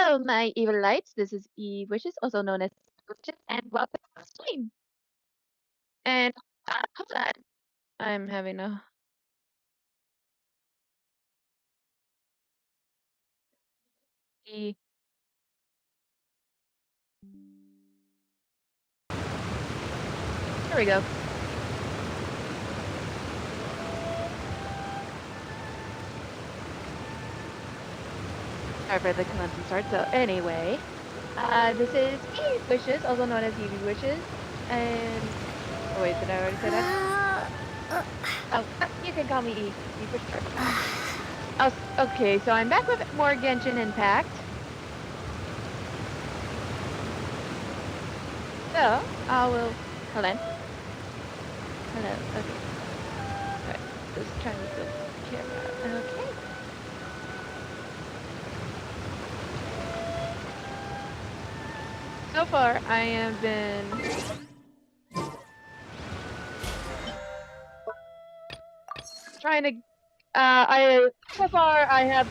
Hello, my evil lights. This is Eve Wishes, also known as Wishes, and welcome to the stream. And hold on, I'm having a. There we go. Sorry for the clumsy start. So anyway, this is Eve Wishes, also known as Evie Wishes, and oh wait, did I already say that? Oh, you can call me Eve. Eve Wishes. Oh, okay, so I'm back with more Genshin Impact. So I will. Hold on. Hello. Okay. Alright. Just trying to build the camera. Okay. So far, I have been trying to. So far I have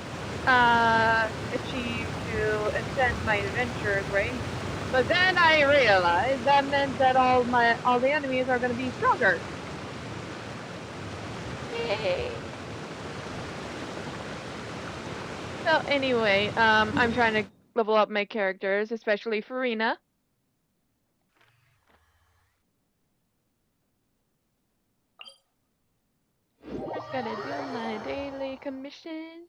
achieved to extend my adventure range, but then I realized that meant that all the enemies are going to be stronger. Yay! So anyway, I'm trying to level up my characters, especially Farina. Just gotta do my daily commission.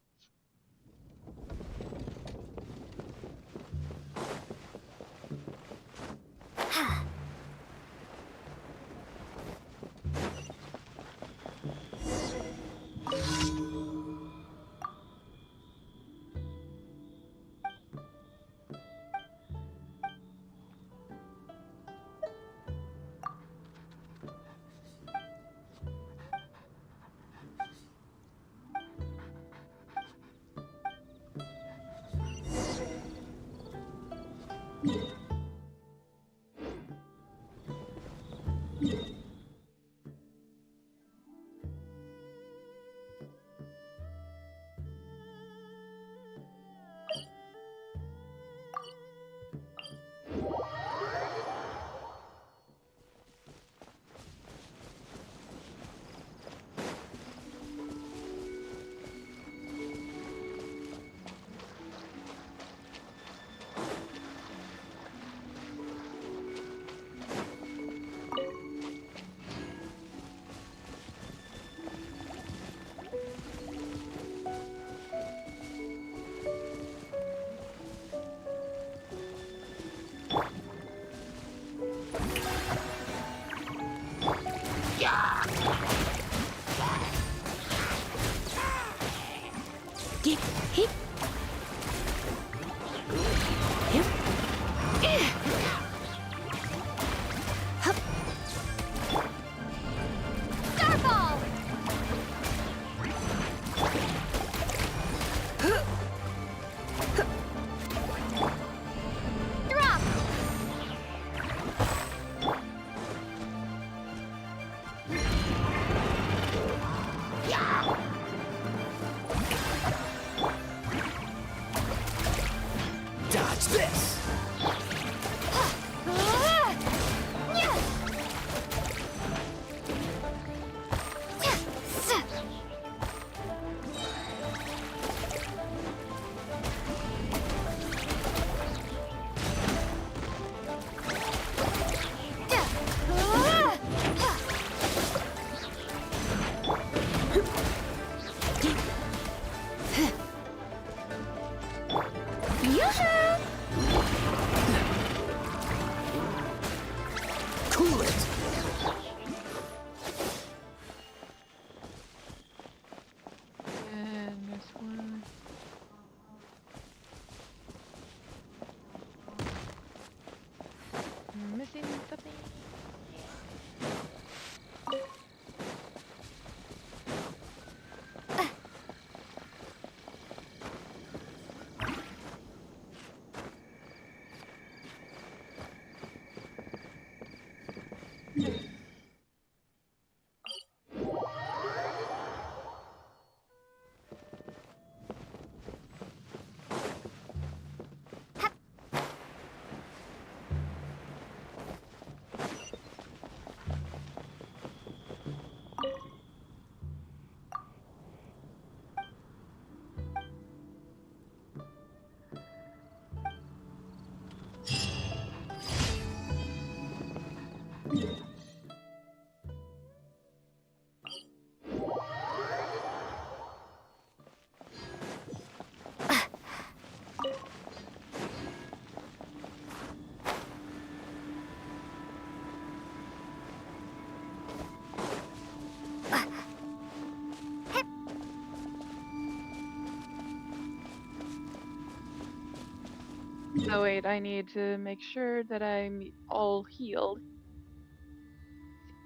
Oh wait, I need to make sure that I'm all healed.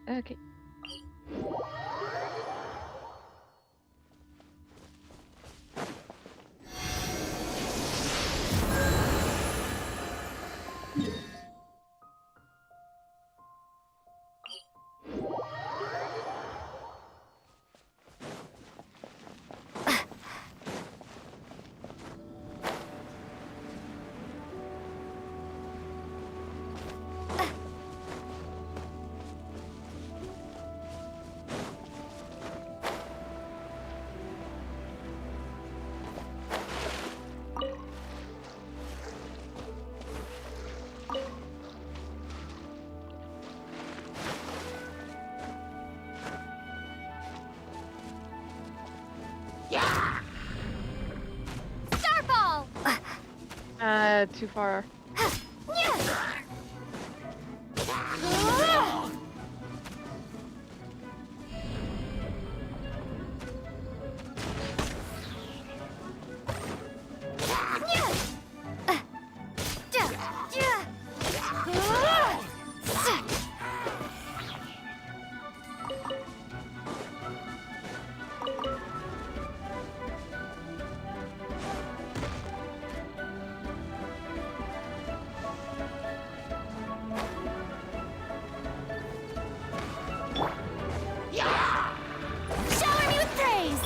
Okay. Starfall! Too far. Shower me with praise!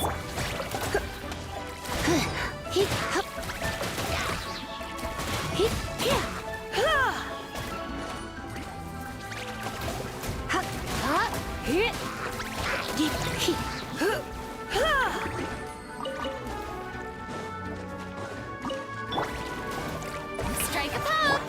Strike a pop!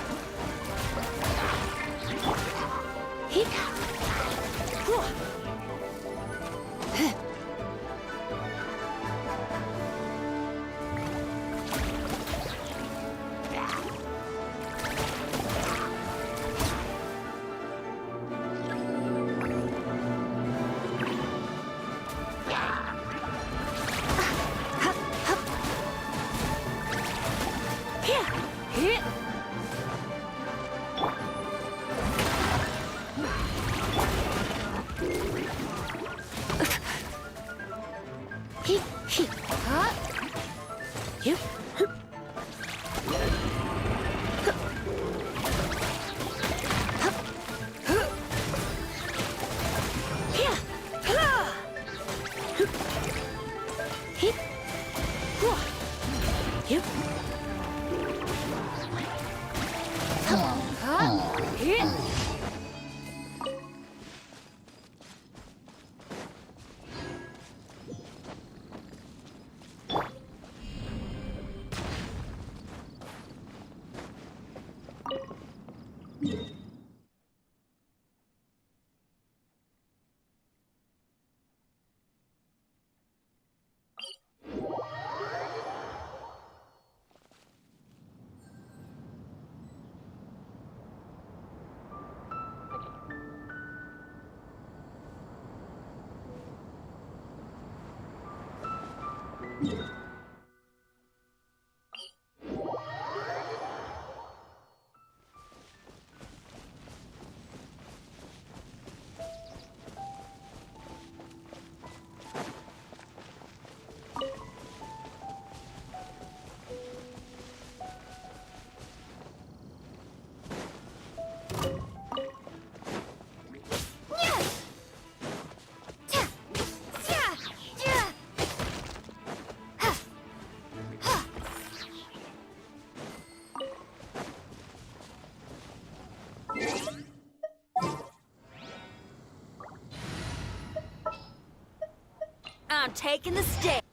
I'm taking the stick.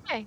Okay.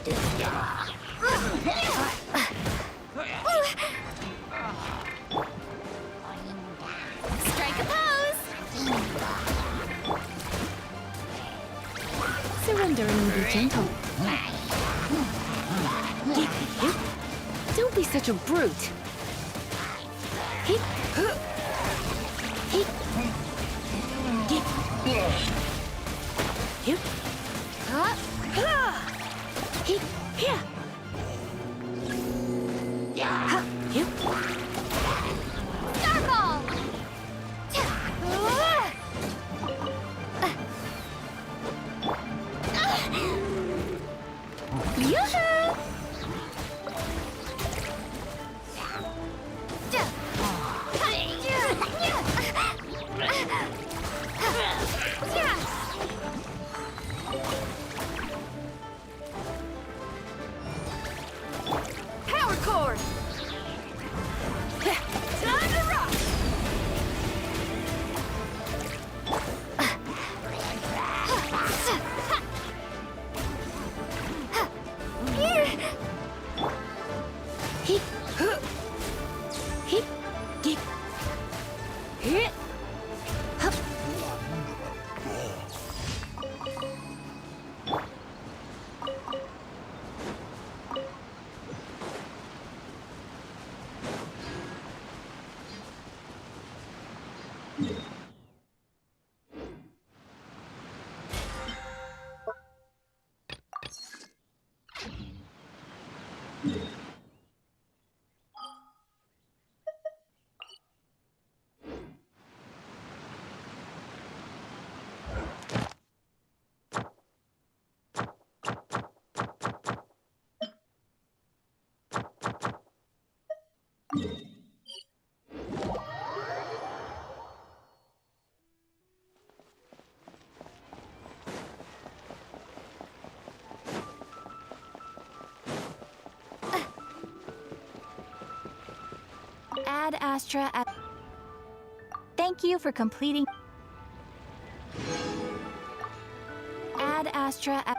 Strike a pose! Surrender and be gentle. Don't be such a brute. Hit. Hit. Hit. Hit. Here. Hit. Starfall! Yoo-hoo! Power cord! Time to rock! Hit. Hit. Hit. Hit. Hup. Ad Astra at... Thank you for completing... Ad Astra at...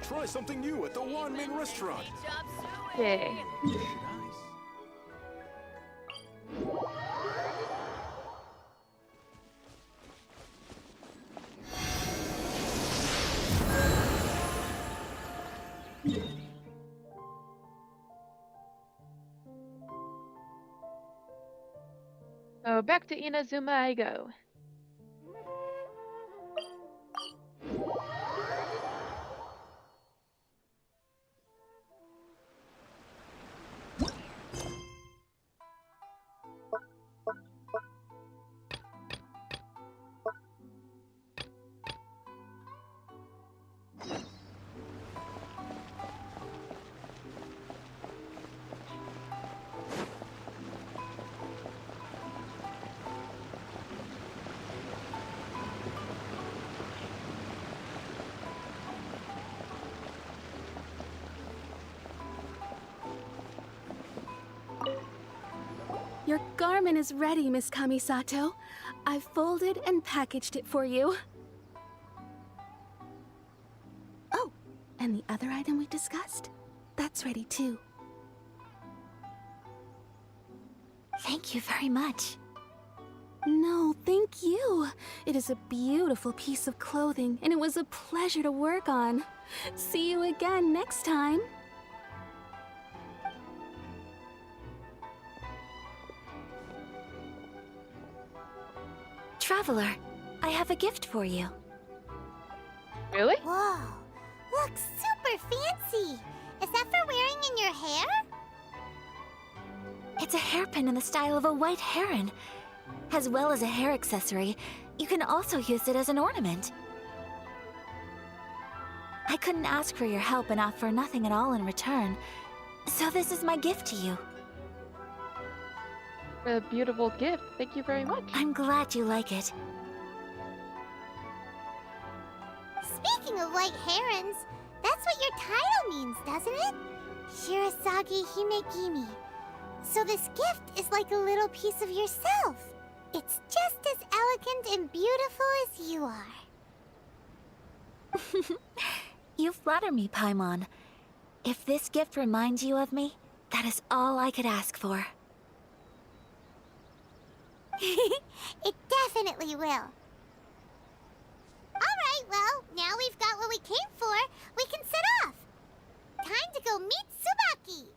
Try something new at the Wanmin restaurant. Yay. So back to Inazuma I go. Your garment is ready, Miss Kamisato. I've folded and packaged it for you. Oh, and the other item we discussed? That's ready too. Thank you very much. No, thank you. It is a beautiful piece of clothing, and it was a pleasure to work on. See you again next time. Traveler, I have a gift for you. Really? Whoa, looks super fancy. Is that for wearing in your hair? It's a hairpin in the style of a white heron. As well as a hair accessory, you can also use it as an ornament. I couldn't ask for your help and offer nothing at all in return, so this is my gift to you. A beautiful gift. Thank you very much. I'm glad you like it. Speaking of white herons, that's what your title means, doesn't it? Shirasagi Himegimi. So this gift is like a little piece of yourself. It's just as elegant and beautiful as you are. You flatter me, Paimon. If this gift reminds you of me, that is all I could ask for. It definitely will. Alright, well, now we've got what we came for. We can set off. Time to go meet Tsubaki.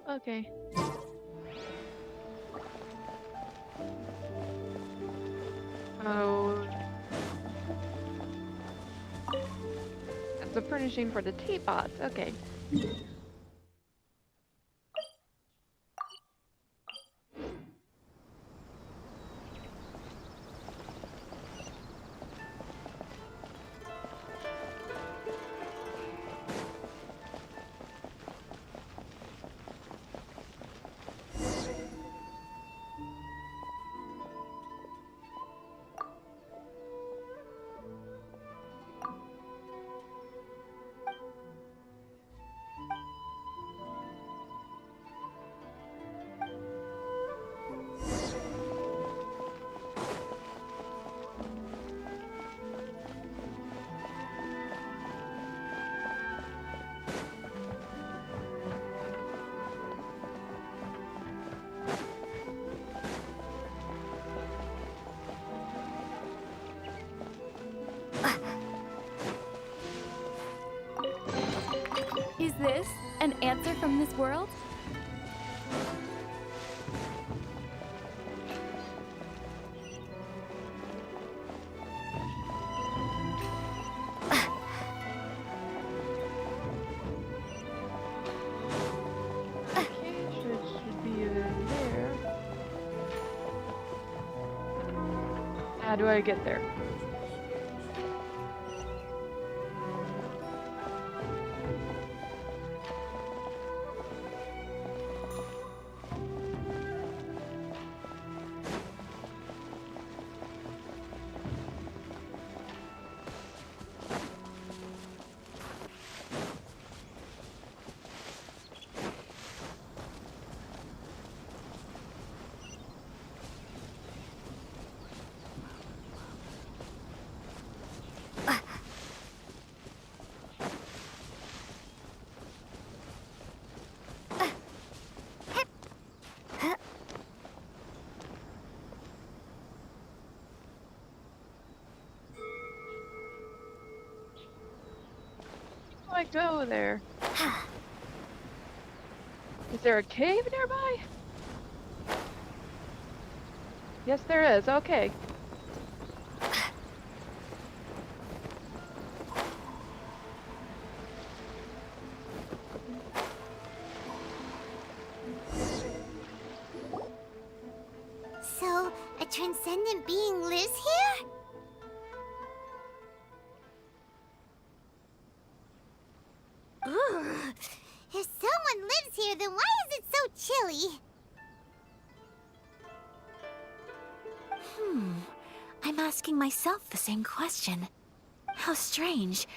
Okay. Oh. That's the furnishing for the teapots. Okay. Is this an answer from this world? Okay, should be in there. How do I get there? How do I go there? Is there a cave nearby? Yes, there is. Okay. So, a transcendent being lives here? Ugh. If someone lives here, then why is it so chilly? I'm asking myself the same question. How strange.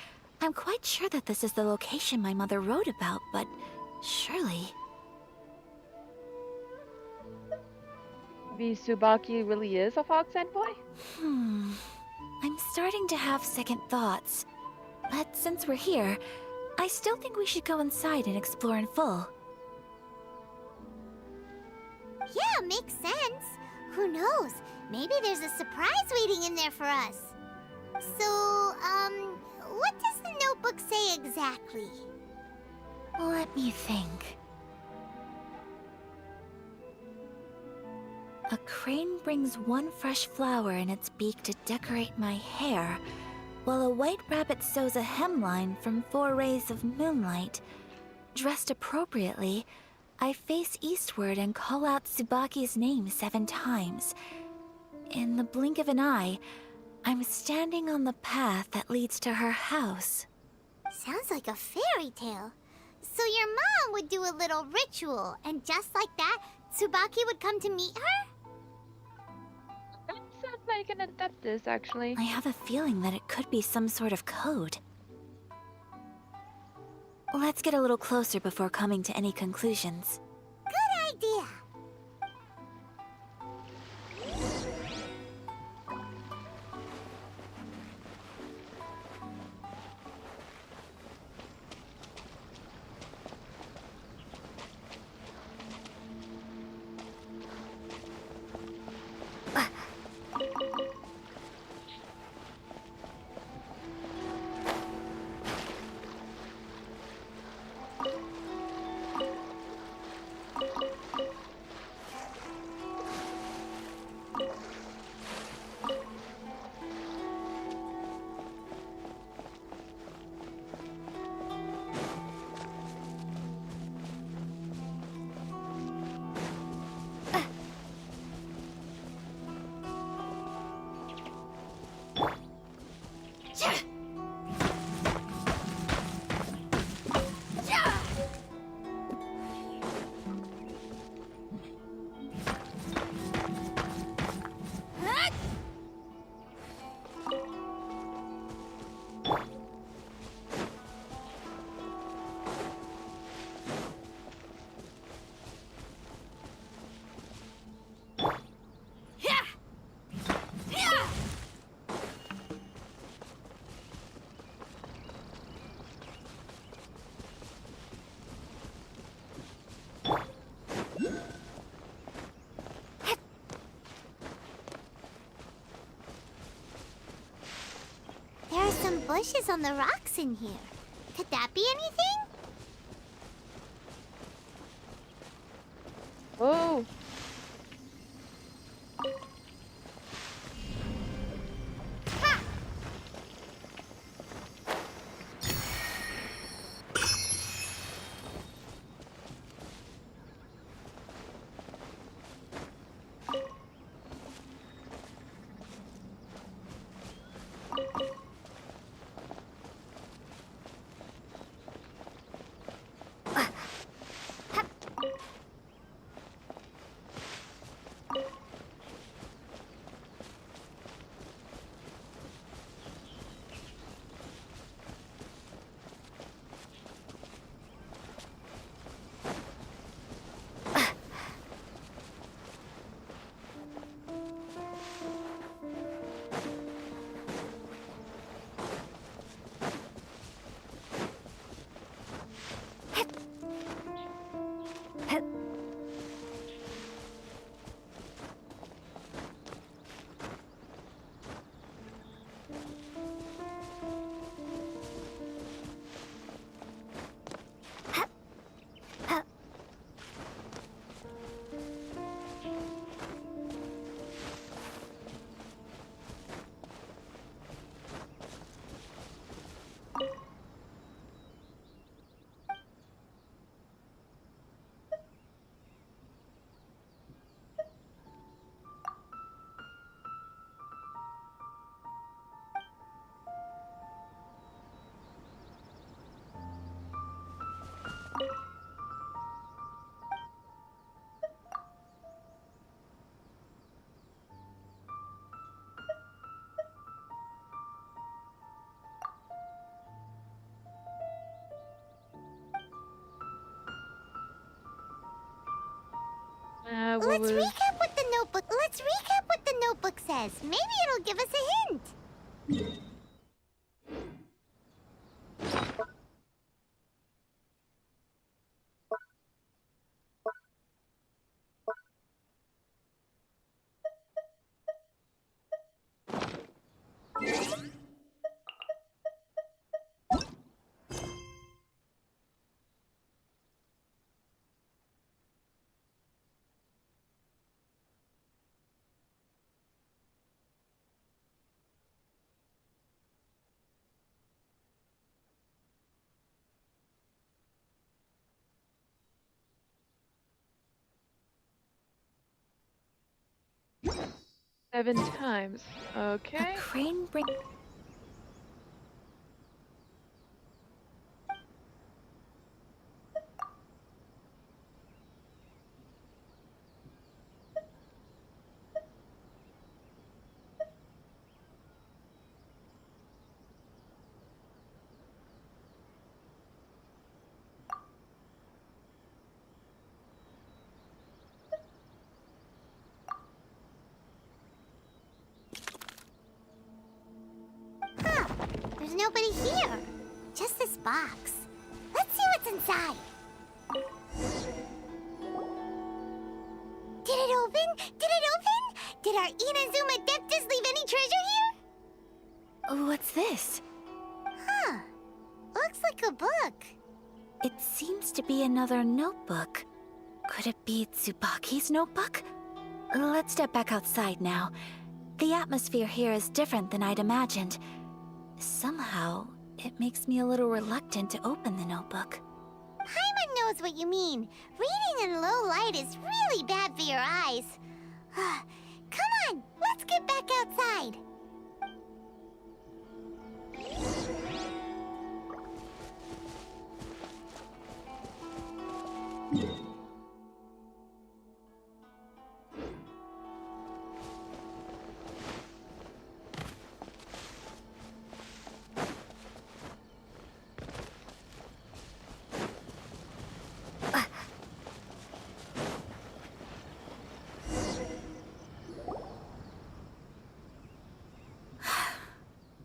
I'm quite sure that this is the location my mother wrote about, but surely... Maybe Tsubaki really is a Fog Sand Boy? I'm starting to have second thoughts. But since we're here, I still think we should go inside and explore in full. Yeah, makes sense. Who knows? Maybe there's a surprise waiting in there for us. So, what does the notebook say exactly? Let me think. A crane brings one fresh flower in its beak to decorate my hair, while a white rabbit sews a hemline from 4 rays of moonlight. Dressed appropriately, I face eastward and call out Tsubaki's name 7 times. In the blink of an eye, I'm standing on the path that leads to her house. Sounds like a fairy tale. So your mom would do a little ritual, and just like that, Tsubaki would come to meet her? That sounds like an Adeptus, actually. I have a feeling that it could be some sort of code. Let's get a little closer before coming to any conclusions. Good idea. There are some bushes on the rocks in here. Could that be anything? Oh! Ha! what Let's was... recap what the notebook. Let's recap what the notebook says. Maybe it'll give us a hint. 7 times. Okay. A crane bring. Huh. There's nobody here. Just this box. Let's see what's inside. Did it open? Did it open? Did our Inazuma Deptus leave any treasure here? What's this? Huh. Looks like a book. It seems to be another notebook. Could it be Tsubaki's notebook? Let's step back outside now. The atmosphere here is different than I'd imagined. Somehow, it makes me a little reluctant to open the notebook. Paimon knows what you mean. Reading in low light is really bad for your eyes. Come on, let's get back outside.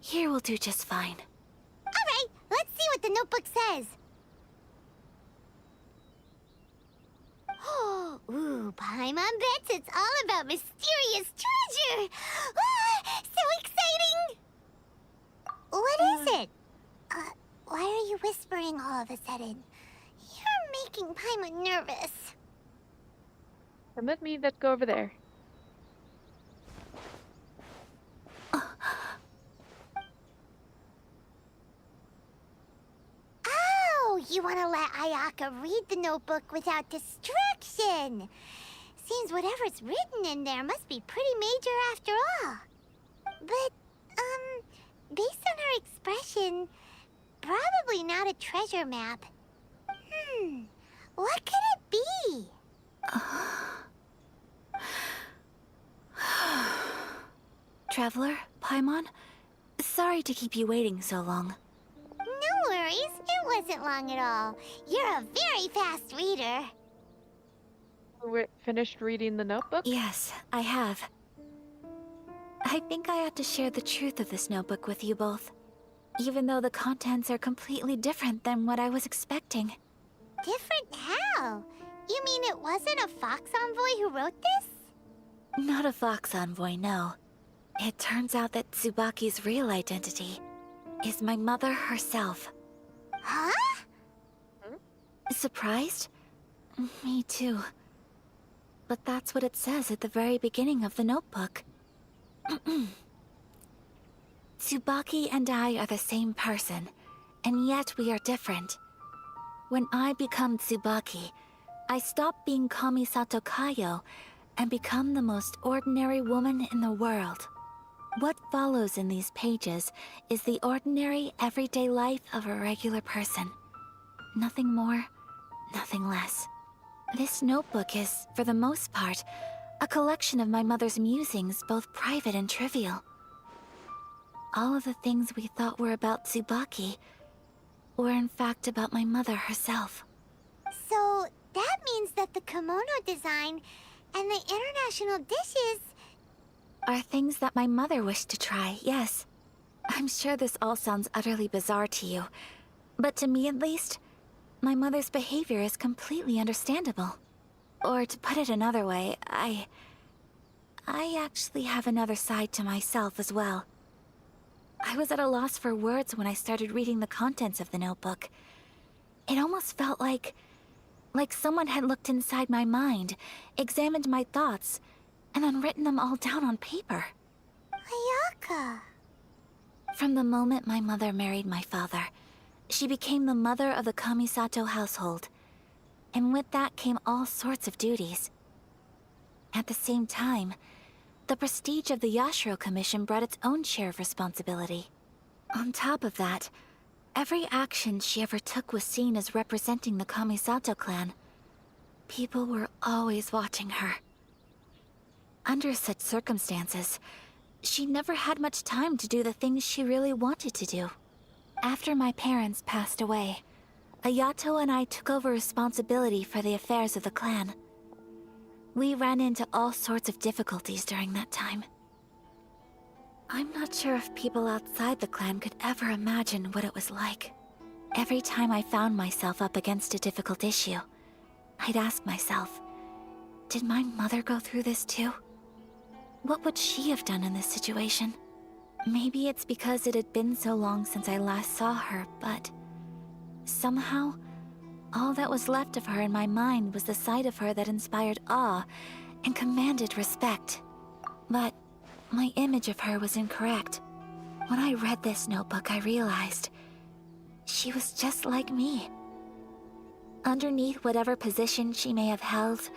Here will do just fine. All right, let's see what the notebook says. Ooh, Paimon bets it's all about mysterious treasure. Ah, so exciting! What is it? Why are you whispering all of a sudden? You're making Paimon nervous. Permit me, let's go over there. Oh, you want to let Ayaka read the notebook without distraction. Seems whatever's written in there must be pretty major after all. But, based on her expression, probably not a treasure map. What could it be? Traveler, Paimon, sorry to keep you waiting so long. No worries, it wasn't long at all. You're a very fast reader. We're finished reading the notebook? Yes, I have. I think I ought to share the truth of this notebook with you both, even though the contents are completely different than what I was expecting. Different how? You mean it wasn't a Fox Envoy who wrote this? Not a Fox Envoy, no. It turns out that Tsubaki's real identity is my mother herself. Huh? Surprised? Me too. But that's what it says at the very beginning of the notebook. Tsubaki and I are the same person, and yet we are different. When I become Tsubaki, I stop being Kamisato Kayo and become the most ordinary woman in the world. What follows in these pages is the ordinary, everyday life of a regular person. Nothing more, nothing less. This notebook is, for the most part, a collection of my mother's musings, both private and trivial. All of the things we thought were about Tsubaki were in fact about my mother herself. So, that means that the kimono design And the international dishes... Are things that my mother wished to try, yes. I'm sure this all sounds utterly bizarre to you, but to me at least, my mother's behavior is completely understandable. Or to put it another way, I actually have another side to myself as well. I was at a loss for words when I started reading the contents of the notebook. It almost felt like someone had looked inside my mind, examined my thoughts, and then written them all down on paper. Ayaka. From the moment my mother married my father, she became the mother of the Kamisato household. And with that came all sorts of duties. At the same time, the prestige of the Yashiro Commission brought its own share of responsibility. On top of that, every action she ever took was seen as representing the Kamisato clan. People were always watching her. Under such circumstances, she never had much time to do the things she really wanted to do. After my parents passed away, Ayato and I took over responsibility for the affairs of the clan. We ran into all sorts of difficulties during that time. I'm not sure if people outside the clan could ever imagine what it was like. Every time I found myself up against a difficult issue, I'd ask myself, did my mother go through this too? What would she have done in this situation? Maybe it's because it had been so long since I last saw her, but somehow, all that was left of her in my mind was the side of her that inspired awe and commanded respect. But my image of her was incorrect. When I read this notebook, I realized she was just like me. Underneath whatever position she may have held,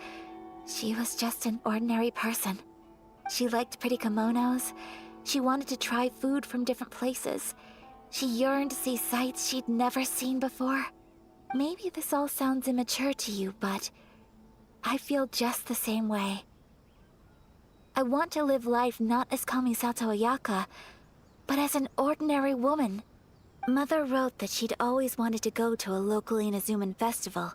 she was just an ordinary person. She liked pretty kimonos. She wanted to try food from different places. She yearned to see sights she'd never seen before. Maybe this all sounds immature to you, but I feel just the same way. I want to live life not as Kamisato Ayaka, but as an ordinary woman. Mother wrote that she'd always wanted to go to a local Inazuman festival.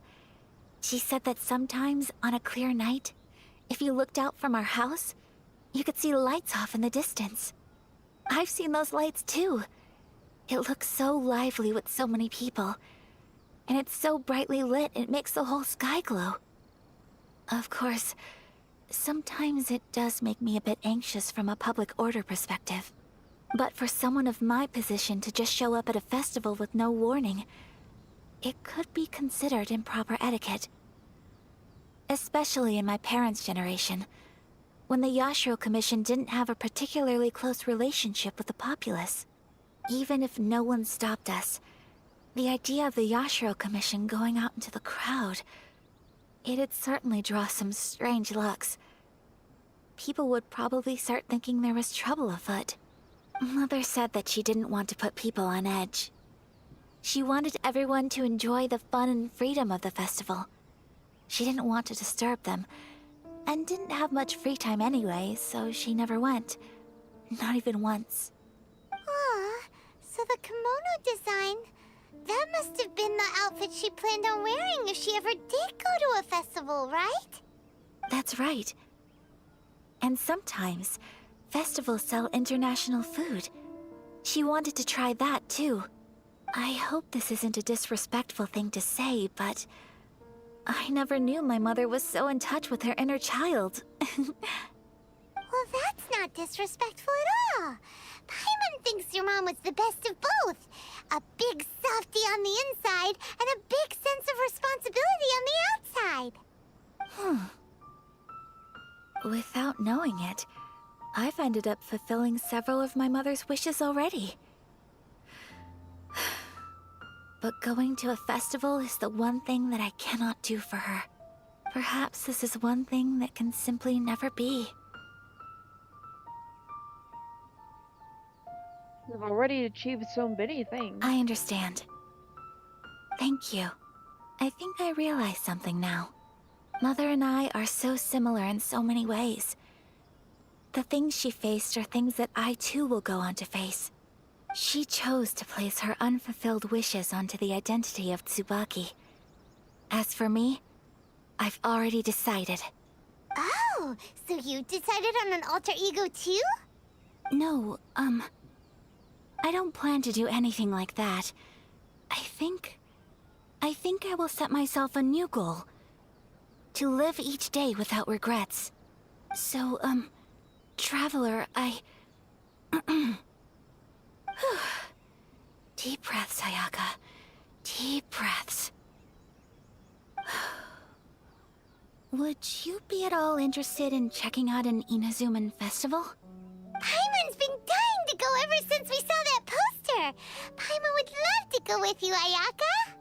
She said that sometimes, on a clear night, if you looked out from our house, you could see lights off in the distance. I've seen those lights too. It looks so lively with so many people. And it's so brightly lit, it makes the whole sky glow. Of course, sometimes it does make me a bit anxious from a public order perspective. But for someone of my position to just show up at a festival with no warning, it could be considered improper etiquette. Especially in my parents' generation, when the Yashiro Commission didn't have a particularly close relationship with the populace. Even if no one stopped us, the idea of the Yashiro Commission going out into the crowd, it'd certainly draw some strange looks. People would probably start thinking there was trouble afoot. Mother said that she didn't want to put people on edge. She wanted everyone to enjoy the fun and freedom of the festival. She didn't want to disturb them, and didn't have much free time anyway, so she never went. Not even once. Aw, so the kimono design, that must have been the outfit she planned on wearing if she ever did go to a festival, right? That's right. And sometimes, festivals sell international food. She wanted to try that too. I hope this isn't a disrespectful thing to say, but I never knew my mother was so in touch with her inner child. Well, that's not disrespectful at all. Paimon thinks your mom was the best of both. A big softie on the inside and a big sense of responsibility on the outside. Without knowing it, I've ended up fulfilling several of my mother's wishes already. But going to a festival is the one thing that I cannot do for her. Perhaps this is one thing that can simply never be. You've already achieved so many things. I understand. Thank you. I think I realize something now. Mother and I are so similar in so many ways. The things she faced are things that I too will go on to face. She chose to place her unfulfilled wishes onto the identity of Tsubaki. As for me, I've already decided. Oh, Oh, so you decided on an alter ego too? No, I don't plan to do anything like that. I think I will set myself a new goal. To live each day without regrets. So, Traveler, Deep breaths, Ayaka. Deep breaths. Would you be at all interested in checking out an Inazuman festival? Paimon's been dying to go ever since we saw that poster! Paimon would love to go with you, Ayaka!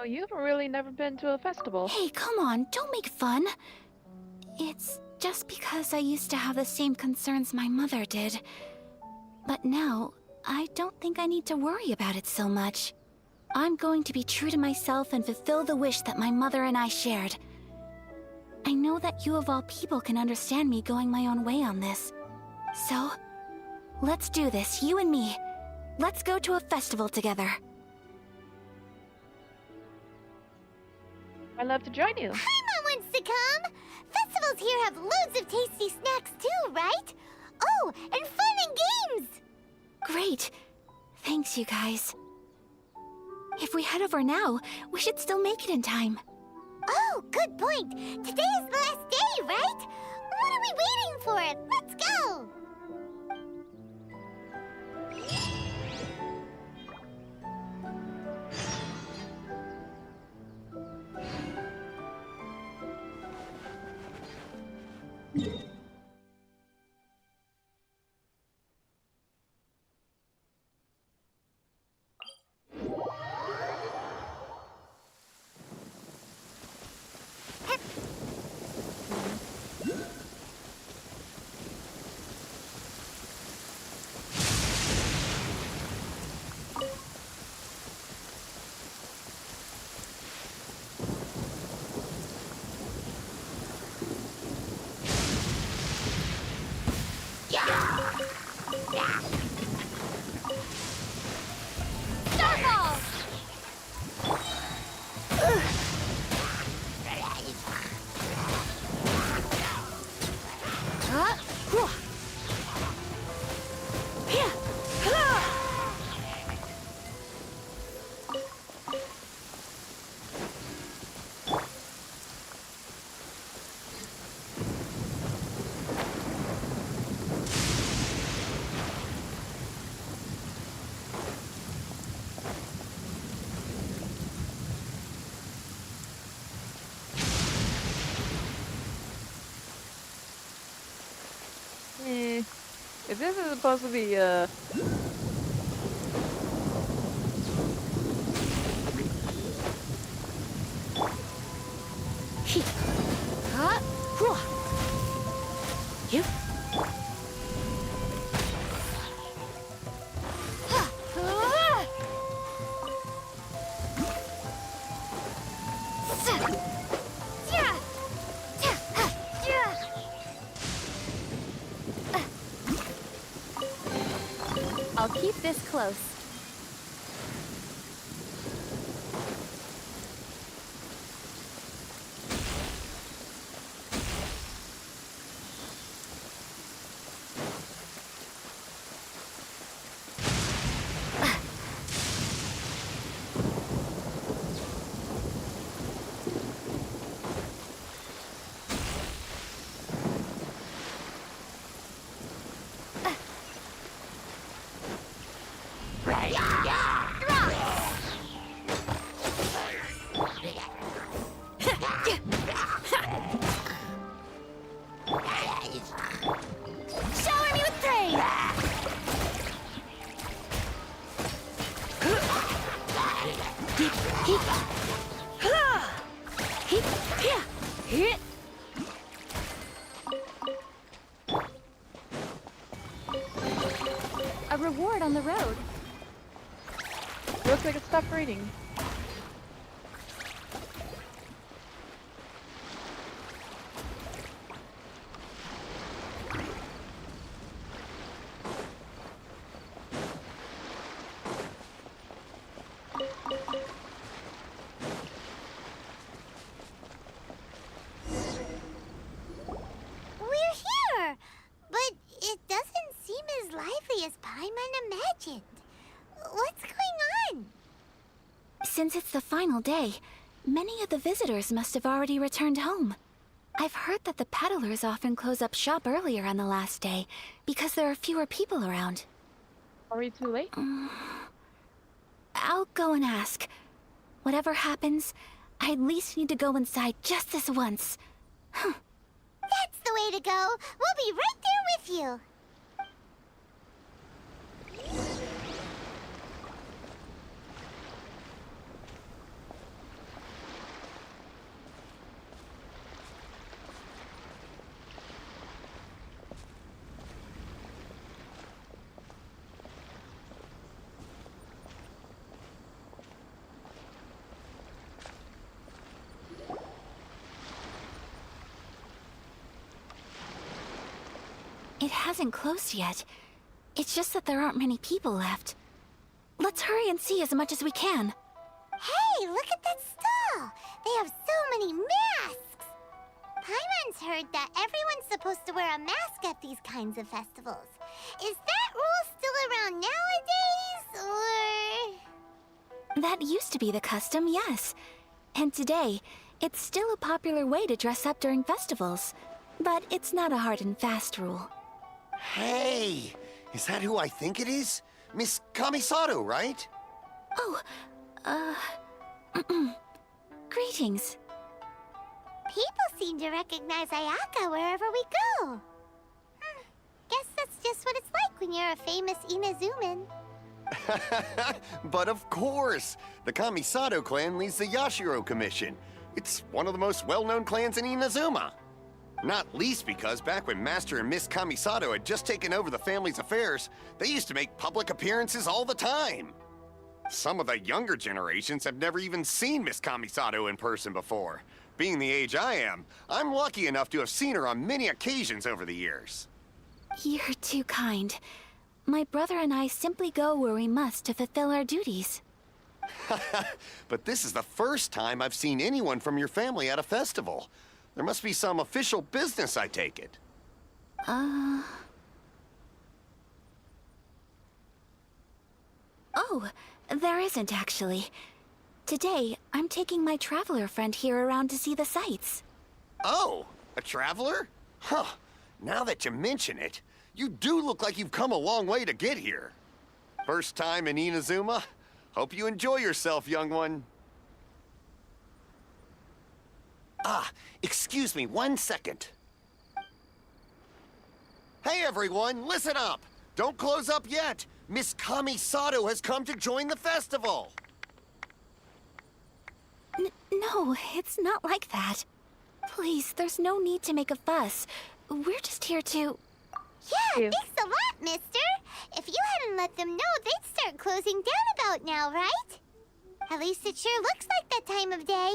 Oh, you've really never been to a festival. Hey, come on, don't make fun. It's just because I used to have the same concerns my mother did. But now, I don't think I need to worry about it so much. I'm going to be true to myself and fulfill the wish that my mother and I shared. I know that you of all people can understand me going my own way on this. So, let's do this, you and me. Let's go to a festival together. I'd love to join you. Paimon wants to come! Festivals here have loads of tasty snacks too, right? Oh, and fun and games! Great. Thanks, you guys. If we head over now, we should still make it in time. Oh, good point. Today is the last day, right? What are we waiting for? Let's go! If this is supposed to be, I'll keep this close. Shower me with praise! A reward on the road. looks like it stopped reading. Since it's the final day, many of the visitors must have already returned home. I've heard that the peddlers often close up shop earlier on the last day because there are fewer people around. Are we too late? I'll go and ask. Whatever happens, I at least need to go inside just this once. That's the way to go. We'll be right there with you. It hasn't closed yet. It's just that there aren't many people left. Let's hurry and see as much as we can. Hey, look at that stall! They have so many masks! Paimon's heard that everyone's supposed to wear a mask at these kinds of festivals. Is that rule still around nowadays, or...? That used to be the custom, yes. And today, it's still a popular way to dress up during festivals. But it's not a hard and fast rule. Hey! Is that who I think it is? Miss Kamisato, right? Oh, greetings. People seem to recognize Ayaka wherever we go. Guess that's just what it's like when you're a famous Inazuman. But of course! The Kamisato clan leads the Yashiro Commission. It's one of the most well-known clans in Inazuma. Not least because back when Master and Miss Kamisato had just taken over the family's affairs, they used to make public appearances all the time. Some of the younger generations have never even seen Miss Kamisato in person before. Being the age I am, I'm lucky enough to have seen her on many occasions over the years. You're too kind. My brother and I simply go where we must to fulfill our duties. But this is the first time I've seen anyone from your family at a festival. There must be some official business, I take it. Oh, there isn't actually. Today, I'm taking my traveler friend here around to see the sights. Oh, a traveler? Huh. Now that you mention it, you do look like you've come a long way to get here. First time in Inazuma? Hope you enjoy yourself, young one. Ah, excuse me 1 second. Hey everyone, listen up! Don't close up yet! Miss Kamisato has come to join the festival! No, it's not like that. Please, there's no need to make a fuss. We're just here to... Yeah, thanks a lot, mister. If you hadn't let them know, they'd start closing down about now, right? At least it sure looks like that time of day.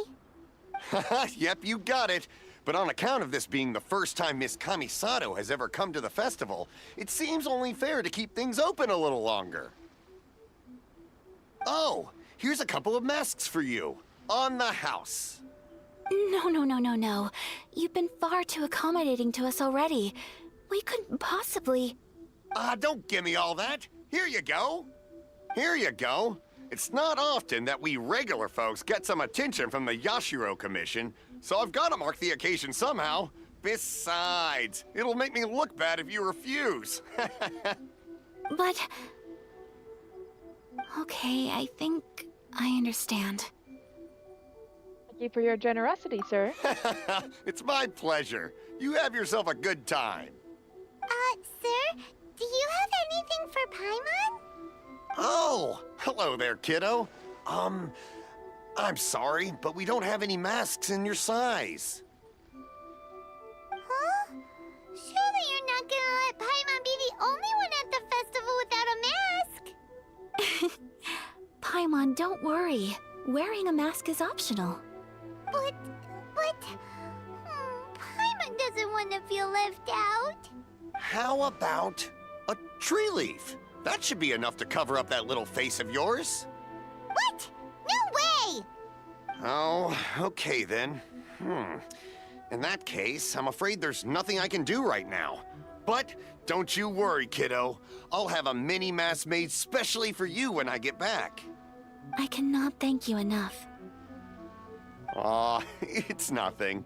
Yep, you got it. But on account of this being the first time Miss Kamisato has ever come to the festival, it seems only fair to keep things open a little longer. Oh, here's a couple of masks for you. On the house. No. You've been far too accommodating to us already. We couldn't possibly... Don't give me all that. Here you go. Here you go. It's not often that we regular folks get some attention from the Yashiro Commission, so I've got to mark the occasion somehow. Besides, it'll make me look bad if you refuse. But... Okay, I think I understand. Thank you for your generosity, sir. It's my pleasure. You have yourself a good time. Sir, do you have anything for Paimon? Oh, hello there, kiddo. I'm sorry, but we don't have any masks in your size. Huh? Surely you're not gonna let Paimon be the only one at the festival without a mask? Paimon, don't worry. Wearing a mask is optional. But... Paimon doesn't want to feel left out. How about a tree leaf? That should be enough to cover up that little face of yours. What? No way! Oh, okay then. In that case, I'm afraid there's nothing I can do right now. But don't you worry, kiddo. I'll have a mini mask made specially for you when I get back. I cannot thank you enough. Aw, it's nothing.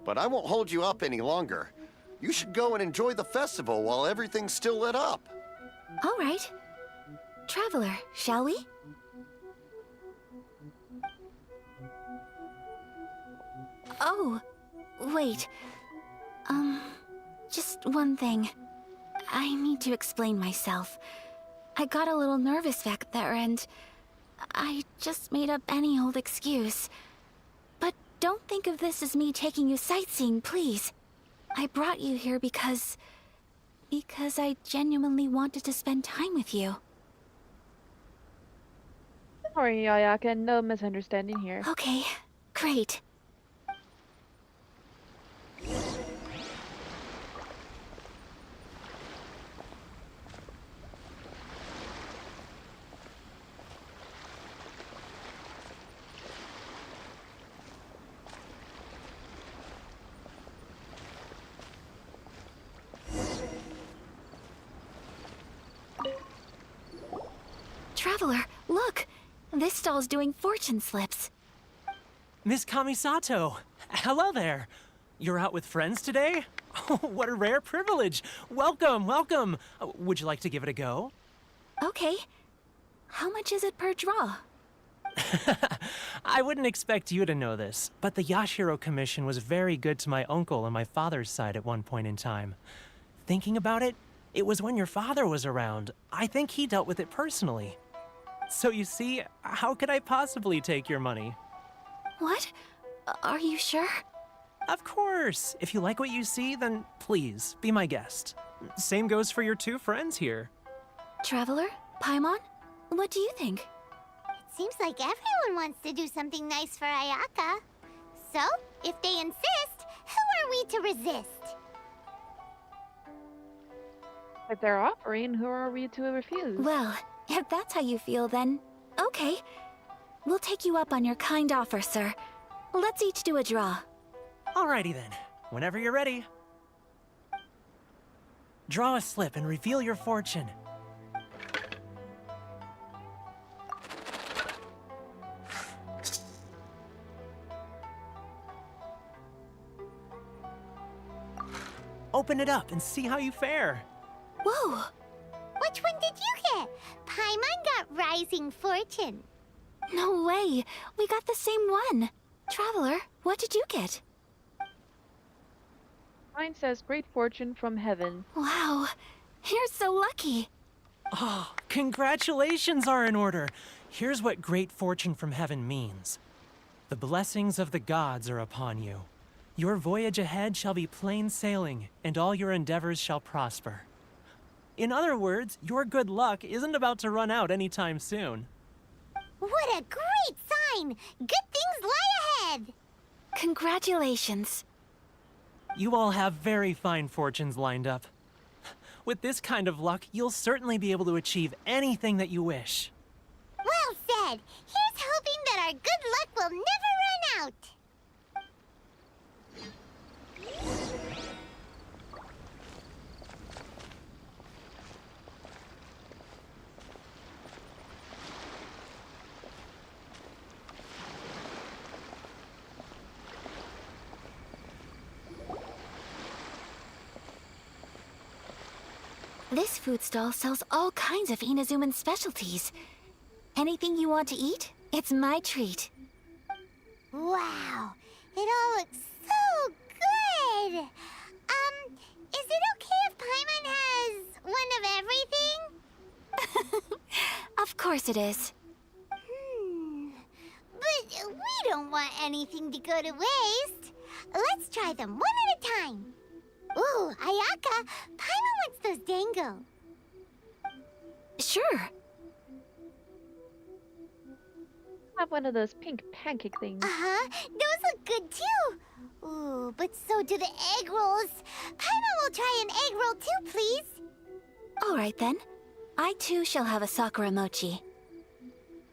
But I won't hold you up any longer. You should go and enjoy the festival while everything's still lit up. All right. Traveler, shall we? Oh, wait. Just one thing. I need to explain myself. I got a little nervous back there and I just made up any old excuse. But don't think of this as me taking you sightseeing, please. I brought you here because I genuinely wanted to spend time with you. Don't worry, Ayaka, no misunderstanding here. Okay, great. Traveler, look! This stall's doing fortune slips. Miss Kamisato, hello there. You're out with friends today? Oh, what a rare privilege. Welcome, welcome. Would you like to give it a go? Okay. How much is it per draw? I wouldn't expect you to know this, but the Yashiro Commission was very good to my uncle on my father's side at one point in time. Thinking about it, it was when your father was around. I think he dealt with it personally. So you see, how could I possibly take your money? What? Are you sure? Of course. If you like what you see, then please, be my guest. Same goes for your two friends here. Traveler? Paimon? What do you think? It seems like everyone wants to do something nice for Ayaka. So, if they insist, who are we to resist? If they're offering, who are we to refuse? Well, if that's how you feel, then okay. We'll take you up on your kind offer, sir. Let's each do a draw. Alrighty then, whenever you're ready. Draw a slip and reveal your fortune. Open it up and see how you fare. Whoa! Which one did you get? Paimon got Rising Fortune. No way! We got the same one! Traveler, what did you get? Mine says great fortune from heaven. Wow! You're so lucky! Oh, congratulations are in order. Here's what great fortune from heaven means. The blessings of the gods are upon you. Your voyage ahead shall be plain sailing, and all your endeavors shall prosper. In other words, your good luck isn't about to run out anytime soon. What a great sign! Good things lie ahead! Congratulations. You all have very fine fortunes lined up. With this kind of luck, you'll certainly be able to achieve anything that you wish. Well said! Here's hoping that our good luck will never run out! This food stall sells all kinds of Inazuman specialties. Anything you want to eat, it's my treat. Wow! It all looks so good! Is it okay if Paimon has one of everything? Of course it is. But we don't want anything to go to waste. Let's try them one at a time. Ooh, Ayaka, Paimon wants those dango. Sure. Have one of those pink pancake things. Uh-huh, those look good too. Ooh, but so do the egg rolls. Paimon will try an egg roll too, please. All right then. I too shall have a Sakura mochi.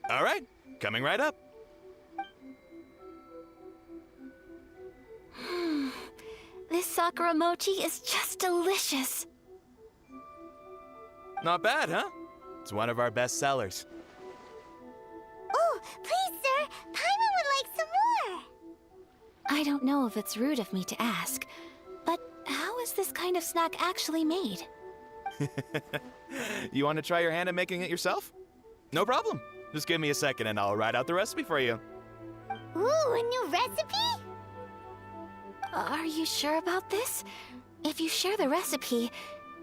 All right, coming right up. This Sakura mochi is just delicious. Not bad, huh? It's one of our best sellers. Oh, Please, sir, Paimon would like some more. I don't know if it's rude of me to ask, but how is this kind of snack actually made? You want to try your hand at making it yourself? No problem. Just give me a second and I'll write out the recipe for you. Ooh, a new recipe? Are you sure about this? If you share the recipe,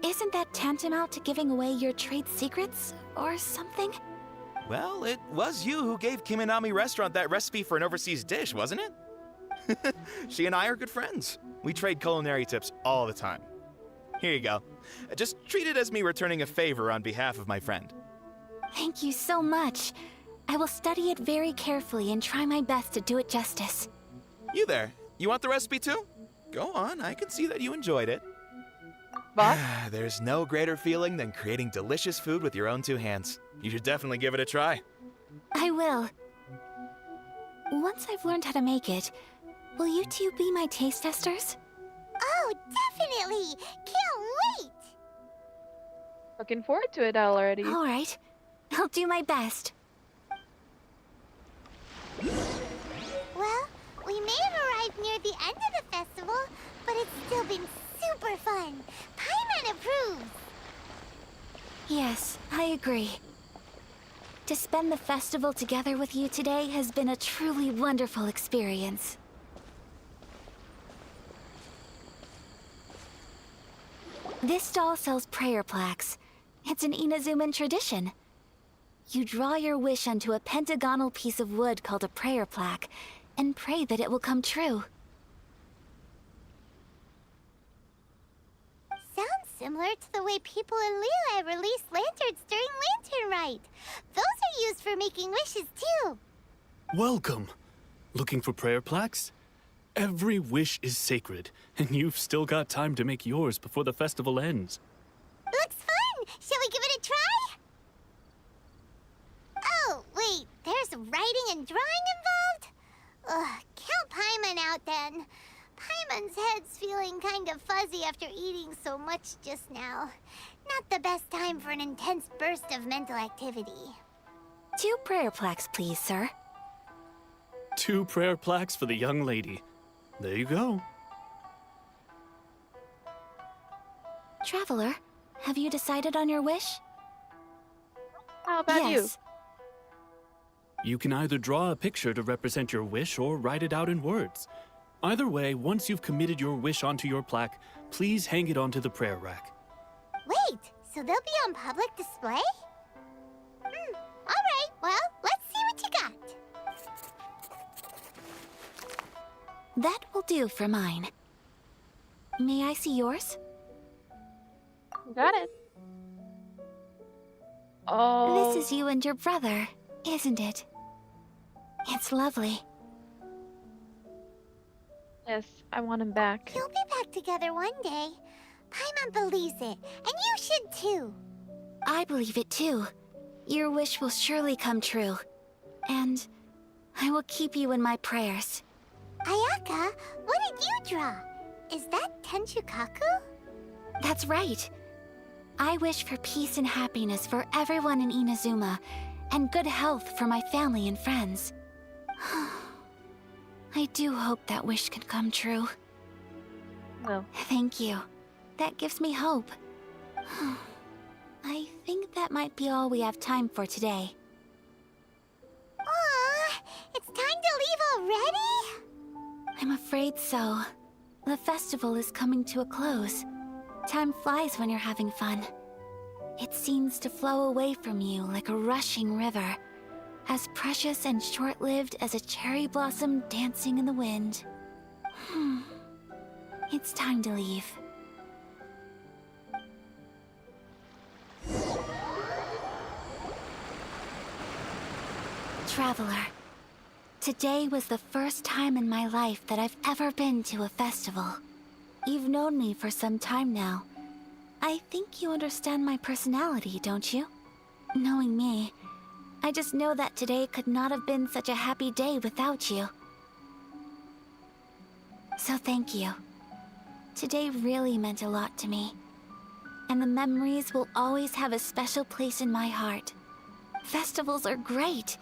isn't that tantamount to giving away your trade secrets or something? Well, it was you who gave Kiminami Restaurant that recipe for an overseas dish, wasn't it? She and I are good friends. We trade culinary tips all the time. Here you go. Just treat it as me returning a favor on behalf of my friend. Thank you so much. I will study it very carefully and try my best to do it justice. You there. You want the recipe too? Go on, I can see that you enjoyed it. Boss? There's no greater feeling than creating delicious food with your own two hands. You should definitely give it a try. I will. Once I've learned how to make it, will you two be my taste testers? Oh, definitely! Can't wait! Looking forward to it already. All right. I'll do my best. Well, we may have arrived near the end of the festival, but it's still been super fun. Paimon approves! Yes, I agree. To spend the festival together with you today has been a truly wonderful experience. This stall sells prayer plaques. It's an Inazuman tradition. You draw your wish onto a pentagonal piece of wood called a prayer plaque, and pray that it will come true. Sounds similar to the way people in Liyue release lanterns during Lantern Rite. Those are used for making wishes, too. Welcome. Looking for prayer plaques? Every wish is sacred, and you've still got time to make yours before the festival ends. Looks fun! Shall we give it a try? Oh, wait, there's writing and drawing involved? Ugh, count Paimon out then. Paimon's head's feeling kind of fuzzy after eating so much just now. Not the best time for an intense burst of mental activity. 2 prayer plaques, please, sir. 2 prayer plaques for the young lady. There you go. Traveler, have you decided on your wish? How about you? Yes. You can either draw a picture to represent your wish or write it out in words. Either way, once you've committed your wish onto your plaque, please hang it onto the prayer rack. Wait, so they'll be on public display? Alright, well, let's see what you got. That will do for mine. May I see yours? Got it. Oh. This is you and your brother, isn't it? It's lovely. Yes, I want him back. You'll be back together one day. Paimon believes it, and you should too. I believe it too. Your wish will surely come true. And I will keep you in my prayers. Ayaka, what did you draw? Is that Tenchukaku? That's right. I wish for peace and happiness for everyone in Inazuma, and good health for my family and friends. I do hope that wish can come true. Well, Thank you. That gives me hope. I think that might be all we have time for today. Aw, it's time to leave already? I'm afraid so. The festival is coming to a close. Time flies when you're having fun. It seems to flow away from you like a rushing river, as precious and short-lived as a cherry blossom dancing in the wind. It's time to leave. Traveler, today was the first time in my life that I've ever been to a festival. You've known me for some time now. I think you understand my personality, don't you? Knowing me, I just know that today could not have been such a happy day without you. So thank you. Today really meant a lot to me. And the memories will always have a special place in my heart. Festivals are great,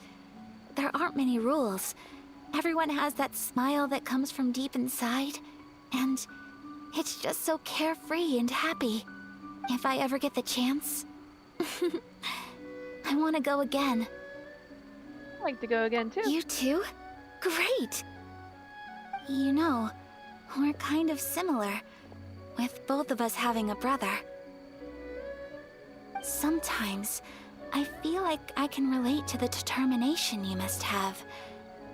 there aren't many rules. Everyone has that smile that comes from deep inside, and it's just so carefree and happy. If I ever get the chance, I want to go again. I'd like to go again too. You too? Great! You know, we're kind of similar, with both of us having a brother. Sometimes, I feel like I can relate to the determination you must have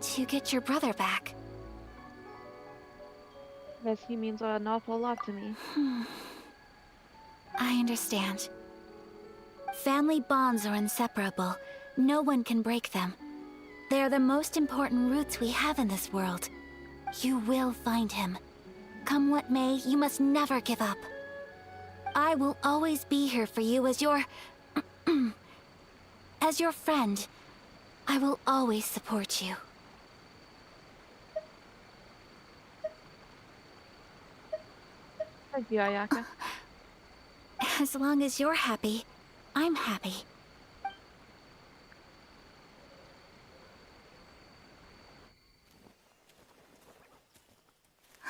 to get your brother back. Yes, he means an awful lot to me. I understand. Family bonds are inseparable. No one can break them. They are the most important roots we have in this world. You will find him. Come what may, you must never give up. I will always be here for you as your... as your friend. I will always support you. Thank you, Ayaka. As long as you're happy, I'm happy.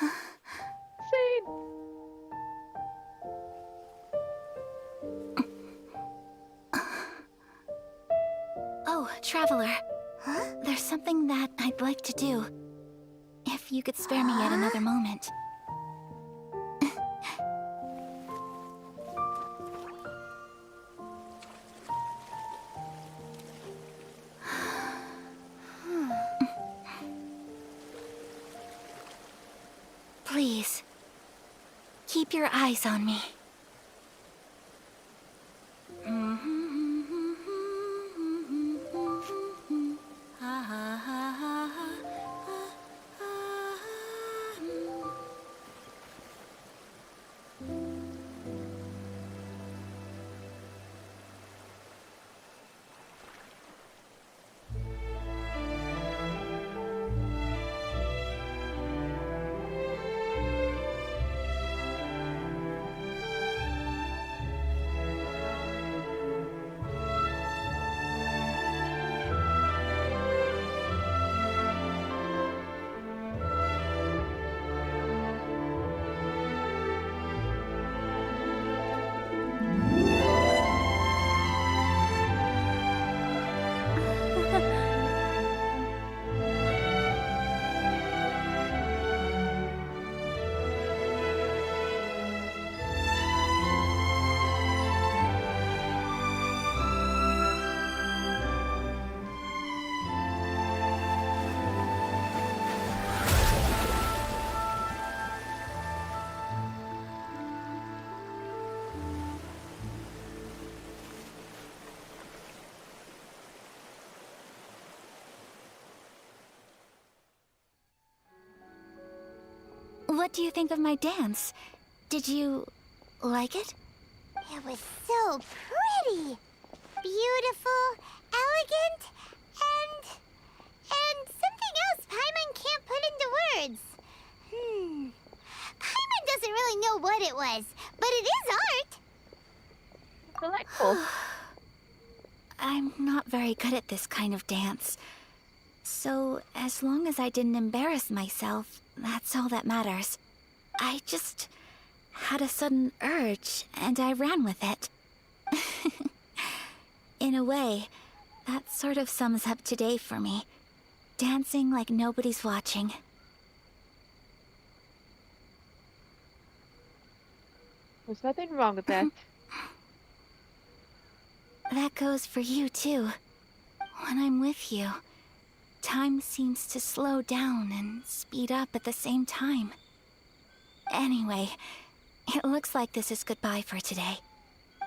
Same. Oh, Traveler. There's something that I'd like to do. If you could spare me yet another moment. Please, keep your eyes on me. What do you think of my dance? Did you like it? It was so pretty. Beautiful, elegant, and something else Paimon can't put into words. Paimon doesn't really know what it was, but it is art. Delightful. I'm not very good at this kind of dance. So, as long as I didn't embarrass myself, that's all that matters. I just had a sudden urge, and I ran with it. In a way, that sort of sums up today for me. Dancing like nobody's watching. There's nothing wrong with that. That goes for you, too. When I'm with you, time seems to slow down and speed up at the same time. Anyway, it looks like this is goodbye for today.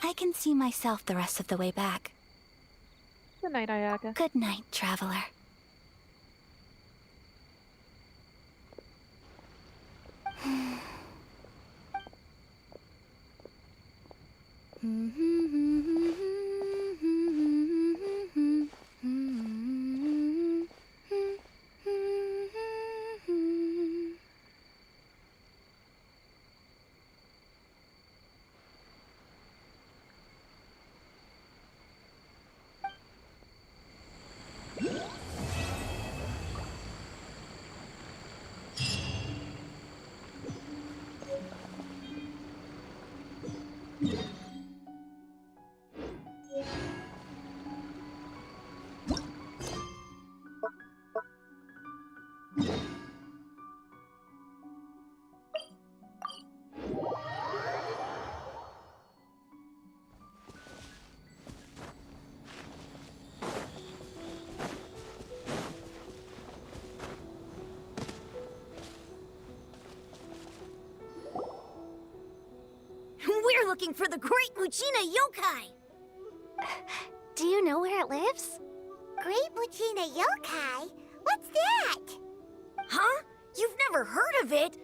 I can see myself the rest of the way back. Good night, Ayaka. Good night, Traveler. looking for the Great Mujina Yokai! Do you know where it lives? Great Mujina Yokai? What's that? Huh? You've never heard of it?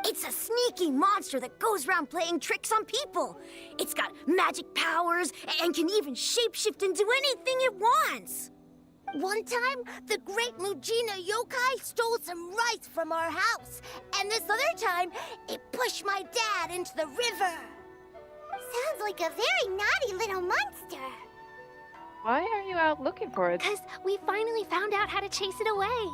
It's a sneaky monster that goes around playing tricks on people. It's got magic powers and can even shapeshift into anything it wants. One time, the Great Mujina Yokai stole some rice from our house. And this other time, it pushed my dad into the river. Sounds like a very naughty little monster. Why are you out looking for it? Because we finally found out how to chase it away.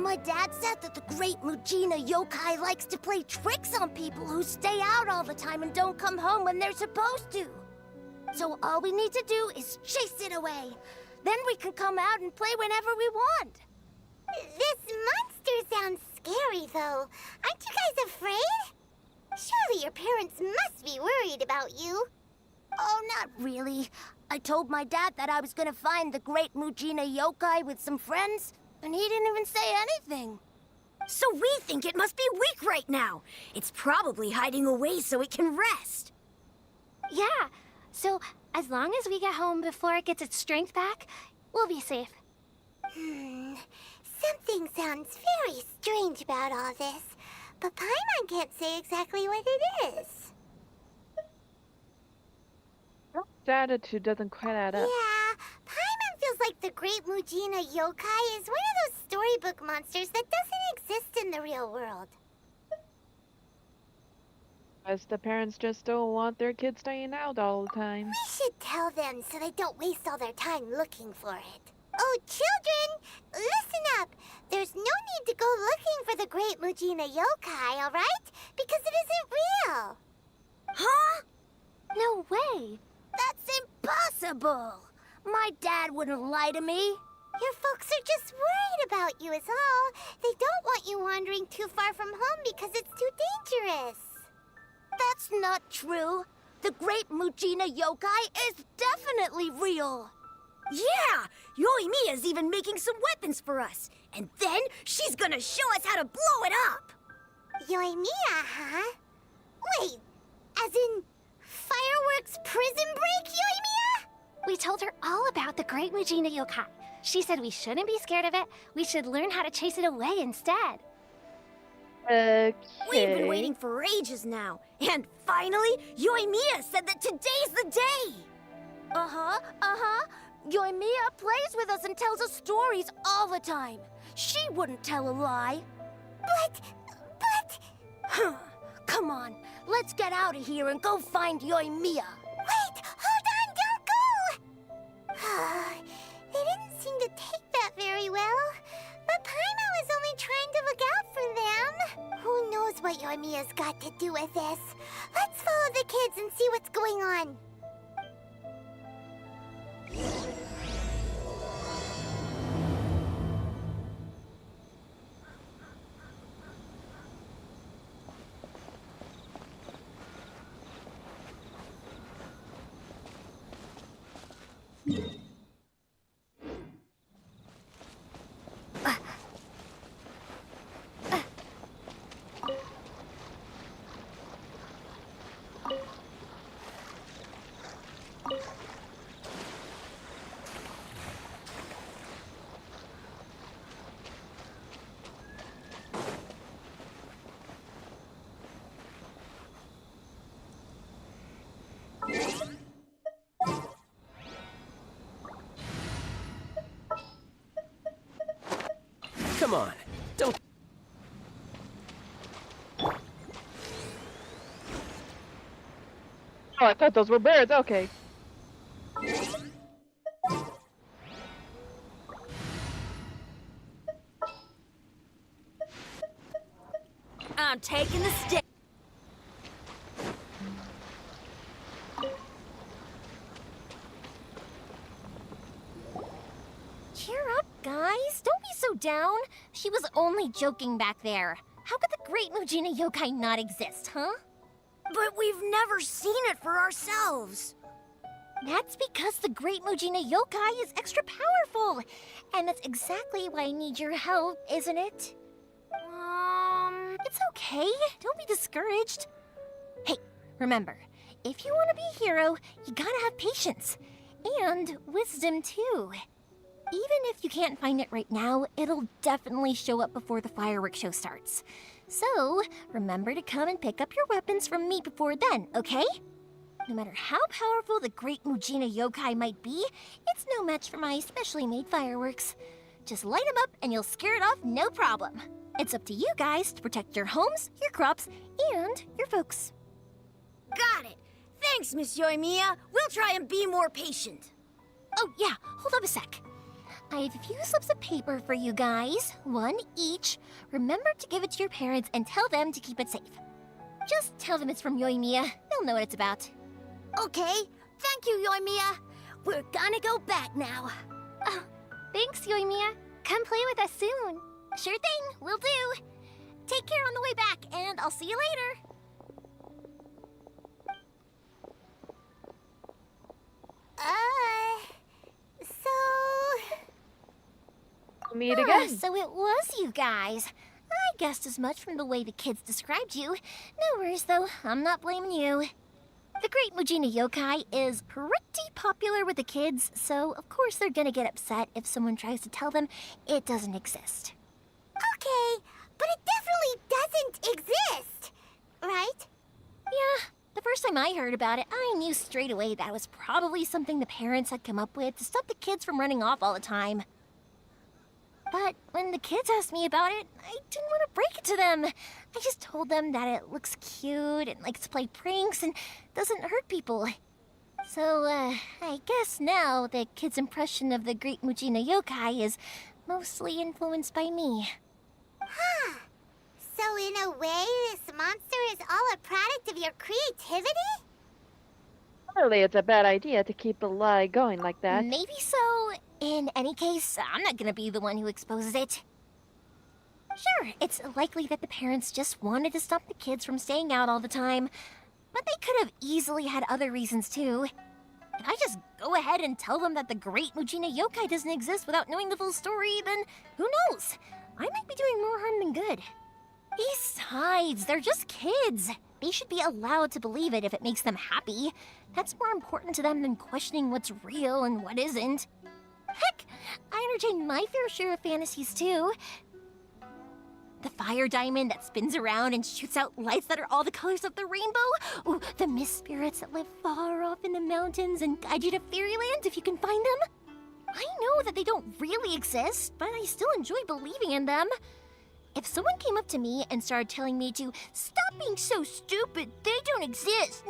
My dad said that the Great Mujina Yokai likes to play tricks on people who stay out all the time and don't come home when they're supposed to. So all we need to do is chase it away. Then we can come out and play whenever we want. This monster sounds scary, though. Aren't you guys afraid? Surely your parents must be worried about you. Oh, not really. I told my dad that I was gonna find the Great Mujina Yokai with some friends, and he didn't even say anything. So we think it must be weak right now. It's probably hiding away so it can rest. Yeah, so as long as we get home before it gets its strength back, we'll be safe. Something sounds very strange about all this, but Paimon can't say exactly what it is. That attitude doesn't quite add up. Yeah, Paimon feels like the Great Mujina Yokai is one of those storybook monsters that doesn't exist in the real world. As the parents just don't want their kids staying out all the time. We should tell them so they don't waste all their time looking for it. Oh, children, listen up. There's no need to go looking for the Great Mujina Yokai, all right? Because it isn't real. Huh? No way. That's impossible! My dad wouldn't lie to me. Your folks are just worried about you is all. They don't want you wandering too far from home because it's too dangerous. That's not true. The Great Mujina Yokai is definitely real. Yeah! Yoimiya's even making some weapons for us. And then she's gonna show us how to blow it up! Yoimiya, huh? Wait, as in fireworks prison break, Yoimiya? We told her all about the Great Mujina Yokai. She said we shouldn't be scared of it. We should learn how to chase it away instead. Okay. We've been waiting for ages now. And finally, Yoimiya said that today's the day! Uh-huh. Yoimiya plays with us and tells us stories all the time. She wouldn't tell a lie. But... Come on, let's get out of here and go find Yoimiya. Wait, hold on, don't go! They didn't seem to take that very well. But Paimon was only trying to look out for them. Who knows what Yoimiya's got to do with this? Let's follow the kids and see what's going on. Come on, don't... Oh, I thought those were birds. Okay. I'm taking the stick. Cheer up, guys. Don't be so down. She was only joking back there. How could the Great Mujina Yokai not exist, huh? But we've never seen it for ourselves. That's because the Great Mujina Yokai is extra powerful. And that's exactly why I need your help, isn't it? It's okay. Don't be discouraged. Remember, if you want to be a hero, you gotta have patience. And wisdom, too. Even if you can't find it right now, it'll definitely show up before the fireworks show starts. So, remember to come and pick up your weapons from me before then, okay? No matter how powerful the great Mujina yokai might be, it's no match for my specially made fireworks. Just light them up and you'll scare it off no problem. It's up to you guys to protect your homes, your crops, and your folks. Got it. Thanks, Miss Yoimiya. We'll try and be more patient. Oh, yeah, hold up a sec. I have a few slips of paper for you guys, one each. Remember to give it to your parents and tell them to keep it safe. Just tell them it's from Yoimiya. They'll know what it's about. Okay. Thank you, Yoimiya. We're gonna go back now. Oh, thanks, Yoimiya. Come play with us soon. Sure thing, will do. Take care on the way back, and I'll see you later. Meet again. So it was you guys. I guessed as much from the way the kids described you. No worries, though. I'm not blaming you. The Great Mujina Yokai is pretty popular with the kids, so of course they're gonna get upset if someone tries to tell them it doesn't exist. Okay, but it definitely doesn't exist, right? Yeah, the first time I heard about it, I knew straight away that was probably something the parents had come up with to stop the kids from running off all the time. But when the kids asked me about it, I didn't want to break it to them. I just told them that it looks cute and likes to play pranks and doesn't hurt people. So, I guess now the kids' impression of the Great Mujina Yokai is mostly influenced by me. Huh. So in a way, this monster is all a product of your creativity? Clearly, it's a bad idea to keep a lie going like that. Maybe so. In any case, I'm not gonna be the one who exposes it. Sure, it's likely that the parents just wanted to stop the kids from staying out all the time, but they could have easily had other reasons too. If I just go ahead and tell them that the Great Mujina Yokai doesn't exist without knowing the full story, then who knows? I might be doing more harm than good. Besides, they're just kids. They should be allowed to believe it if it makes them happy. That's more important to them than questioning what's real and what isn't. Heck, I entertain my fair share of fantasies too. The fire diamond that spins around and shoots out lights that are all the colors of the rainbow. Ooh, the mist spirits that live far off in the mountains and guide you to fairyland if you can find them. I know that they don't really exist, but I still enjoy believing in them. If someone came up to me and started telling me to stop being so stupid, they don't exist,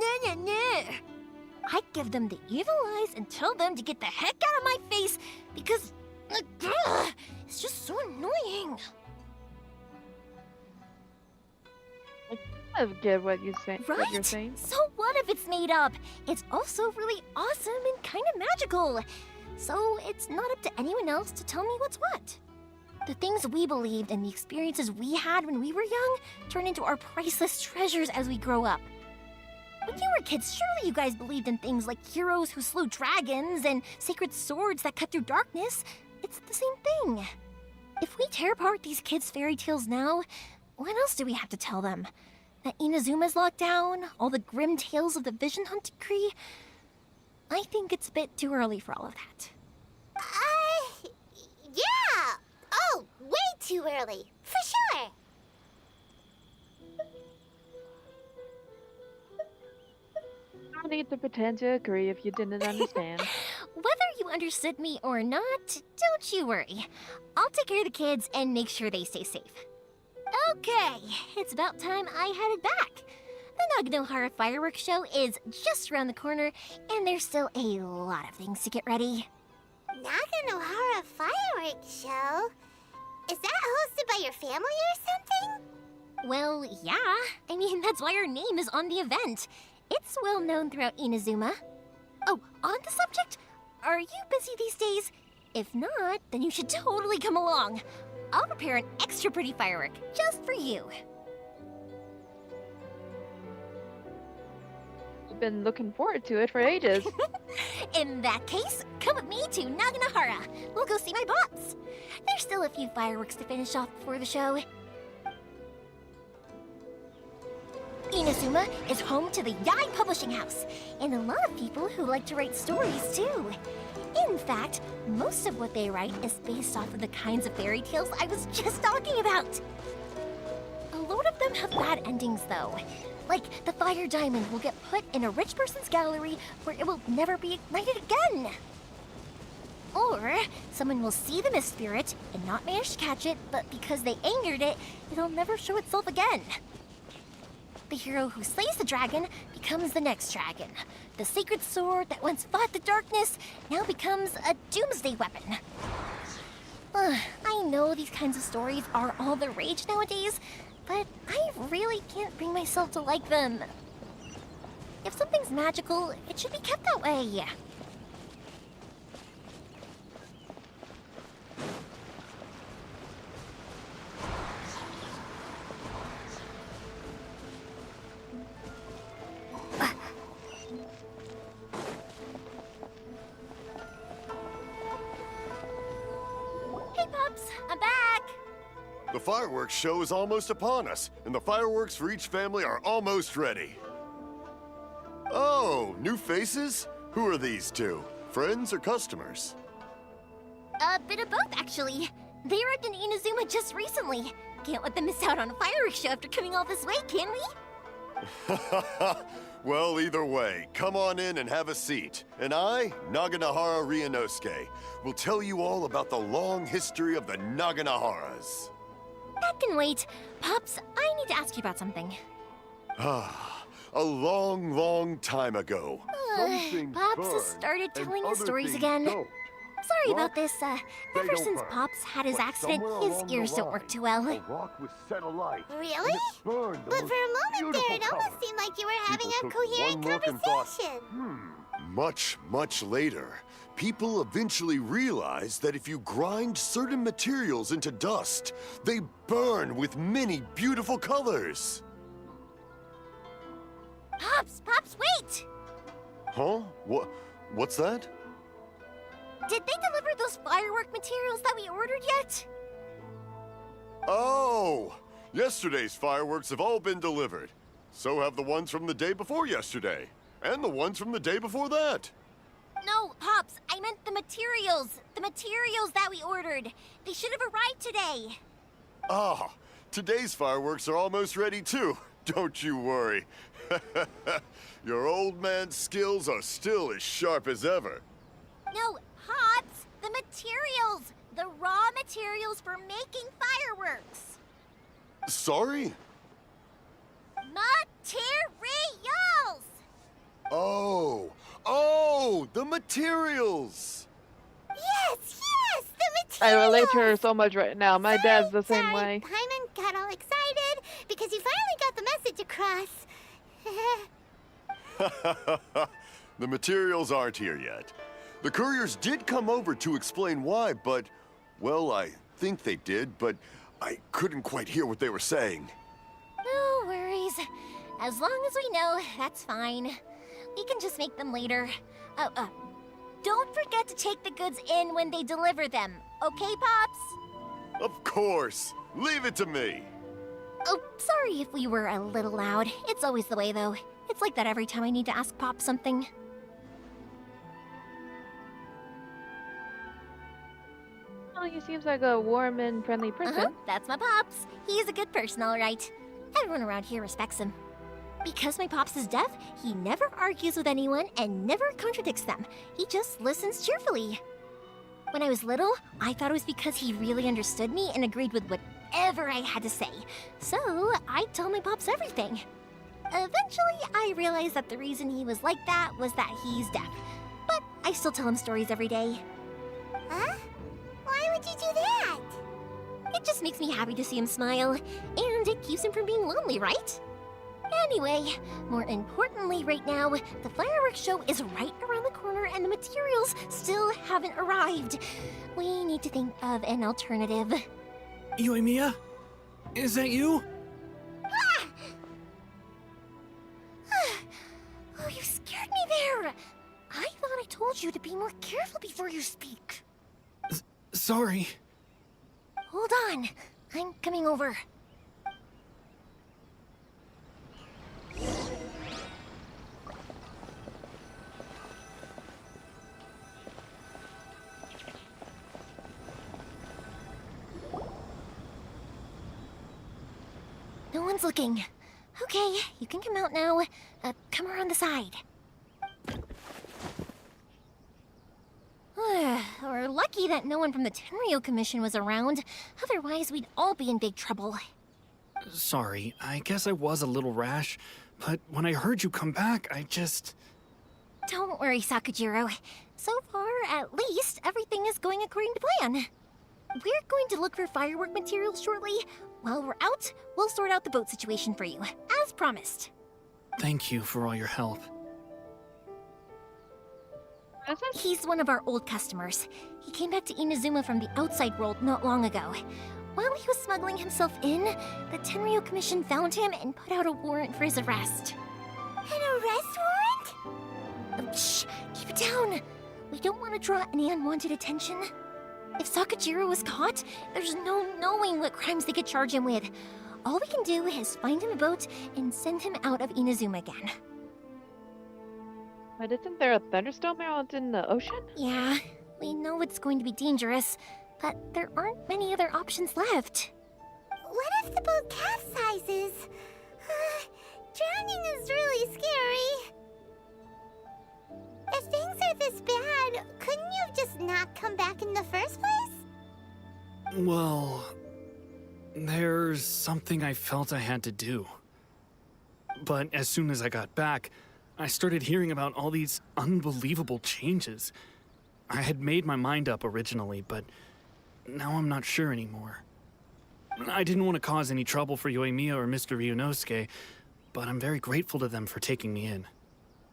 I'd give them the evil eyes and tell them to get the heck out of my face because it's just so annoying. I get what you're saying. Right? What you're saying. So what if it's made up? It's also really awesome and kind of magical. So it's not up to anyone else to tell me what's what. The things we believed and the experiences we had when we were young turn into our priceless treasures as we grow up. When you were kids, surely you guys believed in things like heroes who slew dragons and sacred swords that cut through darkness. It's the same thing. If we tear apart these kids' fairy tales now, what else do we have to tell them? That Inazuma's locked down? All the grim tales of the Vision Hunt Decree? I think it's a bit too early for all of that. Yeah! Oh, way too early, for sure! No need to pretend to agree if you didn't understand. Whether you understood me or not, don't you worry. I'll take care of the kids and make sure they stay safe. Okay, it's about time I headed back. The Naganohara fireworks show is just around the corner, and there's still a lot of things to get ready. Naganohara fireworks show? Is that hosted by your family or something? Well, yeah. I mean, that's why our name is on the event. It's well known throughout Inazuma. Oh, on the subject, are you busy these days? If not, then you should totally come along. I'll prepare an extra pretty firework just for you. I've been looking forward to it for ages. In that case, come with me to Naganohara. We'll go see my bots. There's still a few fireworks to finish off before the show. Inazuma is home to the Yai Publishing House, and a lot of people who like to write stories too. In fact, most of what they write is based off of the kinds of fairy tales I was just talking about. A lot of them have bad endings though. Like the fire diamond will get put in a rich person's gallery where it will never be ignited again. Or someone will see the mist spirit and not manage to catch it, but because they angered it, it'll never show itself again. The hero who slays the dragon becomes the next dragon. The sacred sword that once fought the darkness now becomes a doomsday weapon. I know these kinds of stories are all the rage nowadays, but I really can't bring myself to like them. If something's magical, it should be kept that way. Hey, Pops, I'm back! The fireworks show is almost upon us, and the fireworks for each family are almost ready. Oh, new faces? Who are these two? Friends or customers? A bit of both, actually. They arrived in Inazuma just recently. Can't let them miss out on a fireworks show after coming all this way, can we? Well, either way, come on in and have a seat. And I, Naganahara Ryunosuke, will tell you all about the long history of the Naganaharas. That can wait. Pops, I need to ask you about something. A long, long time ago. Pops has started telling his stories again. Sorry about this. Ever since Pops had his accident, his ears don't work too well. Really? But for a moment there, it almost seemed like you were having a coherent conversation. Much, much later, people eventually realized that if you grind certain materials into dust, they burn with many beautiful colors. Pops, wait! Huh? What's that? Did they deliver those firework materials that we ordered yet? Oh! Yesterday's fireworks have all been delivered. So have the ones from the day before yesterday. And the ones from the day before that. No, Pops, I meant the materials. The materials that we ordered. They should have arrived today. Ah, today's fireworks are almost ready too. Don't you worry. Your old man's skills are still as sharp as ever. No, Pops, the materials. The raw materials for making fireworks. Sorry? Materials! Oh, the materials! Yes, the materials! I relate to her so much right now. My dad's the same Sorry, way. Paimon got all excited because you finally got the message across. The materials aren't here yet. The couriers did come over to explain why, but, well, I think they did, but I couldn't quite hear what they were saying. No worries. As long as we know, that's fine. We can just make them later. Don't forget to take the goods in when they deliver them, okay, Pops? Of course. Leave it to me. Oh, sorry if we were a little loud. It's always the way, though. It's like that every time I need to ask Pop something. Well, he seems like a warm and friendly person. That's my Pops. He's a good person, all right. Everyone around here respects him. Because my Pops is deaf, he never argues with anyone and never contradicts them. He just listens cheerfully. When I was little, I thought it was because he really understood me and agreed with whatever I had to say. So, I'd tell my Pops everything. Eventually, I realized that the reason he was like that was that he's deaf. But I still tell him stories every day. Huh? Why would you do that? It just makes me happy to see him smile, and it keeps him from being lonely, right? Anyway, more importantly right now, the fireworks show is right around the corner and the materials still haven't arrived. We need to think of an alternative. Yoimiya? Is that you? Oh, you scared me there! I thought I told you to be more careful before you speak. Sorry. Hold on, I'm coming over. No one's looking. Okay, you can come out now. Come around the side. We're lucky that no one from the Tenryo Commission was around. Otherwise, we'd all be in big trouble. Sorry, I guess I was a little rash, but when I heard you come back, I just... Don't worry, Sakujiro. So far, at least, everything is going according to plan. We're going to look for firework materials shortly. While we're out, we'll sort out the boat situation for you, as promised. Thank you for all your help. He's one of our old customers. He came back to Inazuma from the outside world not long ago. While he was smuggling himself in, the Tenryo Commission found him and put out a warrant for his arrest. An arrest warrant? Shh! Keep it down! We don't want to draw any unwanted attention. If Sakujiro was caught, there's no knowing what crimes they could charge him with. All we can do is find him a boat and send him out of Inazuma again. But isn't there a thunderstorm out in the ocean? Yeah, we know it's going to be dangerous, but there aren't many other options left. What if the boat capsizes? Drowning is really scary. If things are this bad, couldn't you have just not come back in the first place? Well, there's something I felt I had to do. But as soon as I got back, I started hearing about all these unbelievable changes. I had made my mind up originally, but now I'm not sure anymore. I didn't want to cause any trouble for Yoimiya or Mr. Ryunosuke, but I'm very grateful to them for taking me in.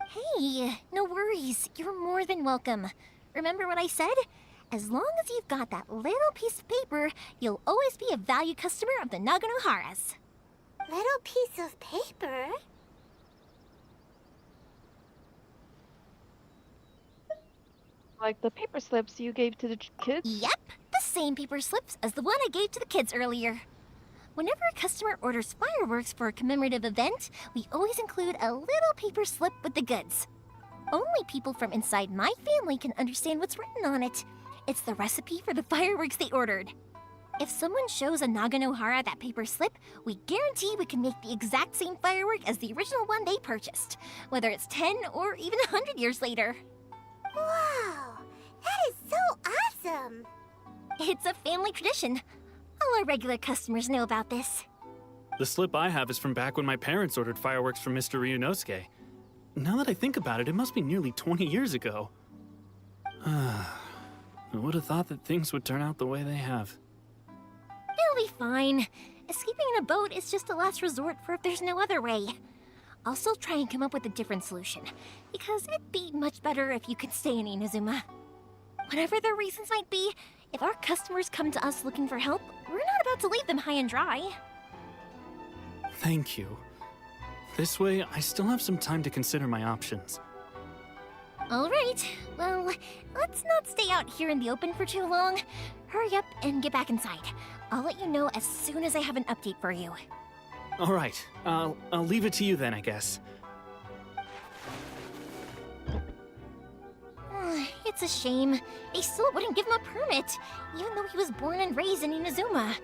Hey, no worries. You're more than welcome. Remember what I said? As long as you've got that little piece of paper, you'll always be a valued customer of the Naganoharas. Little piece of paper? Like the paper slips you gave to the kids? Yep, the same paper slips as the one I gave to the kids earlier. Whenever a customer orders fireworks for a commemorative event, we always include a little paper slip with the goods. Only people from inside my family can understand what's written on it. It's the recipe for the fireworks they ordered. If someone shows a Naganohara that paper slip, we guarantee we can make the exact same firework as the original one they purchased, whether it's 10 or even 100 years later. Wow, that is so awesome! It's a family tradition. All our regular customers know about this. The slip I have is from back when my parents ordered fireworks from Mr. Ryunosuke. Now that I think about it, it must be nearly 20 years ago. I would have thought that things would turn out the way they have. It'll be fine. Escaping in a boat is just a last resort for if there's no other way. I'll still try and come up with a different solution, because it'd be much better if you could stay in Inazuma. Whatever their reasons might be, if our customers come to us looking for help, we're not about to leave them high and dry. Thank you. This way, I still have some time to consider my options. All right, well, let's not stay out here in the open for too long. Hurry up and get back inside. I'll let you know as soon as I have an update for you. All right, I'll leave it to you then, I guess. It's a shame. They still wouldn't give him a permit, even though he was born and raised in Inazuma.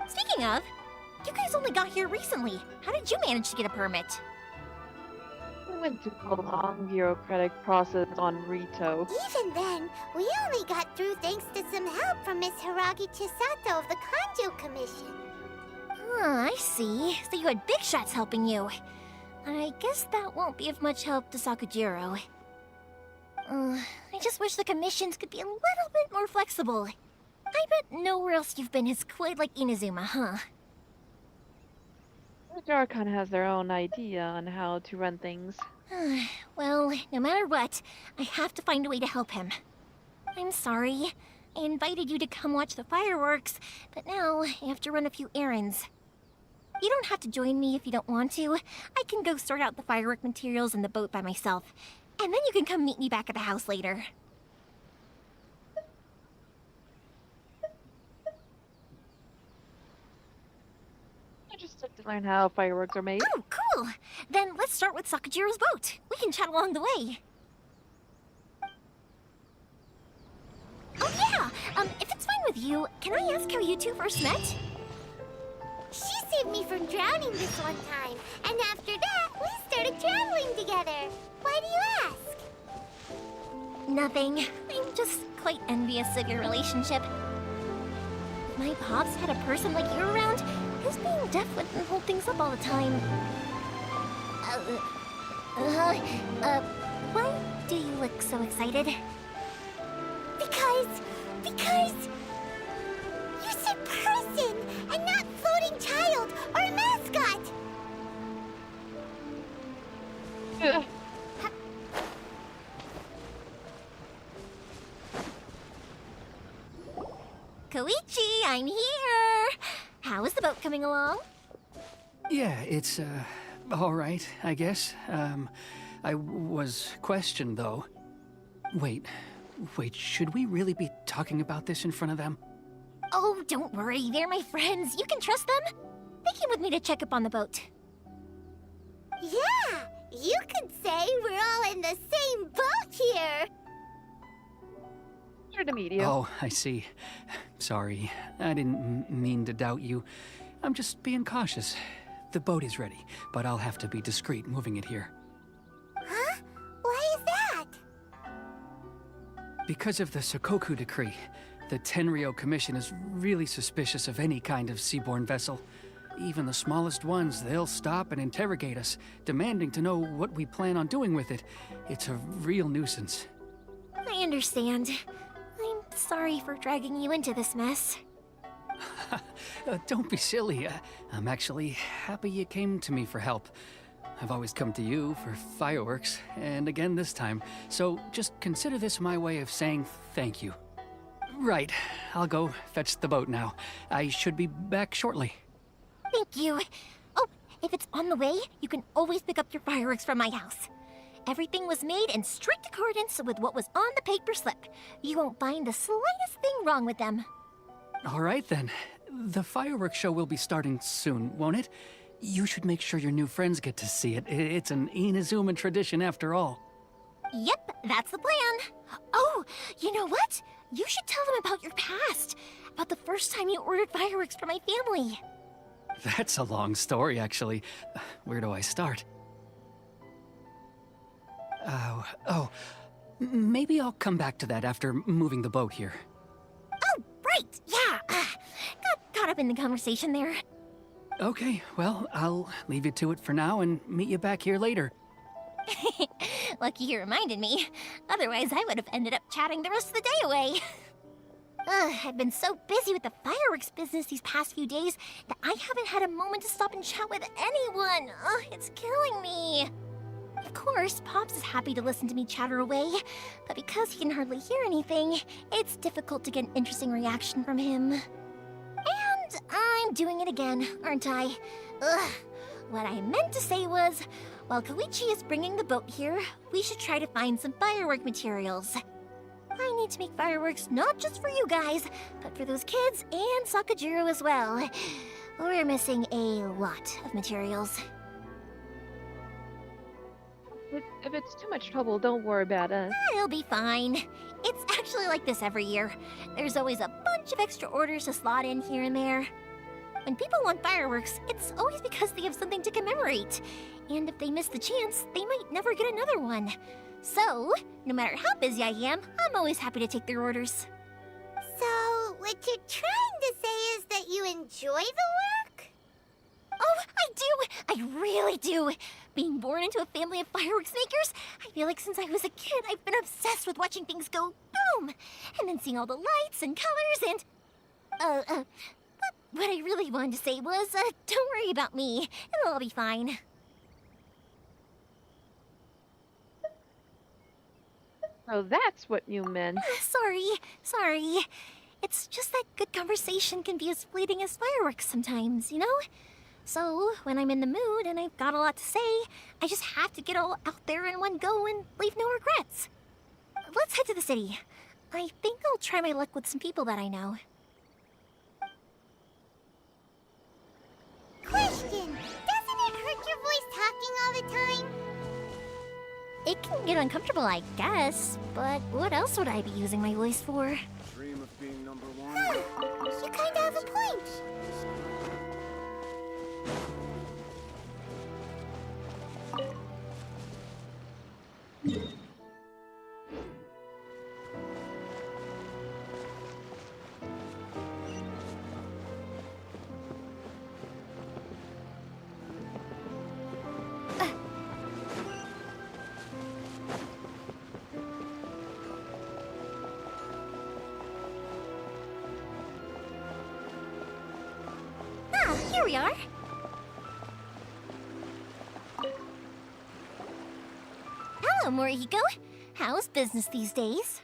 Speaking of, you guys only got here recently. How did you manage to get a permit? We went through a long bureaucratic process on Rito. Even then, we only got through thanks to some help from Miss Hiragi Chisato of the Kanjo Commission. I see. So you had big shots helping you. I guess that won't be of much help to Sakujiro. I just wish the commissions could be a little bit more flexible. I bet nowhere else you've been is quite like Inazuma, huh? Jar kind of has their own idea on how to run things. Well, no matter what, I have to find a way to help him. I'm sorry. I invited you to come watch the fireworks, but now I have to run a few errands. You don't have to join me if you don't want to. I can go sort out the firework materials in the boat by myself, and then you can come meet me back at the house later. Interested to learn how fireworks are made. Oh, cool! Then let's start with Sakujiro's boat. We can chat along the way. Oh yeah! If it's fine with you, can I ask how you two first met? She's saved me from drowning this one time, and after that, we started traveling together. Why do you ask? Nothing. I'm just quite envious of your relationship. If my pops had a person like you around, his being deaf wouldn't hold things up all the time. Why do you look so excited? Because you said person and not floating child or mascot. Ugh. Koichi, I'm here! How is the boat coming along? Yeah, it's, all right, I guess. I was questioned, though. Wait, should we really be talking about this in front of them? Oh, don't worry, they're my friends. You can trust them. They came with me to check up on the boat. Yeah, you could say we're all in the same boat here. Sure to meet you. Oh, I see. Sorry, I didn't mean to doubt you. I'm just being cautious. The boat is ready, but I'll have to be discreet moving it here. Huh? Why is that? Because of the Sokoku Decree, the Tenryo Commission is really suspicious of any kind of seaborne vessel. Even the smallest ones, they'll stop and interrogate us, demanding to know what we plan on doing with it. It's a real nuisance. I understand. I'm sorry for dragging you into this mess. Don't be silly. I'm actually happy you came to me for help. I've always come to you for fireworks, and again this time. So just consider this my way of saying thank you. Right, I'll go fetch the boat now. I should be back shortly. Thank you. Oh, if it's on the way, you can always pick up your fireworks from my house. Everything was made in strict accordance with what was on the paper slip. You won't find the slightest thing wrong with them. All right then. The fireworks show will be starting soon, won't it? You should make sure your new friends get to see it. It's an Inazuma tradition after all. Yep, that's the plan. Oh, you know what? You should tell them about your past. About the first time you ordered fireworks for my family. That's a long story, actually. Where do I start? Maybe I'll come back to that after moving the boat here. Oh, right, yeah. Got caught up in the conversation there. Okay, well, I'll leave you to it for now and meet you back here later. Lucky you reminded me. Otherwise, I would have ended up chatting the rest of the day away. I've been so busy with the fireworks business these past few days that I haven't had a moment to stop and chat with anyone. It's killing me. Of course, Pops is happy to listen to me chatter away, but because he can hardly hear anything, it's difficult to get an interesting reaction from him. And I'm doing it again, aren't I? What I meant to say was, while Koichi is bringing the boat here, we should try to find some firework materials. I need to make fireworks not just for you guys, but for those kids and Sakajiro as well. We're missing a lot of materials. If it's too much trouble, don't worry about us. It'll be fine. It's actually like this every year. There's always a bunch of extra orders to slot in here and there. When people want fireworks, it's always because they have something to commemorate. And if they miss the chance, they might never get another one. So, no matter how busy I am, I'm always happy to take their orders. So, what you're trying to say is that you enjoy the work? Oh, I do! I really do! Being born into a family of fireworks makers, I feel like since I was a kid, I've been obsessed with watching things go boom! And then seeing all the lights and colors and... What I really wanted to say was, don't worry about me. It'll all be fine. So that's what you meant. Sorry. It's just that good conversation can be as fleeting as fireworks sometimes, you know? So, when I'm in the mood and I've got a lot to say, I just have to get all out there in one go and leave no regrets. Let's head to the city. I think I'll try my luck with some people that I know. Question! Doesn't it hurt your voice talking all the time? It can get uncomfortable, I guess, but what else would I be using my voice for? Dream of being number one. You kinda have a point. Here we are. Hello, Morihiko. How's business these days?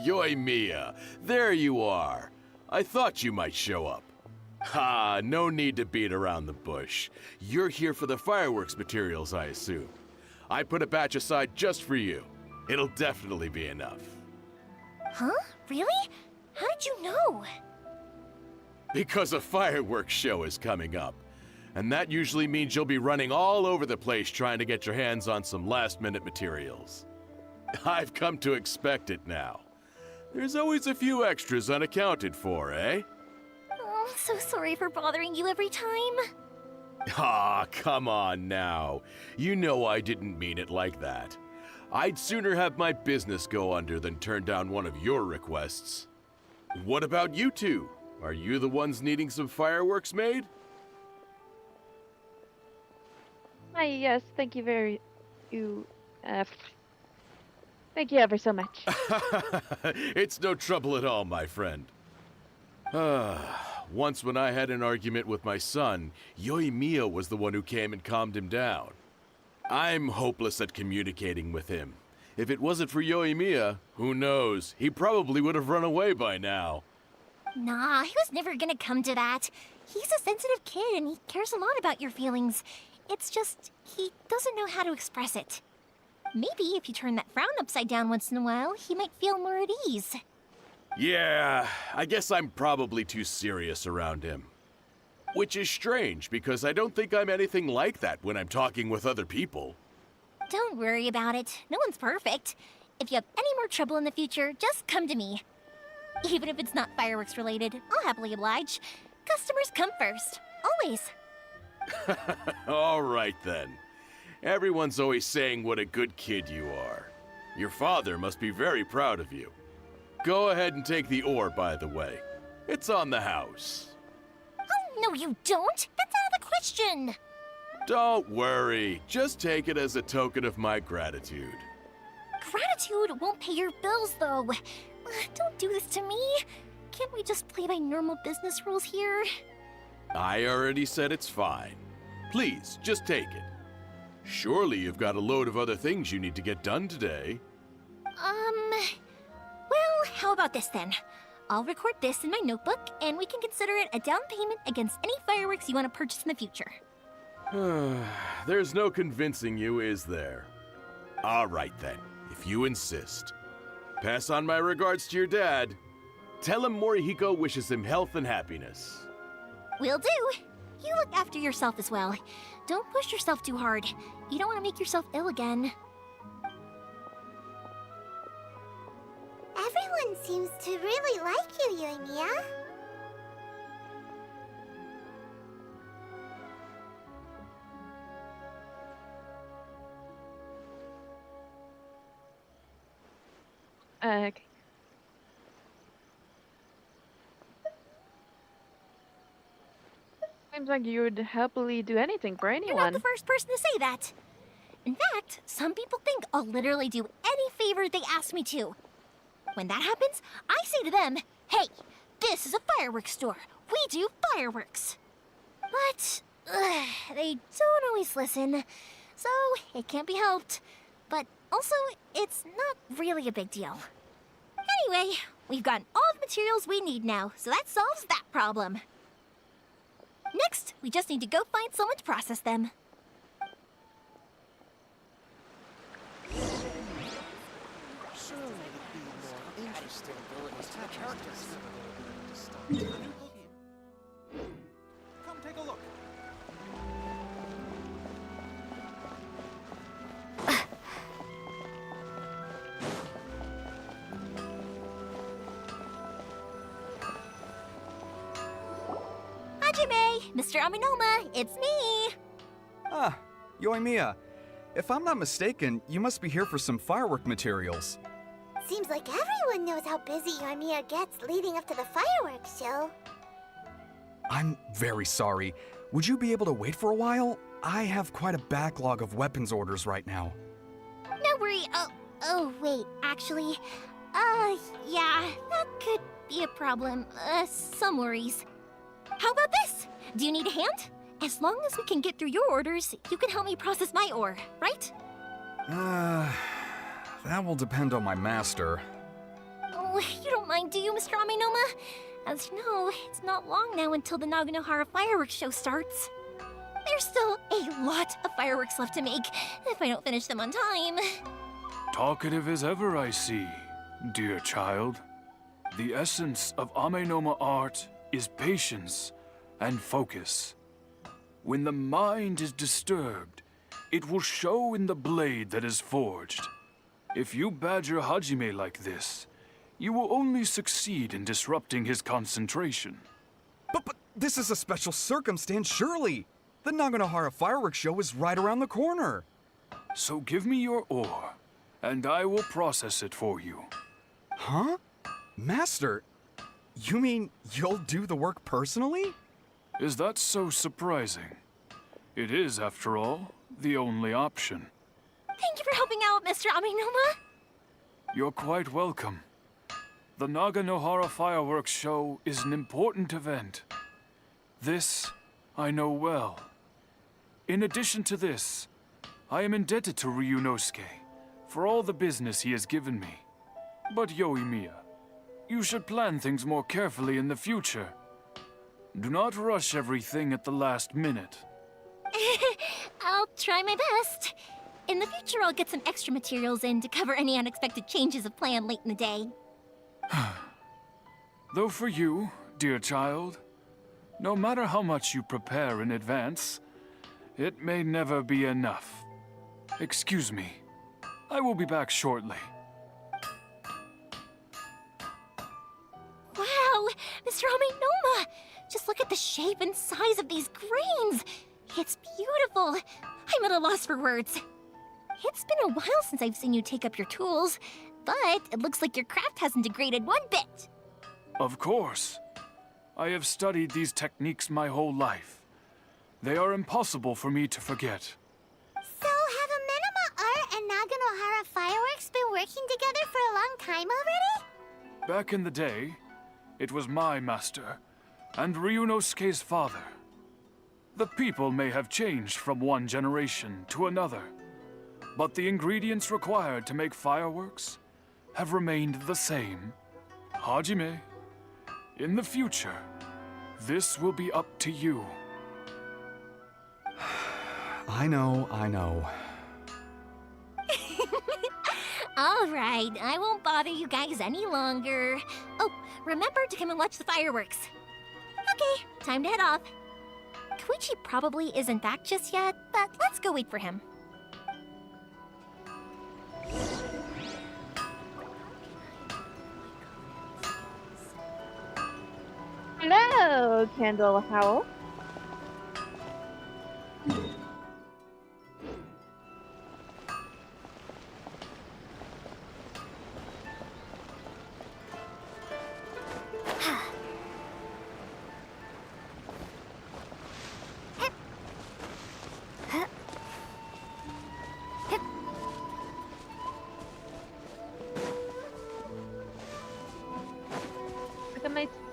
Yoimiya, there you are. I thought you might show up. Ha, no need to beat around the bush. You're here for the fireworks materials, I assume. I put a batch aside just for you. It'll definitely be enough. Huh? Really? How did you know? Because a fireworks show is coming up. And that usually means you'll be running all over the place trying to get your hands on some last-minute materials. I've come to expect it now. There's always a few extras unaccounted for, eh? Oh, I'm so sorry for bothering you every time. Ah, come on now. You know I didn't mean it like that. I'd sooner have my business go under than turn down one of your requests. What about you two? Are you the ones needing some fireworks made? Hi, yes, thank you thank you ever so much. It's no trouble at all, my friend. Once when I had an argument with my son, Yoimiya was the one who came and calmed him down. I'm hopeless at communicating with him. If it wasn't for Yoimiya, who knows, he probably would have run away by now. Nah, he was never gonna come to that. He's a sensitive kid and he cares a lot about your feelings. It's just, he doesn't know how to express it. Maybe if you turn that frown upside down once in a while, he might feel more at ease. Yeah, I guess I'm probably too serious around him. Which is strange, because I don't think I'm anything like that when I'm talking with other people. Don't worry about it. No one's perfect. If you have any more trouble in the future, just come to me. Even if it's not fireworks related, I'll happily oblige. Customers come first. Always. All right then. Everyone's always saying what a good kid you are. Your father must be very proud of you. Go ahead and take the ore, by the way. It's on the house. Oh, no you don't. That's out of the question. Don't worry. Just take it as a token of my gratitude. Gratitude won't pay your bills, though. Don't do this to me. Can't we just play by normal business rules here? I already said it's fine. Please, just take it. Surely you've got a load of other things you need to get done today. Well, how about this then? I'll record this in my notebook, and we can consider it a down payment against any fireworks you want to purchase in the future. There's no convincing you, is there? All right then, if you insist. Pass on my regards to your dad. Tell him Morihiko wishes him health and happiness. Will do. You look after yourself as well. Don't push yourself too hard. You don't want to make yourself ill again. Everyone seems to really like you, Yoimiya. Okay. Seems like you would happily do anything for anyone. You're not the first person to say that. In fact, some people think I'll literally do any favor they ask me to. When that happens, I say to them, hey, this is a fireworks store. We do fireworks. But they don't always listen, so it can't be helped. But also, it's not really a big deal. Anyway, we've gotten all the materials we need now, so that solves that problem. Next, we just need to go find someone to process them. Come take a look. Hajime, Mr. Aminoma, it's me. Ah, Yoimiya. If I'm not mistaken, you must be here for some firework materials. Seems like everyone knows how busy Yoimiya gets leading up to the fireworks show. I'm very sorry. Would you be able to wait for a while? I have quite a backlog of weapons orders right now. No worry. Oh, wait, actually, yeah, that could be a problem. Some worries. How about this? Do you need a hand? As long as we can get through your orders, you can help me process my ore, right? That will depend on my master. Oh, you don't mind, do you, Mr. Amenoma? As you know, it's not long now until the Naganohara fireworks show starts. There's still a lot of fireworks left to make, if I don't finish them on time. Talkative as ever, I see, dear child. The essence of Amenoma art is patience and focus. When the mind is disturbed, it will show in the blade that is forged. If you badger Hajime like this, you will only succeed in disrupting his concentration. But this is a special circumstance, surely. The Naganohara fireworks show is right around the corner. So give me your ore, and I will process it for you. Huh? Master, you mean you'll do the work personally? Is that so surprising? It is, after all, the only option. Thank you for helping out, Mr. Amenoma. You're quite welcome. The Naganohara fireworks show is an important event. This I know well. In addition to this, I am indebted to Ryunosuke for all the business he has given me. But Yoimiya, you should plan things more carefully in the future. Do not rush everything at the last minute. I'll try my best. In the future, I'll get some extra materials in to cover any unexpected changes of plan late in the day. Though for you, dear child, no matter how much you prepare in advance, it may never be enough. Excuse me. I will be back shortly. Wow, Mr. Amenoma! Just look at the shape and size of these grains! It's beautiful! I'm at a loss for words. It's been a while since I've seen you take up your tools, but it looks like your craft hasn't degraded one bit. Of course. I have studied these techniques my whole life. They are impossible for me to forget. So, have Amenoma Art and Naganohara Fireworks been working together for a long time already? Back in the day, it was my master, and Ryunosuke's father. The people may have changed from one generation to another, but the ingredients required to make fireworks have remained the same. Hajime, in the future, this will be up to you. I know. All right, I won't bother you guys any longer. Oh, remember to come and watch the fireworks. Okay, time to head off. Koichi probably isn't back just yet, but let's go wait for him. Hello, Candle Howl.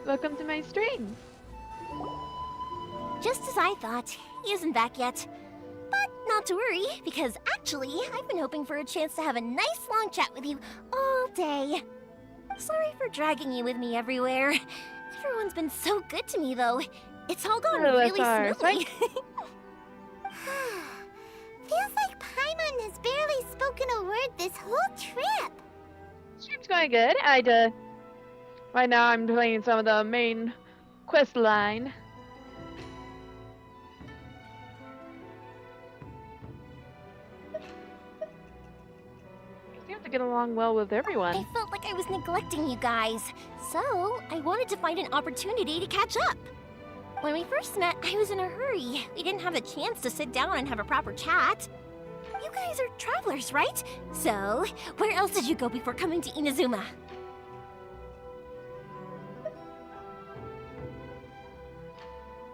Welcome to my stream. Just as I thought, he isn't back yet. But not to worry, because actually, I've been hoping for a chance to have a nice long chat with you all day. Sorry for dragging you with me everywhere. Everyone's been so good to me, though. It's all gone really smoothly. Feels like Paimon has barely spoken a word this whole trip. Stream's going good. Right now I'm playing some of the main quest line. You have to get along well with everyone. I felt like I was neglecting you guys, so I wanted to find an opportunity to catch up. When we first met, I was in a hurry. We didn't have the chance to sit down and have a proper chat. You guys are travelers, right? So, where else did you go before coming to Inazuma?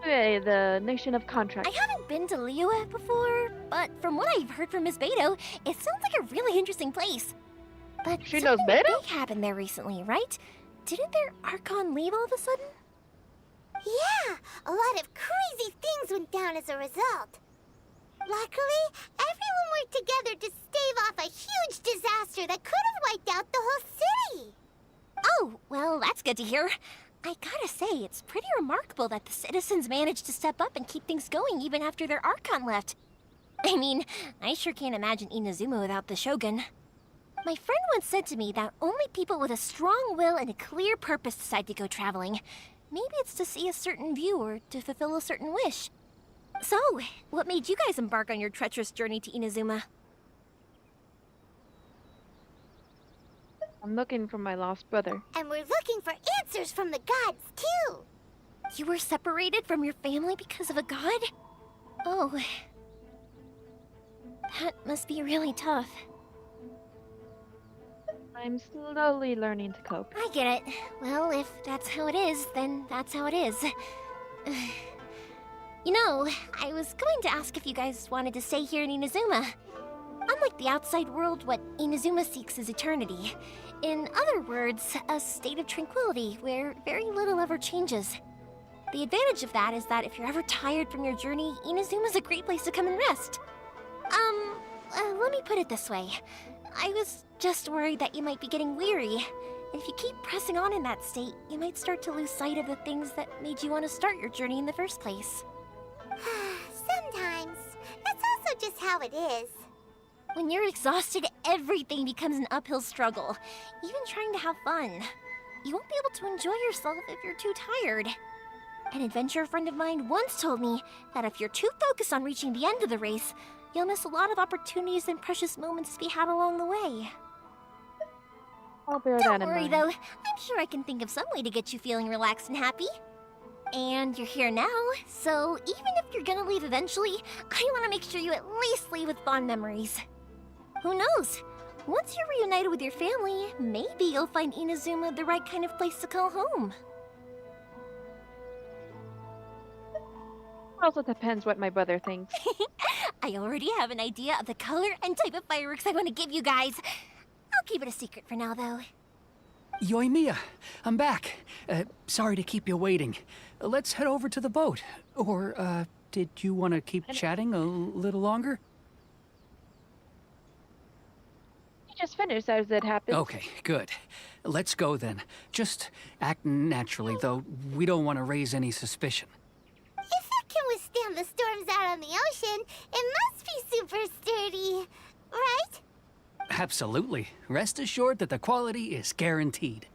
Okay, the Nation of Contract. I haven't been to Liyue before, but from what I've heard from Miss Beto, it sounds like a really interesting place. But she knows something Beto? big happened there recently, right? Didn't their Archon leave all of a sudden? Yeah, a lot of crazy things went down as a result. Luckily, everyone worked together to stave off a huge disaster that could have wiped out the whole city. Oh, well, that's good to hear. I gotta say, it's pretty remarkable that the citizens managed to step up and keep things going even after their Archon left. I mean, I sure can't imagine Inazuma without the Shogun. My friend once said to me that only people with a strong will and a clear purpose decide to go traveling. Maybe it's to see a certain view or to fulfill a certain wish. So, what made you guys embark on your treacherous journey to Inazuma? I'm looking for my lost brother. And we're looking for answers from the gods, too. You were separated from your family because of a god? Oh. That must be really tough. I'm slowly learning to cope. I get it. Well, if that's how it is, then that's how it is. You know, I was going to ask if you guys wanted to stay here in Inazuma. Unlike the outside world, what Inazuma seeks is eternity. In other words, a state of tranquility where very little ever changes. The advantage of that is that if you're ever tired from your journey, Inazuma's a great place to come and rest. Let me put it this way. I was just worried that you might be getting weary. And if you keep pressing on in that state, you might start to lose sight of the things that made you want to start your journey in the first place. Sometimes. That's also just how it is. When you're exhausted, everything becomes an uphill struggle. Even trying to have fun. You won't be able to enjoy yourself if you're too tired. An adventurer friend of mine once told me that if you're too focused on reaching the end of the race, you'll miss a lot of opportunities and precious moments to be had along the way. I'll bear that in mind. Don't worry, though. I'm sure I can think of some way to get you feeling relaxed and happy. And you're here now, so even if you're gonna leave eventually, I want to make sure you at least leave with fond memories. Who knows? Once you're reunited with your family, maybe you'll find Inazuma the right kind of place to call home. It also depends what my brother thinks. I already have an idea of the color and type of fireworks I want to give you guys. I'll keep it a secret for now, though. Yoimiya, I'm back. Sorry to keep you waiting. Let's head over to the boat. Or, did you want to keep chatting a little longer? You just finished as it happened. Okay, good. Let's go then. Just act naturally, though we don't want to raise any suspicion. If it can withstand the storms out on the ocean, it must be super sturdy, right? Absolutely. Rest assured that the quality is guaranteed.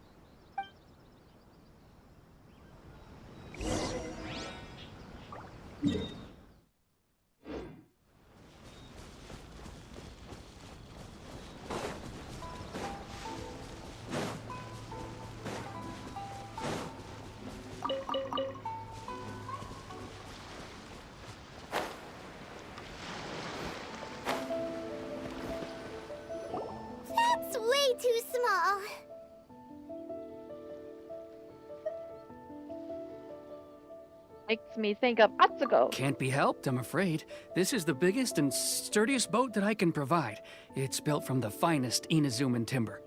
That's way too small. Makes me think of Atsuko. Can't be helped, I'm afraid. This is the biggest and sturdiest boat that I can provide. It's built from the finest Inazuman timber.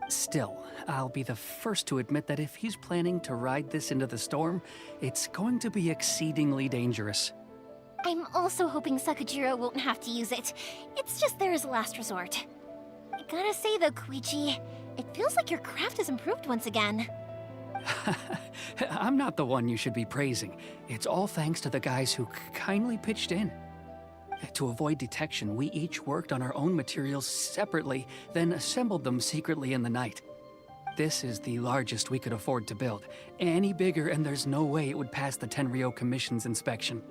Still, I'll be the first to admit that if he's planning to ride this into the storm, it's going to be exceedingly dangerous. I'm also hoping Sakajiro won't have to use it. It's just there as a last resort. I gotta say though, Koichi, it feels like your craft has improved once again. I'm not the one you should be praising. It's all thanks to the guys who kindly pitched in. To avoid detection, we each worked on our own materials separately, then assembled them secretly in the night. This is the largest we could afford to build. Any bigger and there's no way it would pass the Tenryou Commission's inspection.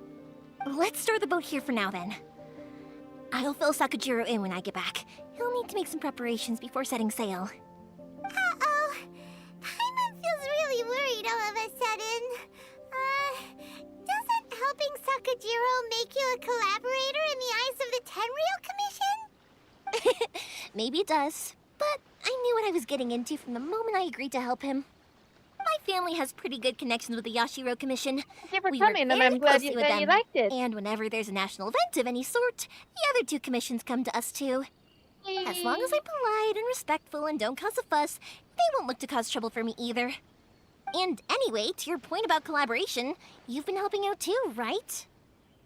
Let's store the boat here for now then. I'll fill Sakajiro in when I get back. He'll need to make some preparations before setting sail. Uh-oh. Paimon feels really worried all of a sudden. Doesn't helping Sakajiro make you a collaborator in the eyes of the Tenryou Commission? Maybe it does, but I knew what I was getting into from the moment I agreed to help him. My family has pretty good connections with the Yashiro Commission. Thank you for We coming, work and very I'm glad closely with that them. you liked it. And whenever there's a national event of any sort, the other two commissions come to us too. As long as I'm polite and respectful and don't cause a fuss, they won't look to cause trouble for me either. And anyway, to your point about collaboration, you've been helping out too, right?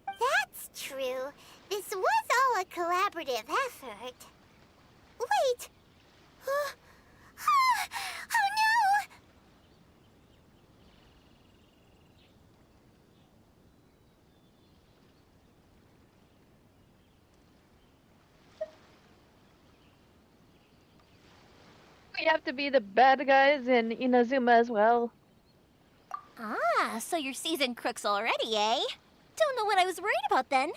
That's true. This was all a collaborative effort. Wait! Oh no! We have to be the bad guys in Inazuma as well. Ah, so you're seasoned crooks already, eh? Don't know what I was worried about then.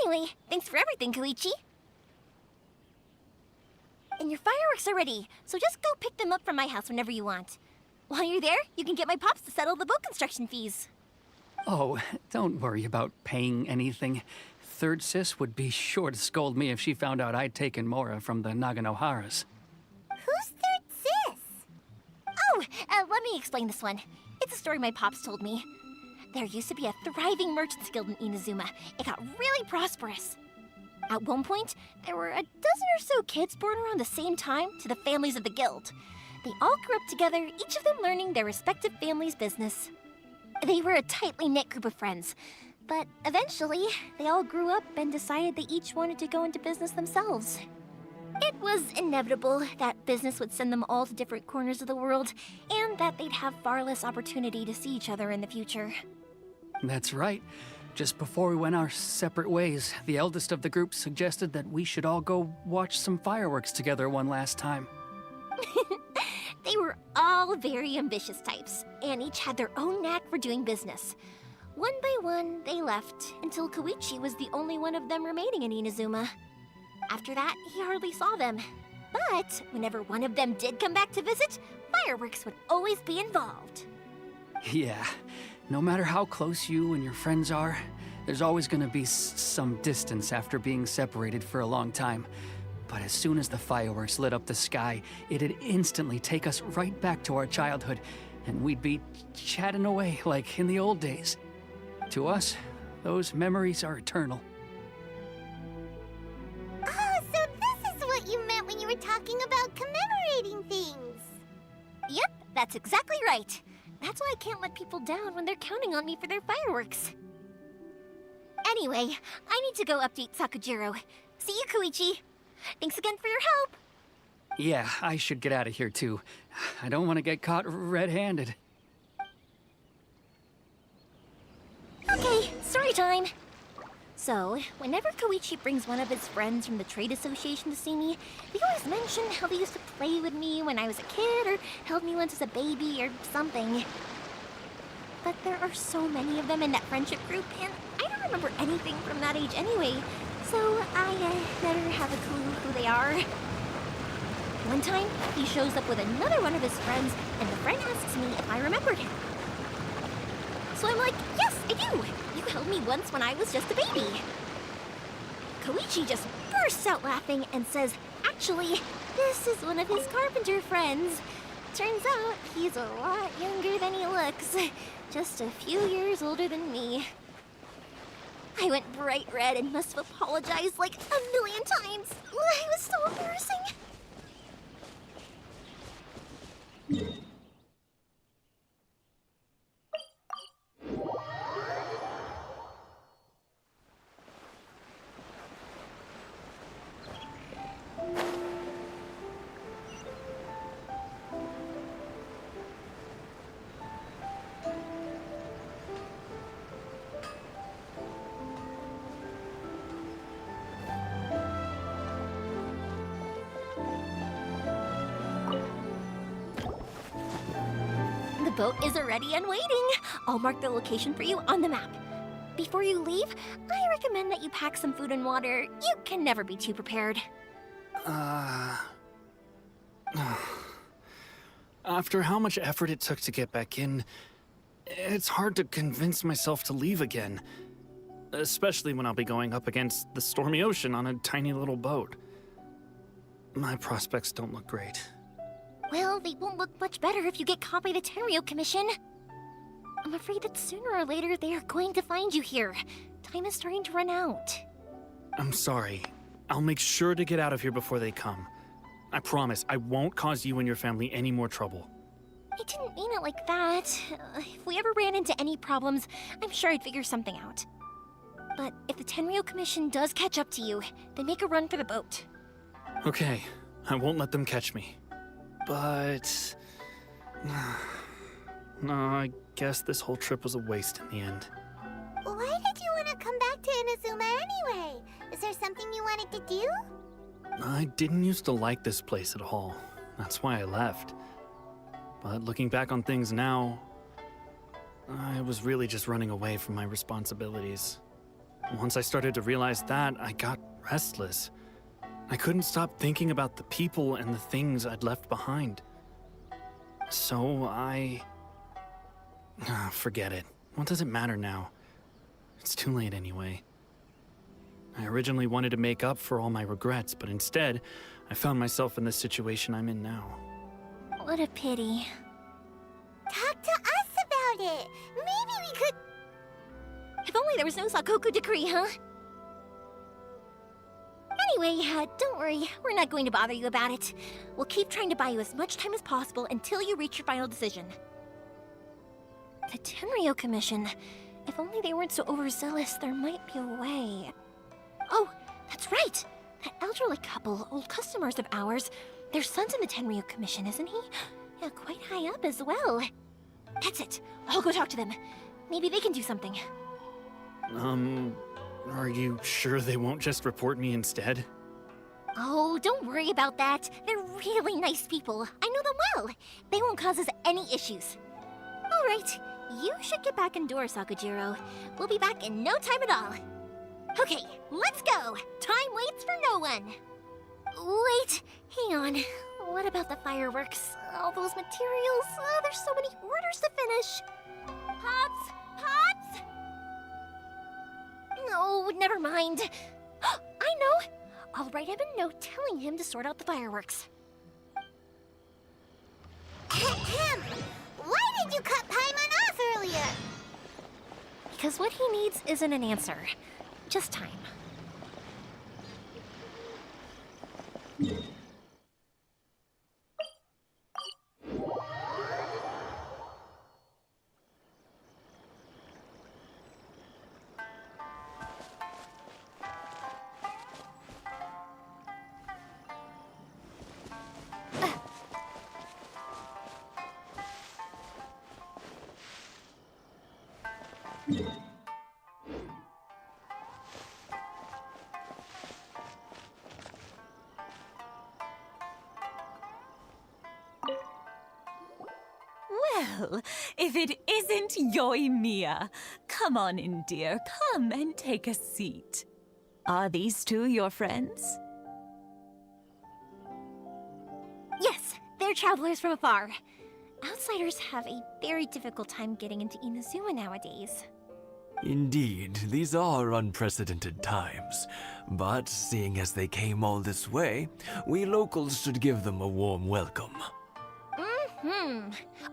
Anyway, thanks for everything, Koichi. And your fireworks are ready, so just go pick them up from my house whenever you want. While you're there, you can get my pops to settle the boat construction fees. Oh, don't worry about paying anything. Third Sis would be sure to scold me if she found out I'd taken Mora from the Naganoharas. Who's Third Sis? Oh, let me explain this one. It's a story my pops told me. There used to be a thriving merchants guild in Inazuma. It got really prosperous. At one point, there were a dozen or so kids born around the same time to the families of the guild. They all grew up together, each of them learning their respective family's business. They were a tightly knit group of friends, but eventually, they all grew up and decided they each wanted to go into business themselves. It was inevitable that business would send them all to different corners of the world, and that they'd have far less opportunity to see each other in the future. That's right. Just before we went our separate ways, the eldest of the group suggested that we should all go watch some fireworks together one last time. They were all very ambitious types, and each had their own knack for doing business. One by one, they left, until Koichi was the only one of them remaining in Inazuma. After that, he hardly saw them. But whenever one of them did come back to visit, fireworks would always be involved. Yeah, no matter how close you and your friends are, there's always gonna be some distance after being separated for a long time. But as soon as the fireworks lit up the sky, it'd instantly take us right back to our childhood, and we'd be chatting away like in the old days. To us, those memories are eternal. Oh, so this is what you meant when you were talking about commemorating things. Yep, that's exactly right. That's why I can't let people down when they're counting on me for their fireworks. Anyway, I need to go update Sakujiro. See you, Koichi. Thanks again for your help. Yeah, I should get out of here too. I don't want to get caught red-handed. Okay, story time. So, whenever Koichi brings one of his friends from the trade association to see me, they always mention how they used to play with me when I was a kid, or held me once as a baby, or something. But there are so many of them in that friendship group, and I don't remember anything from that age anyway, so I never have a clue who they are. One time, he shows up with another one of his friends, and the friend asks me if I remembered him. So I'm like, yes, I do! You held me once when I was just a baby. Koichi just bursts out laughing and says, actually, this is one of his carpenter friends. Turns out, he's a lot younger than he looks. Just a few years older than me. I went bright red and must have apologized like 1,000,000 times. It was so embarrassing. The boat is ready and waiting. I'll mark the location for you on the map. Before you leave, I recommend that you pack some food and water. You can never be too prepared. After how much effort it took to get back in, it's hard to convince myself to leave again. Especially when I'll be going up against the stormy ocean on a tiny little boat. My prospects don't look great. Well, they won't look much better if you get caught by the Tenryo Commission. I'm afraid that sooner or later they are going to find you here. Time is starting to run out. I'm sorry. I'll make sure to get out of here before they come. I promise I won't cause you and your family any more trouble. I didn't mean it like that. If we ever ran into any problems, I'm sure I'd figure something out. But if the Tenryo Commission does catch up to you, then make a run for the boat. Okay, I won't let them catch me. But... no, I guess this whole trip was a waste in the end. Why did you want to come back to Inazuma anyway? Is there something you wanted to do? I didn't used to like this place at all. That's why I left. But looking back on things now, I was really just running away from my responsibilities. Once I started to realize that, I got restless. I couldn't stop thinking about the people and the things I'd left behind. So forget it. What does it matter now? It's too late anyway. I originally wanted to make up for all my regrets, but instead, I found myself in the situation I'm in now. What a pity. Talk to us about it. Maybe we could... If only there was no Sakoku decree, huh? Anyway, don't worry. We're not going to bother you about it. We'll keep trying to buy you as much time as possible until you reach your final decision. The Tenryo Commission. If only they weren't so overzealous, there might be a way. Oh, that's right! That elderly couple, old customers of ours, their son's in the Tenryo Commission, isn't he? Yeah, quite high up as well. That's it. I'll go talk to them. Maybe they can do something. Are you sure they won't just report me instead? Oh, don't worry about that. They're really nice people. I know them well. They won't cause us any issues. All right, you should get back indoors, Sakujiro. We'll be back in no time at all. Okay, let's go. Time waits for no one. Wait, hang on. What about the fireworks? All those materials? There's so many orders to finish. Pops! Pops! No, never mind. I know. I'll write him a note telling him to sort out the fireworks. Ahem. Why did you cut Paimon off earlier? Because what he needs isn't an answer, just time. Well, if it isn't Yoimiya. Come on in, dear. Come and take a seat. Are these two your friends? Yes, they're travelers from afar. Outsiders have a very difficult time getting into Inazuma nowadays. Indeed, these are unprecedented times. But seeing as they came all this way, we locals should give them a warm welcome.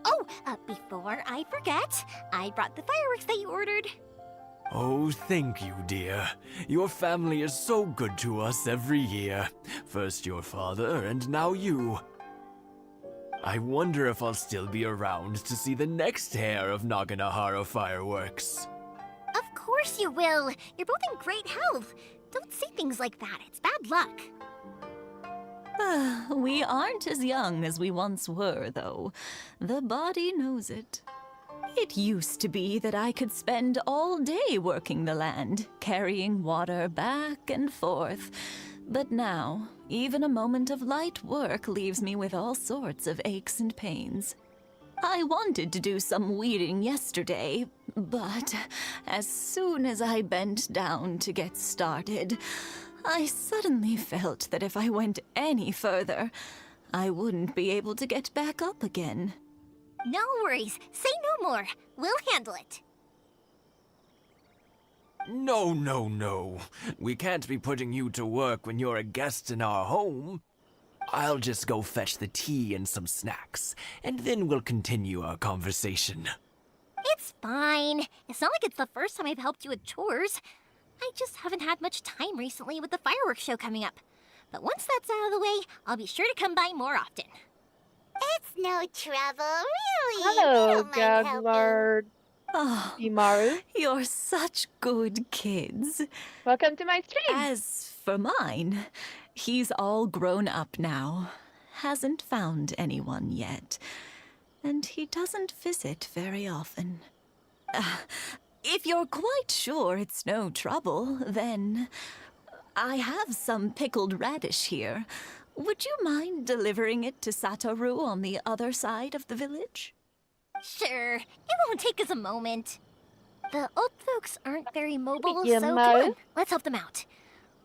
Oh, before I forget, I brought the fireworks that you ordered. Oh, thank you, dear. Your family is so good to us every year. First your father, and now you. I wonder if I'll still be around to see the next hair of Naganahara fireworks. Of course you will. You're both in great health. Don't say things like that. It's bad luck. We aren't as young as we once were, though. The body knows it. It used to be that I could spend all day working the land, carrying water back and forth. But now, even a moment of light work leaves me with all sorts of aches and pains. I wanted to do some weeding yesterday, but as soon as I bent down to get started, I suddenly felt that if I went any further, I wouldn't be able to get back up again. No worries. Say no more. We'll handle it. No, no, no. We can't be putting you to work when you're a guest in our home. I'll just go fetch the tea and some snacks, and then we'll continue our conversation. It's fine. It's not like it's the first time I've helped you with chores. I just haven't had much time recently with the fireworks show coming up. But once that's out of the way, I'll be sure to come by more often. It's no trouble, really. Hello, We don't mind helping. Gaglard. Oh, Imaru. you're such good kids. Welcome to my stream. As for mine, he's all grown up now. Hasn't found anyone yet. And he doesn't visit very often. If you're quite sure it's no trouble, then I have some pickled radish here. Would you mind delivering it to Satoru on the other side of the village? Sure, it won't take us a moment. The old folks aren't very mobile, Yeah, so Mo. come on, let's help them out.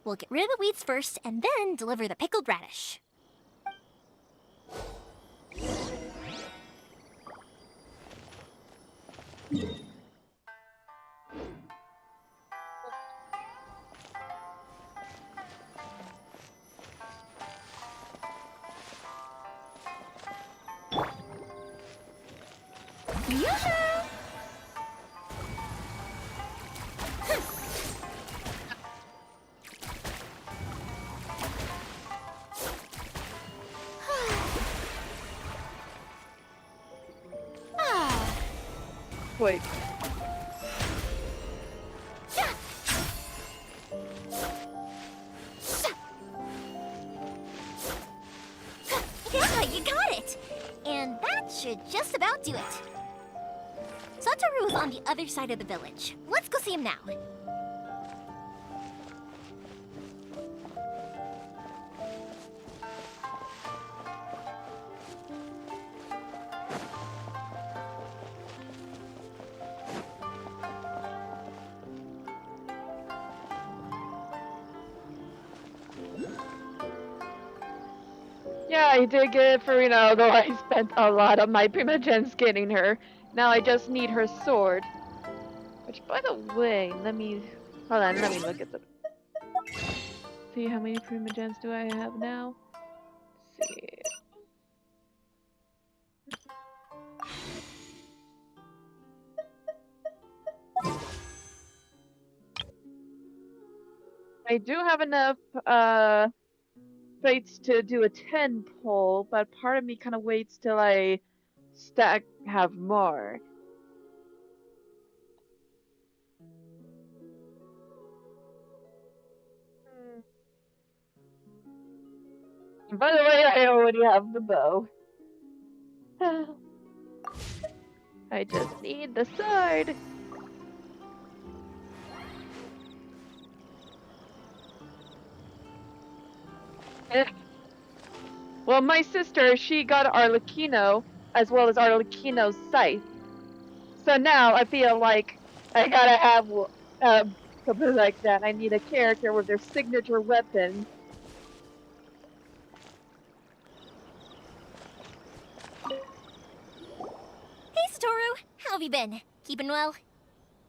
We'll get rid of the weeds first, and then deliver the pickled radish. Yoo-hoo! Wait. Yeah, you got it! And that should just about do it. Satoru is on the other side of the village. Let's go see him now. Yeah, I did get it for Rena, although I spent a lot of my Primogens getting her. Now I just need her sword. Which, by the way, let me look at the... See, how many Primogens do I have now? Let's see. I do have enough, fates to do a 10 pull, but part of me kind of waits till I have more. By the way, I already have the bow. I just need the sword. Well, my sister, she got Arlecchino, as well as Arlecchino's scythe. So now I feel like I gotta have something like that. I need a character with their signature weapon. Hey, Satoru! How have you been? Keeping well?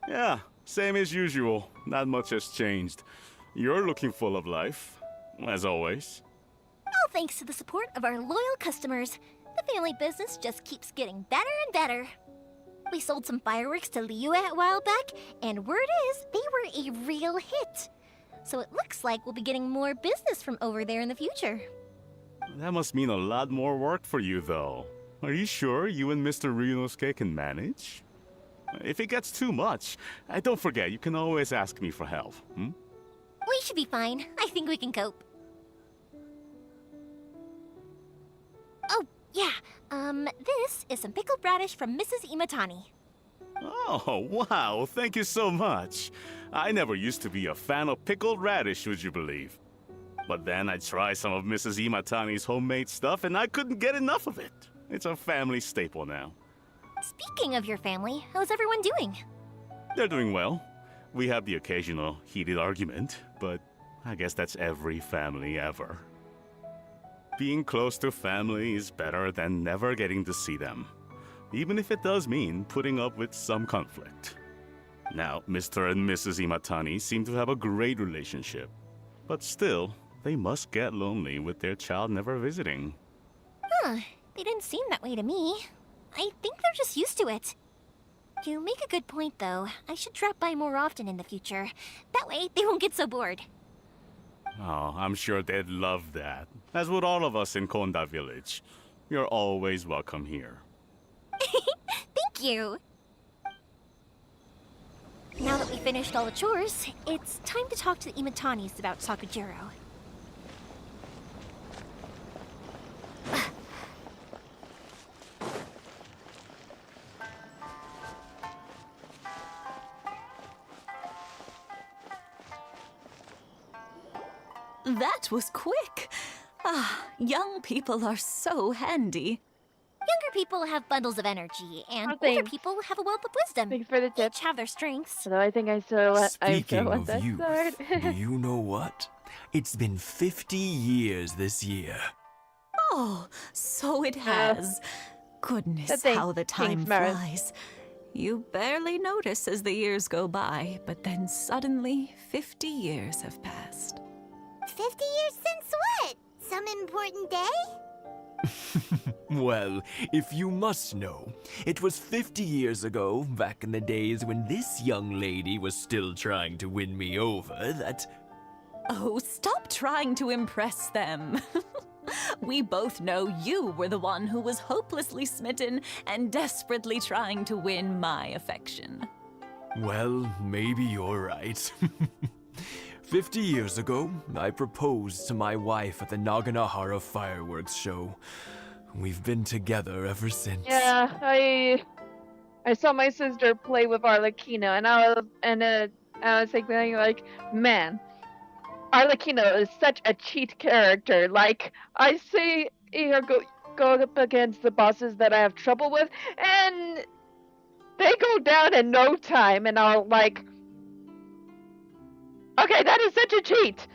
Yeah, same as usual. Not much has changed. You're looking full of life, as always. All thanks to the support of our loyal customers. The family business just keeps getting better and better. We sold some fireworks to Liyue a while back, and word is they were a real hit. So it looks like we'll be getting more business from over there in the future. That must mean a lot more work for you, though. Are you sure you and Mr. Ryunosuke can manage? If it gets too much, don't forget, you can always ask me for help, hmm? We should be fine. I think we can cope. Oh, yeah. This is some pickled radish from Mrs. Imatani. Oh, wow, thank you so much. I never used to be a fan of pickled radish, would you believe? But then I tried some of Mrs. Imatani's homemade stuff and I couldn't get enough of it. It's a family staple now. Speaking of your family, how's everyone doing? They're doing well. We have the occasional heated argument, but I guess that's every family ever. Being close to family is better than never getting to see them, even if it does mean putting up with some conflict. Now, Mr. and Mrs. Imatani seem to have a great relationship, but still, they must get lonely with their child never visiting. Huh, they didn't seem that way to me. I think they're just used to it. You make a good point, though. I should drop by more often in the future. That way, they won't get so bored. Oh, I'm sure they'd love that, as would all of us in Konda Village. You're always welcome here. Thank you. Now that we finished all the chores, it's time to talk to the Imatanis about Sakujiro. That was quick. Ah, young people are so handy. Younger people have bundles of energy, and older thanks. people have a wealth of wisdom. Thanks for the tip. Each have their strengths. Although I think I still Speaking want of that youth, sword. do you know what? It's been 50 years this year. Oh, so it has. Goodness, Thanks, how the time King's Merit. flies. You barely notice as the years go by, but then suddenly 50 years have passed. 50 years since what? Some important day? Well, if you must know, it was 50 years ago, back in the days when this young lady was still trying to win me over, that... Oh, stop trying to impress them. We both know you were the one who was hopelessly smitten and desperately trying to win my affection. Well, maybe you're right. 50 years ago, I proposed to my wife at the Naganahara fireworks show. We've been together ever since. Yeah, I saw my sister play with Arlecchino, and I was thinking like, man, Arlecchino is such a cheat character. Like, I see her go up against the bosses that I have trouble with, and they go down in no time, and I'll like, okay, that is such a cheat.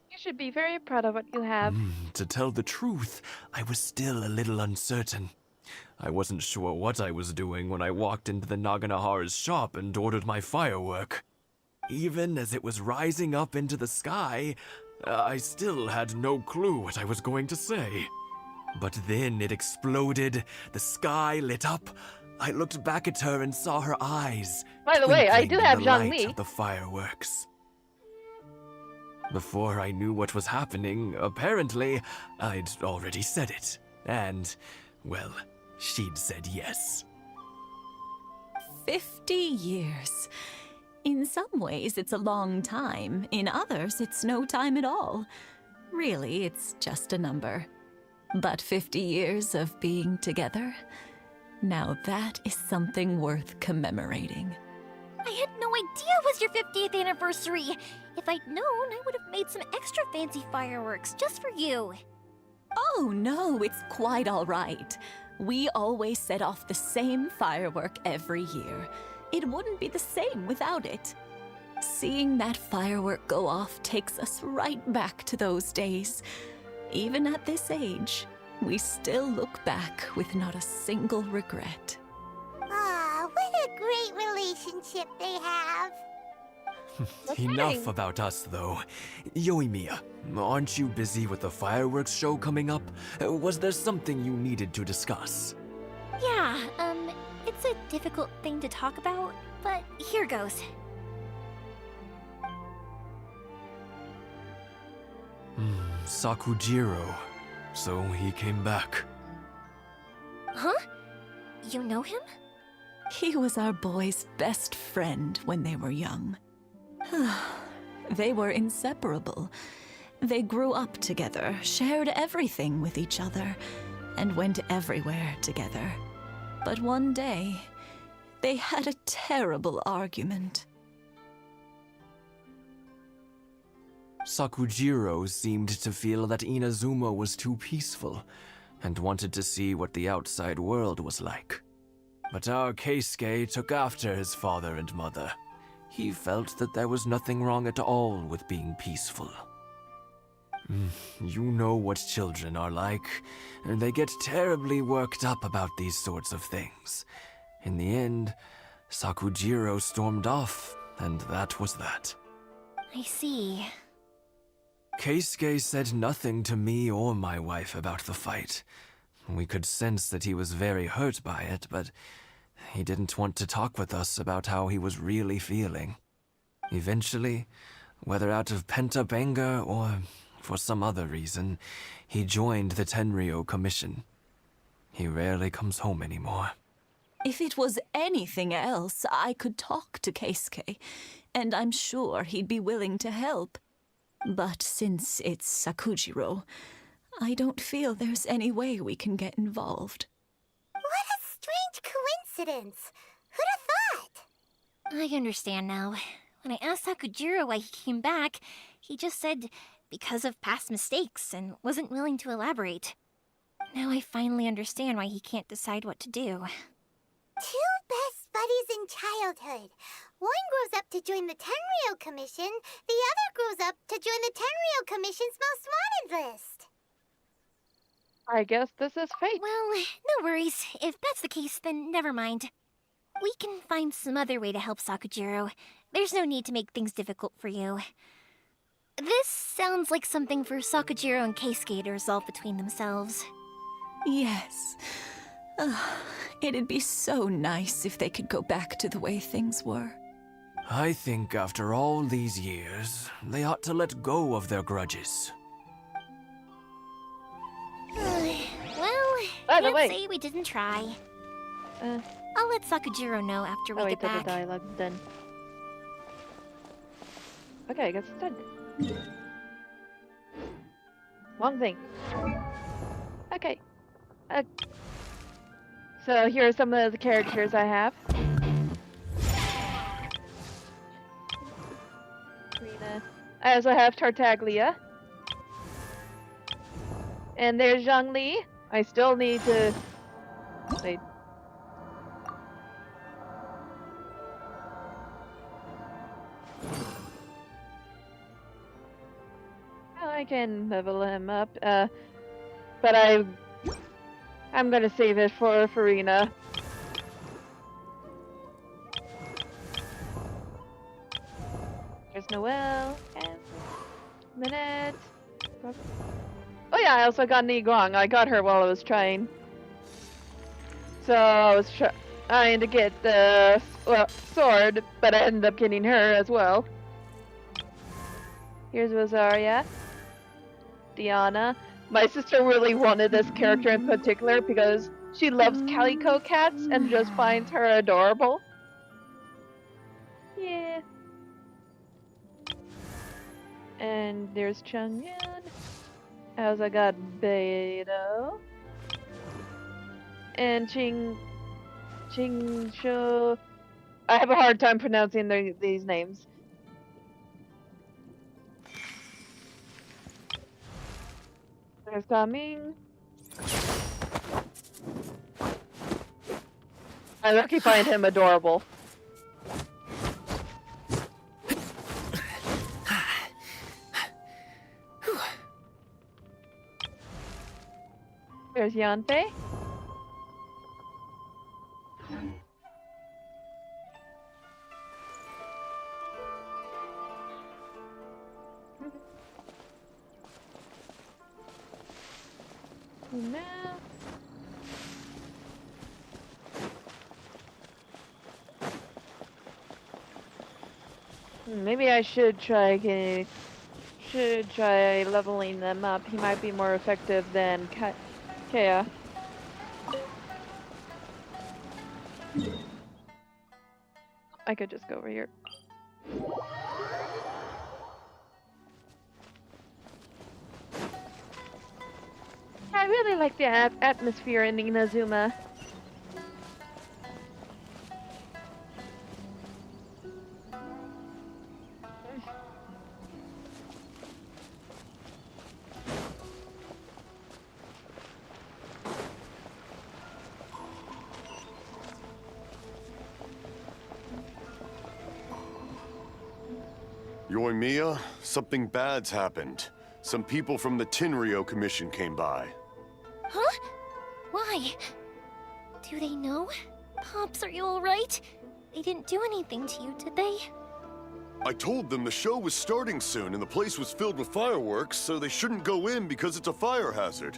You should be very proud of what you have. To tell the truth, I was still a little uncertain. I wasn't sure what I was doing when I walked into the Naganahara's shop and ordered my firework. Even as it was rising up into the sky, I still had no clue what I was going to say. But then it exploded, the sky lit up. I looked back at her and saw her eyes. By the way, I do twinkling in have the Zhang light Li. of the fireworks. Before I knew what was happening, apparently, I'd already said it. And, well, she'd said yes. 50 years. In some ways, it's a long time. In others, it's no time at all. Really, it's just a number. But 50 years of being together? Now that is something worth commemorating. I had no idea it was your 50th anniversary. If I'd known, I would have made some extra fancy fireworks just for you. Oh no, it's quite all right. We always set off the same firework every year. It wouldn't be the same without it. Seeing that firework go off takes us right back to those days. Even at this age, we still look back with not a single regret. Ah, what a great relationship they have. Enough about us, though. Yoimiya, aren't you busy with the fireworks show coming up? Was there something you needed to discuss? Yeah, it's a difficult thing to talk about, but here goes. Sakujiro. So he came back. Huh? You know him? He was our boy's best friend when they were young. They were inseparable. They grew up together, shared everything with each other, and went everywhere together. But one day, they had a terrible argument. Sakujiro seemed to feel that Inazuma was too peaceful, and wanted to see what the outside world was like. But our Keisuke took after his father and mother. He felt that there was nothing wrong at all with being peaceful. You know what children are like. They get terribly worked up about these sorts of things. In the end, Sakujiro stormed off, and that was that. I see. Keisuke said nothing to me or my wife about the fight. We could sense that he was very hurt by it, but he didn't want to talk with us about how he was really feeling. Eventually, whether out of pent-up anger or for some other reason, he joined the Tenryou Commission. He rarely comes home anymore. If it was anything else, I could talk to Keisuke, and I'm sure he'd be willing to help. But since it's Sakujiro, I don't feel there's any way we can get involved. What a strange coincidence! Who'd have thought? I understand now. When I asked Sakujiro why he came back, he just said because of past mistakes and wasn't willing to elaborate. Now I finally understand why he can't decide what to do. Two best buddies in childhood. One grows up to join the Tenryou Commission, the other grows up to join the Tenryou Commission's most wanted list. I guess this is fate. Well, no worries. If that's the case, then never mind. We can find some other way to help Sakujiro. There's no need to make things difficult for you. This sounds like something for Sakujiro and Keisuke to resolve between themselves. Yes. It'd be so nice if they could go back to the way things were. I think after all these years, they ought to let go of their grudges. Well, By the can't way- say we didn't try. Uh, I'll let Sakujiro know after we oh get wait, the back. dialogue's done. Okay, I guess it's done. One thing. Okay. So here are some of the characters I have. Rina. I also have Tartaglia. And there's Zhongli. I still need to... Wait. I can level him up, but I'm gonna save it for Farina. There's Noelle, and Minette. Oh yeah, I also got Niguang. I got her while I was trying. So I was trying to get the sword, but I ended up getting her as well. Here's Rosaria. Diana. My sister really wanted this character in particular because she loves calico cats and just finds her adorable. Yeah. And there's Changyan. I also got Beidou. And Ching Shu. I have a hard time pronouncing these names. There's Kaming. I lucky find him adorable. There's Yanfei. Now. Maybe I should try leveling them up. He might be more effective than Kea. I could just go over here. I really like the atmosphere in Inazuma. Yoimiya, something bad's happened. Some people from the Tenryou Commission came by. Huh? Why? Do they know? Pops, are you alright? They didn't do anything to you, did they? I told them the show was starting soon and the place was filled with fireworks, so they shouldn't go in because it's a fire hazard.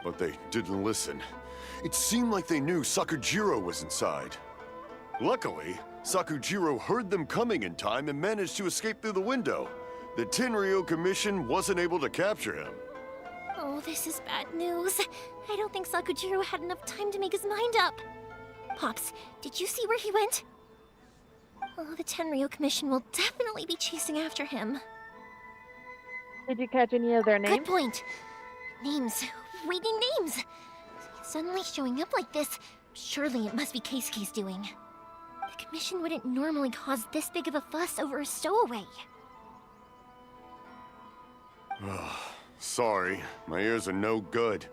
But they didn't listen. It seemed like they knew Sakujiro was inside. Luckily, Sakujiro heard them coming in time and managed to escape through the window. The Tenryou Commission wasn't able to capture him. Oh, this is bad news. I don't think Sakujiro had enough time to make his mind up. Pops, did you see where he went? Oh, the Tenryou Commission will definitely be chasing after him. Did you catch any of their names? Good point. Names. Reading names. Suddenly showing up like this, surely it must be Keisuke's doing. The Commission wouldn't normally cause this big of a fuss over a stowaway. Sorry, my ears are no good.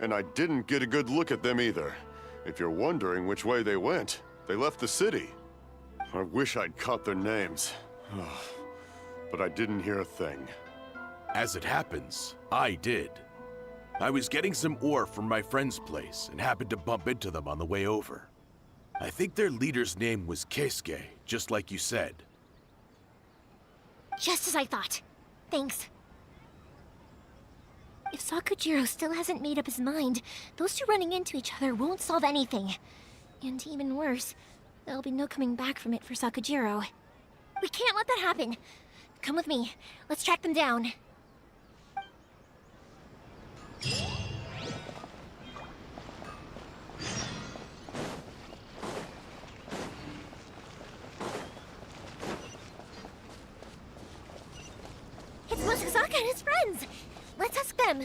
And I didn't get a good look at them either. If you're wondering which way they went, they left the city. I wish I'd caught their names. But I didn't hear a thing. As it happens, I did. I was getting some ore from my friend's place and happened to bump into them on the way over. I think their leader's name was Keisuke, just like you said. Just as I thought. Thanks. If Sakujiro still hasn't made up his mind, those two running into each other won't solve anything. And even worse, there'll be no coming back from it for Sakujiro. We can't let that happen. Come with me. Let's track them down. It's Mochizaka and his friends! Let's ask them.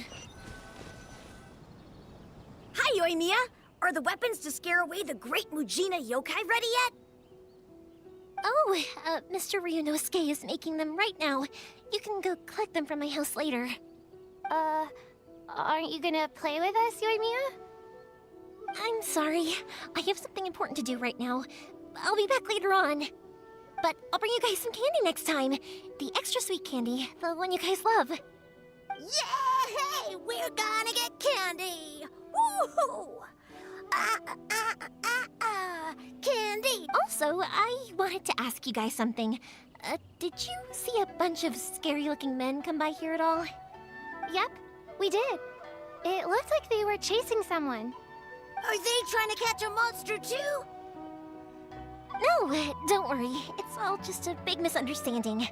Hi, Yoimiya! Are the weapons to scare away the great Mujina yokai ready yet? Oh, Mr. Ryunosuke is making them right now. You can go collect them from my house later. Aren't you gonna play with us, Yoimiya? I'm sorry. I have something important to do right now. I'll be back later on. But I'll bring you guys some candy next time. The extra sweet candy, the one you guys love. Yay! We're gonna get candy! Woohoo! Candy! Also, I wanted to ask you guys something. Did you see a bunch of scary-looking men come by here at all? Yep, we did. It looked like they were chasing someone. Are they trying to catch a monster too? No, don't worry. It's all just a big misunderstanding.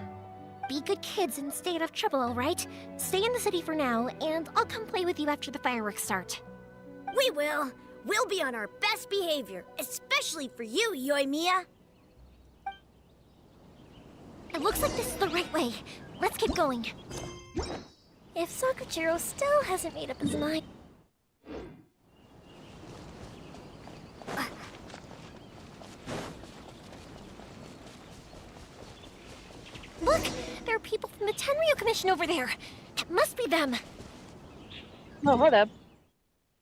Be good kids and stay out of trouble, all right? Stay in the city for now, and I'll come play with you after the fireworks start. We will. We'll be on our best behavior, especially for you, Yoimiya. It looks like this is the right way. Let's get going. If Sakujiro still hasn't made up his mind... Look! There are people from the Tenryou Commission over there! It must be them! Oh, hold up.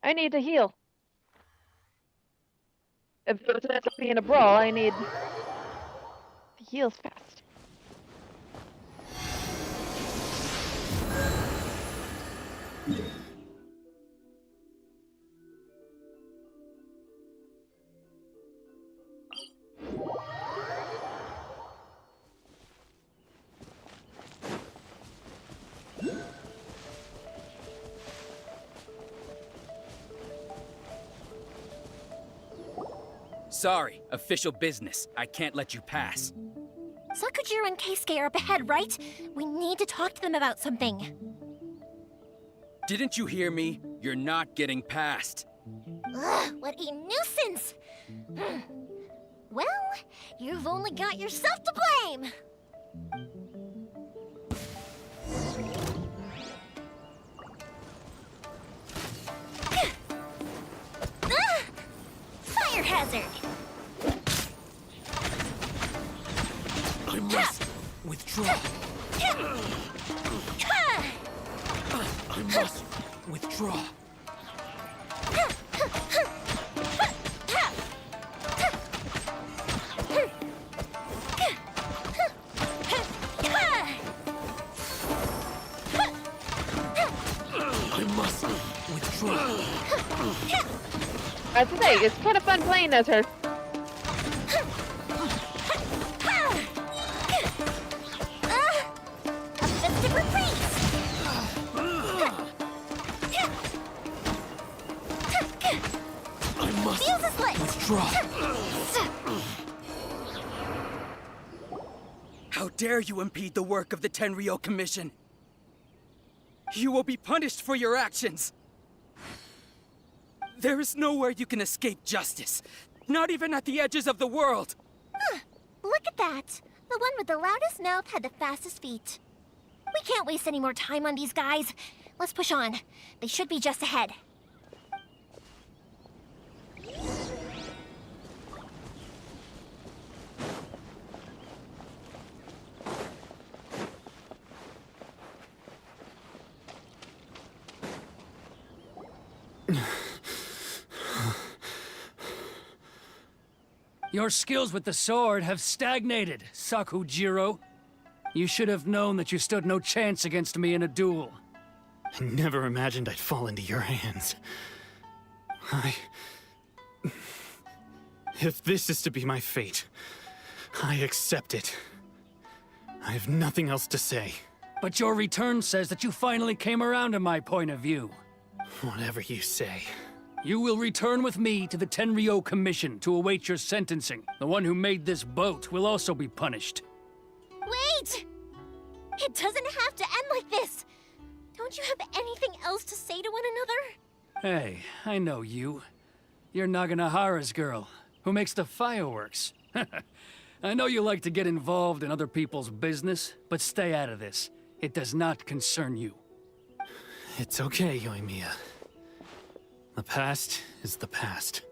I need to heal. If it's meant to be in a brawl, I need to heal fast. Sorry, official business. I can't let you pass. Sakujiro and Keisuke are up ahead, right? We need to talk to them about something. Didn't you hear me? You're not getting past. Ugh, what a nuisance! Well, you've only got yourself to blame! Fire hazard! I must withdraw. I must withdraw. I must withdraw. I have to say, it's kind of fun playing as her. Withdraw! How dare you impede the work of the Tenryou Commission? You will be punished for your actions! There is nowhere you can escape justice. Not even at the edges of the world! Huh. Look at that! The one with the loudest mouth had the fastest feet. We can't waste any more time on these guys. Let's push on. They should be just ahead. Your skills with the sword have stagnated, Sakujiro. You should have known that you stood no chance against me in a duel. I never imagined I'd fall into your hands. If this is to be my fate, I accept it. I have nothing else to say. But your return says that you finally came around to my point of view. Whatever you say. You will return with me to the Tenryou Commission to await your sentencing. The one who made this boat will also be punished. Wait! It doesn't have to end like this! Don't you have anything else to say to one another? Hey, I know you. You're Naganahara's girl, who makes the fireworks. I know you like to get involved in other people's business, but stay out of this. It does not concern you. It's okay, Yoimiya. The past is the past.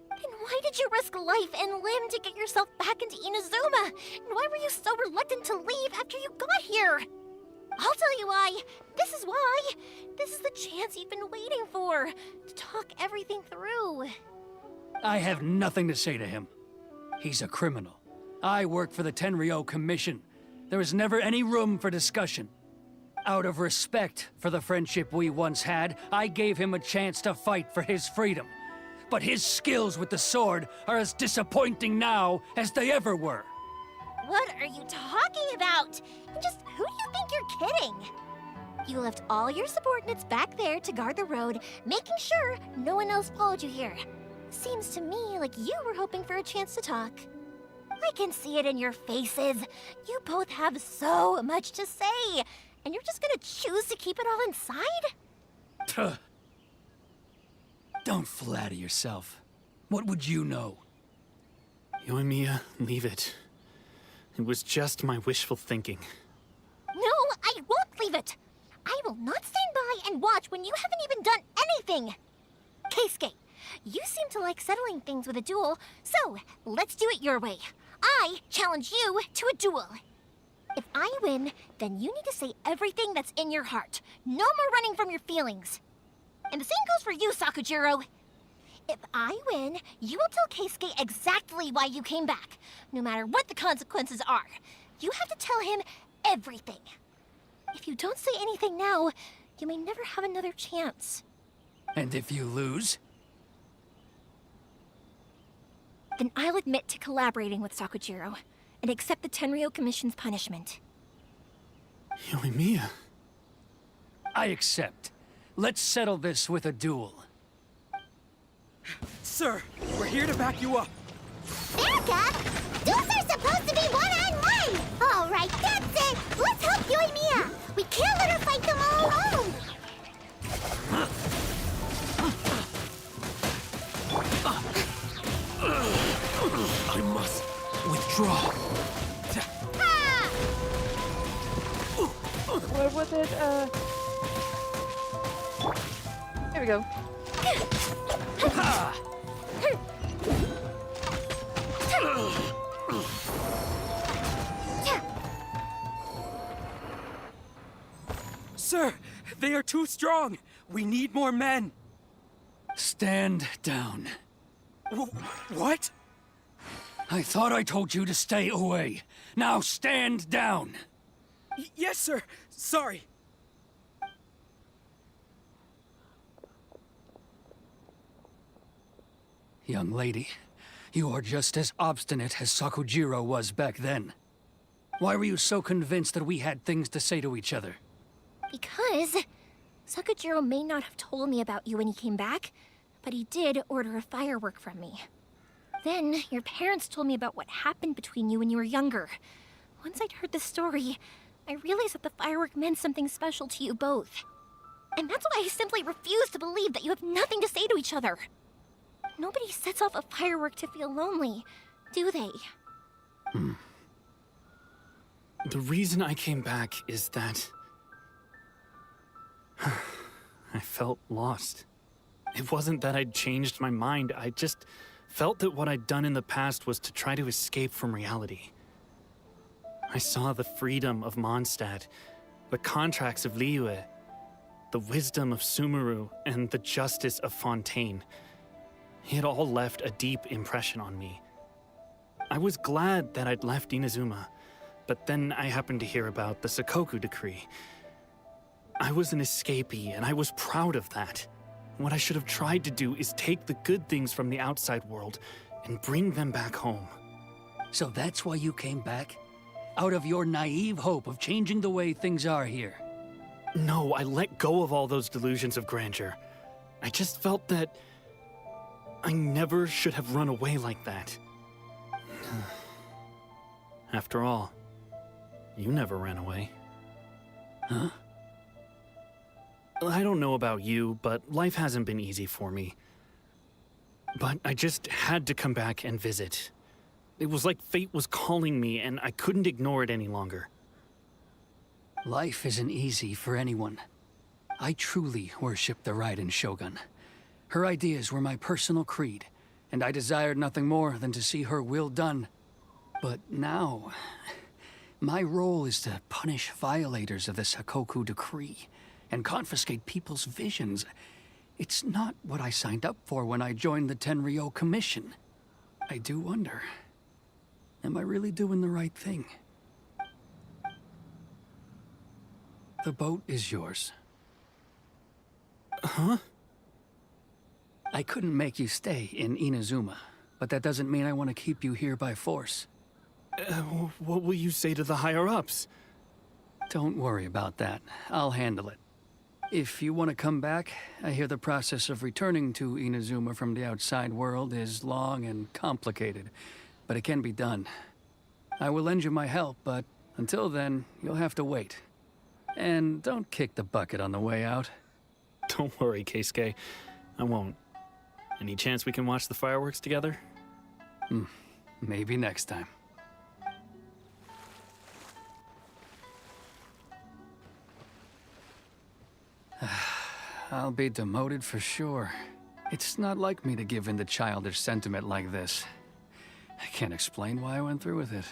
Then why did you risk life and limb to get yourself back into Inazuma? And why were you so reluctant to leave after you got here? I'll tell you why. This is why. This is the chance you've been waiting for. To talk everything through. I have nothing to say to him. He's a criminal. I work for the Tenryou Commission. There is never any room for discussion. Out of respect for the friendship we once had, I gave him a chance to fight for his freedom. But his skills with the sword are as disappointing now as they ever were. What are you talking about? And just who do you think you're kidding? You left all your subordinates back there to guard the road, making sure no one else followed you here. Seems to me like you were hoping for a chance to talk. I can see it in your faces. You both have so much to say. And you're just gonna choose to keep it all inside? Don't flatter yourself. What would you know? Yoimiya, leave it. It was just my wishful thinking. No, I won't leave it. I will not stand by and watch when you haven't even done anything. Keisuke, you seem to like settling things with a duel, so let's do it your way. I challenge you to a duel. If I win, then you need to say everything that's in your heart. No more running from your feelings. And the same goes for you, Sakujiro. If I win, you will tell Keisuke exactly why you came back, no matter what the consequences are. You have to tell him everything. If you don't say anything now, you may never have another chance. And if you lose? Then I'll admit to collaborating with Sakujiro and accept the Tenryou Commission's punishment. Yoimiya. I accept. Let's settle this with a duel. Sir, we're here to back you up. Back up? Duels are supposed to be one-on-one! All right, that's it! Let's help Yoimiya! We can't let her fight them all alone! I must withdraw. What was it? Here we go. Sir, they are too strong. We need more men. Stand down. What? I thought I told you to stay away. Now stand down. Yes, sir. Sorry. Young lady, you are just as obstinate as Sakujiro was back then. Why were you so convinced that we had things to say to each other? Because Sakujiro may not have told me about you when he came back, but he did order a firework from me. Then, your parents told me about what happened between you when you were younger. Once I'd heard the story, I realized that the firework meant something special to you both. And that's why I simply refuse to believe that you have nothing to say to each other. Nobody sets off a firework to feel lonely, do they? The reason I came back is that I felt lost. It wasn't that I'd changed my mind, I just felt that what I'd done in the past was to try to escape from reality. I saw the freedom of Mondstadt, the contracts of Liyue, the wisdom of Sumeru, and the justice of Fontaine. It all left a deep impression on me. I was glad that I'd left Inazuma, but then I happened to hear about the Sakoku decree. I was an escapee, and I was proud of that. What I should have tried to do is take the good things from the outside world and bring them back home. So that's why you came back? Out of your naive hope of changing the way things are here? No, I let go of all those delusions of grandeur. I just felt that I never should have run away like that. After all, you never ran away. Huh? I don't know about you, but life hasn't been easy for me. But I just had to come back and visit. It was like fate was calling me, and I couldn't ignore it any longer. Life isn't easy for anyone. I truly worship the Raiden Shogun. Her ideas were my personal creed, and I desired nothing more than to see her will done. But now, my role is to punish violators of the Sakoku decree and confiscate people's visions. It's not what I signed up for when I joined the Tenryou Commission. I do wonder, am I really doing the right thing? The boat is yours. Huh? I couldn't make you stay in Inazuma, but that doesn't mean I want to keep you here by force. What will you say to the higher-ups? Don't worry about that. I'll handle it. If you want to come back, I hear the process of returning to Inazuma from the outside world is long and complicated, but it can be done. I will lend you my help, but until then, you'll have to wait. And don't kick the bucket on the way out. Don't worry, Keisuke. I won't. Any chance we can watch the fireworks together? Maybe next time. I'll be demoted for sure. It's not like me to give in to childish sentiment like this. I can't explain why I went through with it.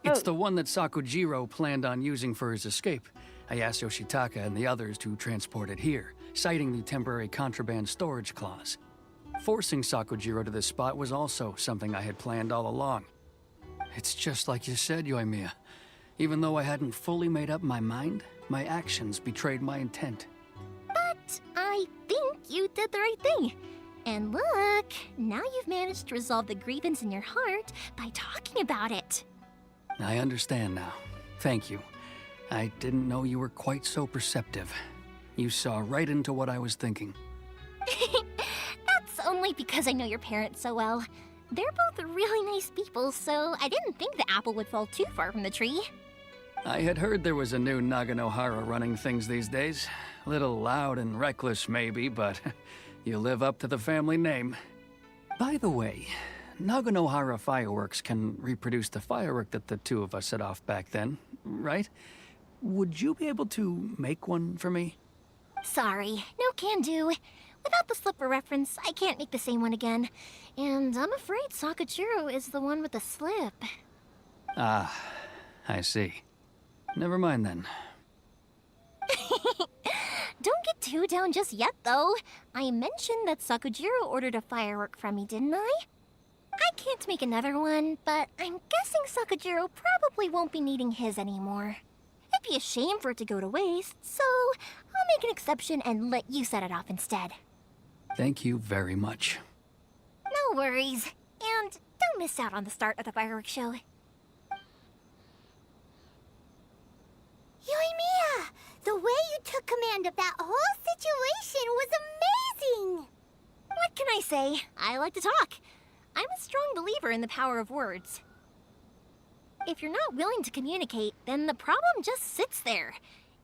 It's the one that Sakujiro planned on using for his escape. I asked Yoshitaka and the others to transport it here, citing the temporary contraband storage clause. Forcing Sakujiro to this spot was also something I had planned all along. It's just like you said, Yoimiya. Even though I hadn't fully made up my mind, my actions betrayed my intent. But I think you did the right thing. And look, now you've managed to resolve the grievance in your heart by talking about it. I understand now. Thank you. I didn't know you were quite so perceptive. You saw right into what I was thinking. That's only because I know your parents so well. They're both really nice people, so I didn't think the apple would fall too far from the tree. I had heard there was a new Naganohara running things these days. A little loud and reckless, maybe, but you live up to the family name. By the way, Naganohara fireworks can reproduce the firework that the two of us set off back then, right? Would you be able to make one for me? Sorry, no can do. Without the slipper reference, I can't make the same one again. And I'm afraid Sakujiro is the one with the slip. Ah, I see. Never mind then. Don't get too down just yet, though. I mentioned that Sakujiro ordered a firework from me, didn't I? I can't make another one, but I'm guessing Sakujiro probably won't be needing his anymore. It'd be a shame for it to go to waste, so I'll make an exception and let you set it off instead. Thank you very much. No worries. And don't miss out on the start of the fireworks show. Yoimiya! The way you took command of that whole situation was amazing! What What can I say? I like to talk. I'm a strong believer in the power of words. If you're not willing to communicate, then the problem just sits there.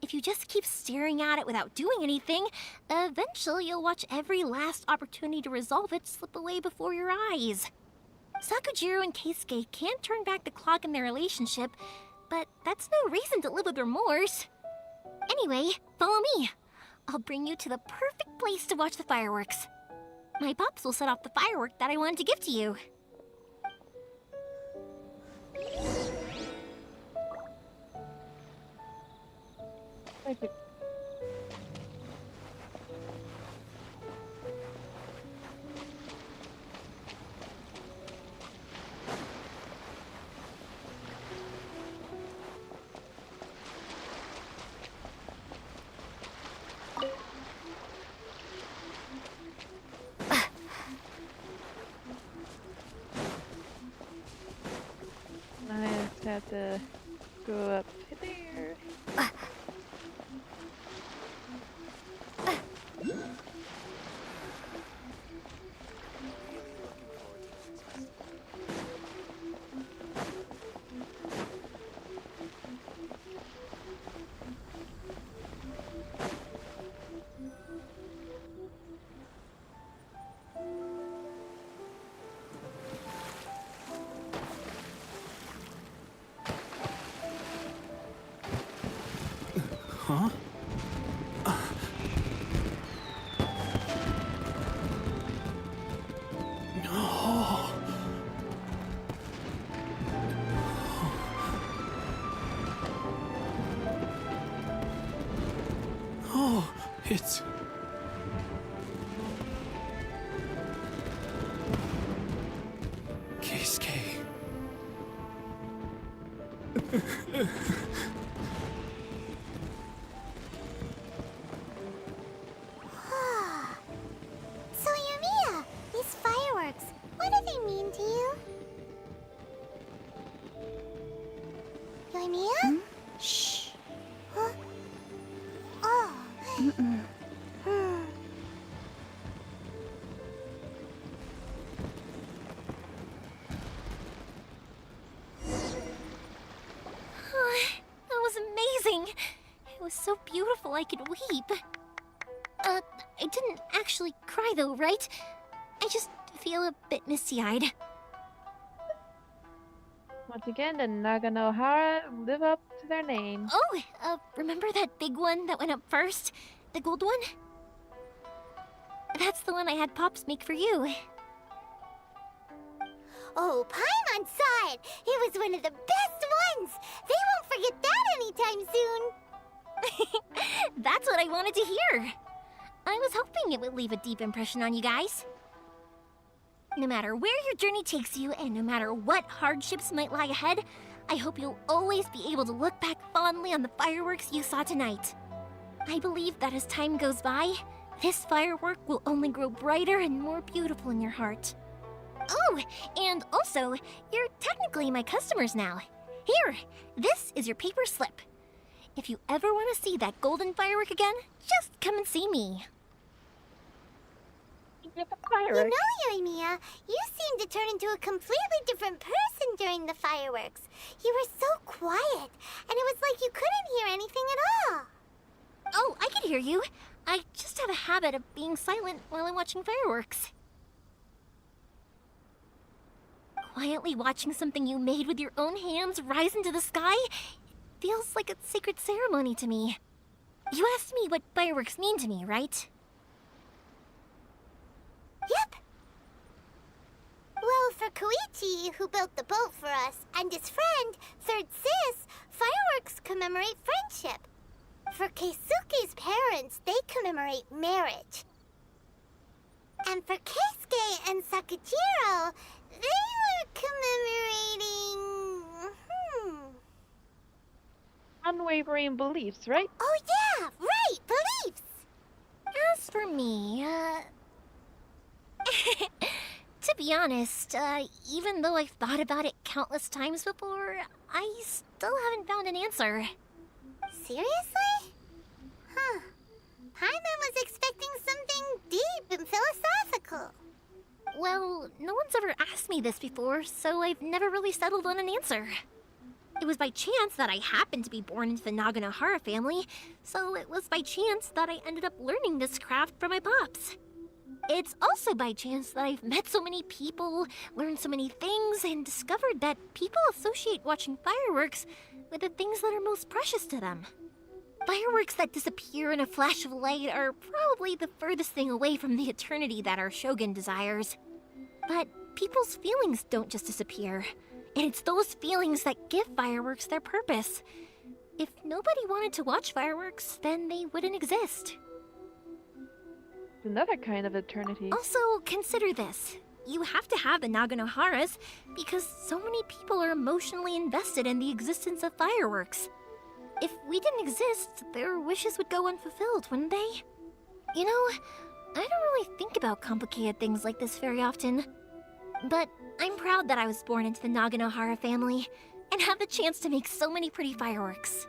If you just keep staring at it without doing anything, eventually you'll watch every last opportunity to resolve it slip away before your eyes. Sakujiro and Keisuke can't turn back the clock in their relationship, but that's no reason to live with remorse. Anyway, follow me. I'll bring you to the perfect place to watch the fireworks. My pops will set off the firework that I wanted to give to you. Thank you. I just have to go up there. Huh? Oh. Oh, it's... Keisuke. So, Yumiya, these fireworks, what do they mean to you? Yumiya? Shh. Huh? Oh. Oh, that was amazing. It was so beautiful I could weep. I didn't actually cry though, right? I just feel a bit misty-eyed. Once again, the Naganohara live up to their name. Oh, remember that big one that went up first? The gold one? That's the one I had Pops make for you. Oh, Paimon saw it! It was one of the best ones! They won't forget that anytime soon! That's what I wanted to hear. I was hoping it would leave a deep impression on you guys. No matter where your journey takes you, and no matter what hardships might lie ahead, I hope you'll always be able to look back fondly on the fireworks you saw tonight. I believe that as time goes by, this firework will only grow brighter and more beautiful in your heart. Oh, and also, you're technically my customers now. Here, this is your paper slip. If you ever want to see that golden firework again, just come and see me. You know, Yumiya, you seemed to turn into a completely different person during the fireworks. You were so quiet, and it was like you couldn't hear anything at all. Oh, I can hear you. I just have a habit of being silent while I'm watching fireworks. Quietly watching something you made with your own hands rise into the sky feels like a sacred ceremony to me. You asked me what fireworks mean to me, right? Yep. Well, for Koichi, who built the boat for us, and his friend, Third Sis, fireworks commemorate friendship. For Keisuke's parents, they commemorate marriage. And for Keisuke and Sakujiro, they were commemorating... Unwavering beliefs, right? Oh yeah, right, beliefs! As for me, to be honest, even though I've thought about it countless times before, I still haven't found an answer. Seriously? Huh. Paimon was expecting something deep and philosophical. Well, no one's ever asked me this before, so I've never really settled on an answer. It was by chance that I happened to be born into the Naganohara family, so it was by chance that I ended up learning this craft from my pops. It's also by chance that I've met so many people, learned so many things, and discovered that people associate watching fireworks with the things that are most precious to them. Fireworks that disappear in a flash of light are probably the furthest thing away from the eternity that our shogun desires. But people's feelings don't just disappear. And it's those feelings that give fireworks their purpose. If nobody wanted to watch fireworks, then they wouldn't exist. It's another kind of eternity. Also, consider this. You have to have the Naganoharas because so many people are emotionally invested in the existence of fireworks. If we didn't exist, their wishes would go unfulfilled, wouldn't they? You know, I don't really think about complicated things like this very often. But I'm proud that I was born into the Naganohara family and have the chance to make so many pretty fireworks.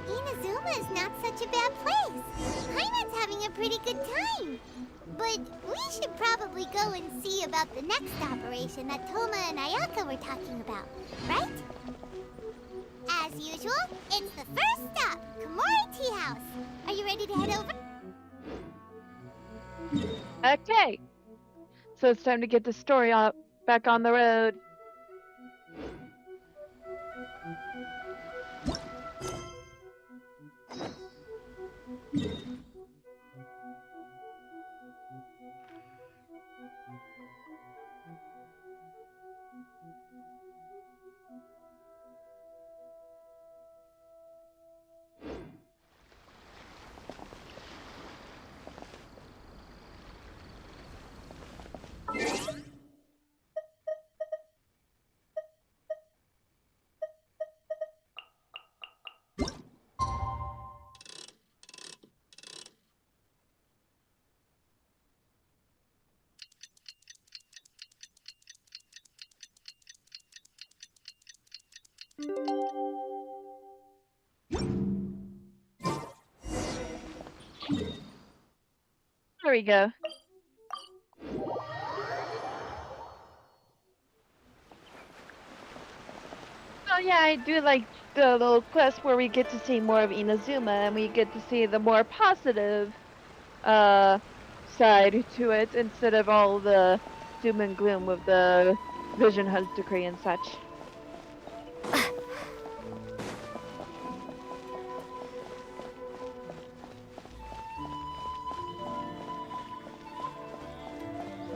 Inazuma is not such a bad place. Paimon's having a pretty good time. But we should probably go and see about the next operation that Toma and Ayaka were talking about, right? As usual, it's the first stop, Komori Tea House. Are you ready to head over? Okay. So it's time to get the story back on the road. There we go. Oh yeah, I do like the little quest where we get to see more of Inazuma and we get to see the more positive side to it instead of all the doom and gloom with the Vision Hunt decree and such.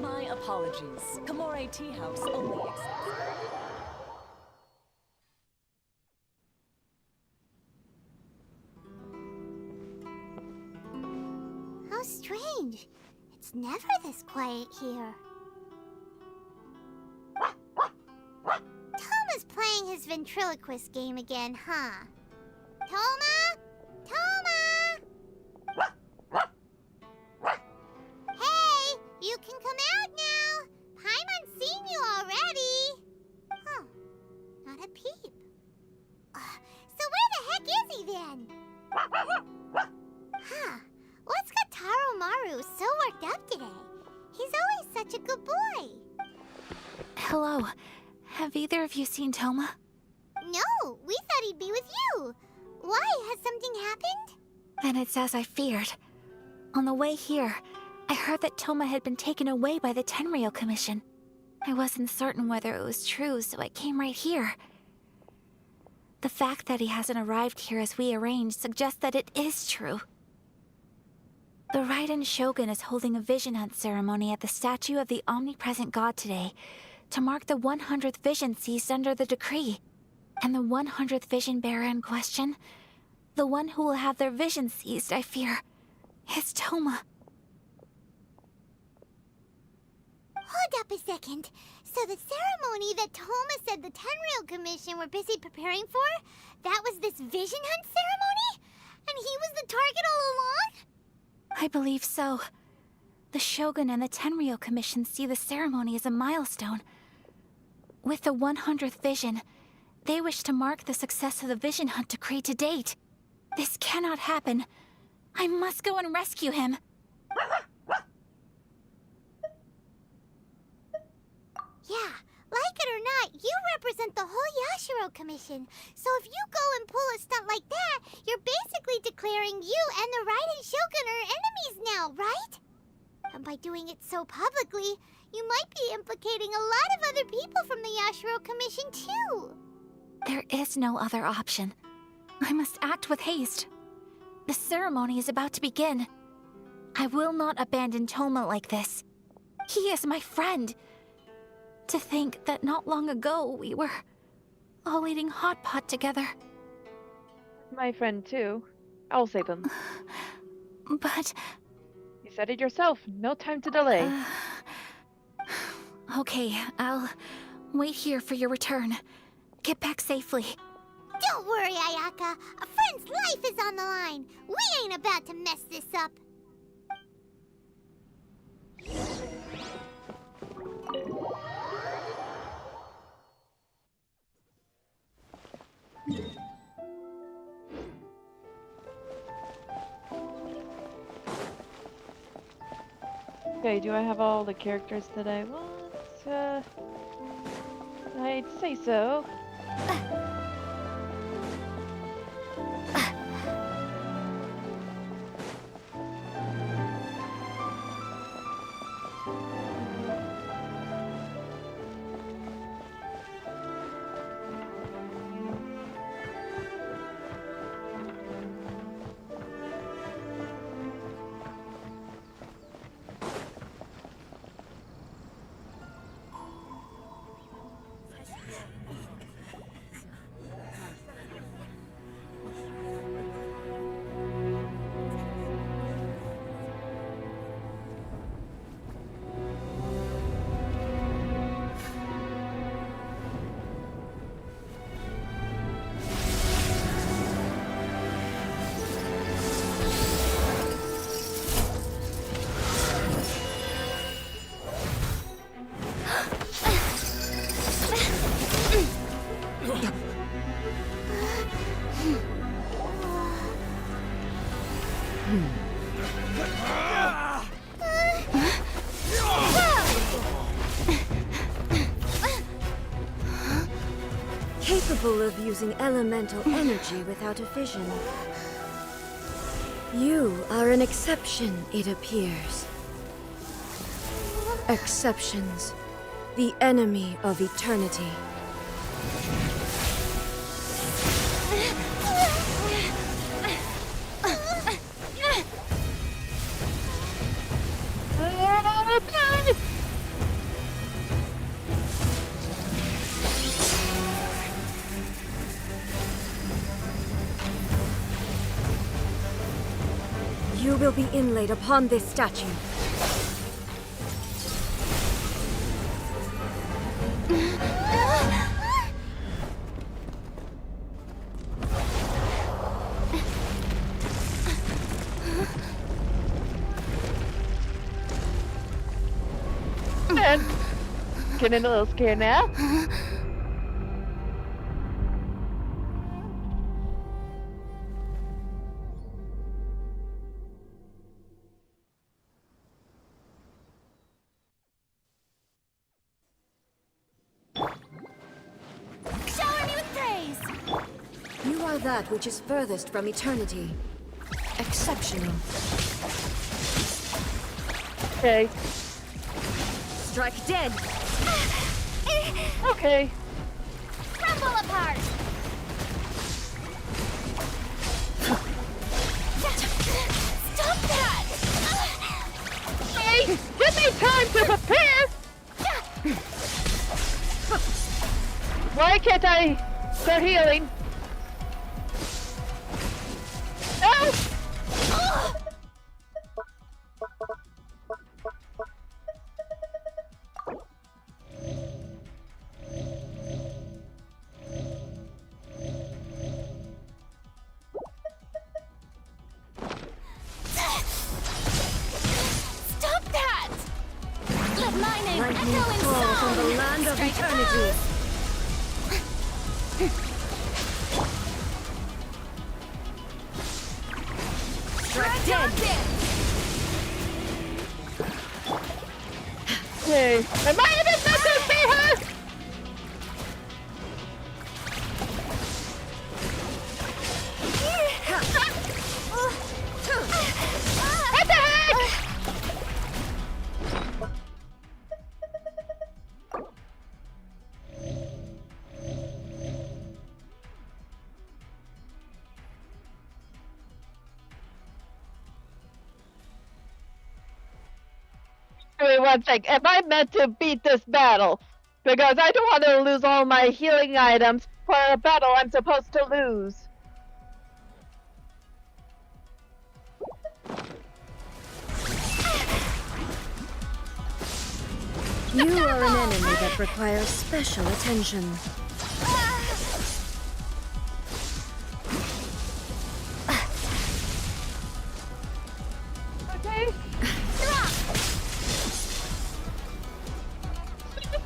My apologies. Komore Tea House only accepts. How strange. It's never this quiet here. Toma's playing his ventriloquist game again, huh? Toma? Toma! Hey, you can come out now. Paimon's seen you already. Huh, not a peep. So where the heck is he then? Huh, what's got Taro Maru so worked up today? He's always such a good boy. Hello. Have either of you seen Toma? No, we thought he'd be with you. Why? Has something happened? Then it's as I feared. On the way here, I heard that Toma had been taken away by the Tenryou Commission. I wasn't certain whether it was true, so I came right here. The fact that he hasn't arrived here as we arranged suggests that it is true. The Raiden Shogun is holding a vision hunt ceremony at the statue of the omnipresent god today to mark the 100th vision seized under the decree. And the 100th vision bearer in question, the one who will have their vision seized, I fear, is Toma. Hold up a second. So the ceremony that Toma said the Tenryou Commission were busy preparing for, that was this vision hunt ceremony? And he was the target all along? I believe so. The Shogun and the Tenryou Commission see the ceremony as a milestone. With the 100th vision, they wish to mark the success of the vision hunt decree to date. This cannot happen. I must go and rescue him. Yeah, like it or not, you represent the whole Yashiro Commission. So if you go and pull a stunt like that, you're basically declaring you and the Raiden Shogun are enemies now, right? And by doing it so publicly, you might be implicating a lot of other people from the Yashiro Commission too. There is no other option. I must act with haste. The ceremony is about to begin. I will not abandon Toma like this. He is my friend. To think that not long ago we were all eating hot pot together. My friend too. I'll save him. But... You said it yourself. No time to delay. Okay, I'll wait here for your return. Get back safely. Don't worry, Ayaka. A friend's life is on the line. We ain't about to mess this up. Okay, do I have all the characters that I want? I'd say so. Capable of using elemental energy without a vision. You are an exception, it appears. Exceptions. The enemy of eternity. You will be inlaid upon this statue. And getting a little scared now. Shower me with praise! You are that which is furthest from eternity. Exceptional. Okay. Strike dead! Okay. Crumble apart! Stop that! Hey, give me time to prepare! Why can't I start healing? No! Stop that! energy. Strike dead. Okay. Am I even meant to see her? What the heck? Wait one sec. Am I meant to beat this battle? Because I don't want to lose all my healing items for a battle I'm supposed to lose. You are an enemy that requires special attention. Okay.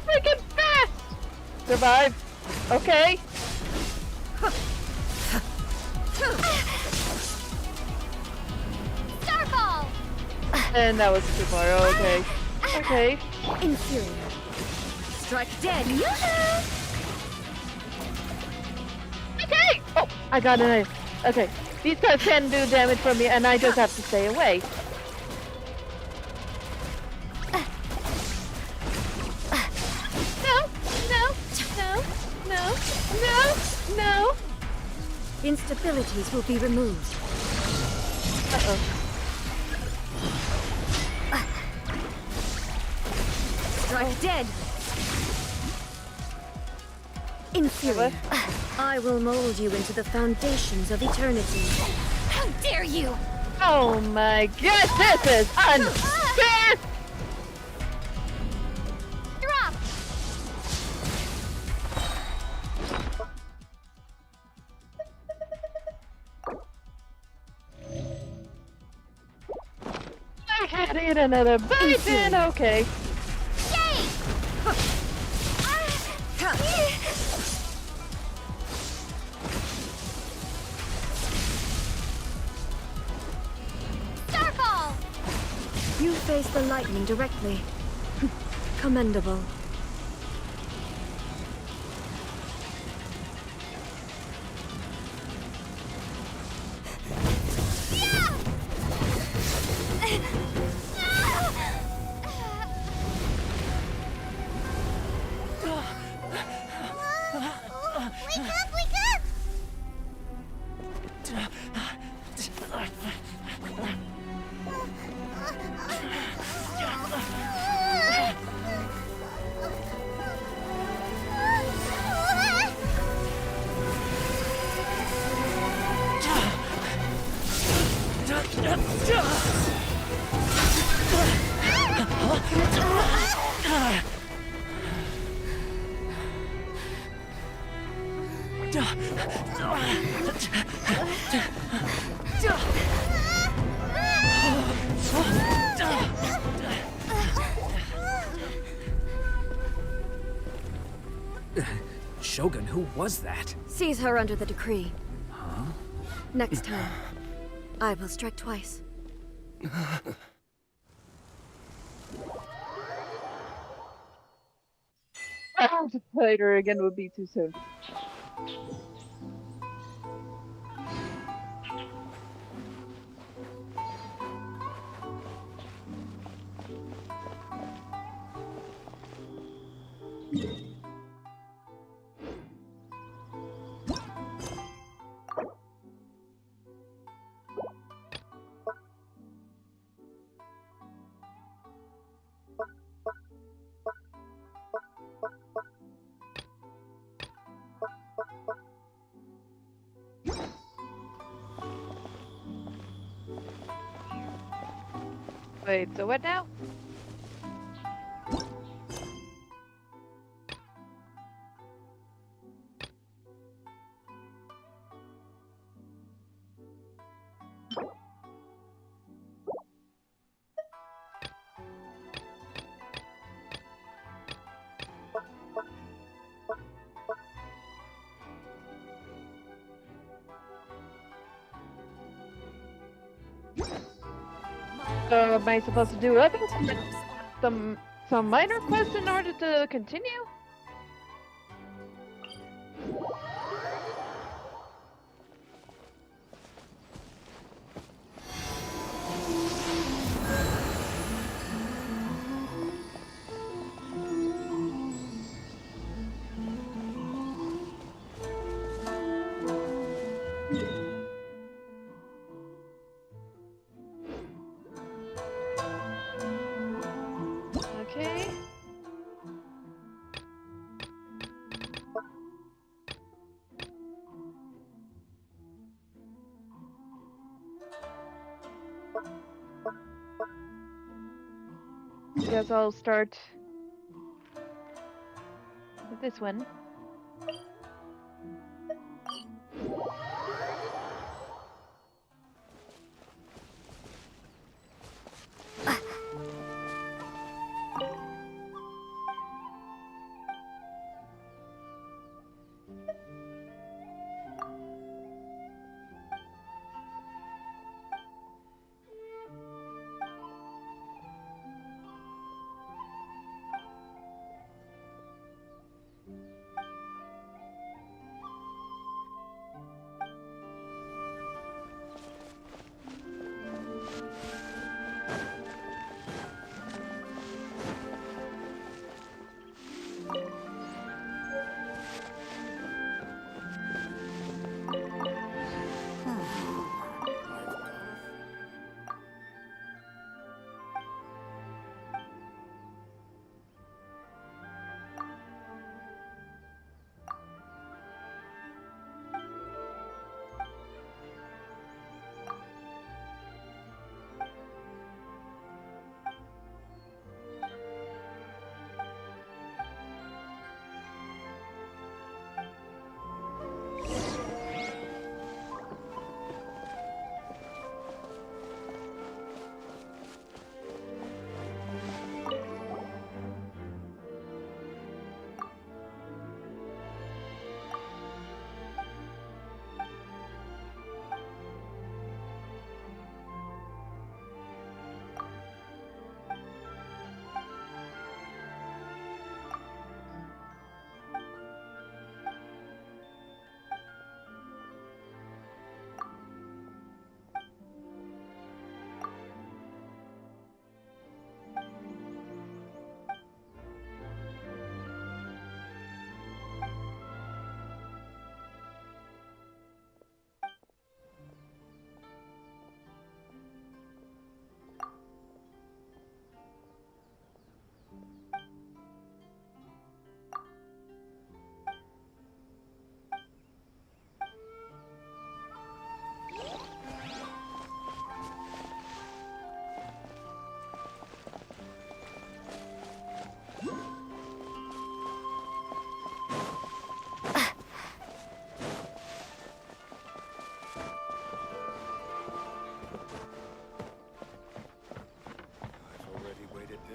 Freaking fast! Survive. Okay. Starfall! And that was too far. Okay. Okay. Inferior. Strike dead. Okay! Oh, I got an ace. Okay. These guys can do damage from me, and I just have to stay away. No, no, no, no, no, no. Instabilities will be removed. Uh-oh. Strike dead. Inferior. I will mold you into the foundations of eternity. How dare you! Oh my god, this is unfair! Drop! I can't eat another bite then, okay. Yay! Starfall! You face the lightning directly. Commendable. Wake up, wake up! Shogun, who was that? Seize her under the decree. Huh? Next time, I will strike twice. To fight her again would be too soon. Wait, so what now? So am I supposed to do some minor quests in order to continue? Okay. Guess I'll start with this one.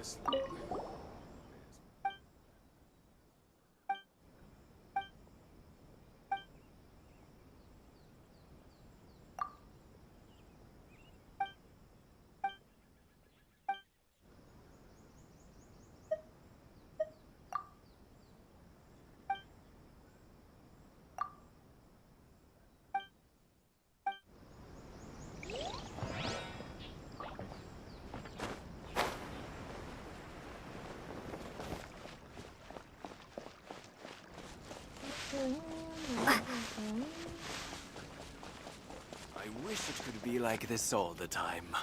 this long. I wish it could be like this all the time.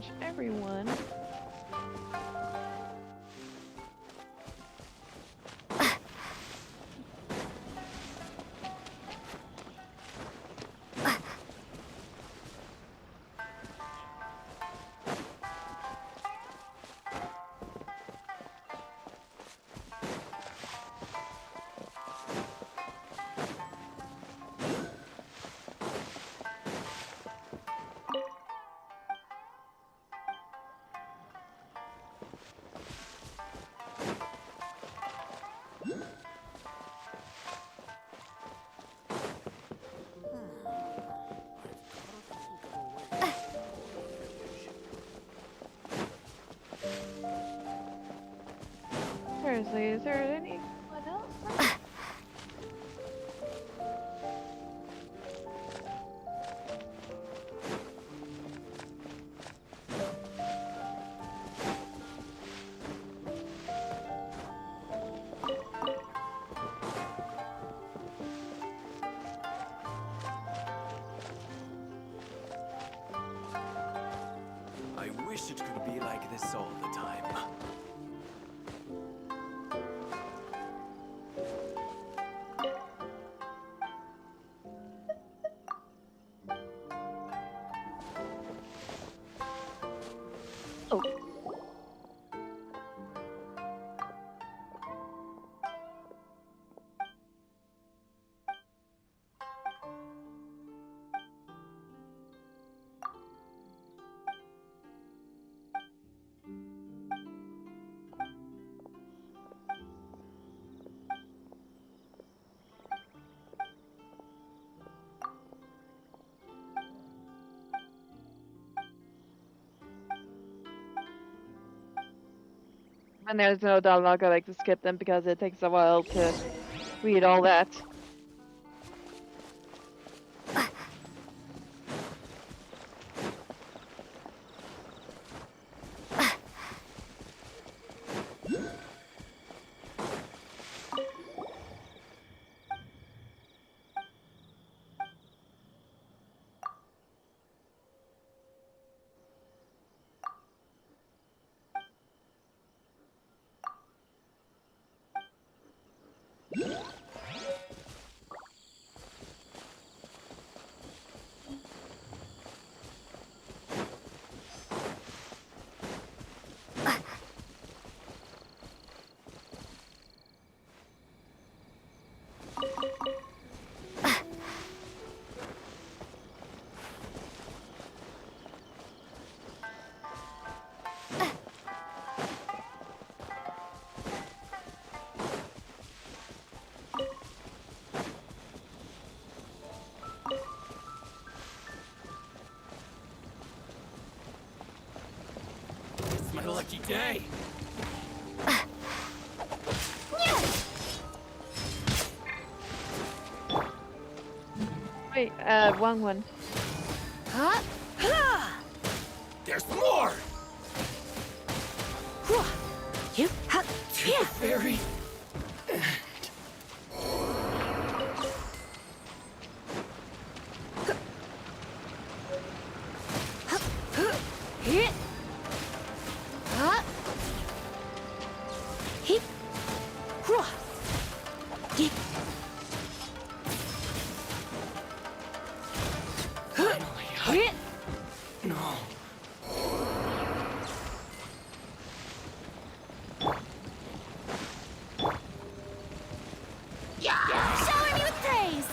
much everyone. Seriously, is there anyone else? I wish it could be like this all the time. Oh. And there's no dialogue, I like to skip them because it takes a while to read all that. It's my lucky day. Wait, wrong one. Huh? There's more! You Very. Shower me with praise!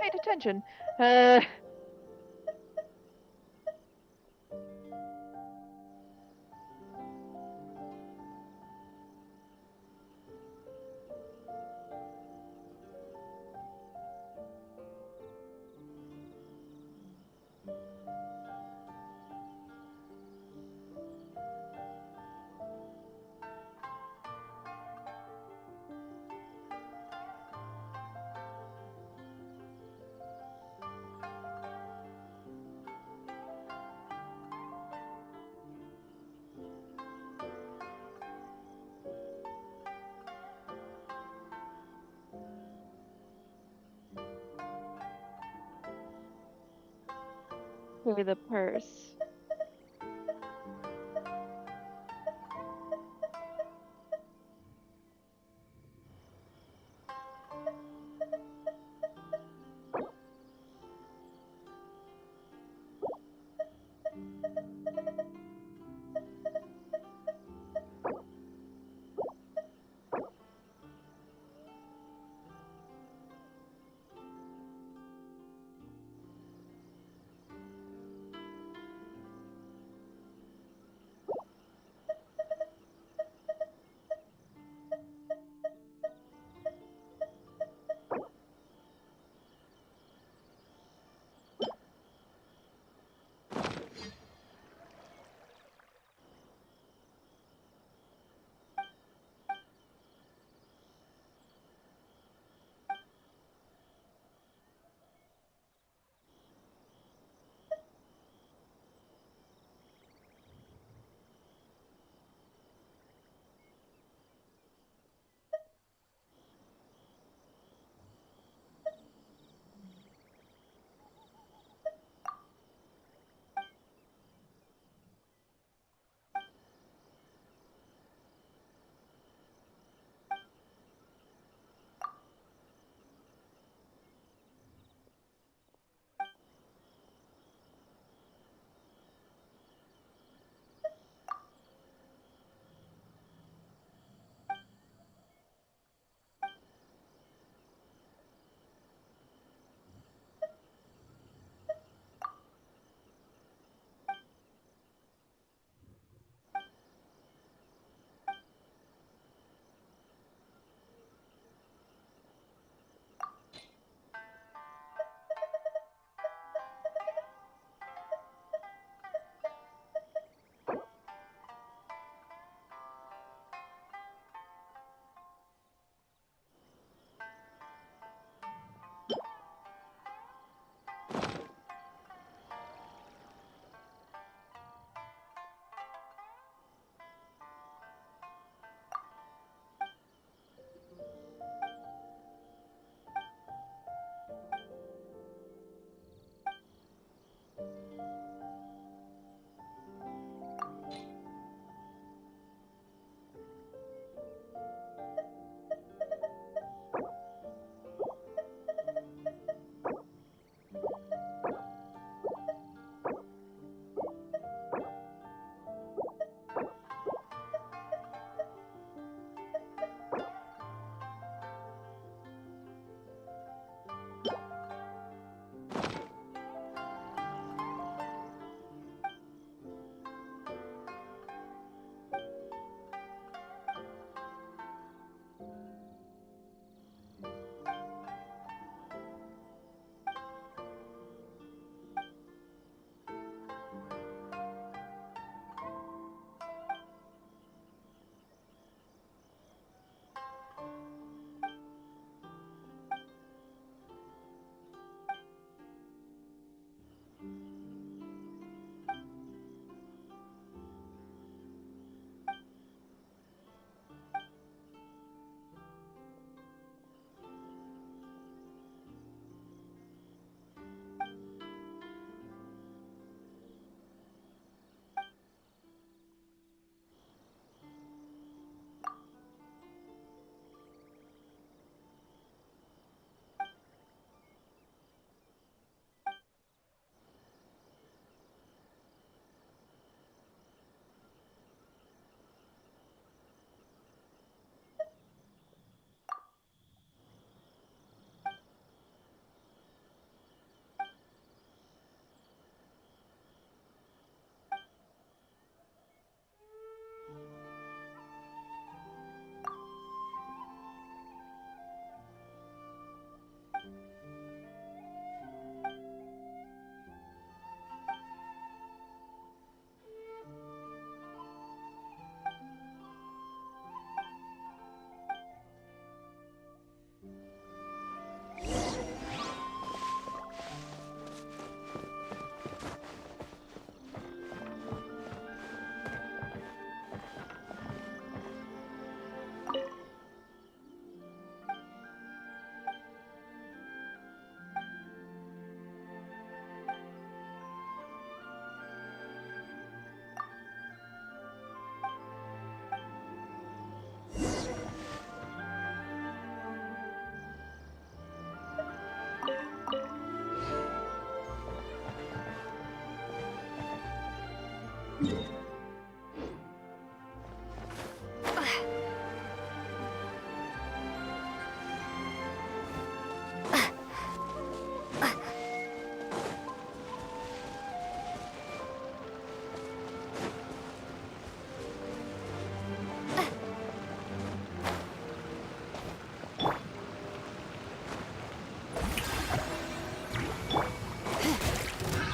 paid attention. Uh. For the purse.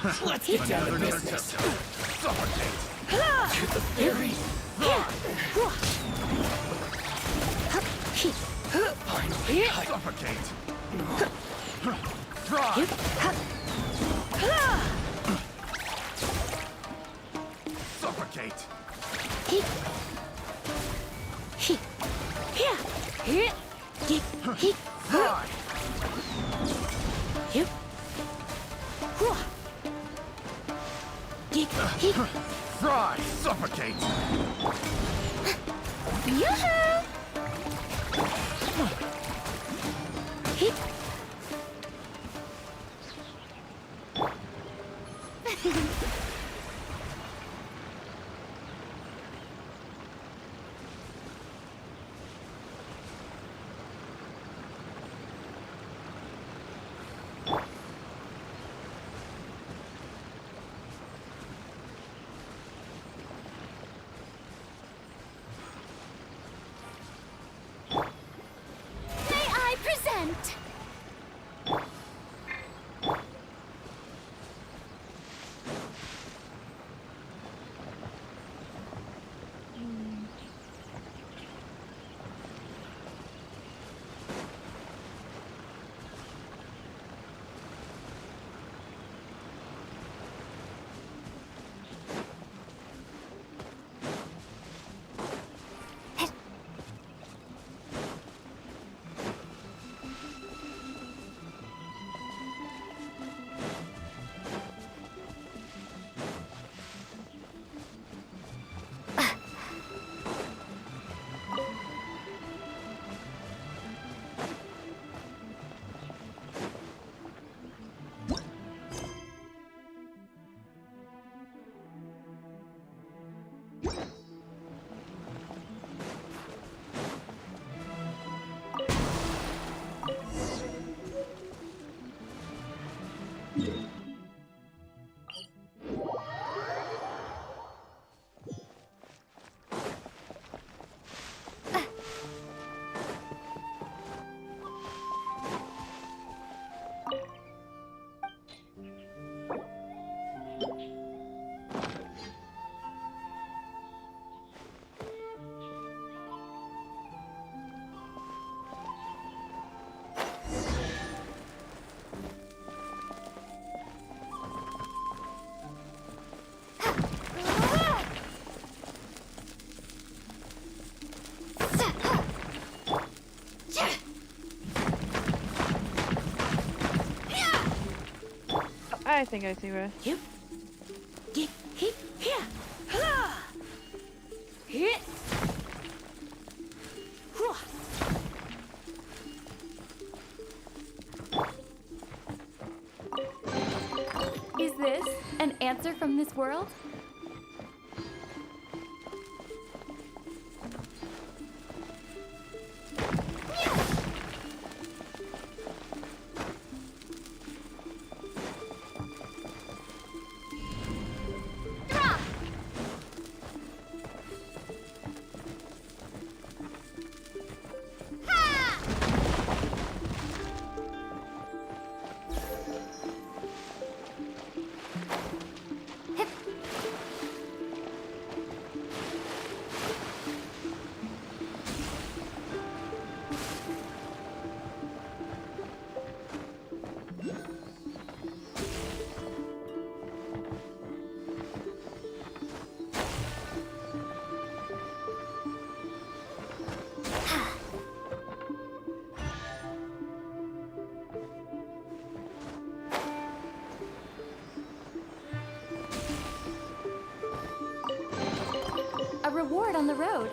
Let's get down to business. Suffocate. To the very finally, Suffocate. Suffocate. Fry. Suffocate. May I present? I think I see where. Is this an answer from this world? A reward on the road.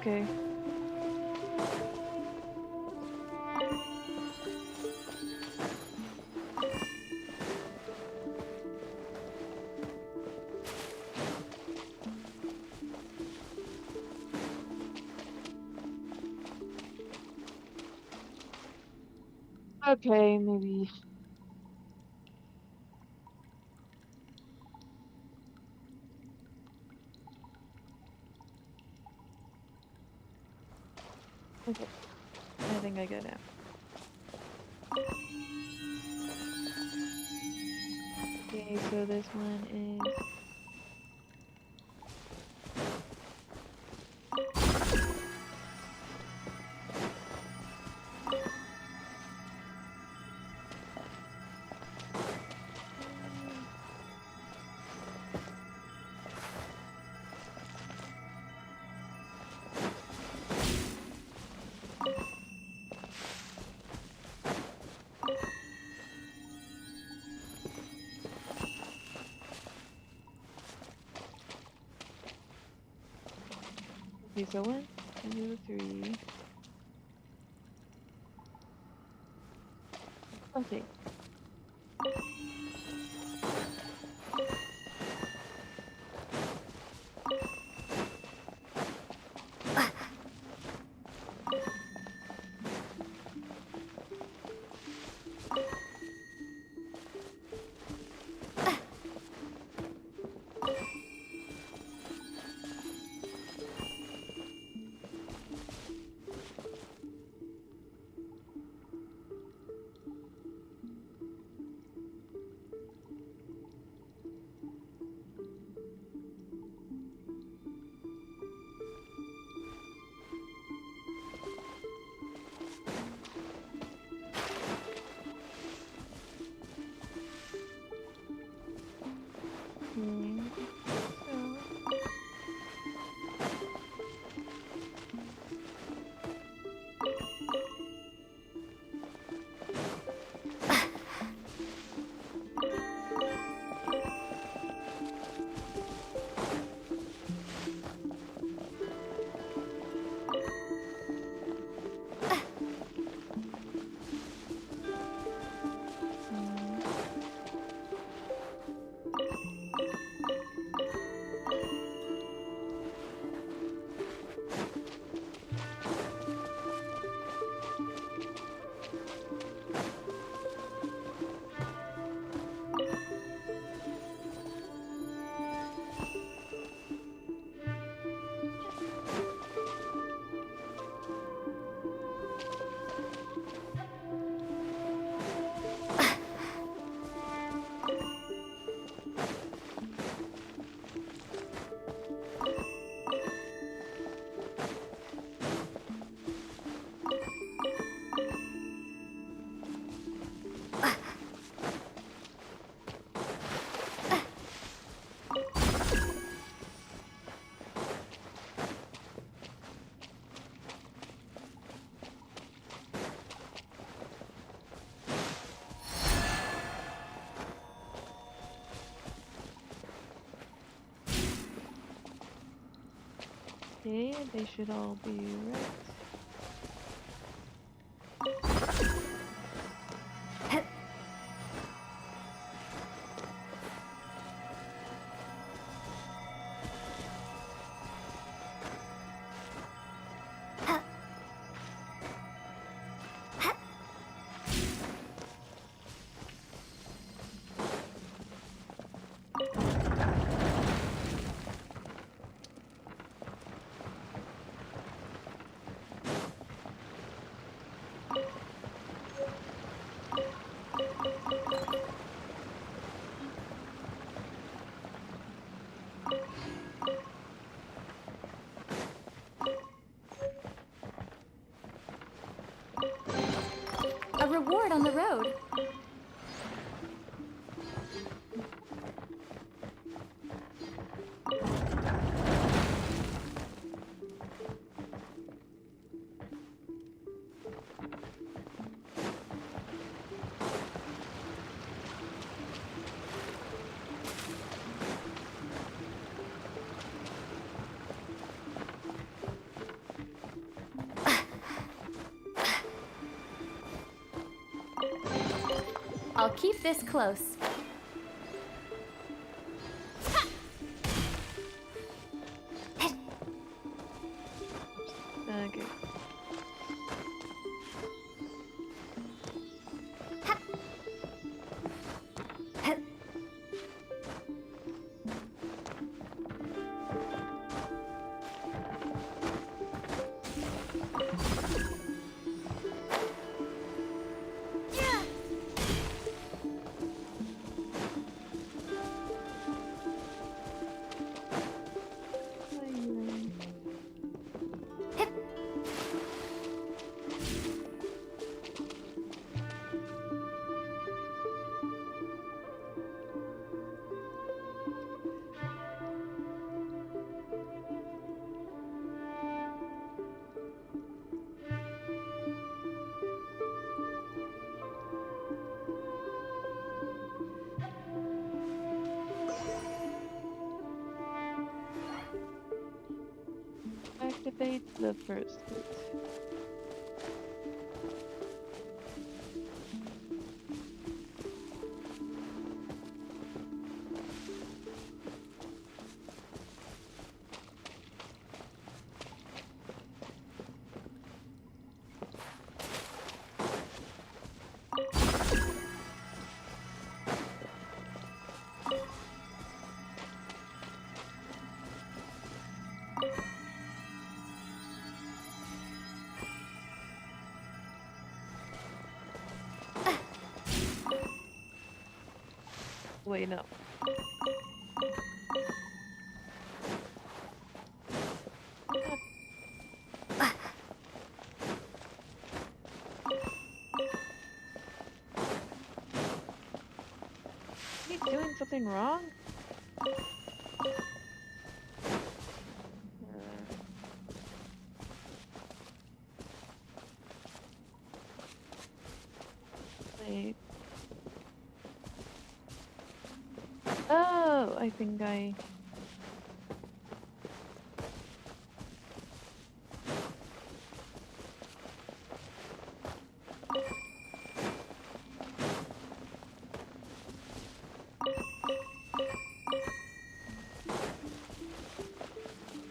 Okay. Okay, maybe. Okay. I think I get it. Okay, so this one is... Okay, so 1, 2, 3. Okay. Okay, they should all be right. I'll keep this close. Okay. Activate the first bit. Wait, no. He's doing something wrong? Wait. Oh, I think I...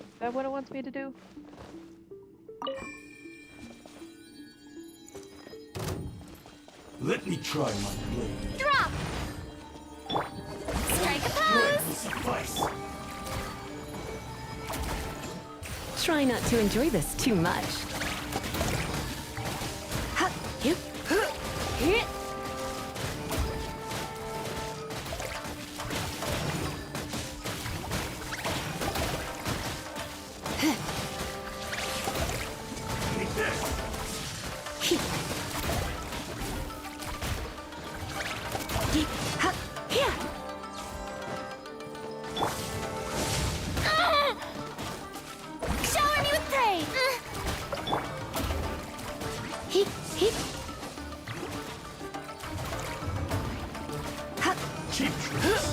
Is that what it wants me to do? Let me try my blade. Drop! Strike a pose! Suffice. Try not to enjoy this too much. Shower me with praise! Cheap tricks.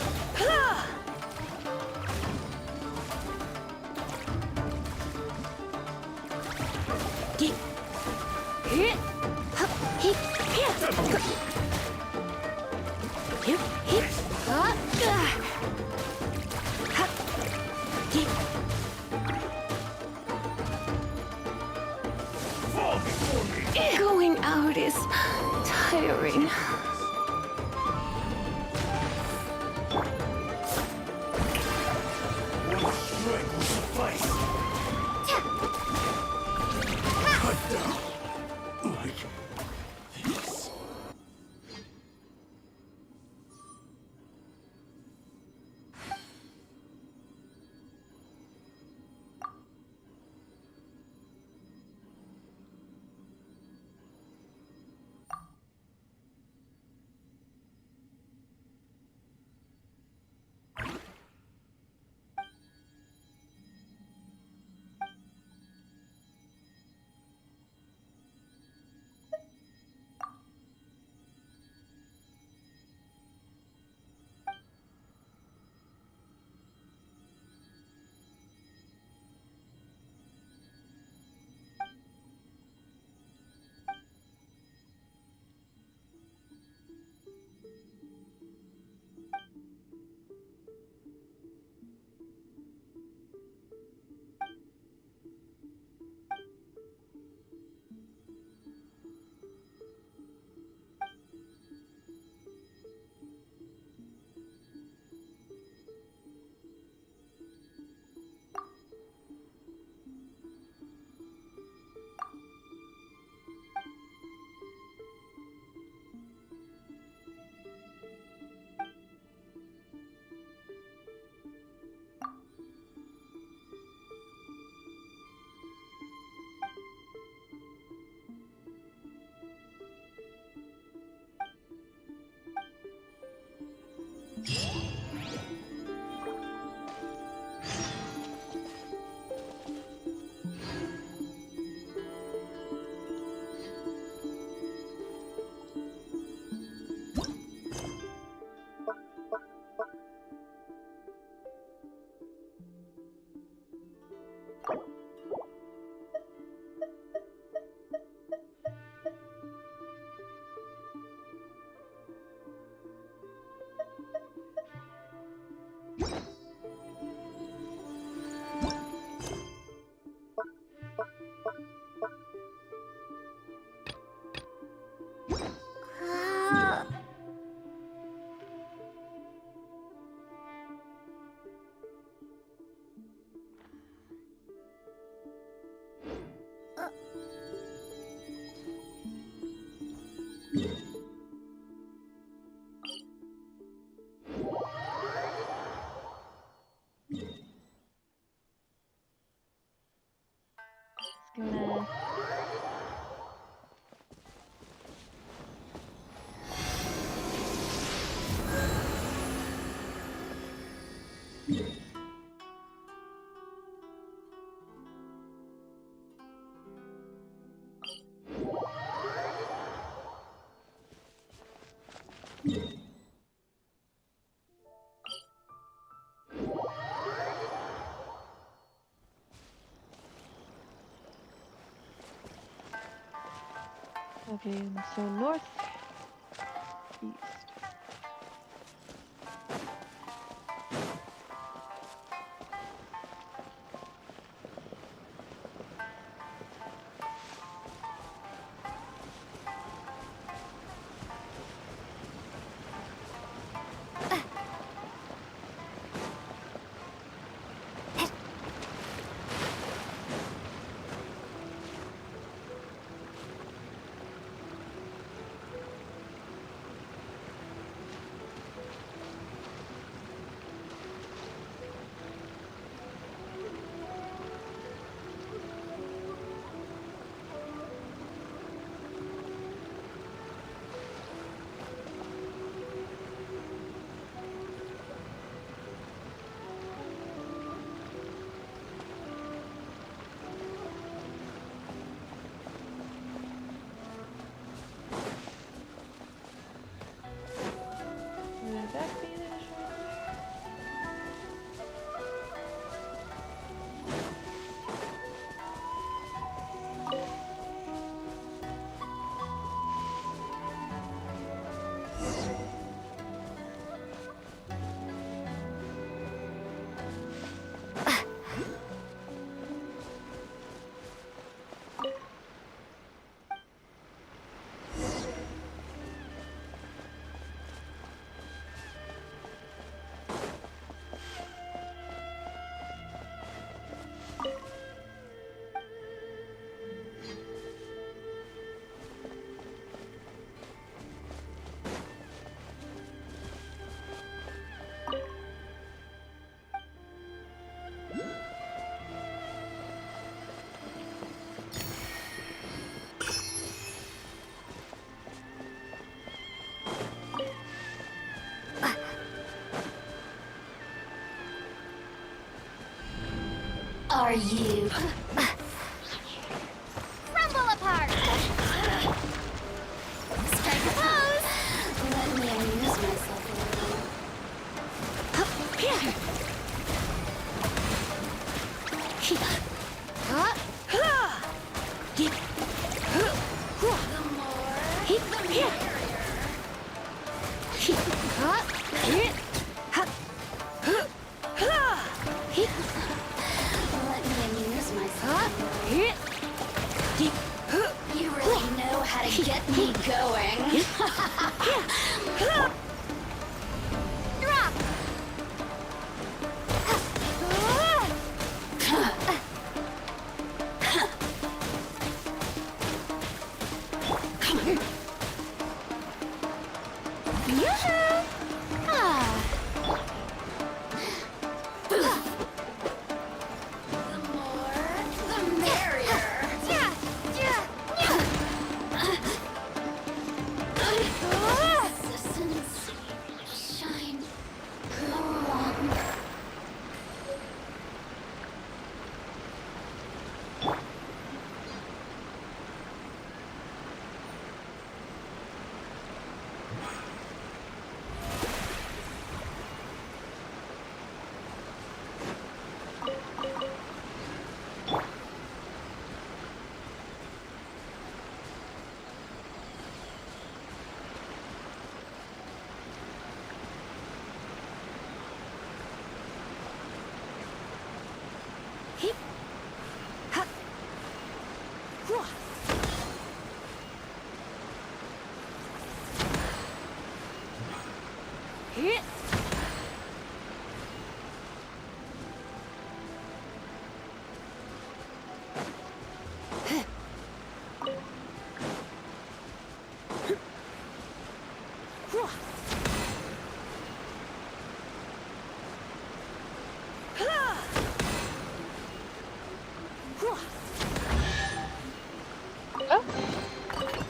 Going out is tiring. One strike will suffice. Cut down. Like this. Gonna okay, so north, east. Would that be the initial? Are you? Crumble apart! Strike a pose! Let me amuse myself a little. Let me amuse myself. You really know how to get me going. Drop!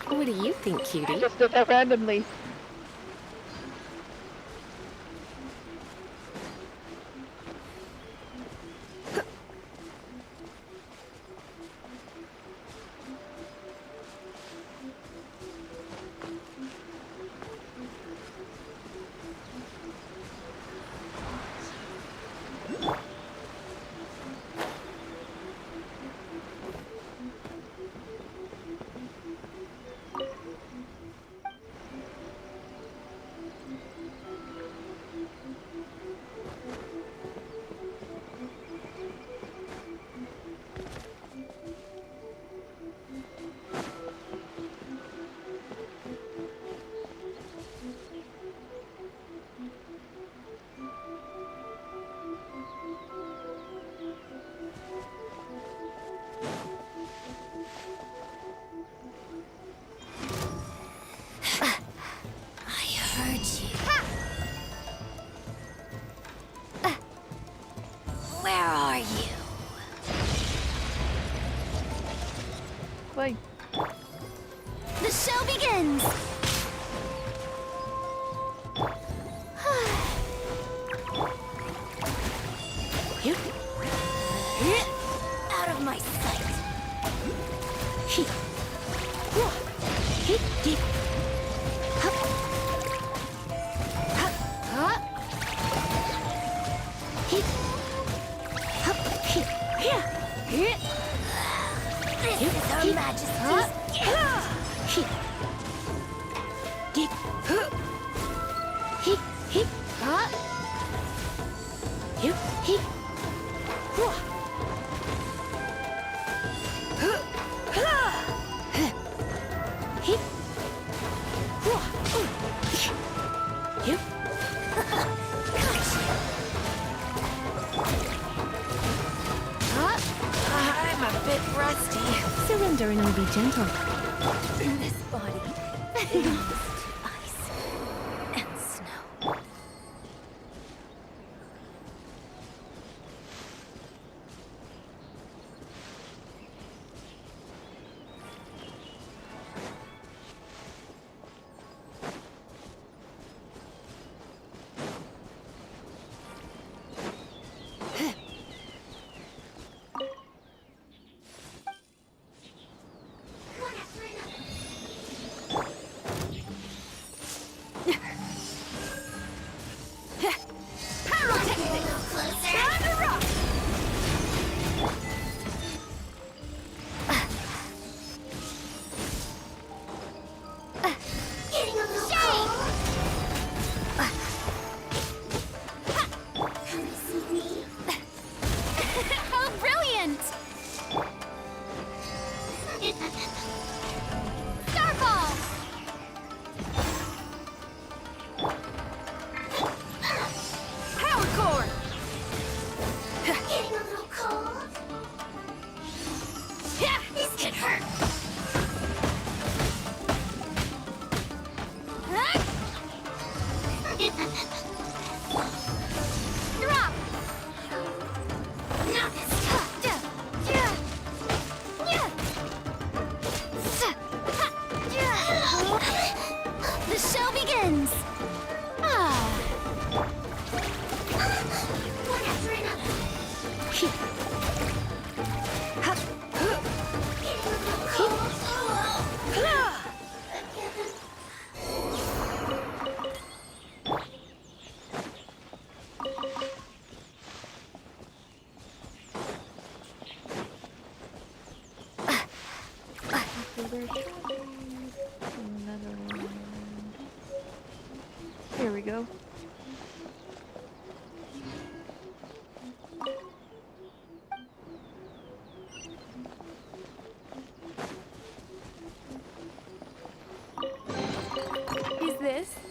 What do you think, cutie? I just did that randomly. Where are you? Like, The show begins! Out of my sight! This is Her Majesty's gift! I'm a bit rusty. Surrender and I'll be gentle. This body belongs to ice and snow. How brilliant! Starball! Power core! Getting a little cold? This could hurt. Drop! Not this The show begins! One after another. here we go.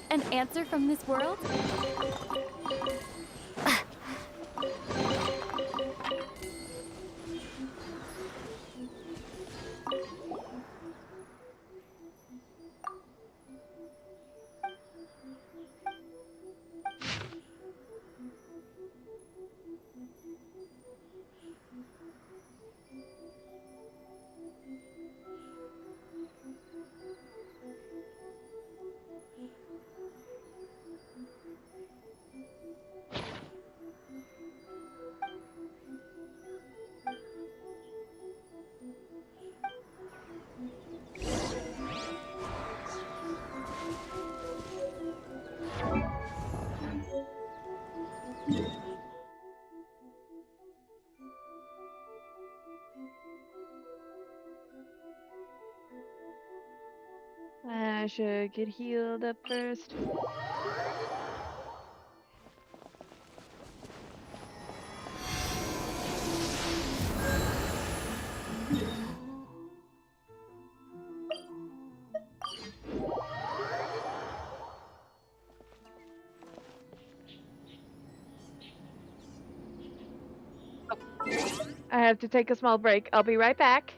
An answer from this world? I should get healed up first. I have to take a small break. I'll be right back.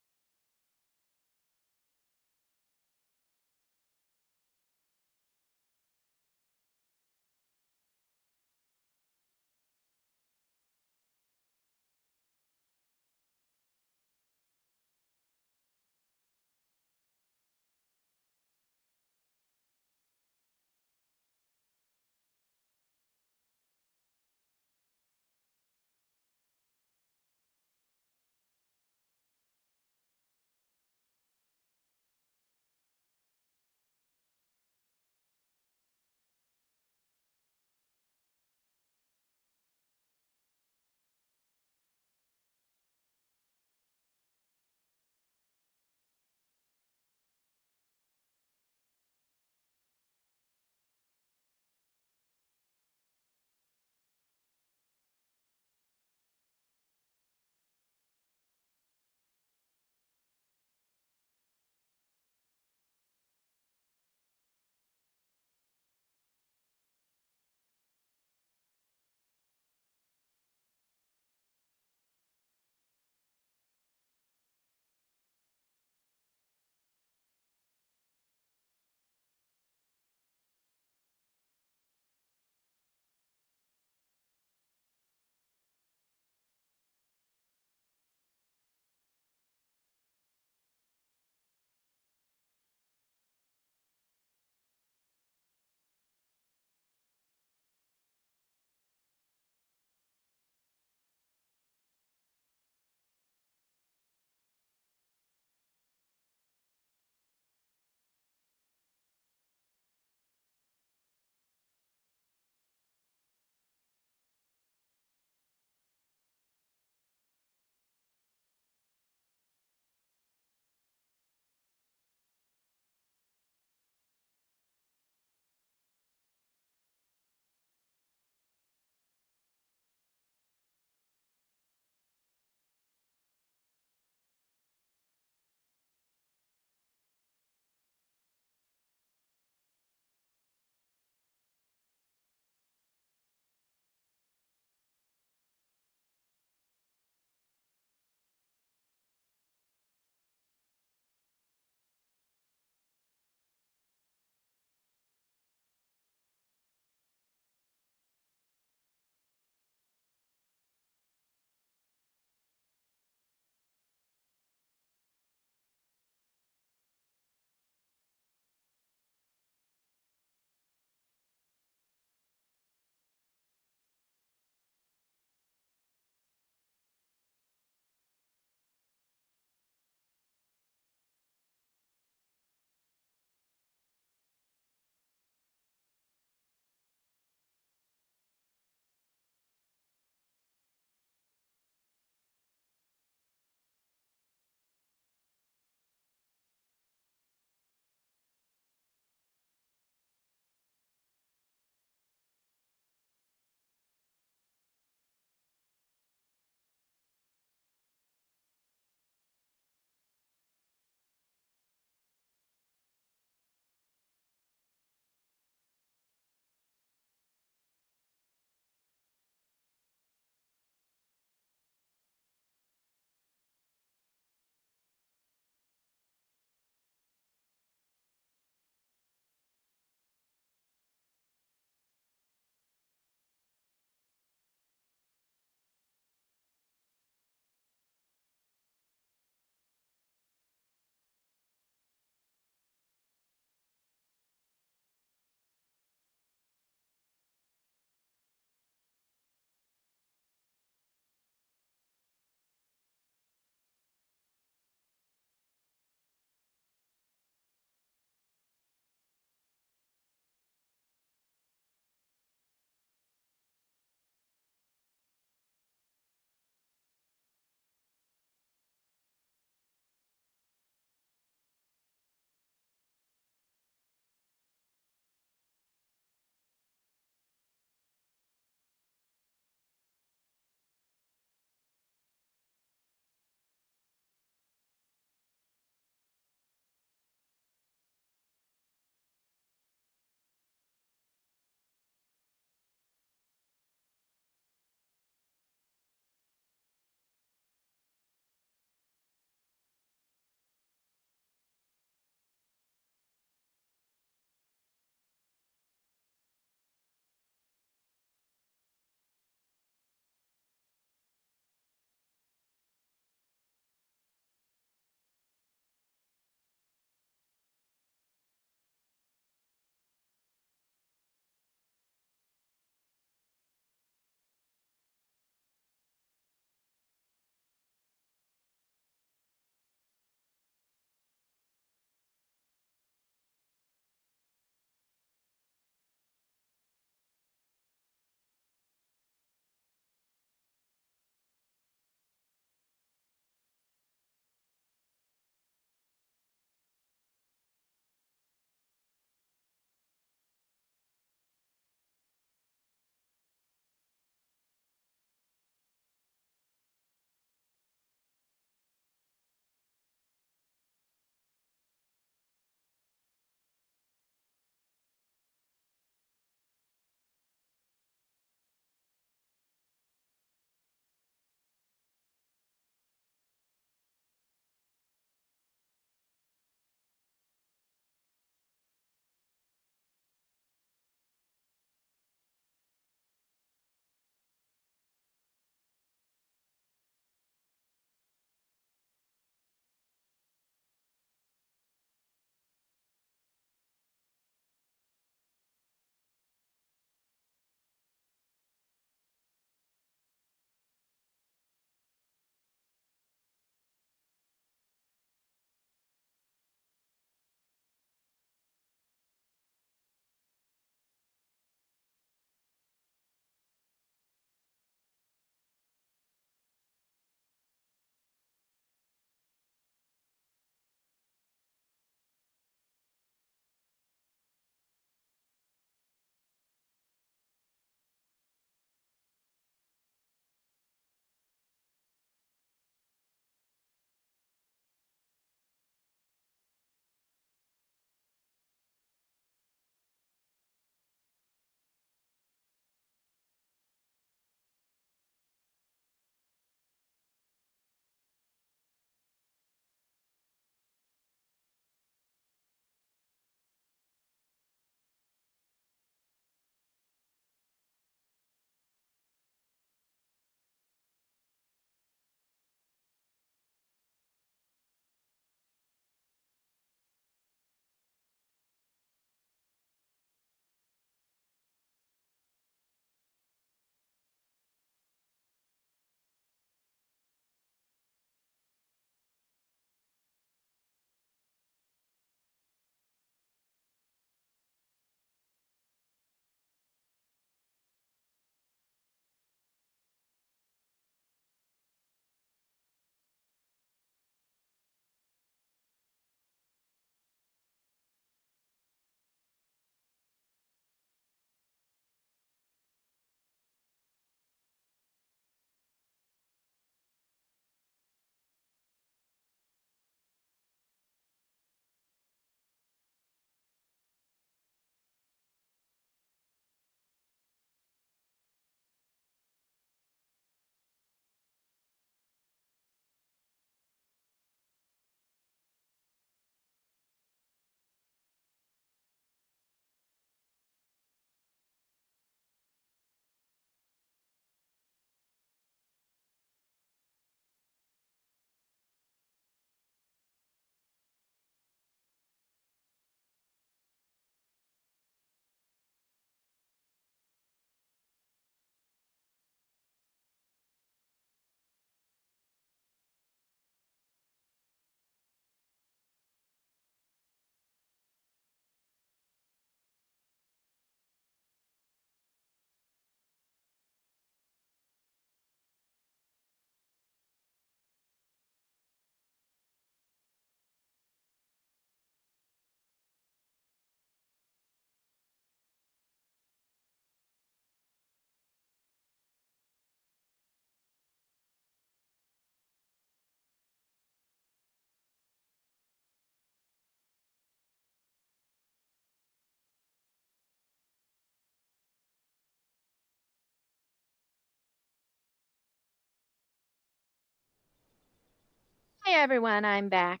Hey everyone, I'm back.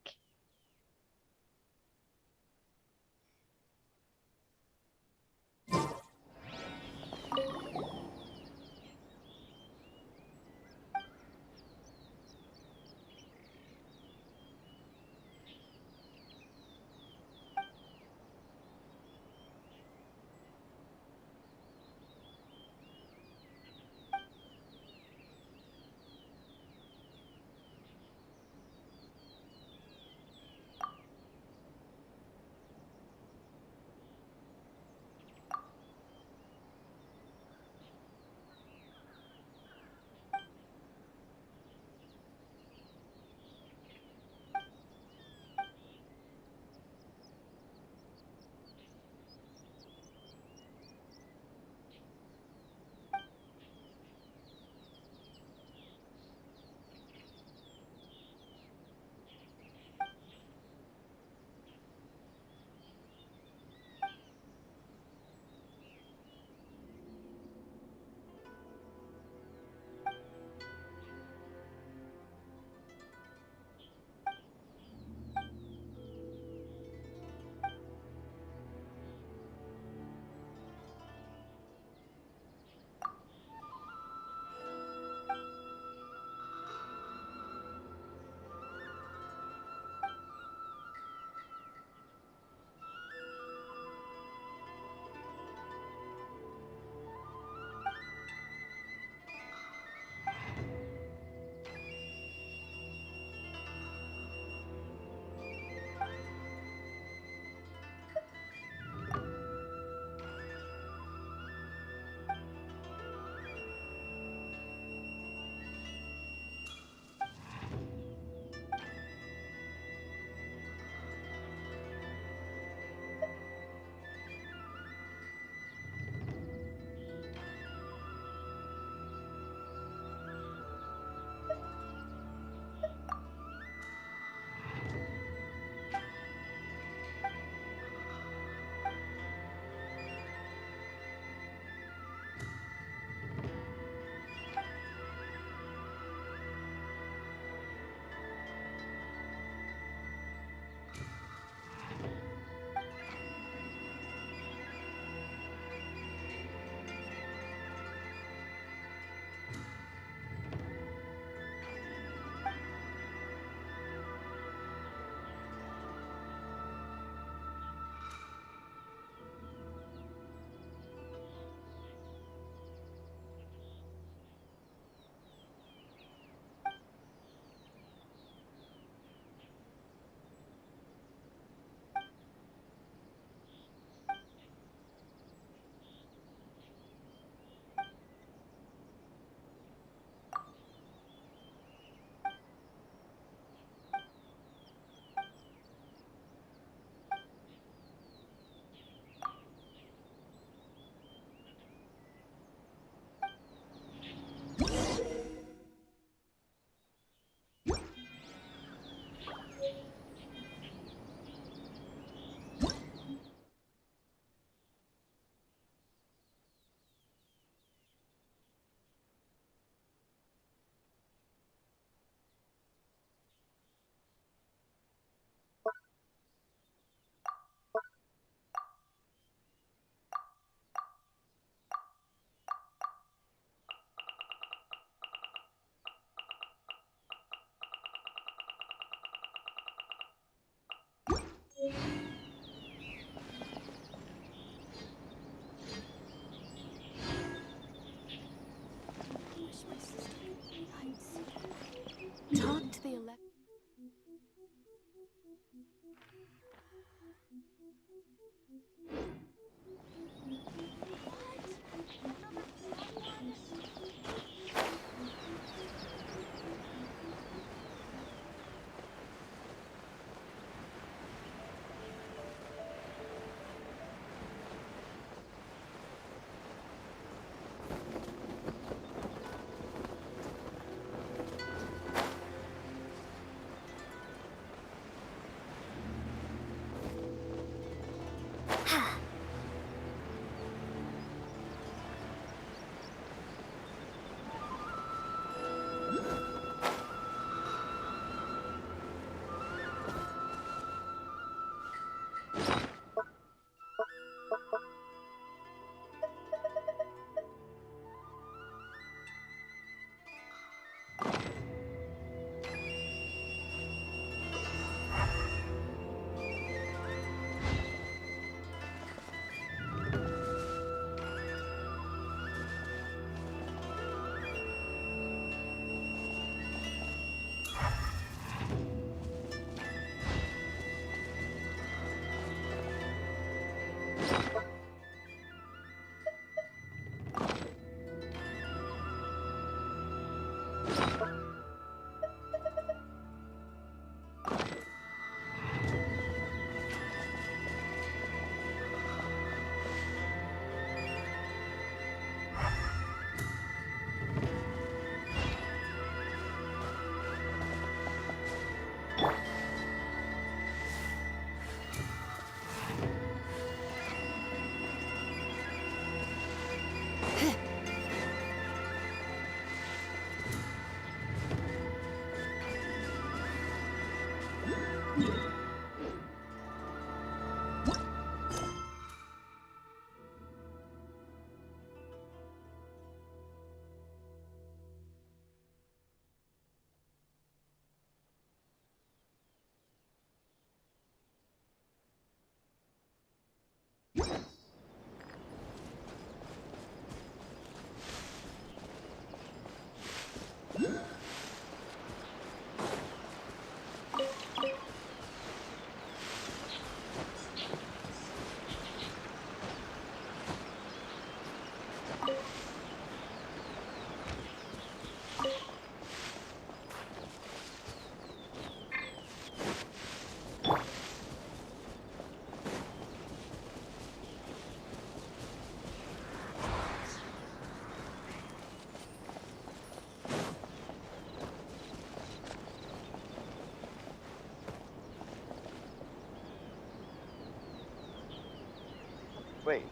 Wait.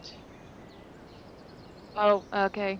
Oh, okay.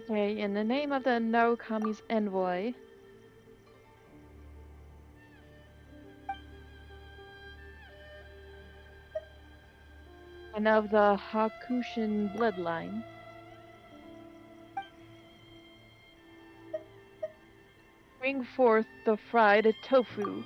Okay, in the name of the Narukami's envoy. And of the Hakushin bloodline. Bring forth the fried tofu.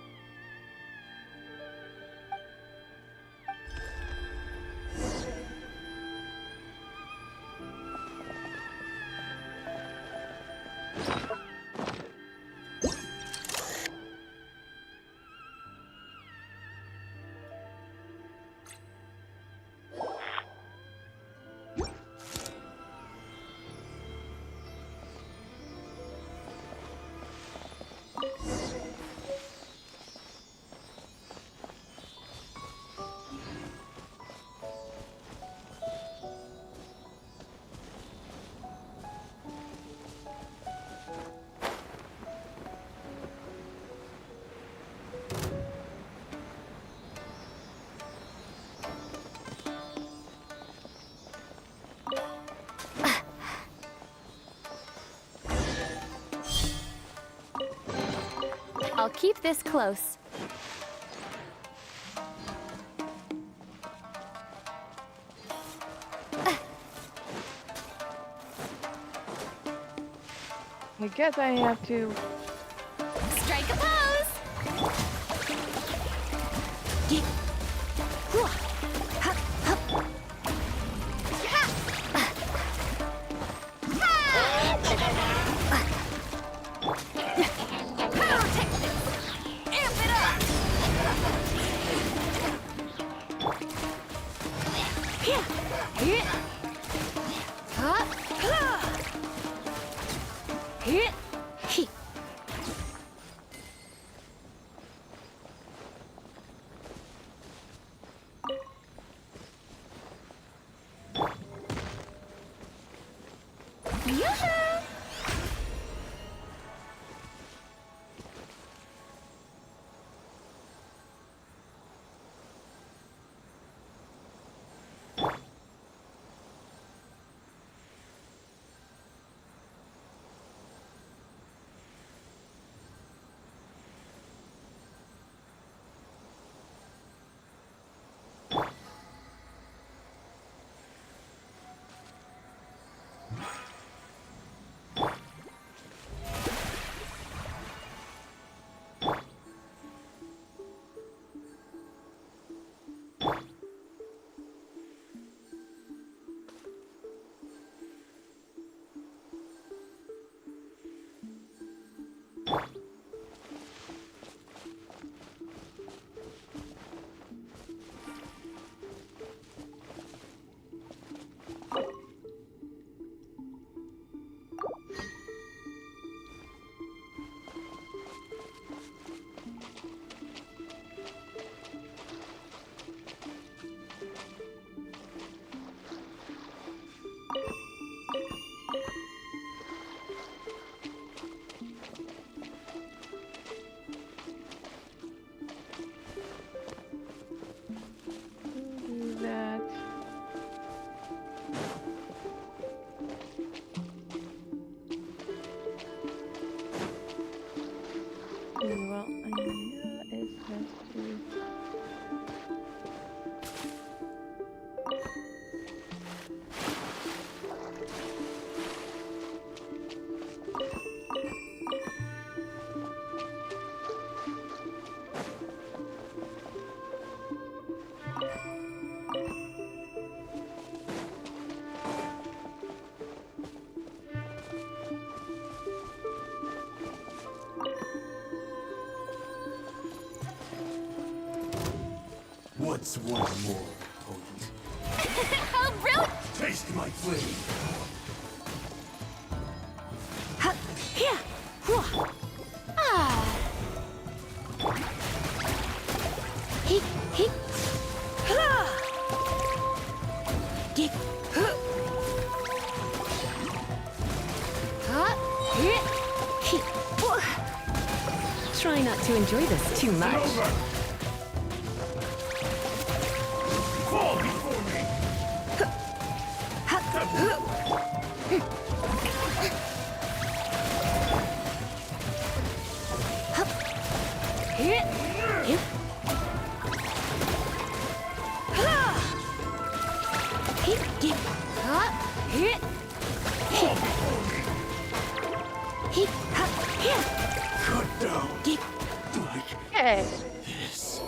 I'll keep this close. I guess I have to. Strike a pose! Do that. Well, I know it has to. What's one more, potent? How brilliant! Taste my flame! Try not to enjoy this too much. Fall before me! Hit. Hit. Hit. Hit. Hit. Hit. Hit. Cut down. Hit. Okay. This.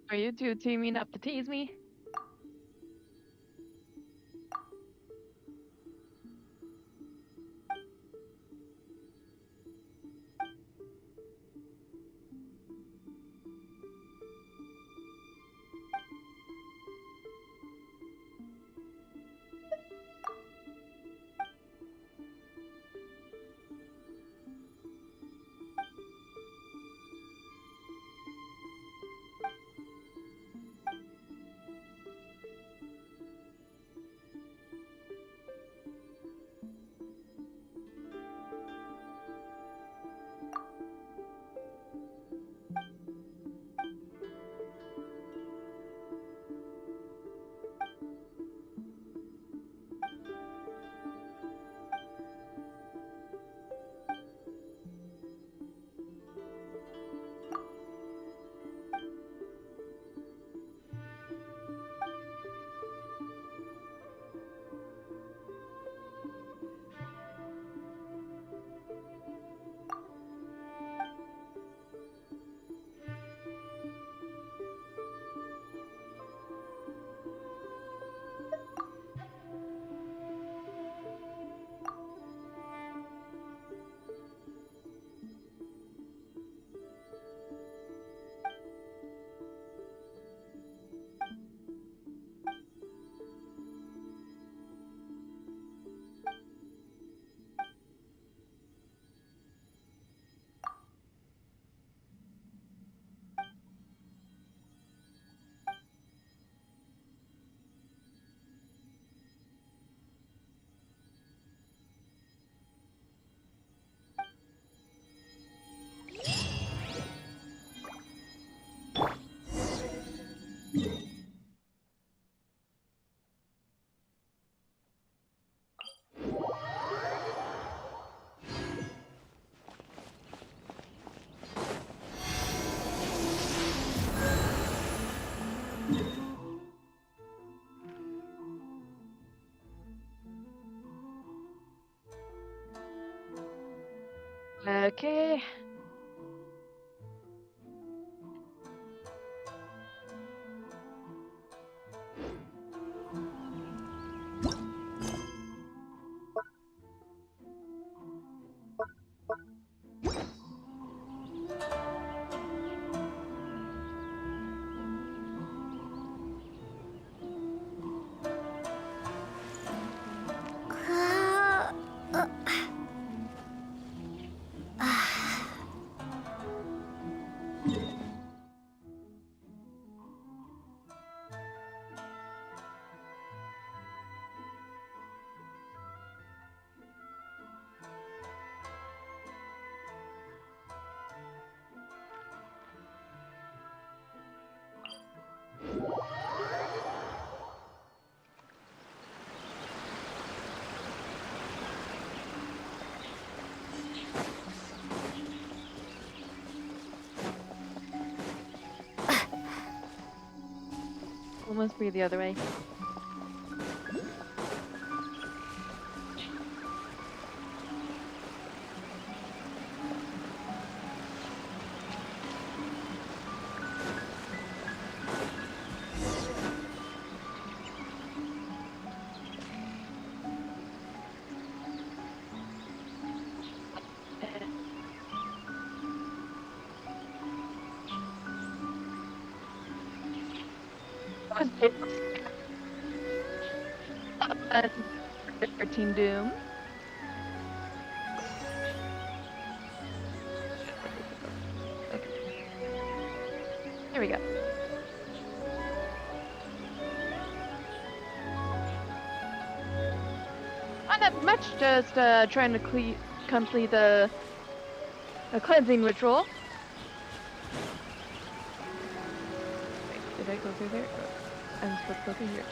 Are you two teaming up to tease me? We must be the other way. Uh, 13 Doom. Okay. Here we go. Not that much, just trying to complete a cleansing ritual. Wait, did I go through there? I'm supposed to go through here.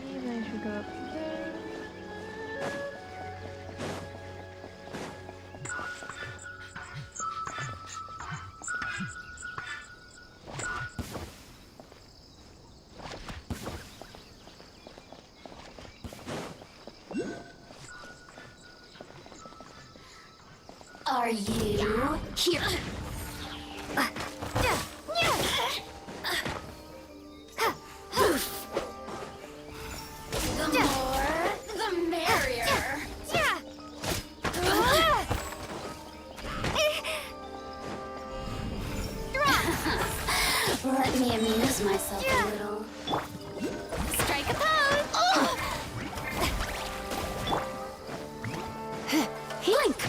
Maybe I should go up there. Are you here? The more, the merrier. Let me amuse myself a little. Strike a pose! Blink!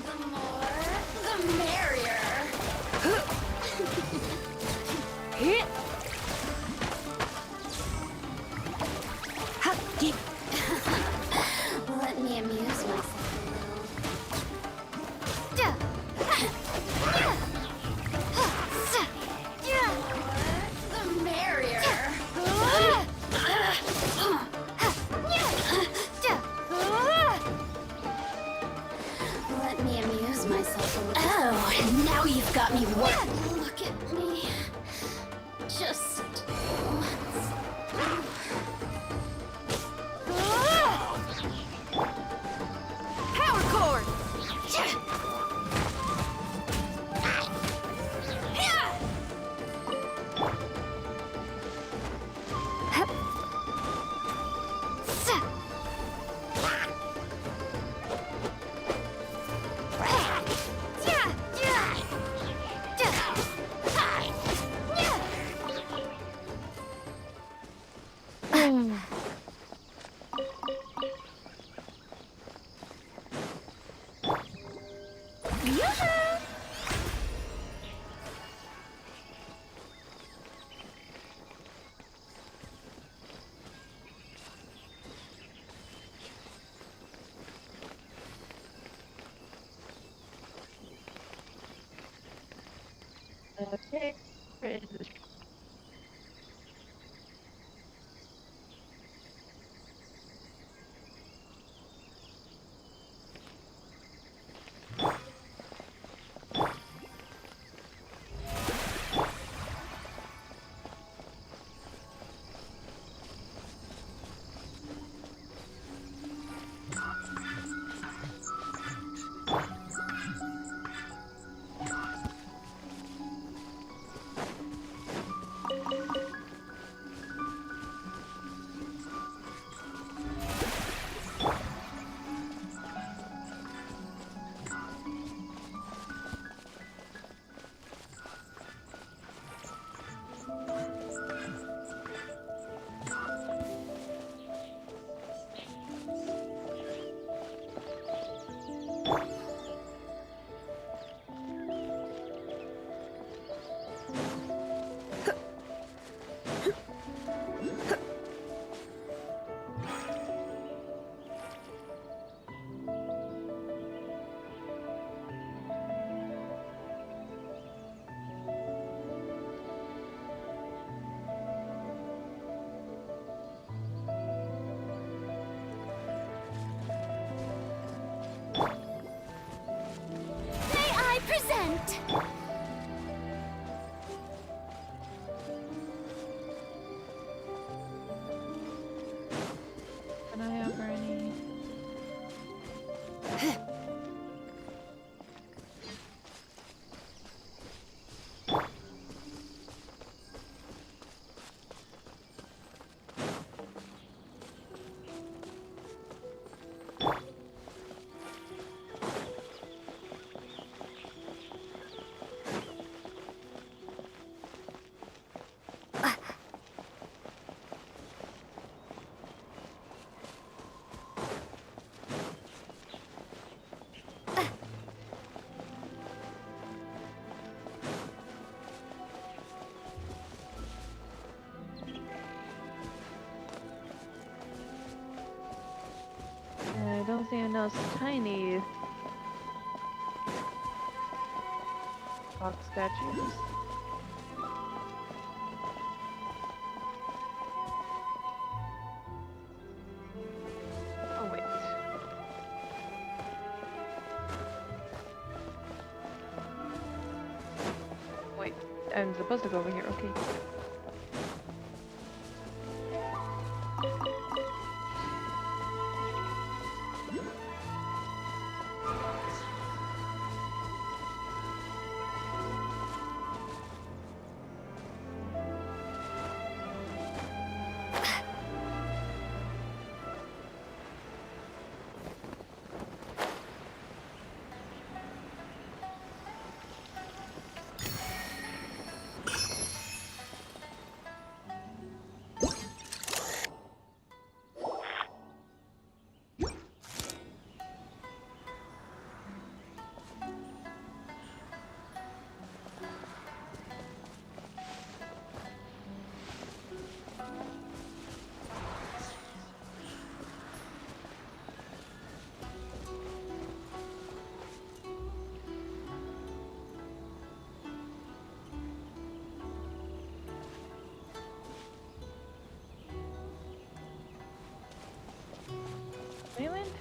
The more, the merrier. Let me amuse myself a little. The merrier. Let me amuse myself a little. Oh, and now you've got me working. Look at me. Just once. Power cord! Okay. Where is this? don't see those tiny box statues. Oh wait. Wait, I'm supposed to go over here, okay. Island?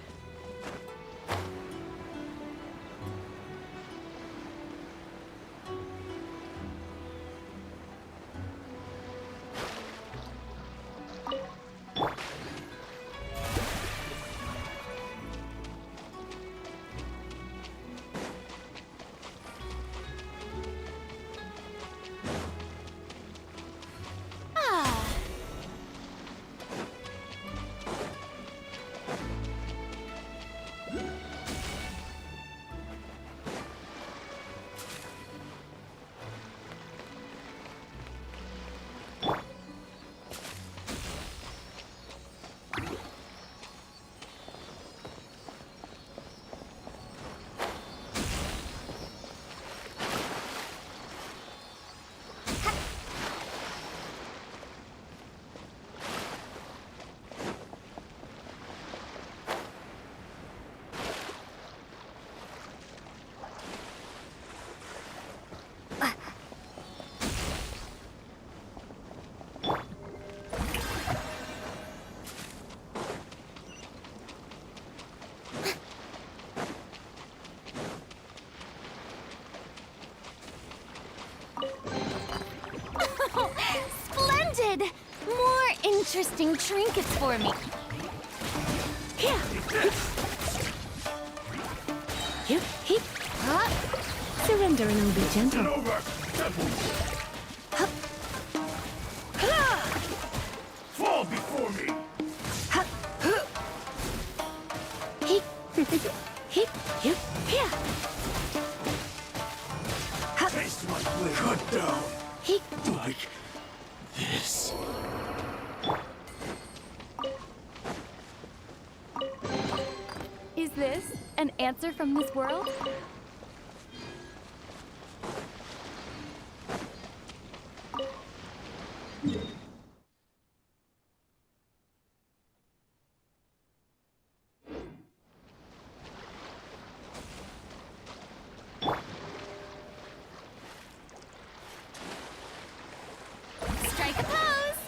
Splendid! More interesting trinkets for me. Here. Hip, hip, hop. Surrender and I'll be gentle. Hup. Fall before me. Hup. Hip, hip, hip, here. Hup. Taste my blade. Cut down. Hip. Like this. Is this an answer from this world? Strike a pose.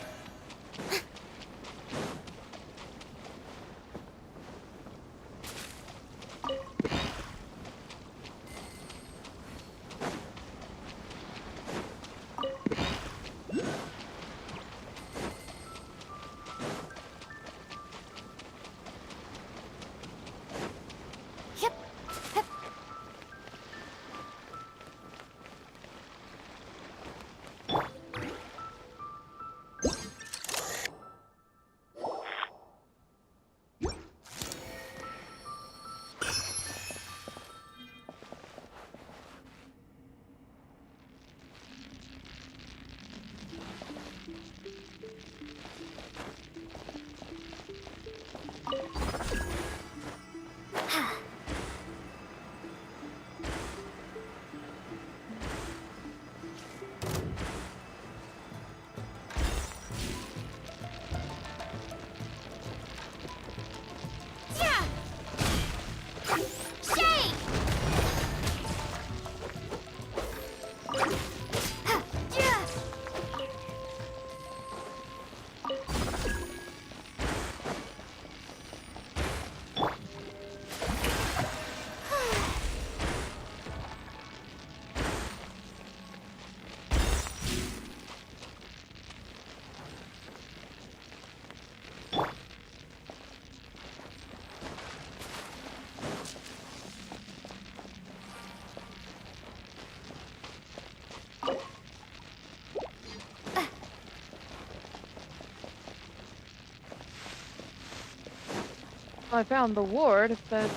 I found the ward, but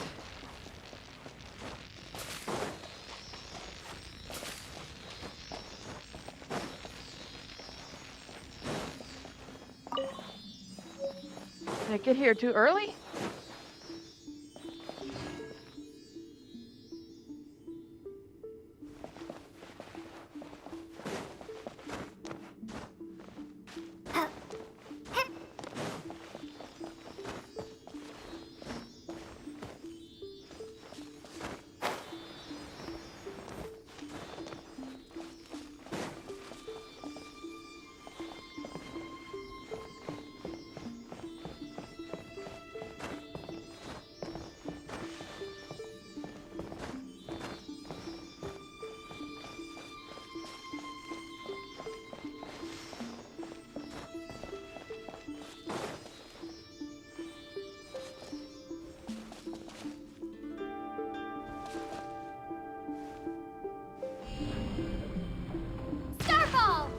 did I get here too early? Starfall!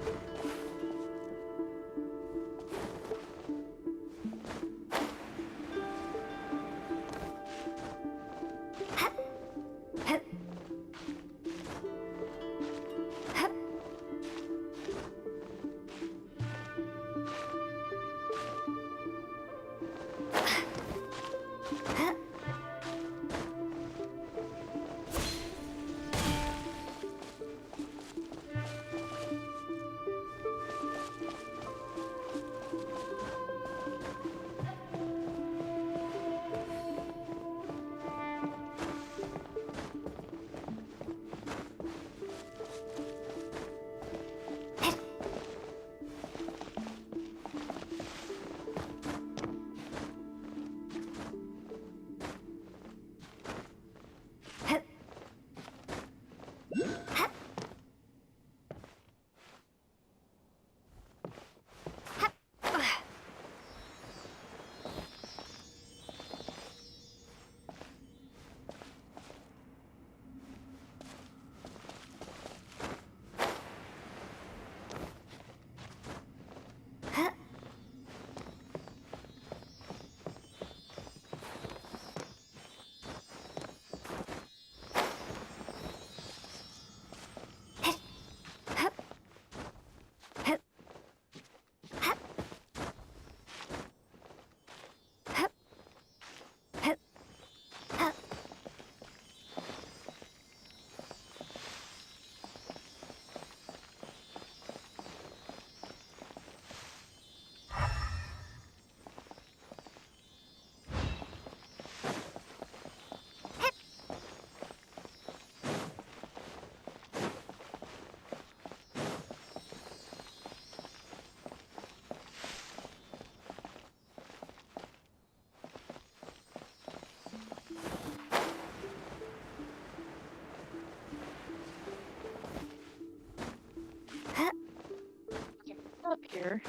Up here.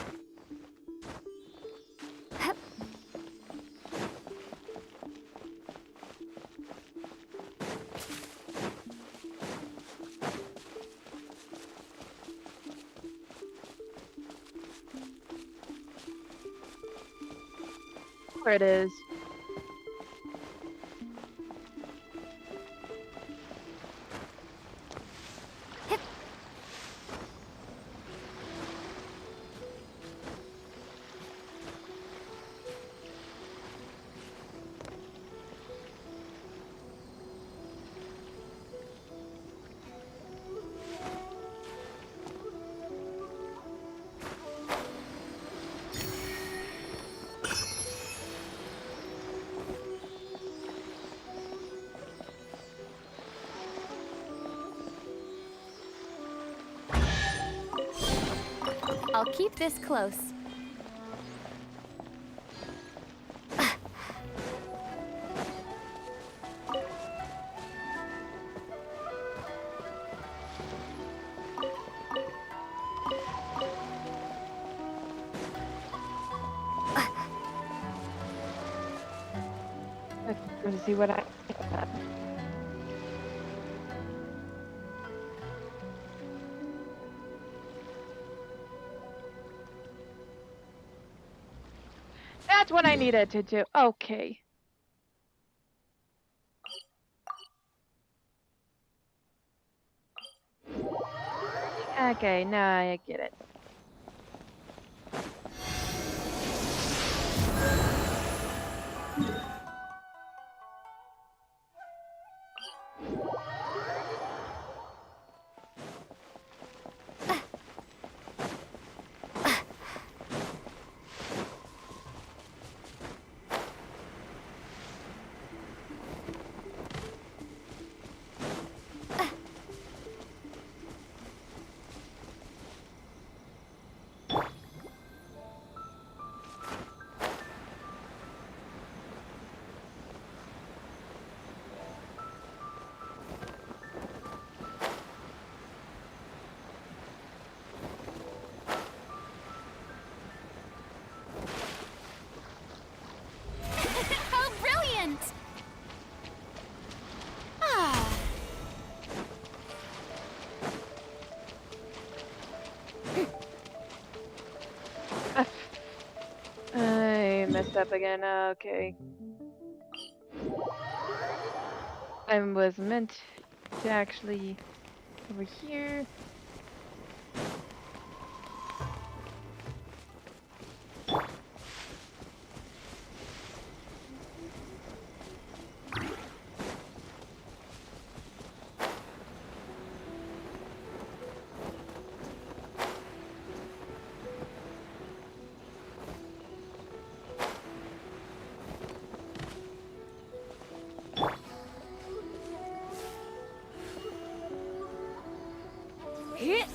Where it is. I'll keep this close. Let's see what I. That's what I needed to do. Okay. Okay, now I get it. How brilliant! Ah. I messed up again. Okay. I was meant to actually over here. Hit.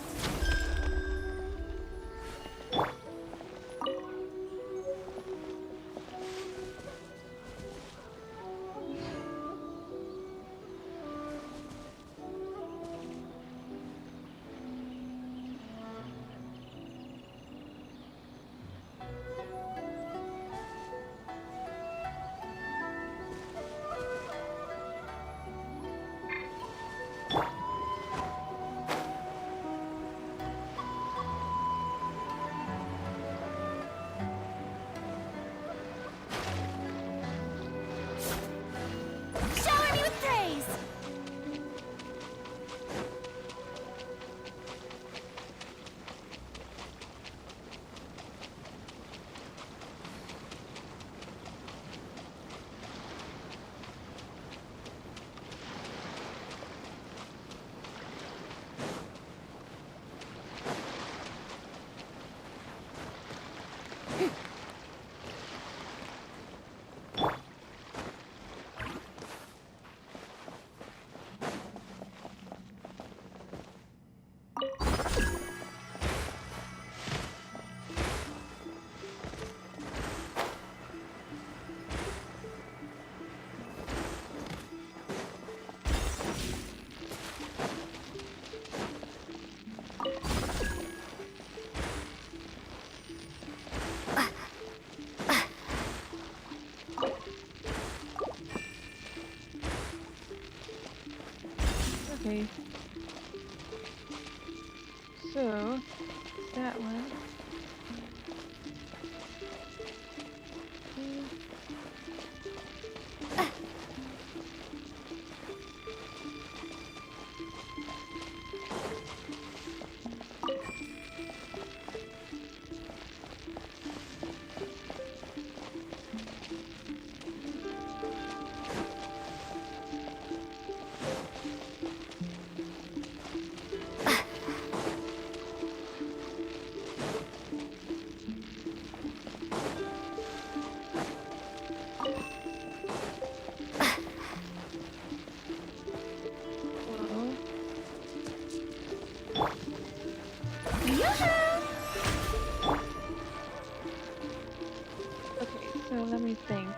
Shower me with praise! Okay. So, it's that one. Okay, so let me think.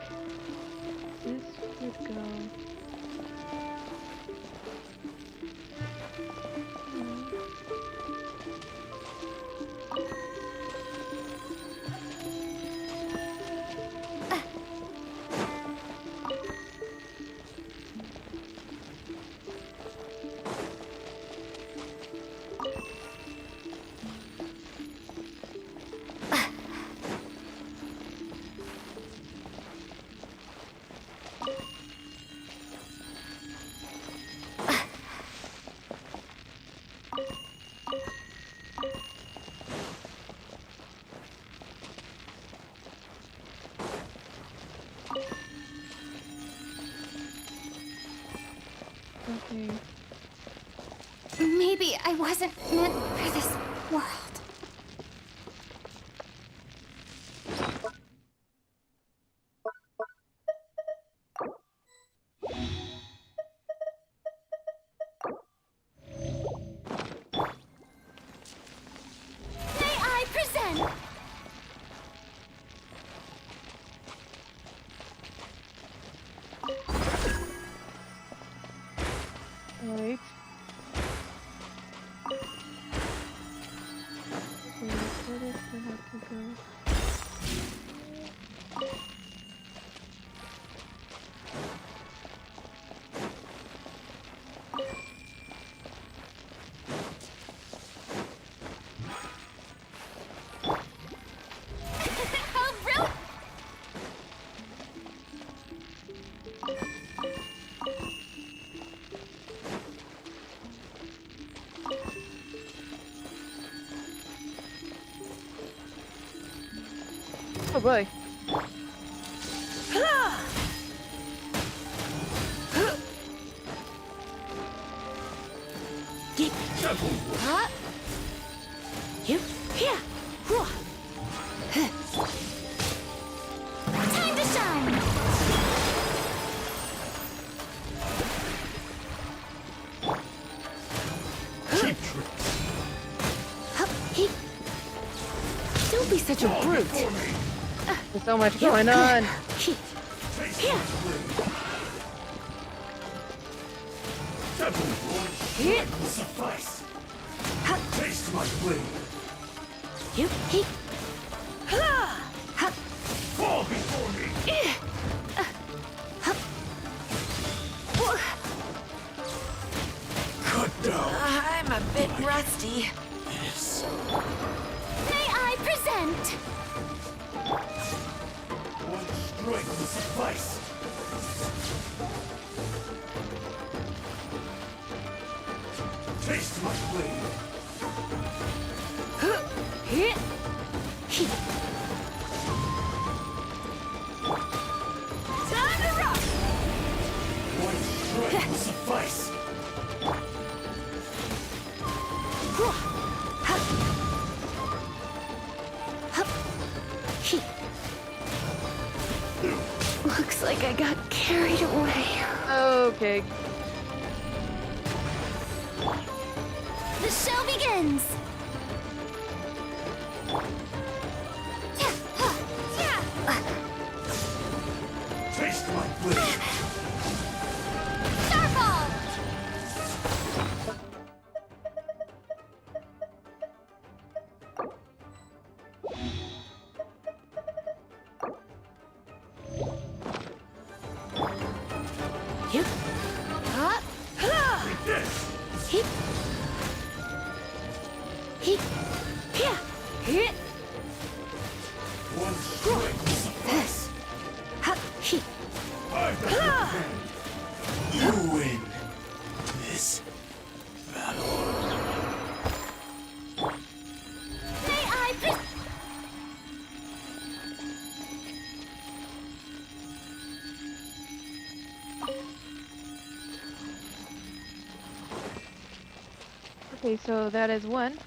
This would go. Okay. Maybe I wasn't meant for this world. May I present? Alright. Okay, so this will have to go. How rude! Oh boy. Time to shine! Don't be such a brute. There's so much going on. Will suffice. Taste my blade. Fall before me. Cut down. I'm a bit rusty. This. May I present? One strike will suffice. Taste my blade. Time to rock! One strike will suffice. Looks like I got carried away. Okay. The show begins! Taste my blade. Starfall! One strike will suffice. I've got your command. You win this battle. May I present? Okay, so that is one.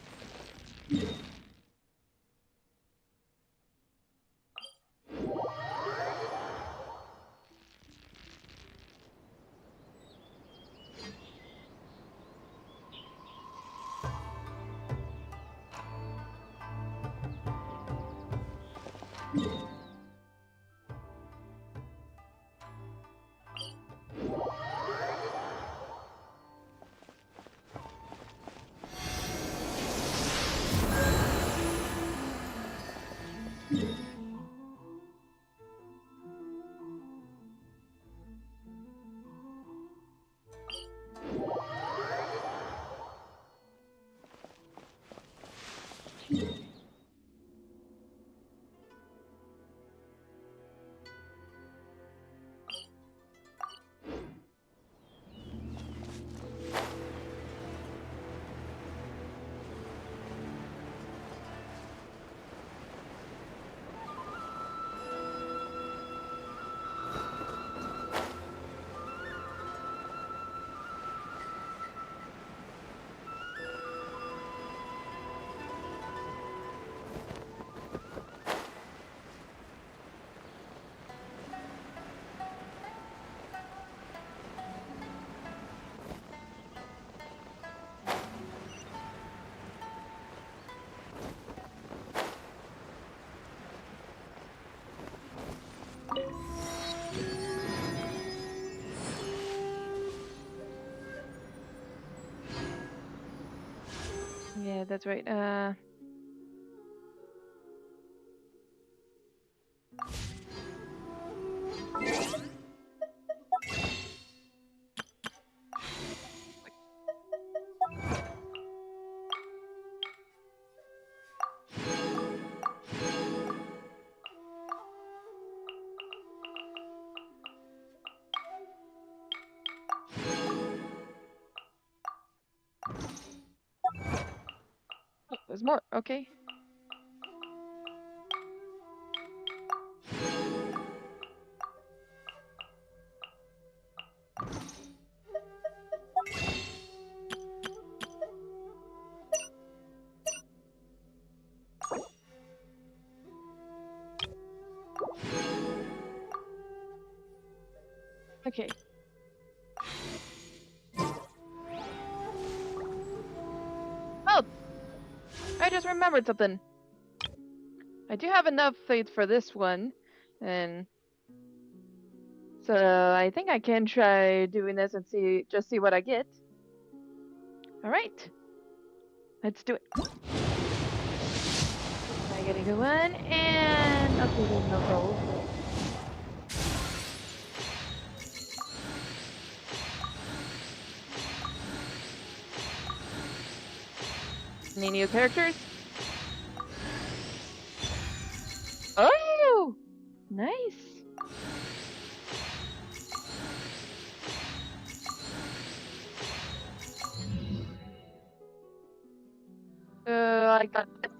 Yeah, that's right. Oh, there's more. Okay. Okay. Oh! I just remembered something. I do have enough faith for this one, and so I think I can try doing this and see what I get. All right, let's do it. I get a good one, and okay, there's no gold. Any new characters? Oh, nice. I got this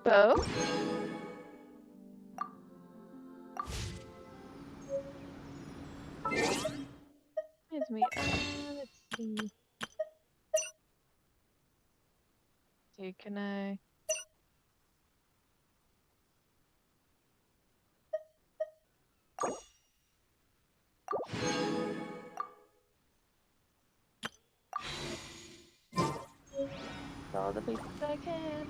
bow. Excuse me. Let's see. Okay, can I? All the places I can.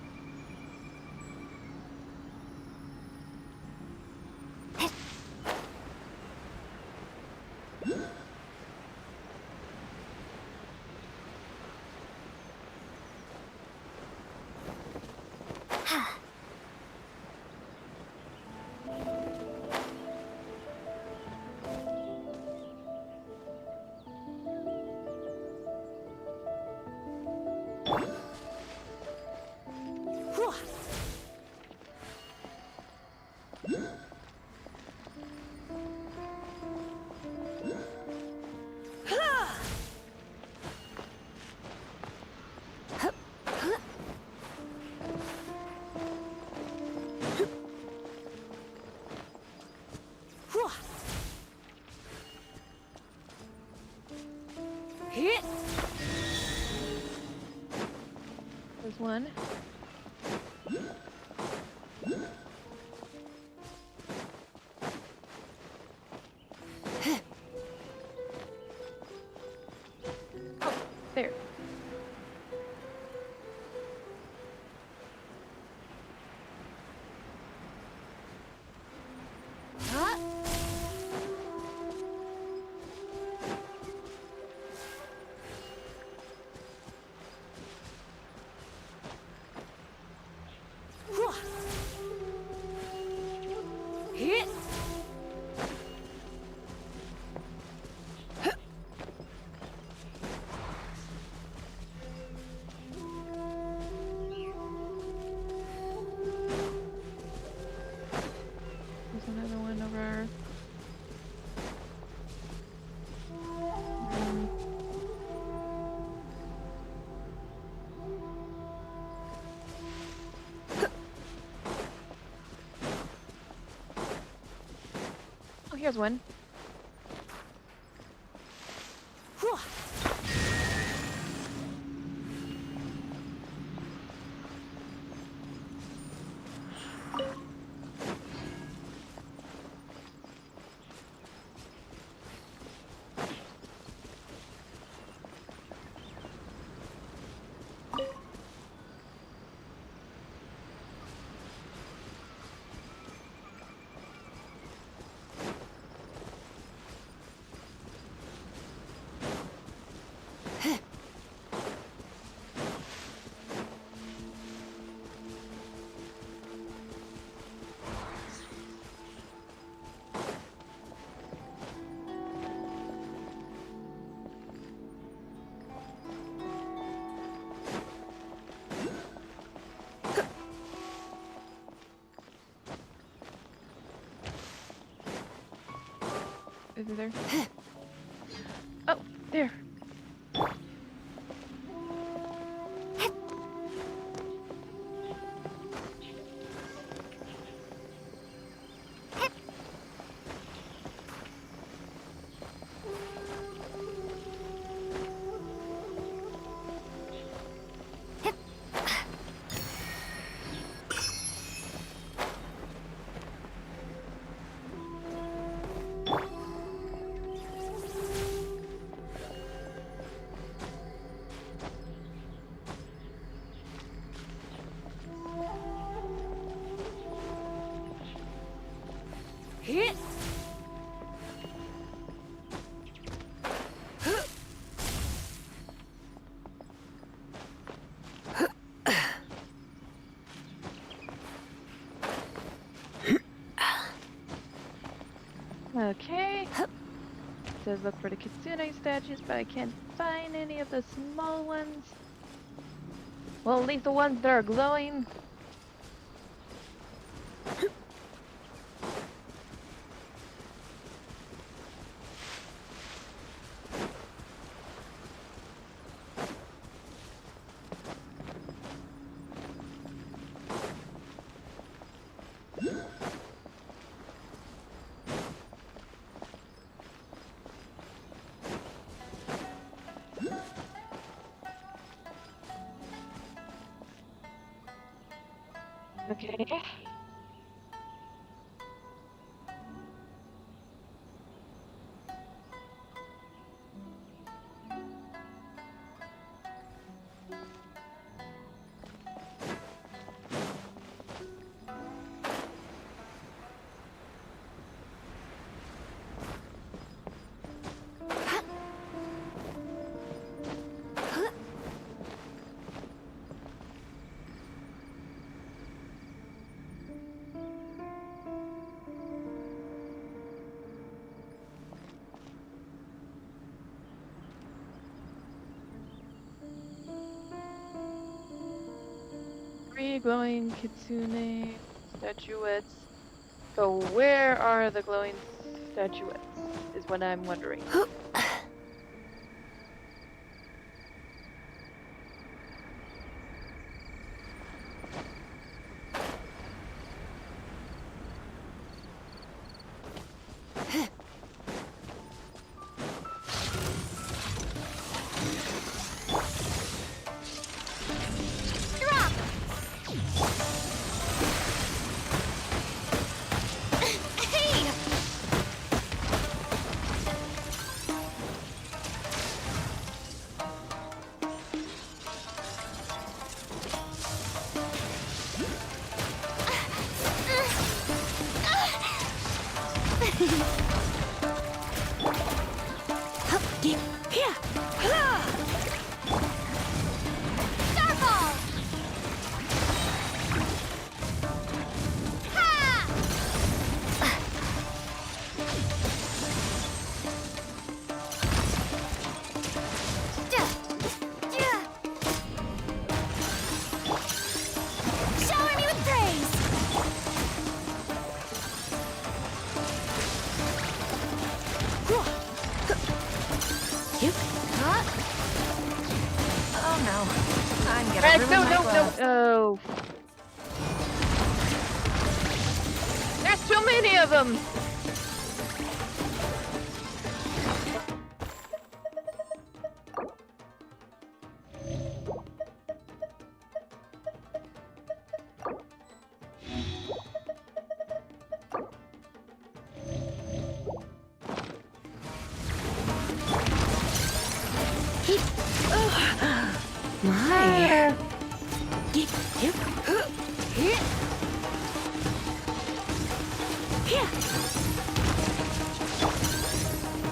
There's one. Oh, there. Huh? Hit. There's another one over. Oh, here's one. Is it there? Oh, there. Hit! Okay. It says look for the kitsune statues, but I can't find any of the small ones. Well, at least the ones that are glowing. Okay. Three glowing kitsune statuettes. So where are the glowing statuettes? Is what I'm wondering. No. There's too many of them. My.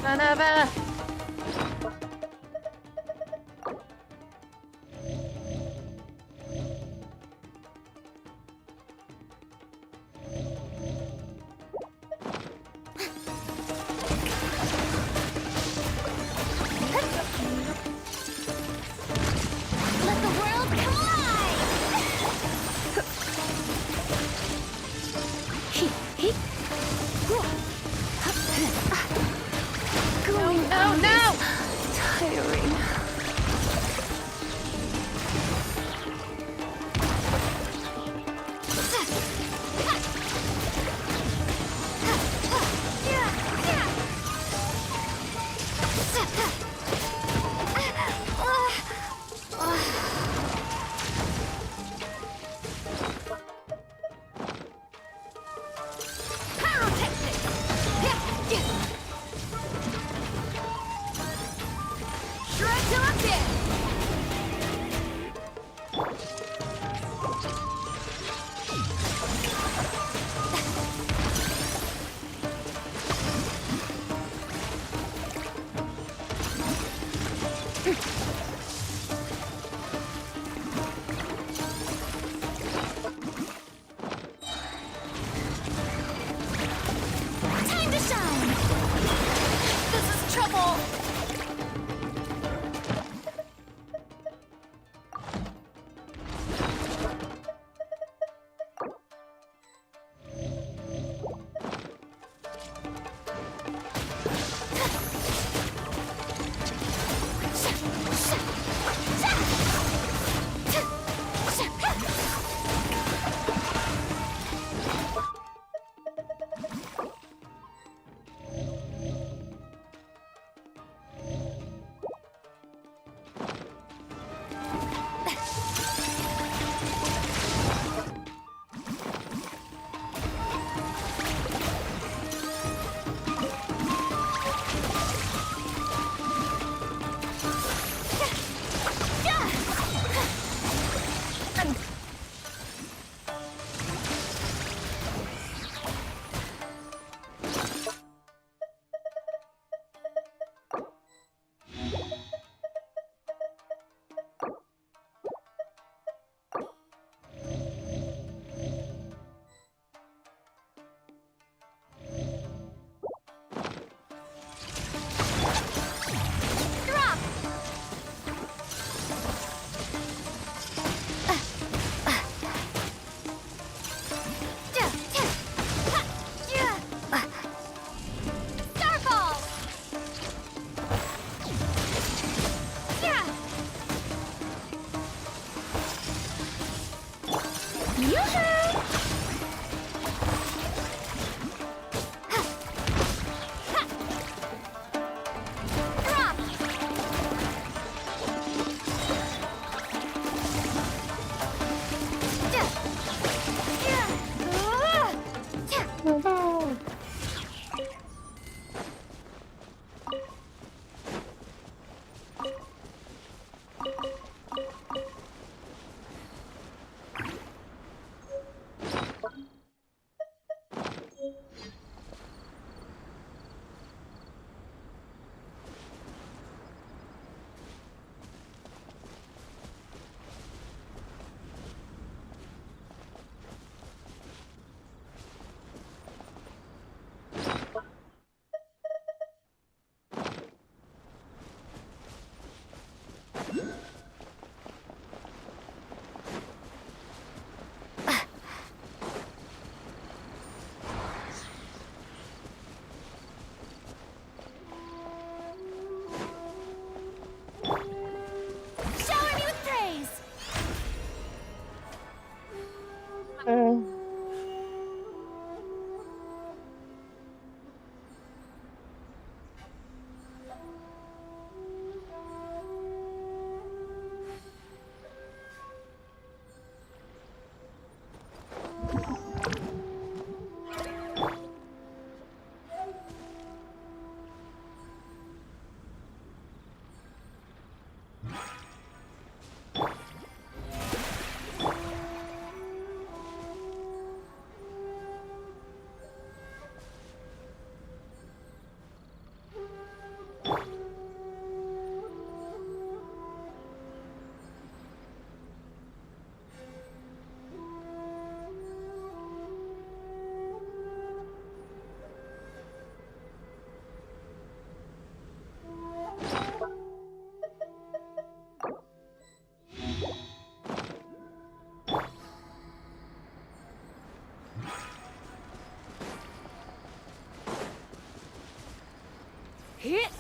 Son of a... Let the world collide! Shred till I'm dead! Time to shine! This is trouble! Hit!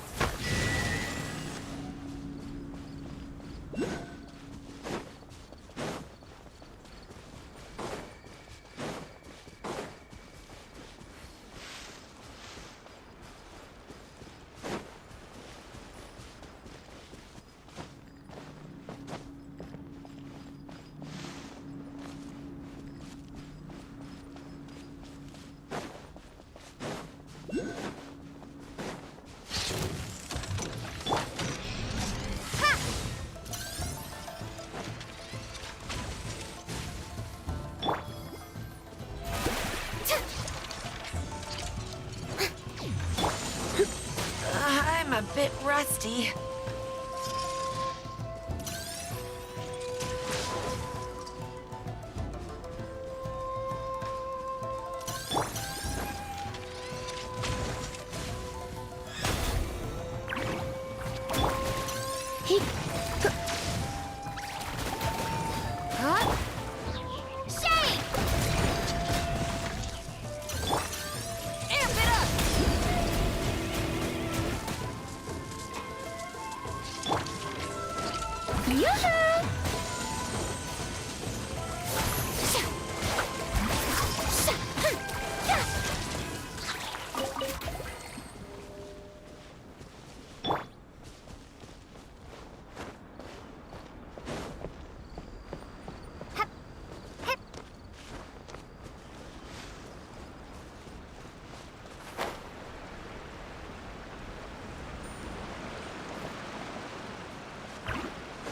I'm a bit rusty.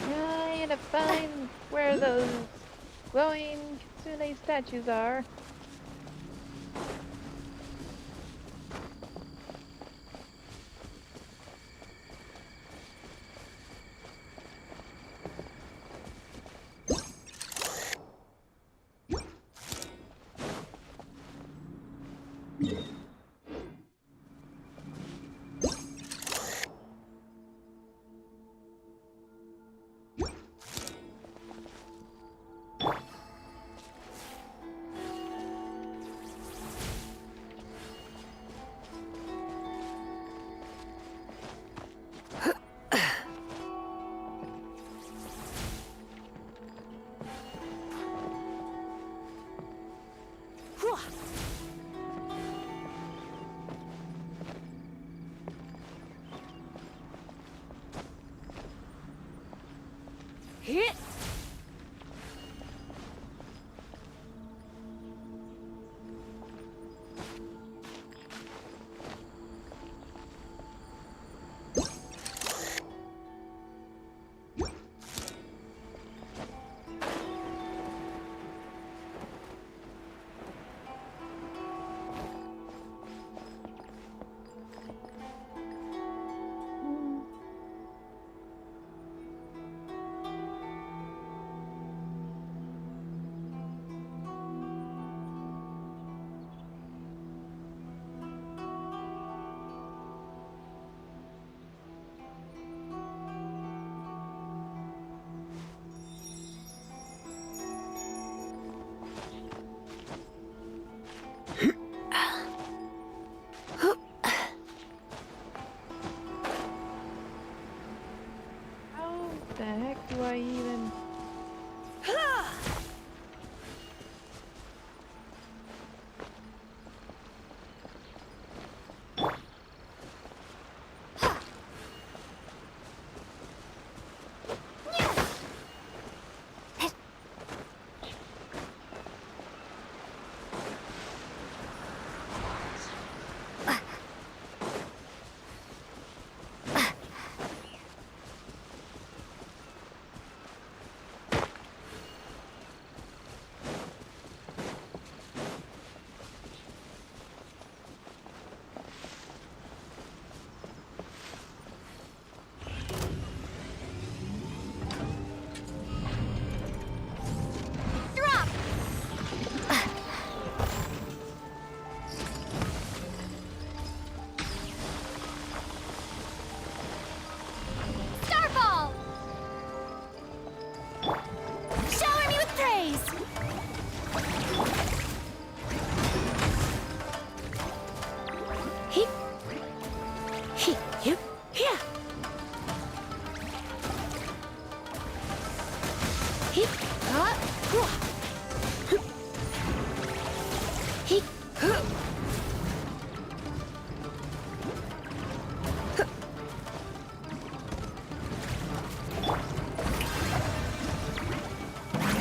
Trying to find where those glowing kitsune statues are. Hit! How the heck do I even... Starfall! Shower me with praise! Heep. Heep. Heep. Yeah. Heep. Heep.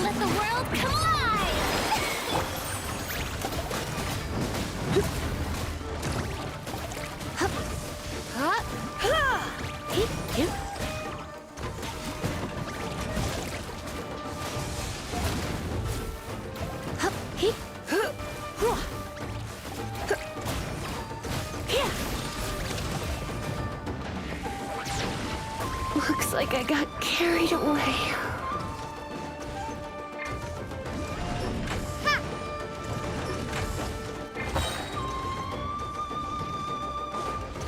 Let the world come alive! Looks like I got carried away.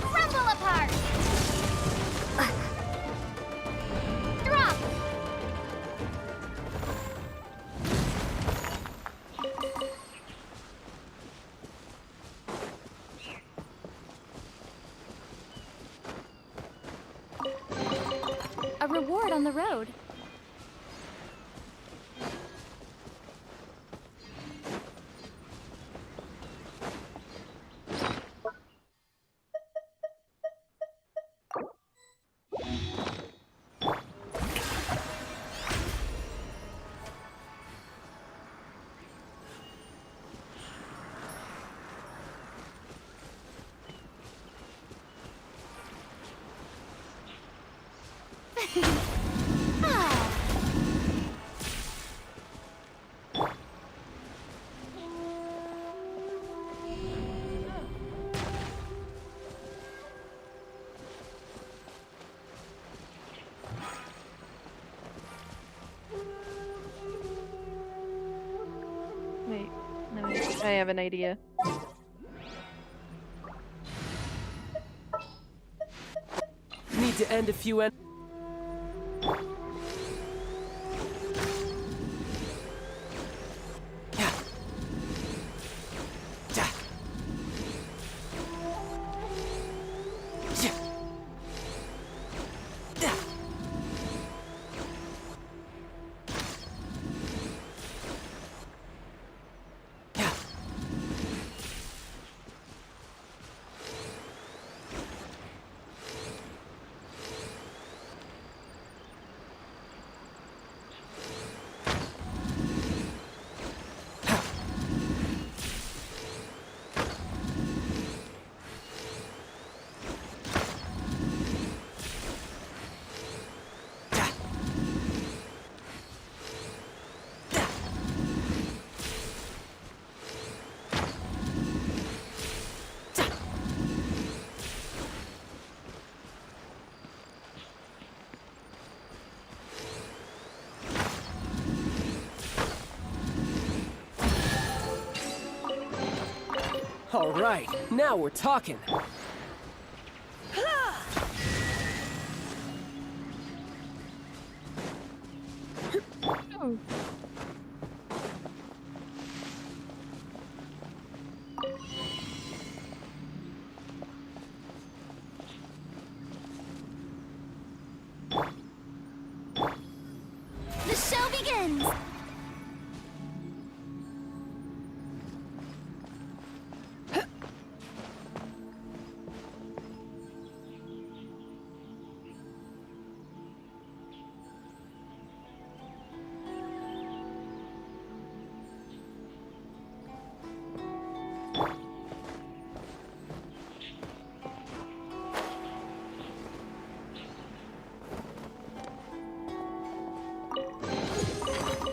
Crumble apart! Drop! A reward on the road. Wait, no, I have an idea. Need to end a few All right, now we're talking. Oh. The show begins!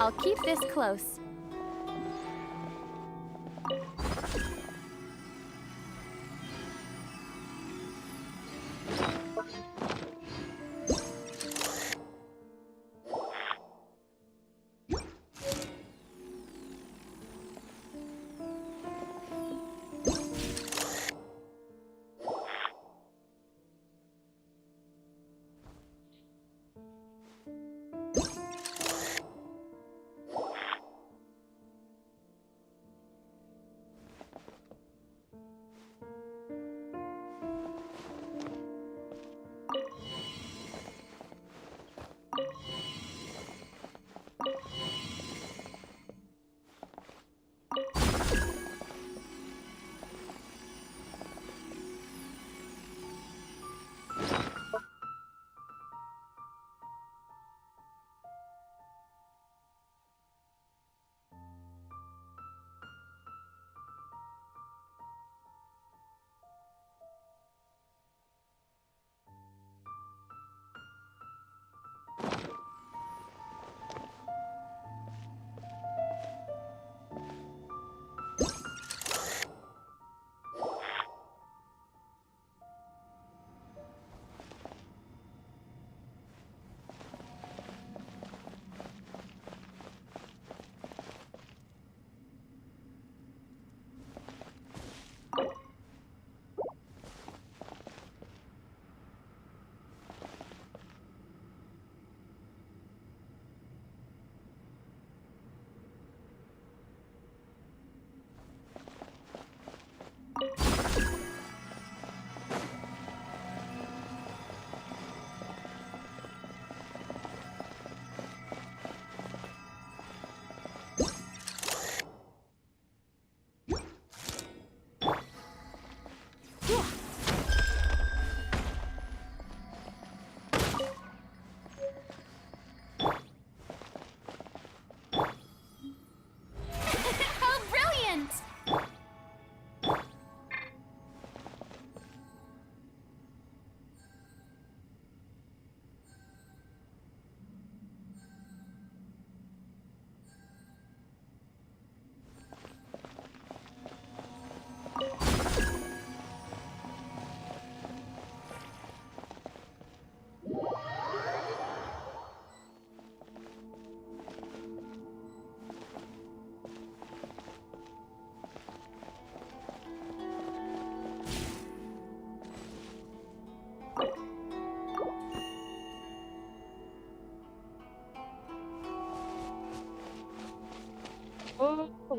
I'll keep this close.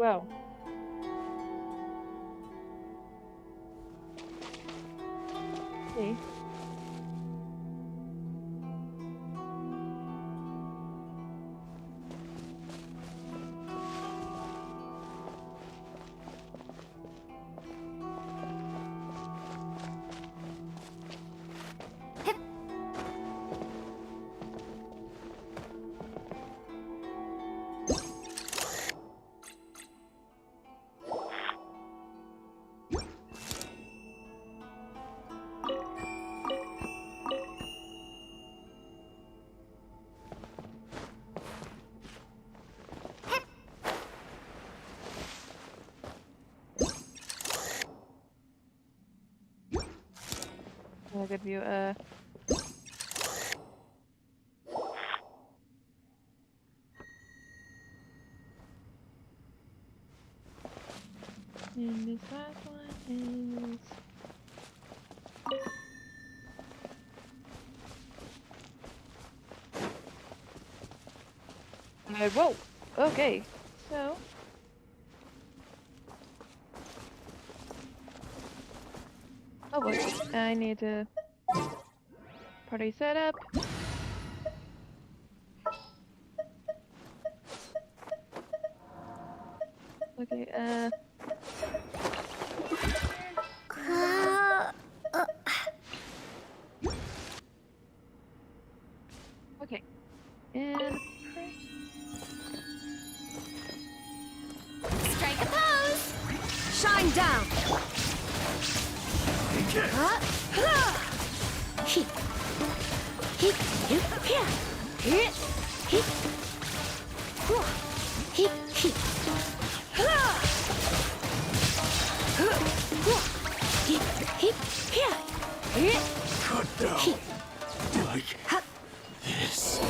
wow. See. A good view. And this last one is. Whoa! Okay, so. Oh boy, I need to. Party setup. Okay, okay. And Strike a pose! Shine down! He. He. Here. Here. He. He. He. Cut down. Like this.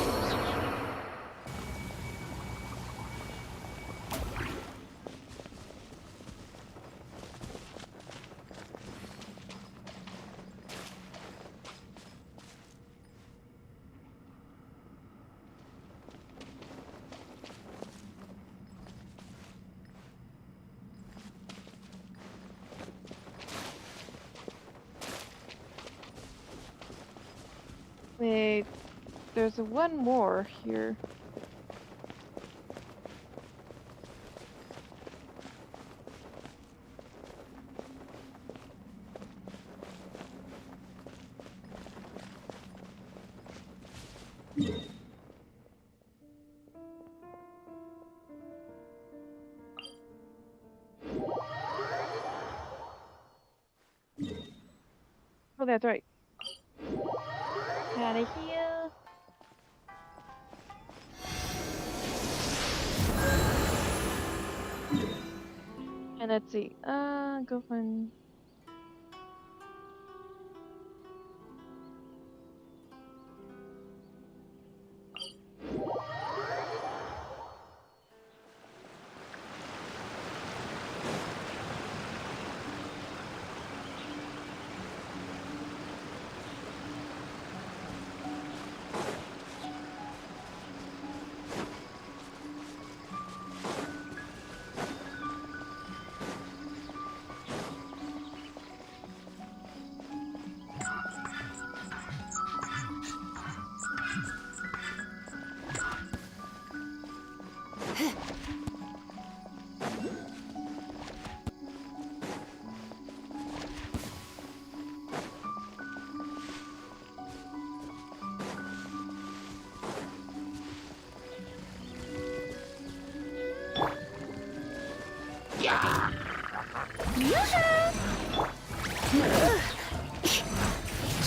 wait, there's one more here. Oh, that's right. Out of here. And let's see. Go find.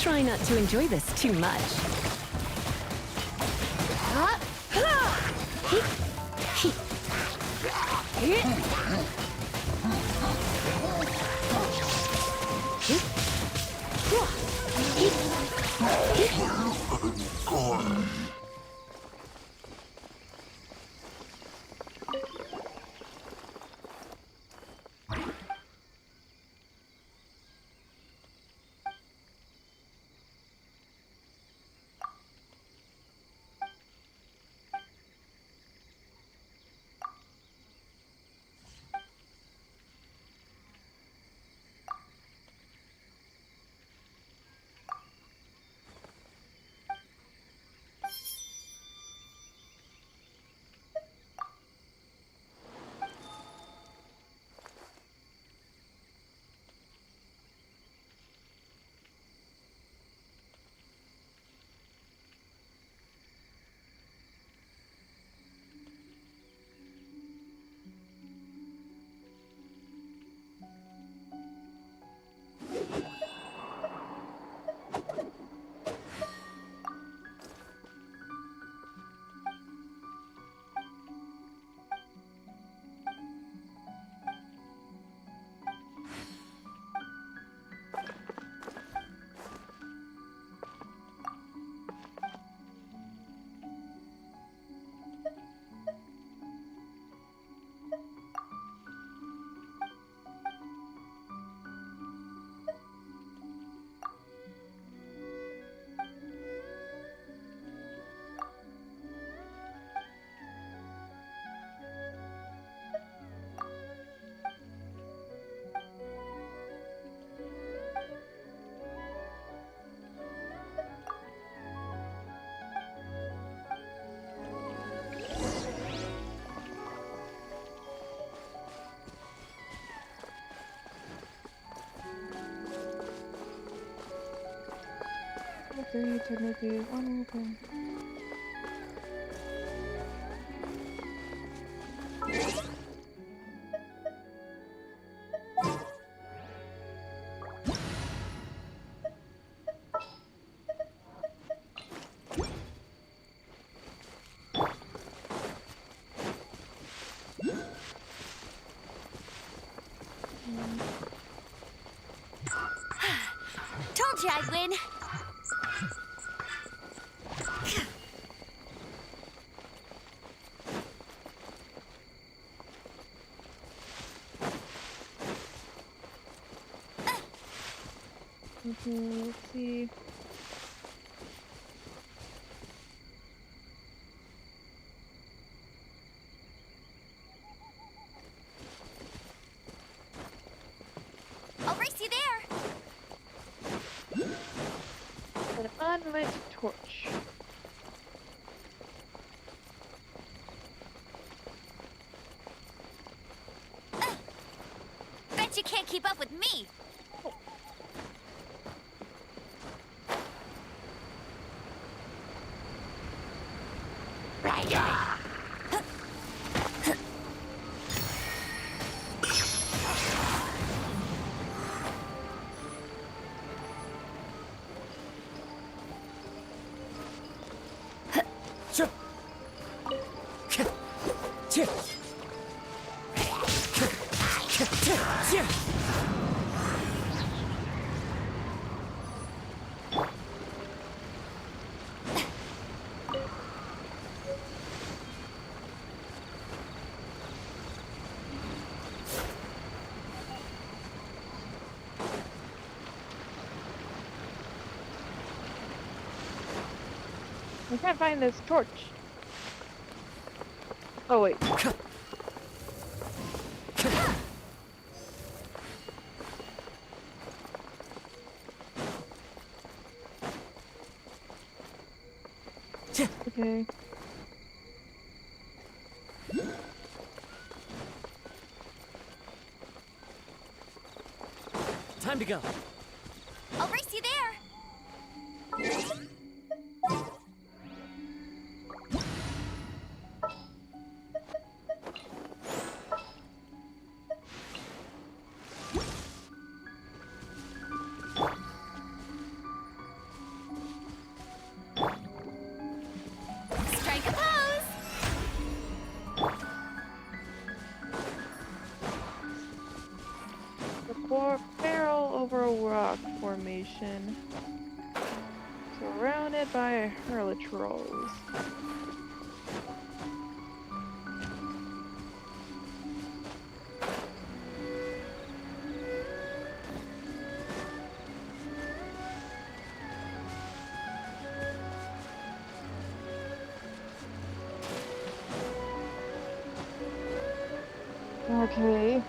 Try not to enjoy this too much. 3 technically unopened. Told you I'd win. Okay, let's see. I'll race you there. An unlit torch. Bet you can't keep up with me. I can't find this torch. Oh wait. Okay. Time to go. I'll race you there. Strike a pose. The barrel over a rock formation. Surrounded by hurlatrolls. Okay.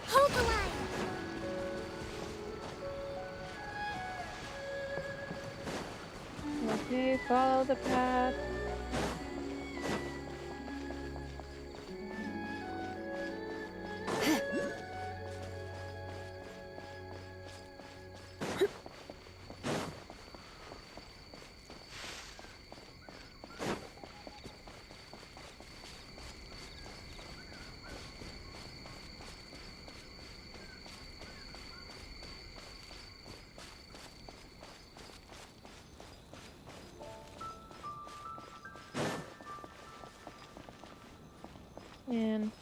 Hold the line. Okay, follow the path. And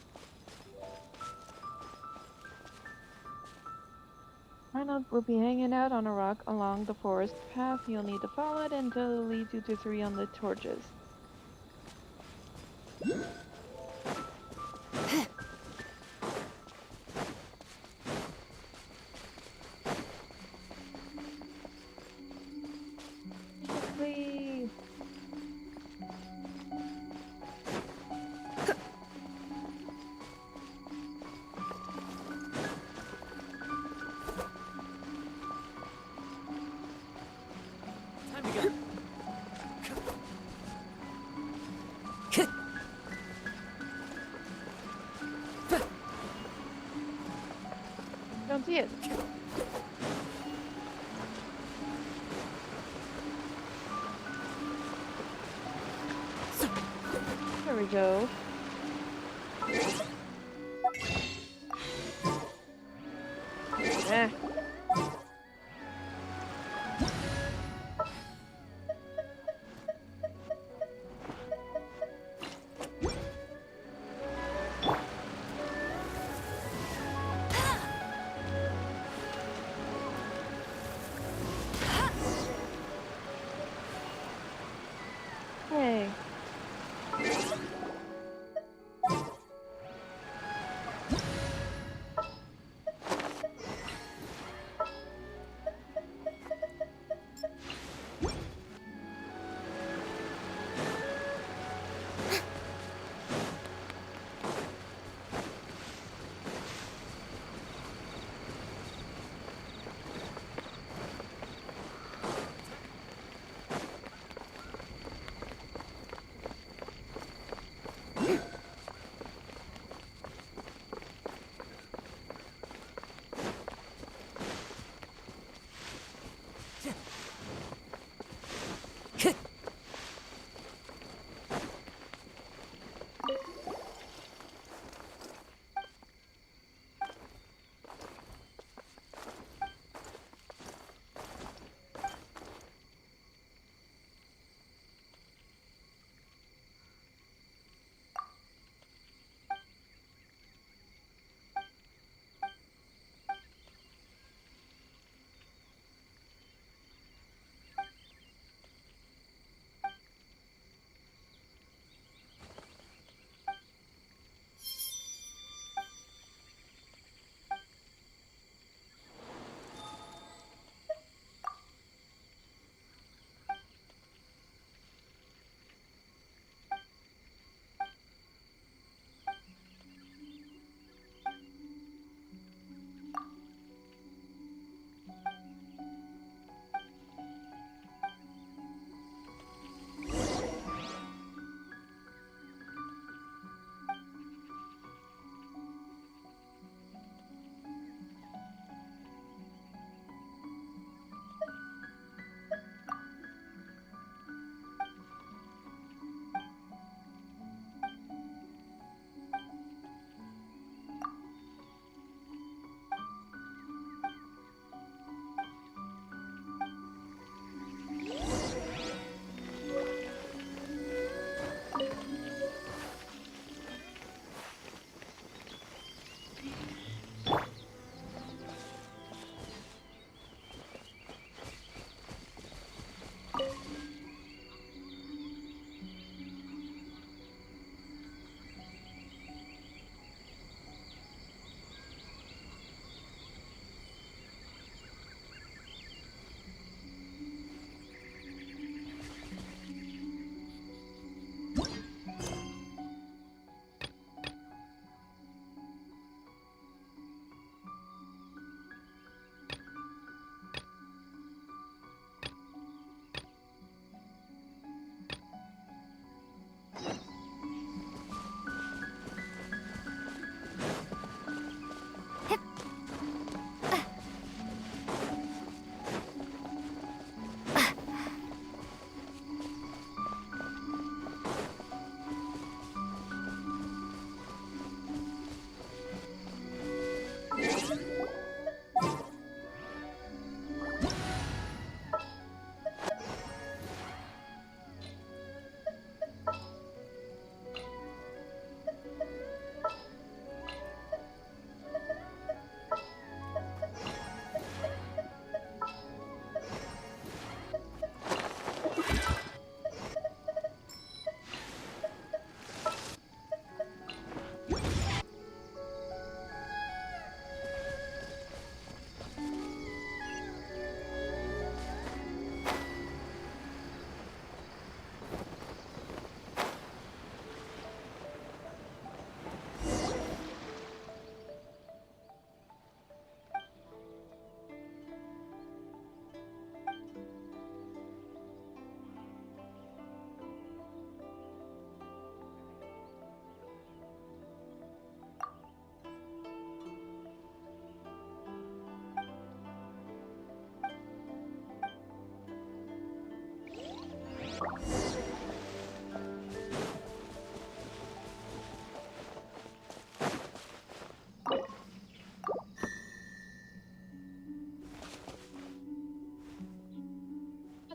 Arnold will be hanging out on a rock along the forest path. You'll need to follow it until it leads you to 3 on the torches. Quickly. Time to go. don't see it. There we go. Eh. Hey.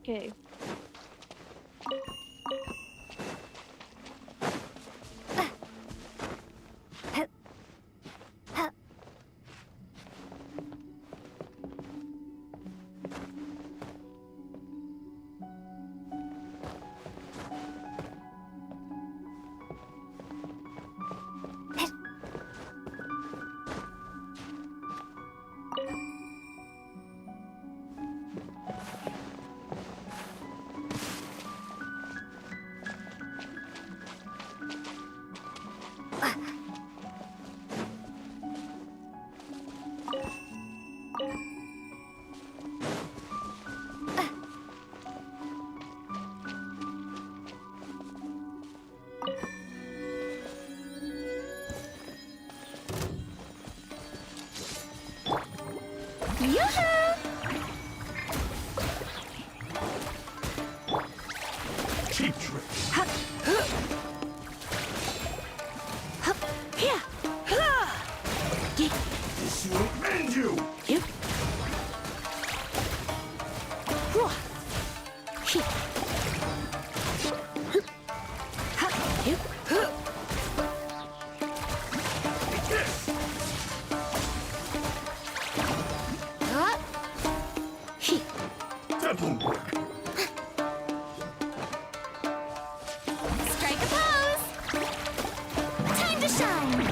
Okay. Cheap trick. This won't mend you. That won't work. Strike a pose! Time to shine!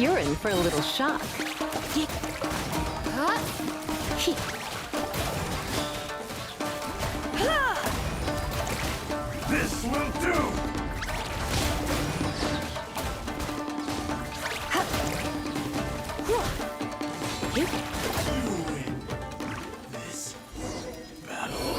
You're in for a little shock. This will do. You win this battle.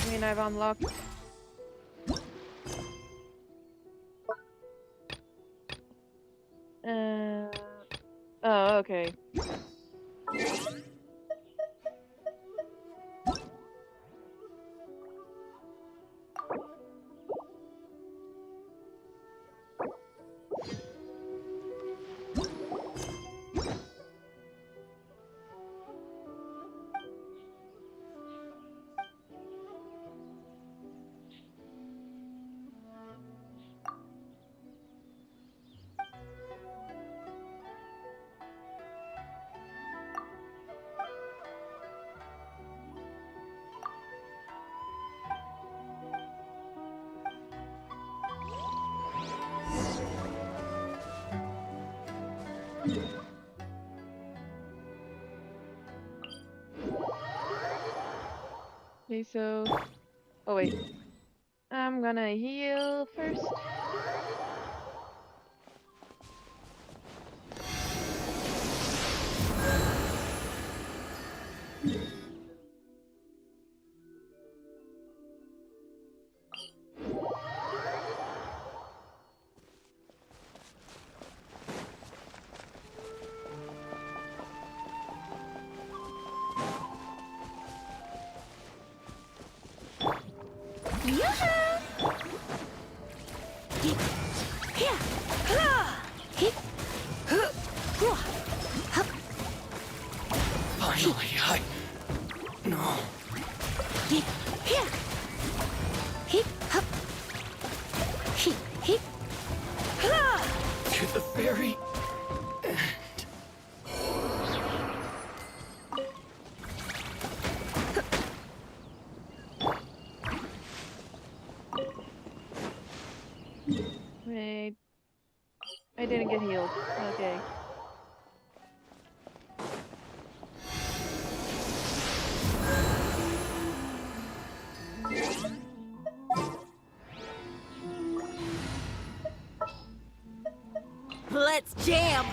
I mean, I've unlocked. Oh, okay. Okay, so... Oh, wait. I'm gonna heal first. Finally, No. To the very end. Wait. I didn't get healed. Okay. Let's jam!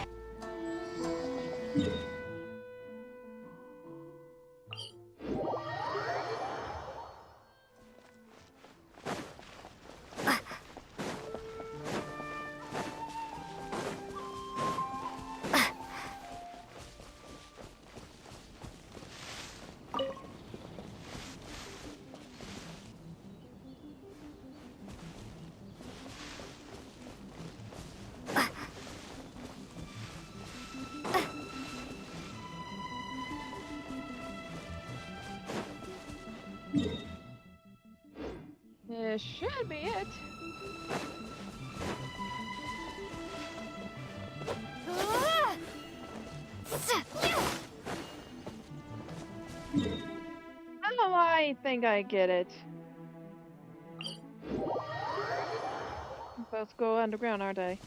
This should be it. Oh, I think I get it. I'm supposed to go underground, aren't I?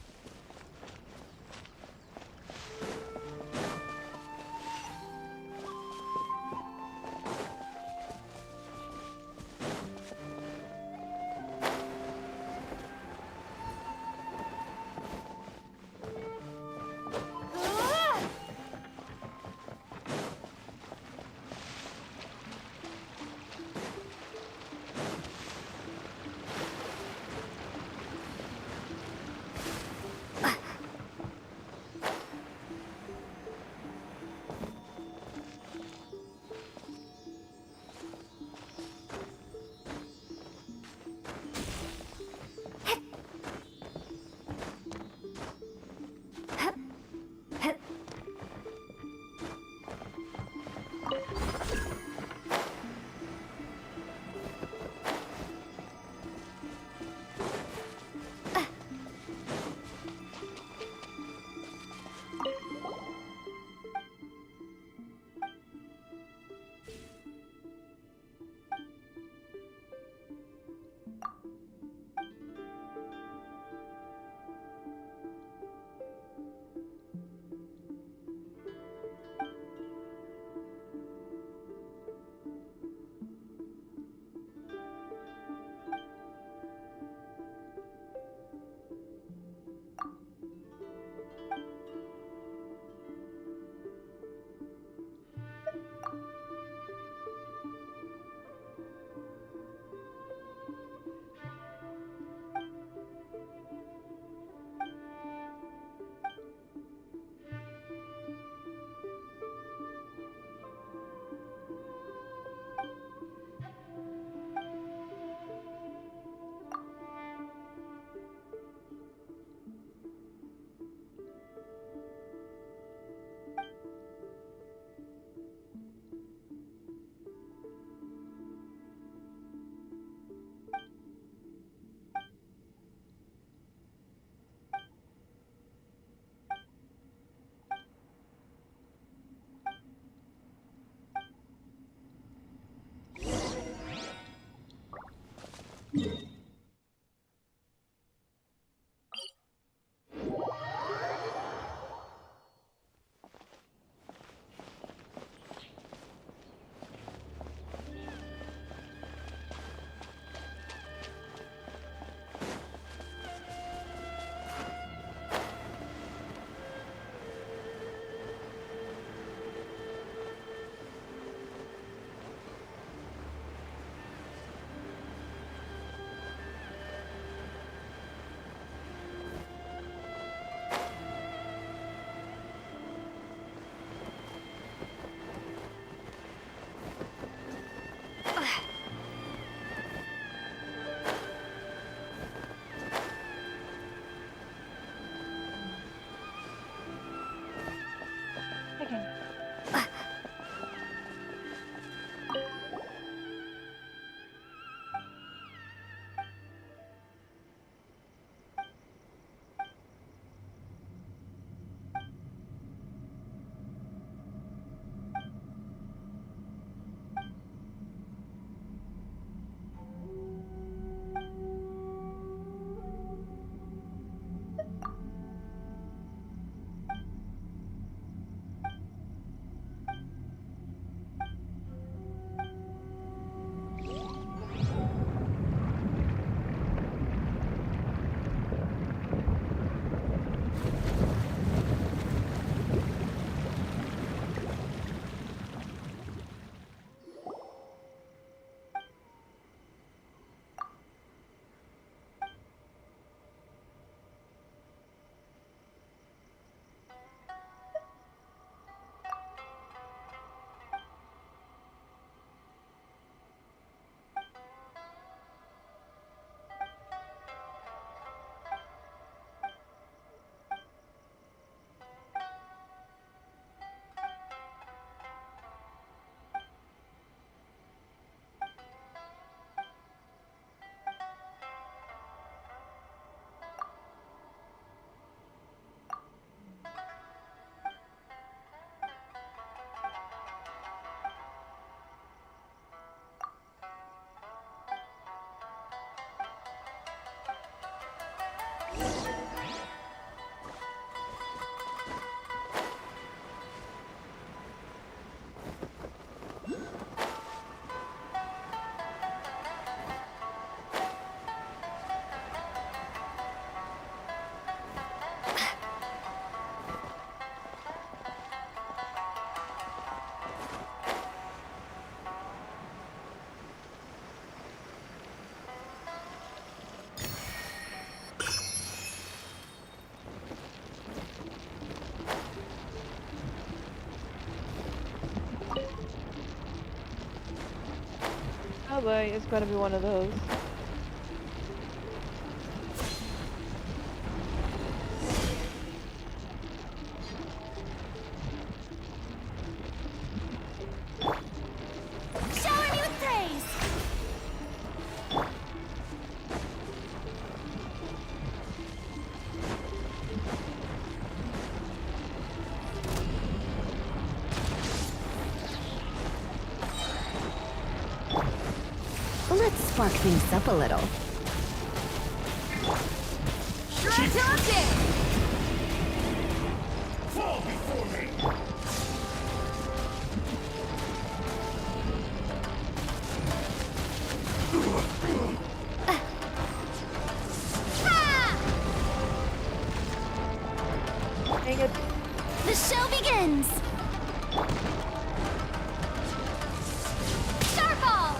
like it's gonna be one of those. Shower me with praise! Let's spark things up a little. Shrug till I'm dead! Fall before me! Dang it. The show begins! Starfall!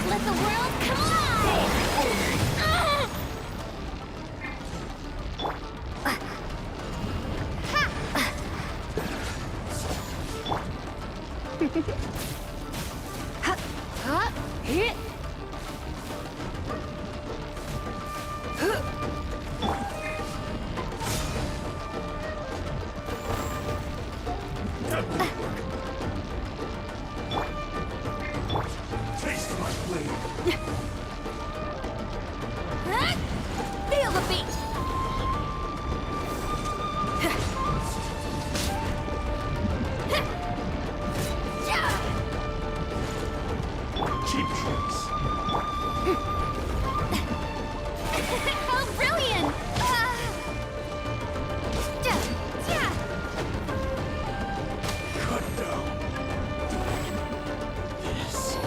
Let the world collide! Ah! Hit! Taste my blade! Feel the beat! Cheap tricks! How brilliant! Cut down! This.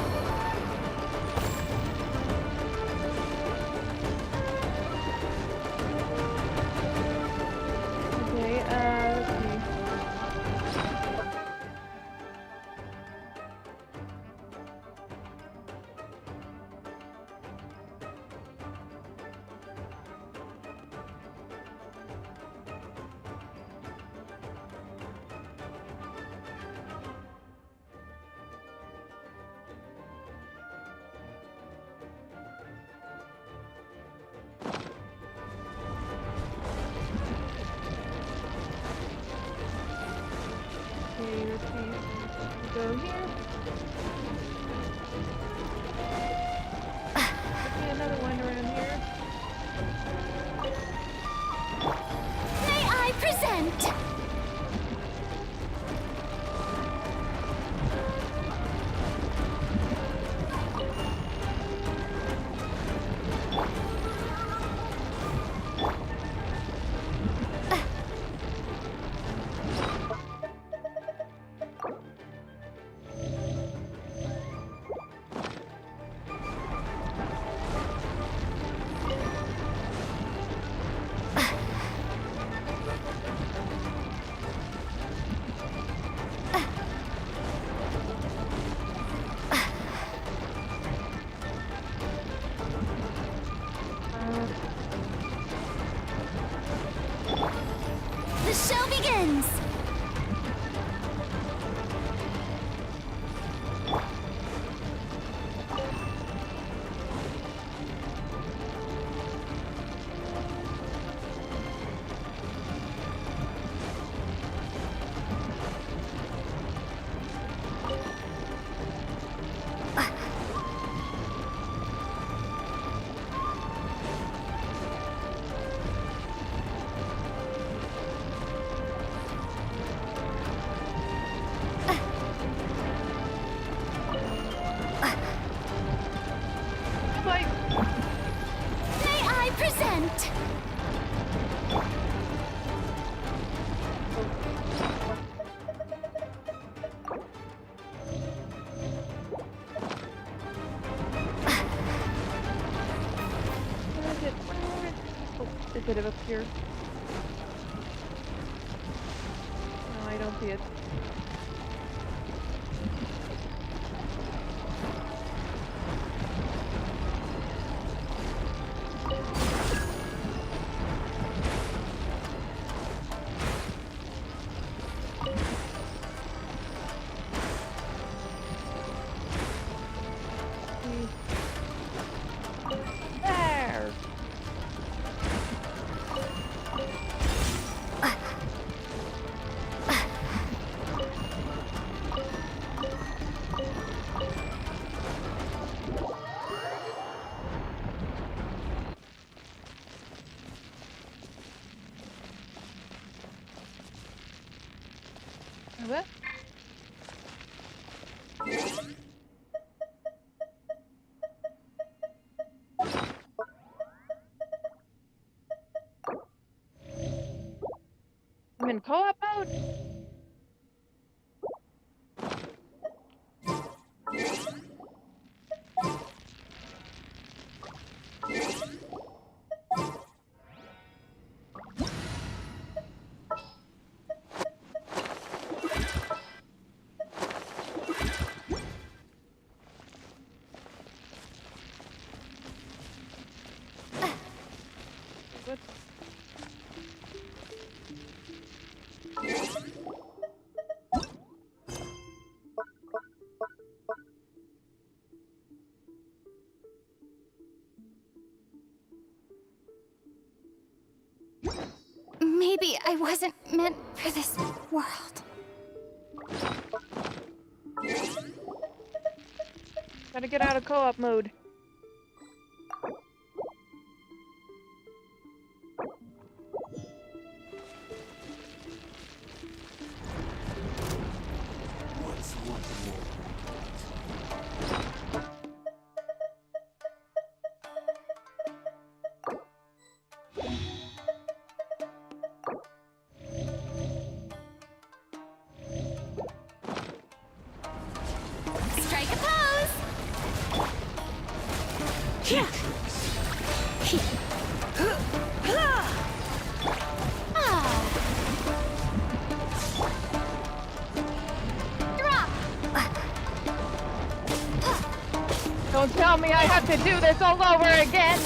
Okay, let's see. Okay, let's see. Go here. Okay, another one around here. May I present? The show begins! Like, May I present? where is it? Where is it? Oh, is it up here? No, I don't see it. What? I'm in co-op mode? What? Maybe I wasn't meant for this world. Gotta get out of co-op mode. Strike a pose! Don't tell me I have to do this all over again!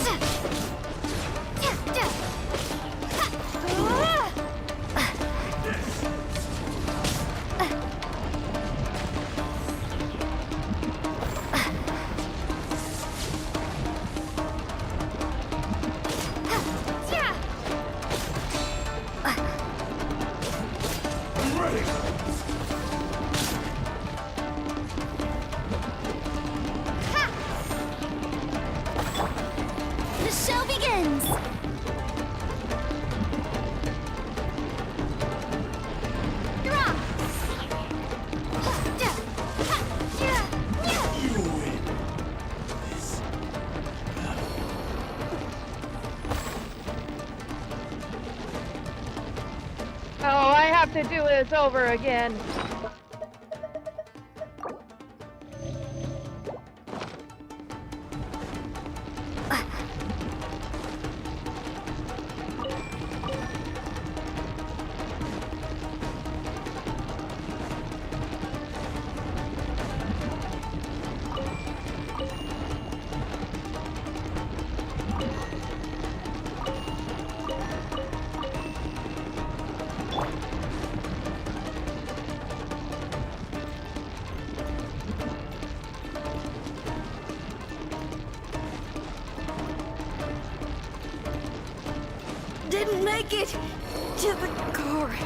The show begins! Drop! Oh, I have to do this over again. Didn't make it to the chorus.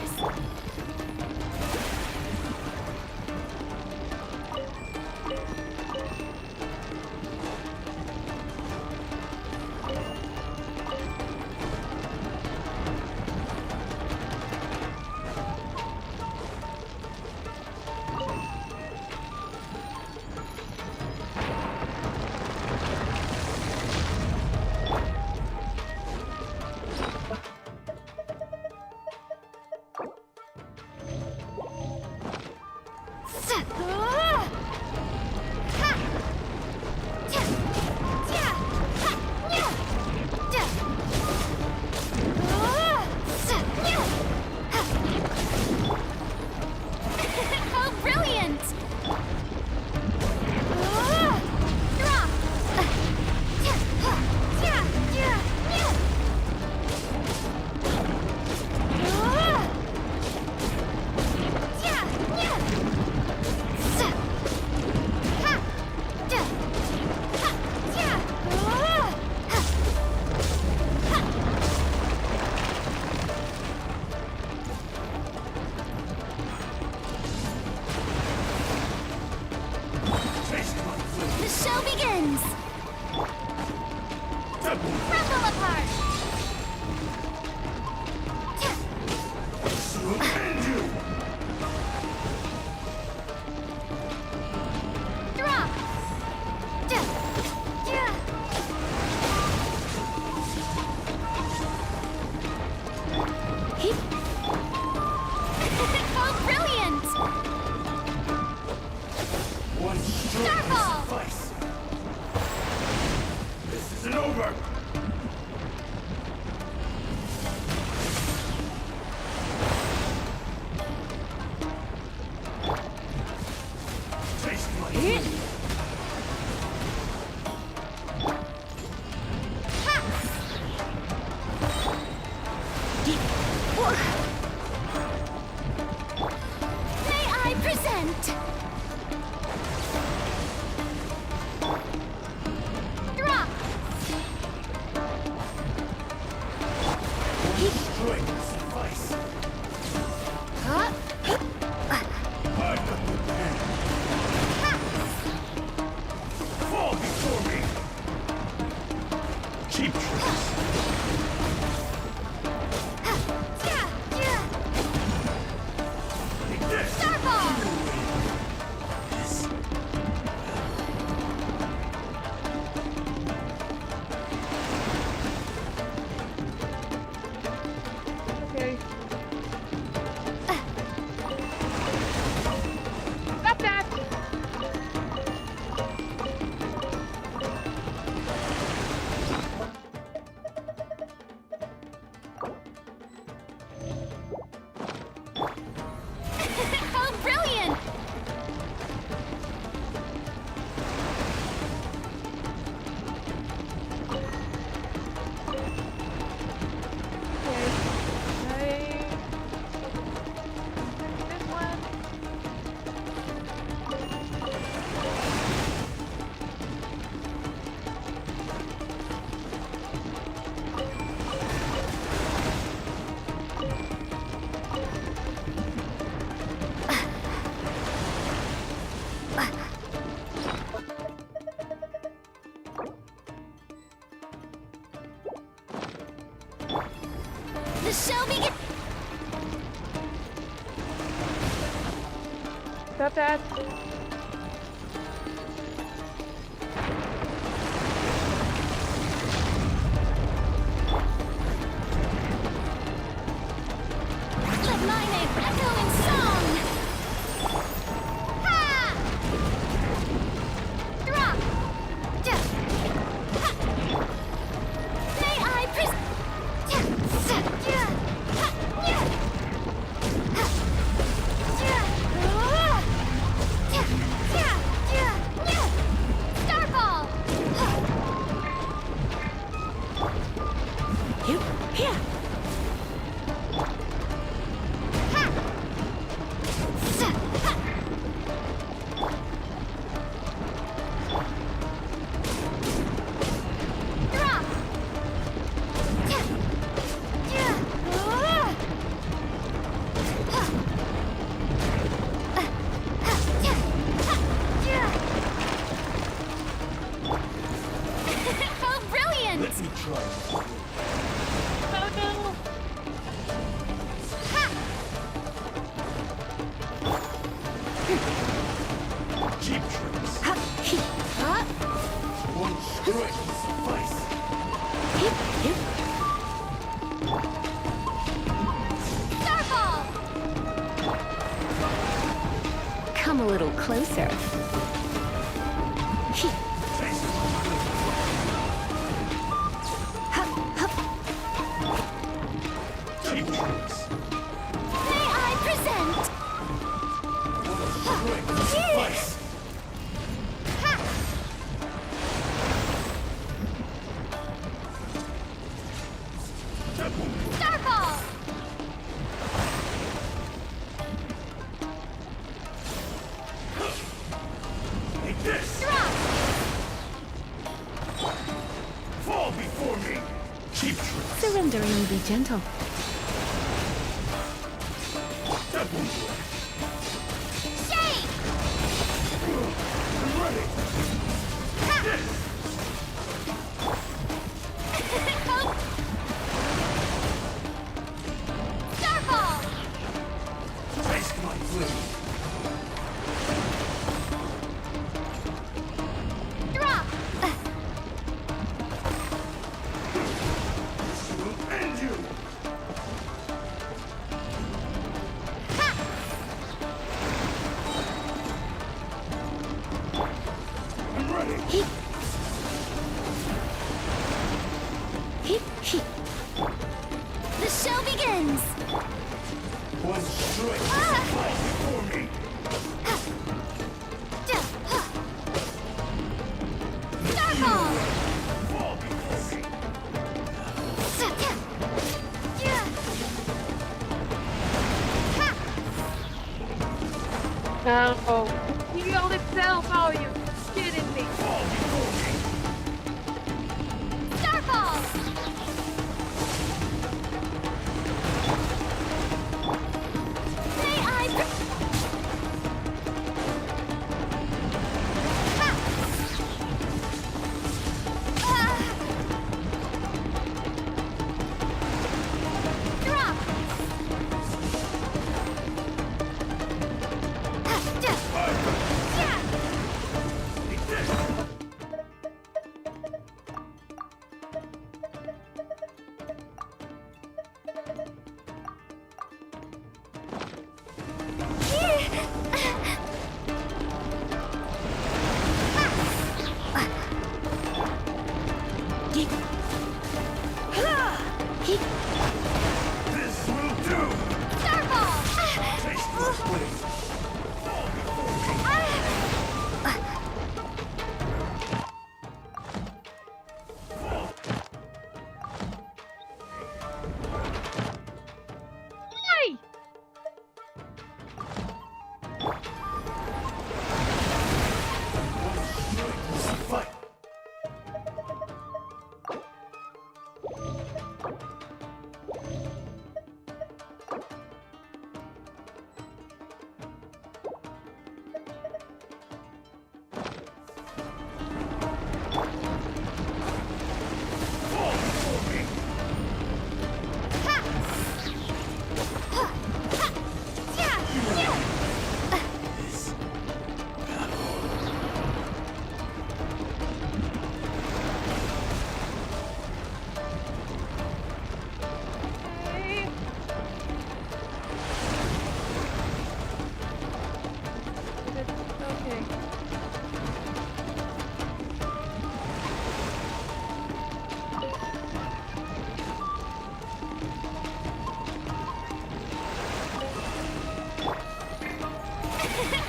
How brilliant! The show begins! Rumble apart! strength will suffice. I've got the pen. Fall before me. Cheap tricks. Take this. Okay. Stop that! How brilliant! Okay. This one. The show begins. Stop that! Let my name echo in song. Ha! Drop. Ha! May I present? Starball. Here. Drop! How brilliant! Let me try. Oh no! Cheap tricks. One strike will suffice. Starball! Come a little closer. Cheap tricks. May I present? Strength will suffice. That won't do. Starball! Take this. Drop! Fall before me. Cheap tricks. Surrendering will be gentle. That won't work. Shake! I'm ready. This. Starball! Taste my blade. Drop! Will end you. I'm ready. The show begins! One strike will suffice before me. Starball! Fall before me. No! He killed itself! Oh, you kidding me? Fall before me. Starball! This will do! Tasteless waste! Yay! Fight! Okay.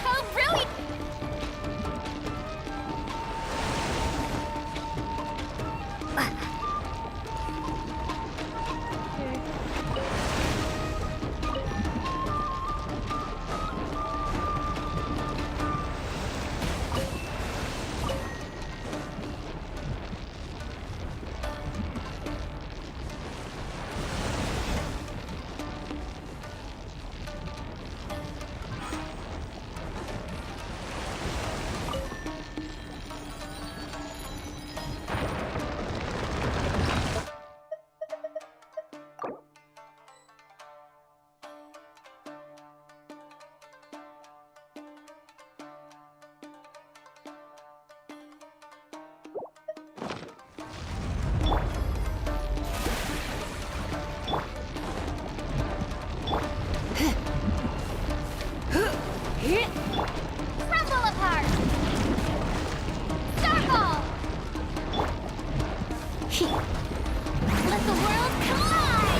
Oh, brilliant! Crumble apart! Starfall! Let the world collide!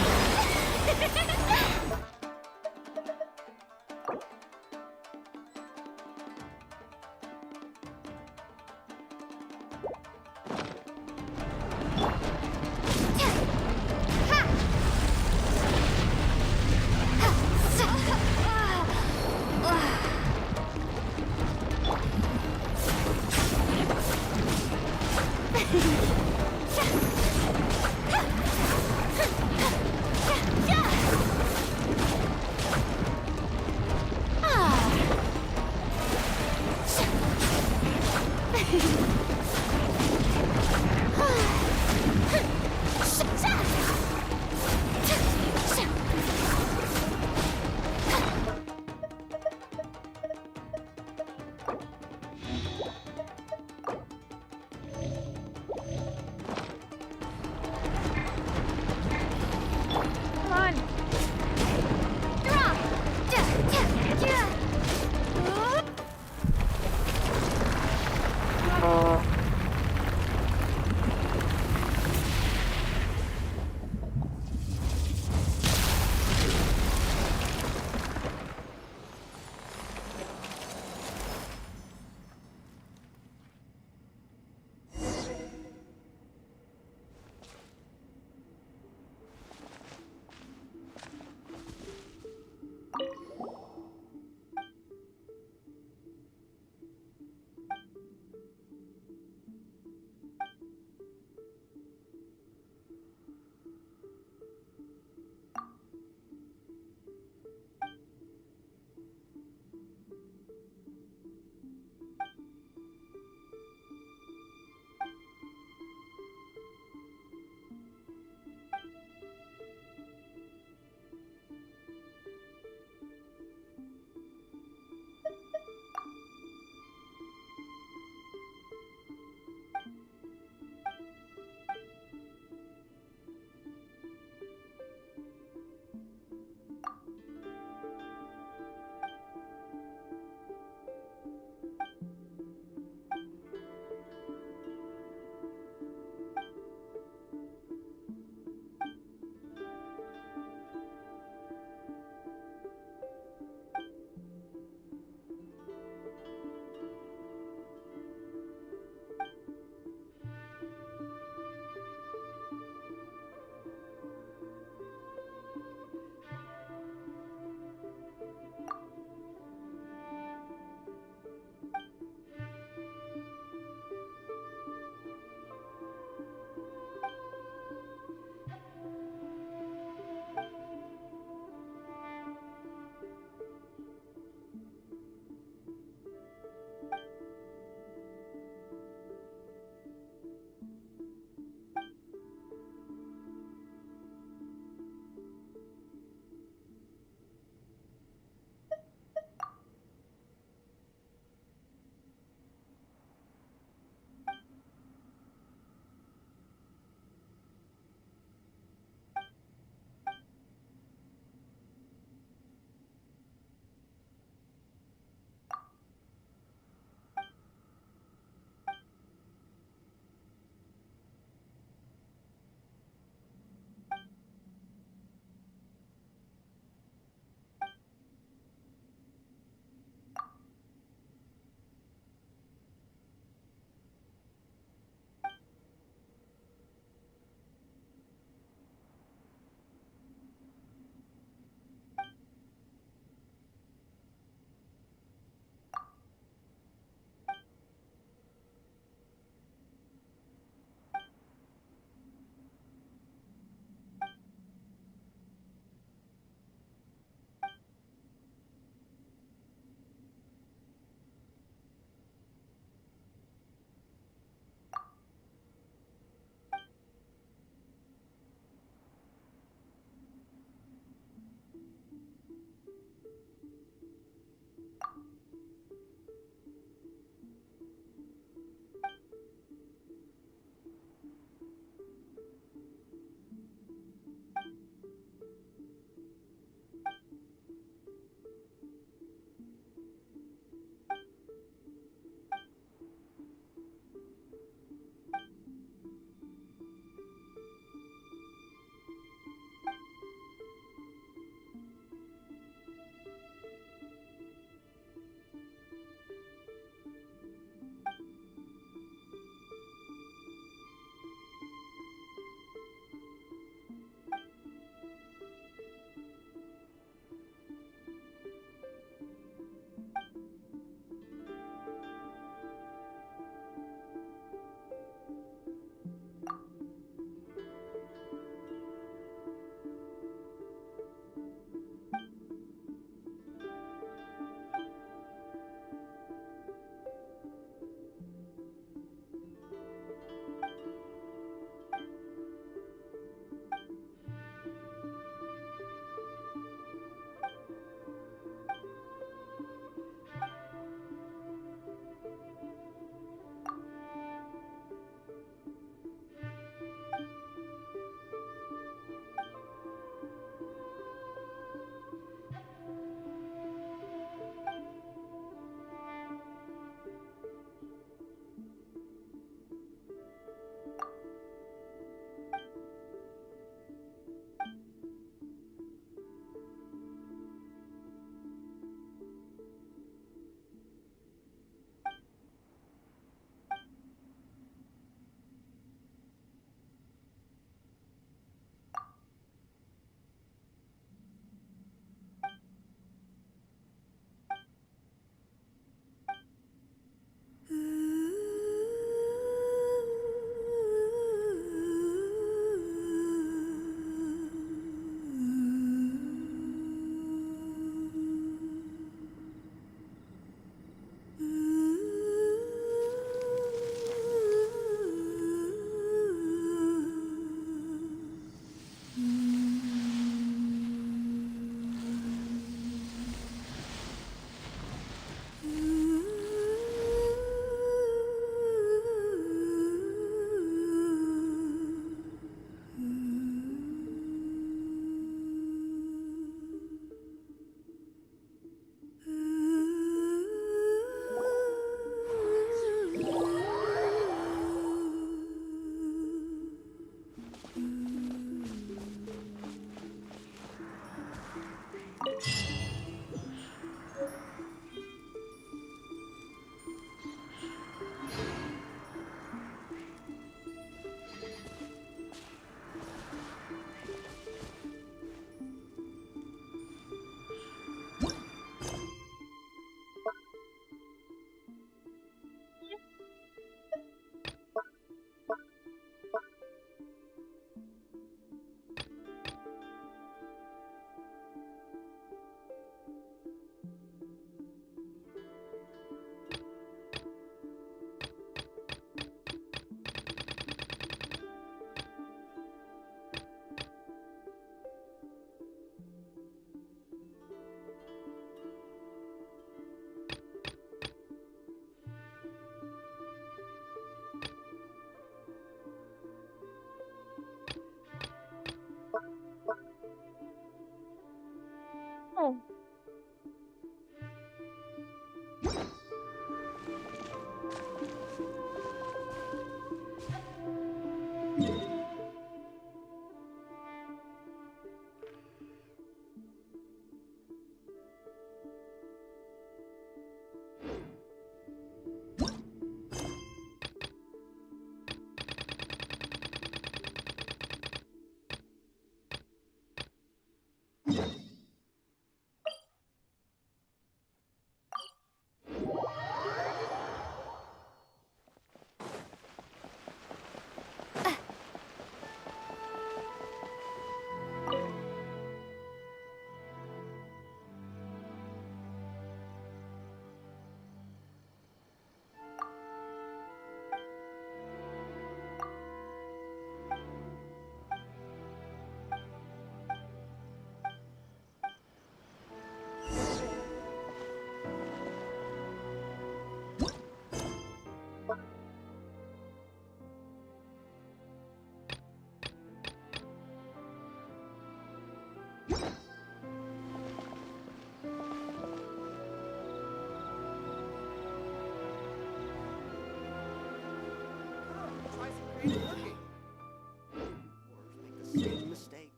Same mistakes.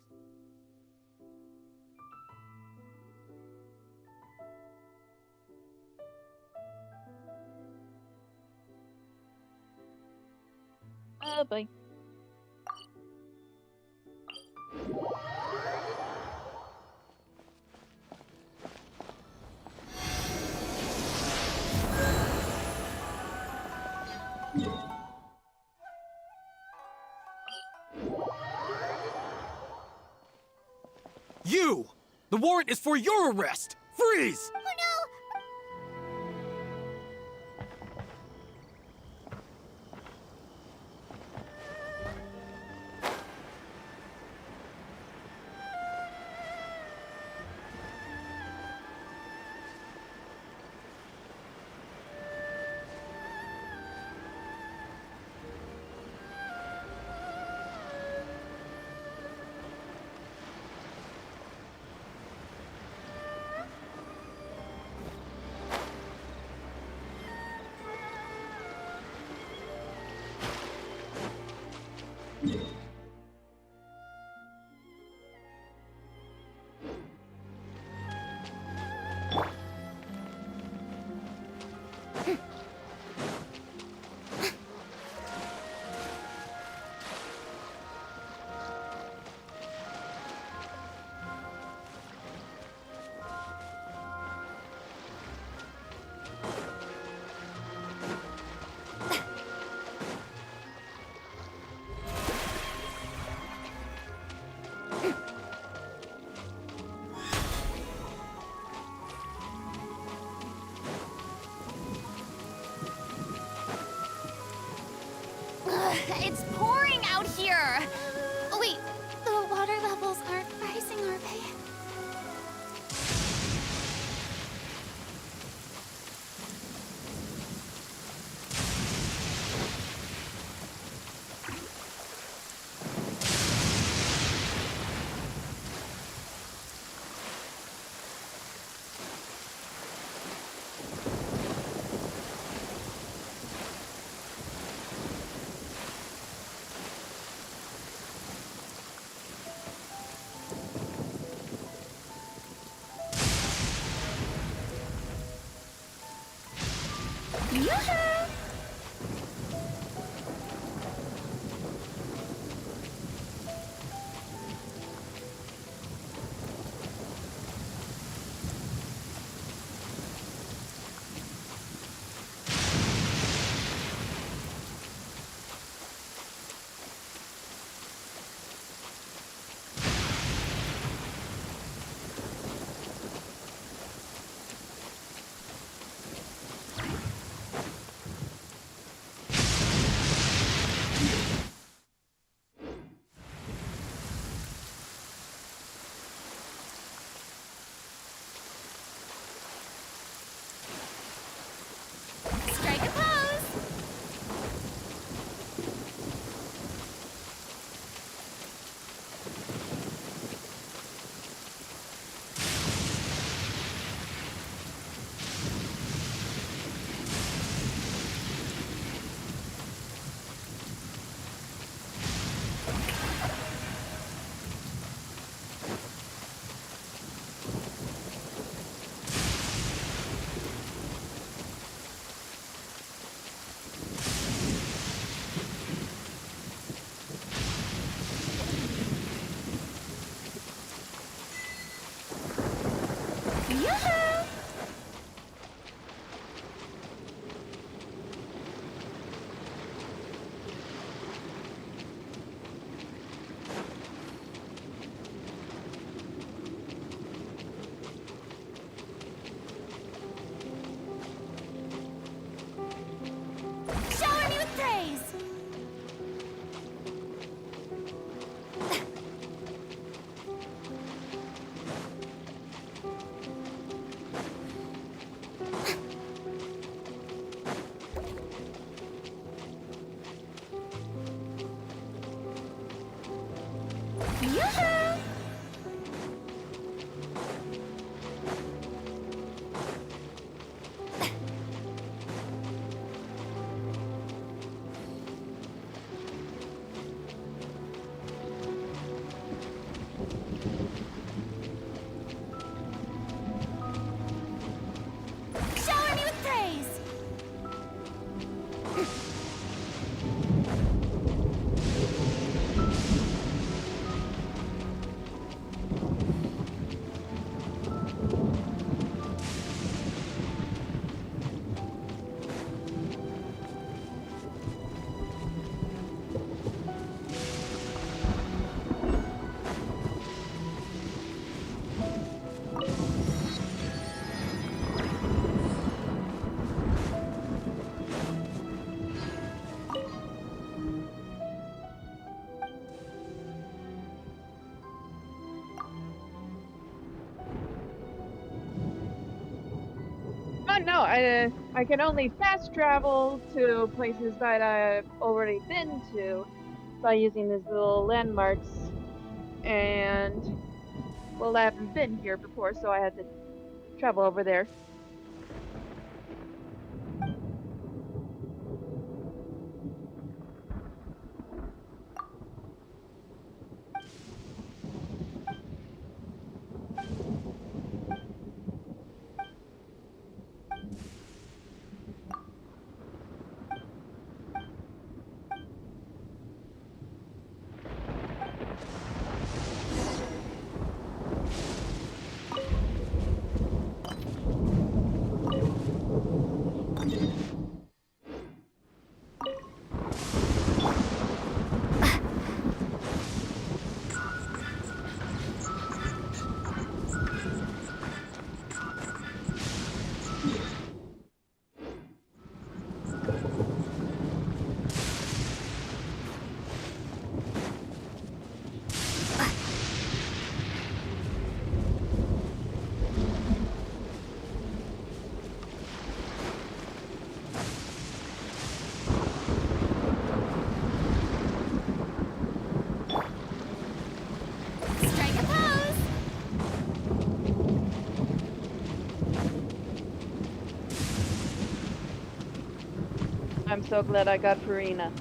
Oh boy. You! The warrant is for your arrest! Freeze! Oh no! It's pouring out here! Oh, wait, the water levels aren't rising, are they? Yoo-hoo! Strike a pose! Yoo-hoo! Shower me with praise! Yoo-hoo! no, I can only fast travel to places that I've already been to by using these little landmarks. And well, I haven't been here before, so I had to travel over there. Strike a pose! I'm so glad I got Farina.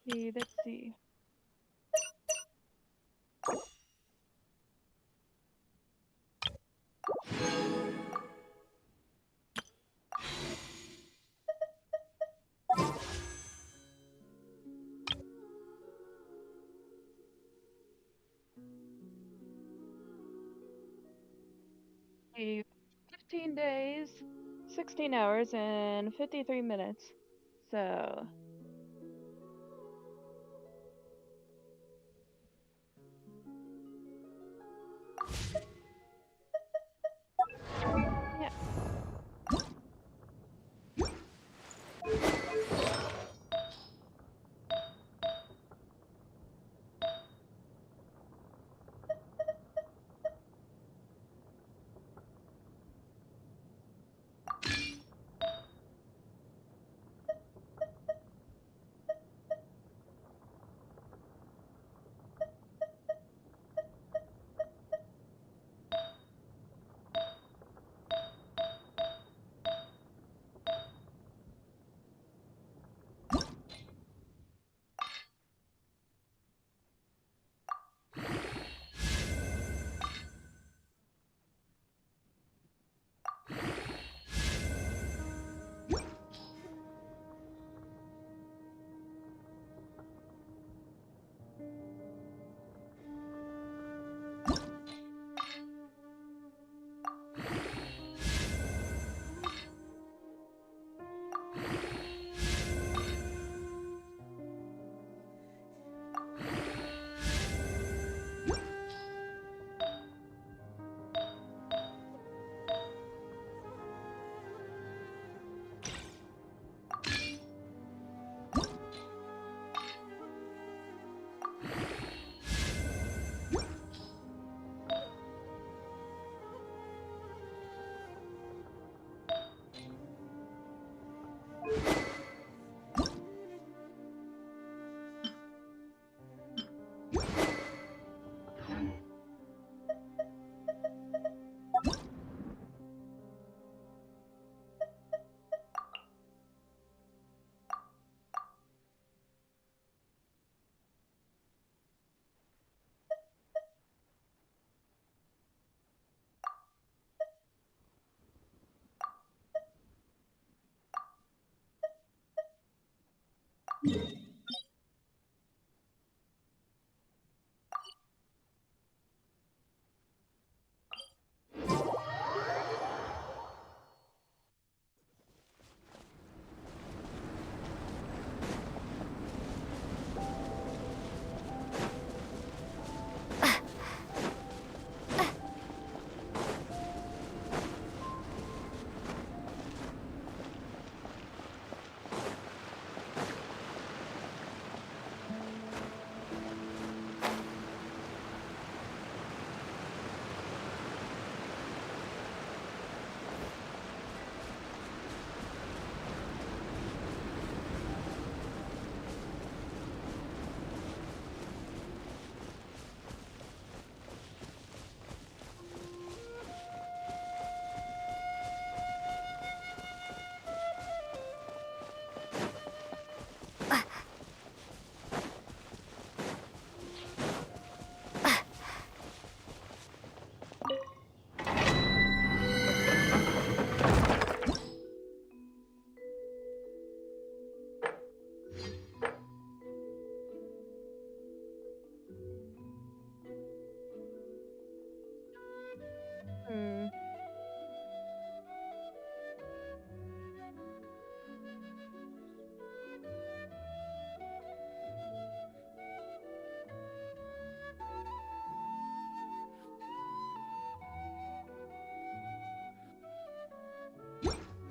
Let's see. See, 15 days, 16 hours, and 53 minutes. So, yeah.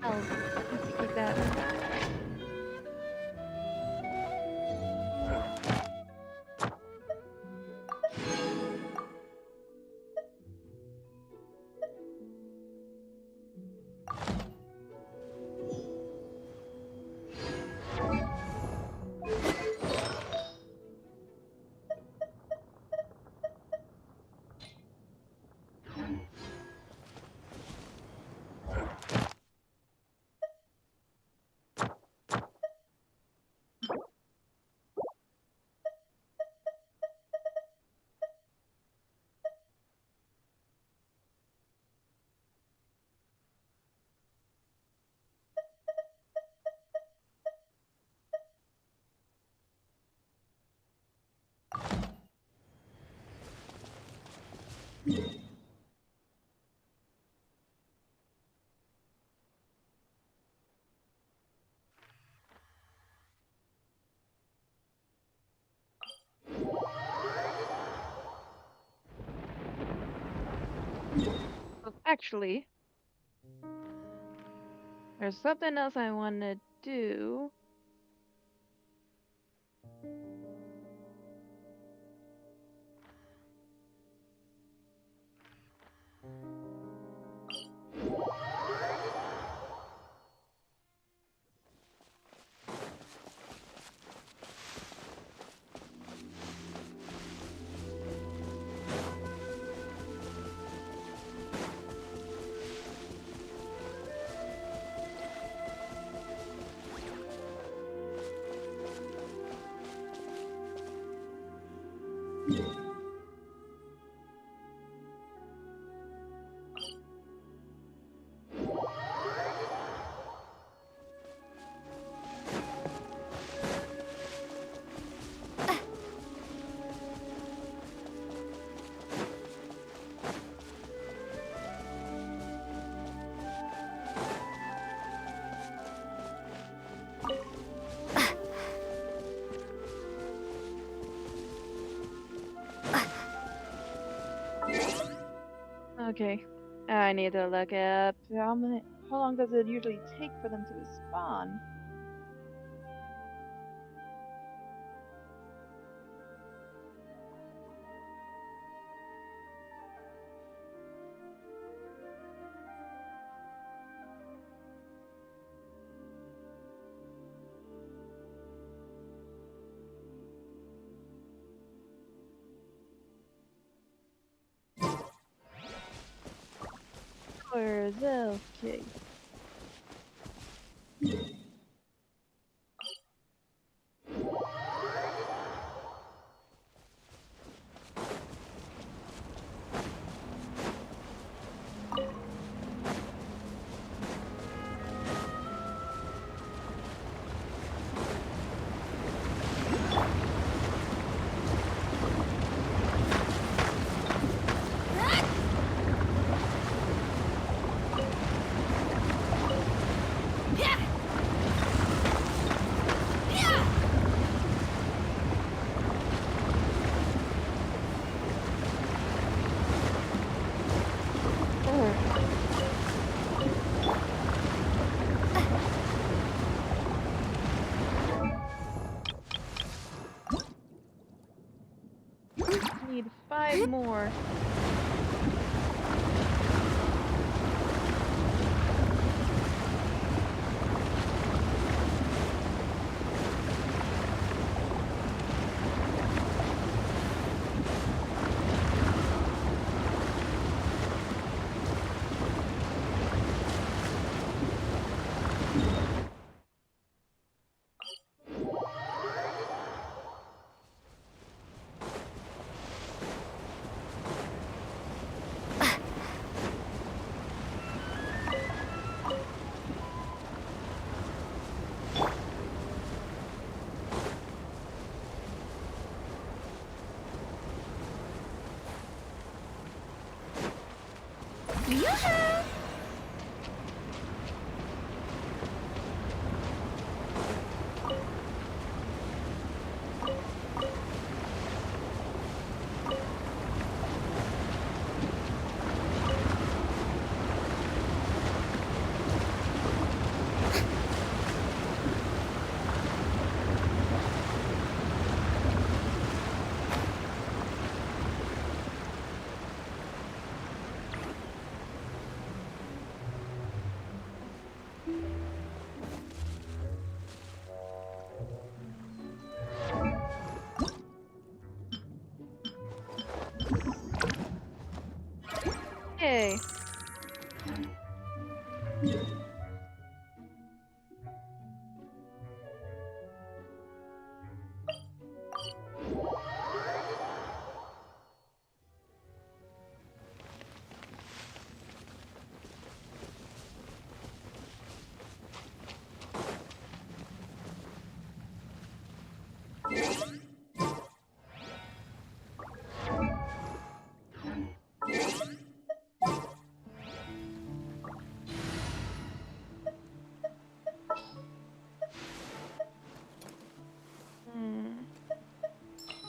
I'll instigate that. Well, actually, there's something else I want to do. Okay, I need to look up how long does it usually take for them to respawn? Where is okay. Need 5 more. Yay.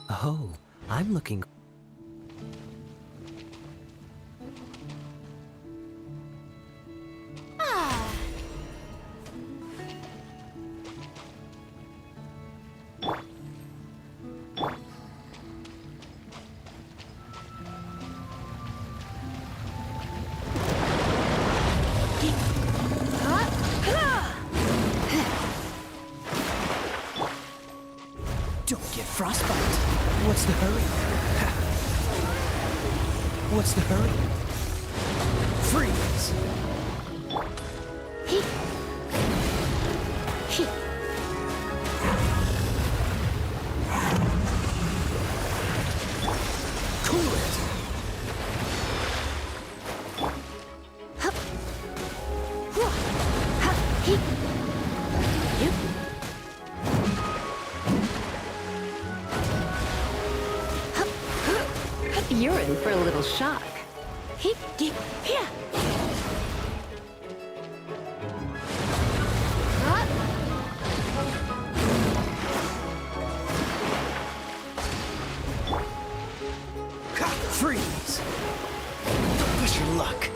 Oh, I'm looking. Don't get frostbite. What's the hurry? What's the hurry? Freeze! Cool it! You're in for a little shock. Freeze! Don't push your luck.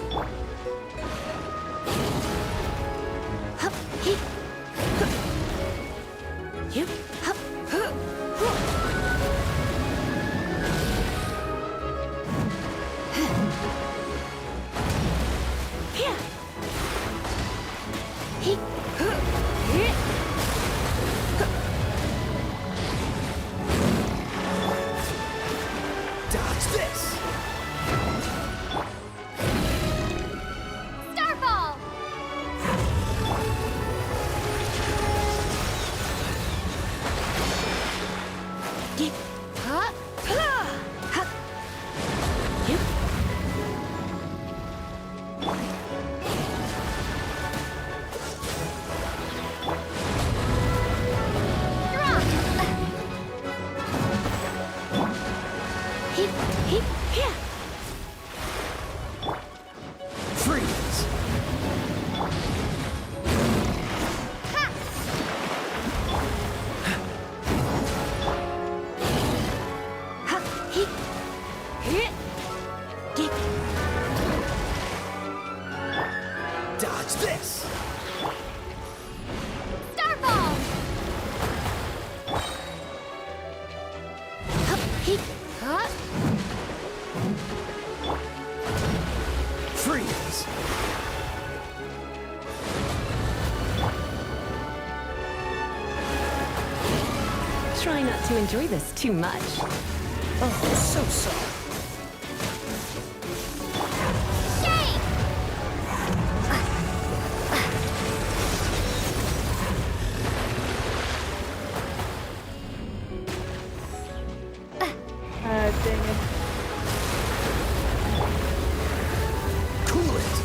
Dodge this! Starball! Freeze! Dodge this! Starball! Freeze! Try not to enjoy this too much. Oh, so sorry. Dang it. Cool it!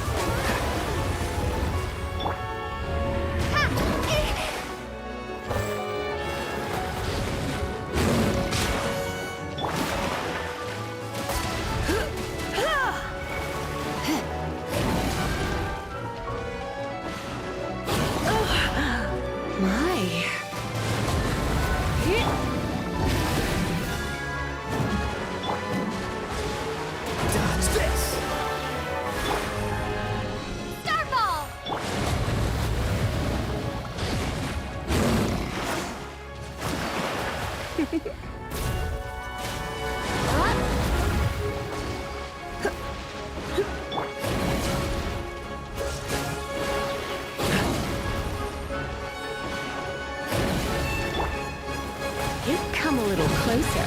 My. Dodge this! Starball! Come a little closer.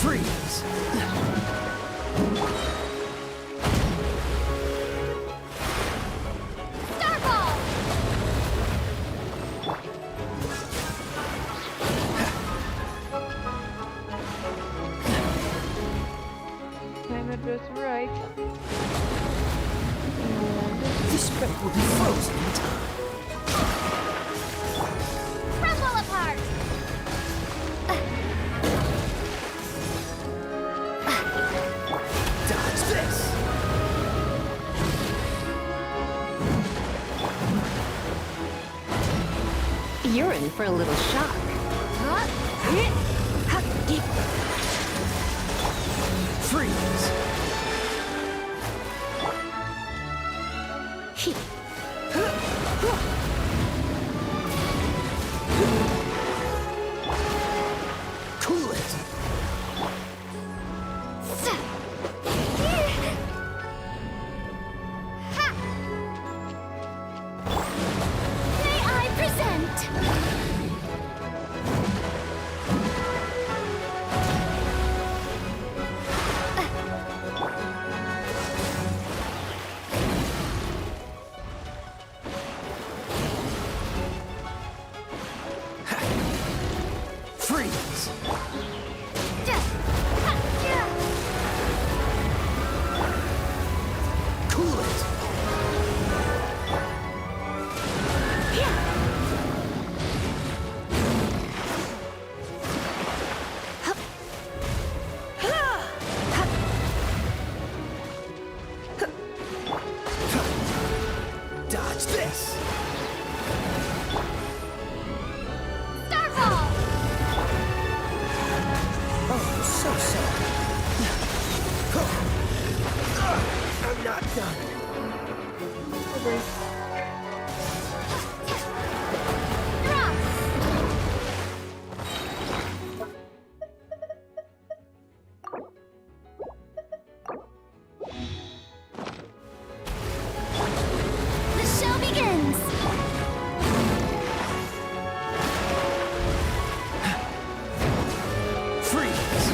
Freeze! Starball! Time it just right. This strike will be frozen in time. Crumble apart! Dodge this! You're in for a little shock. Freeze! Cool it! May I present? Freeze! Cool it! Dodge this! Starball! Oh, so sorry. I'm not done. The show begins! Freeze!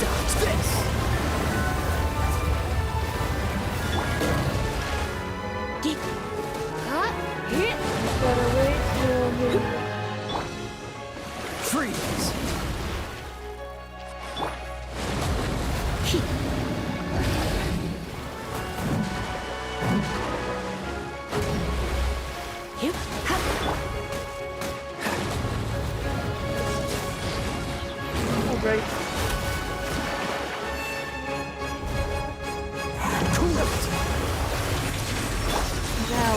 Dodge this! Gotta wait till the Freeze! Alright. Cool it! Now.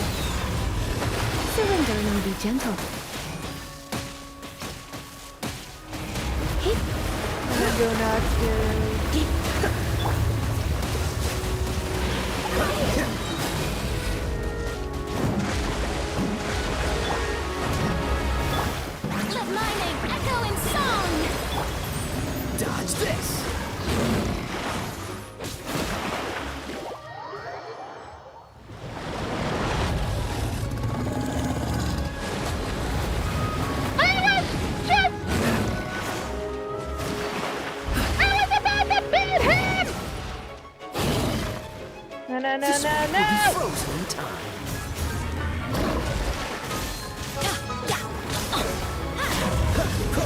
Surrender and be gentle. You're not good. Let my name echo in song! Dodge this! No, no, no, This no, will be no! frozen in time.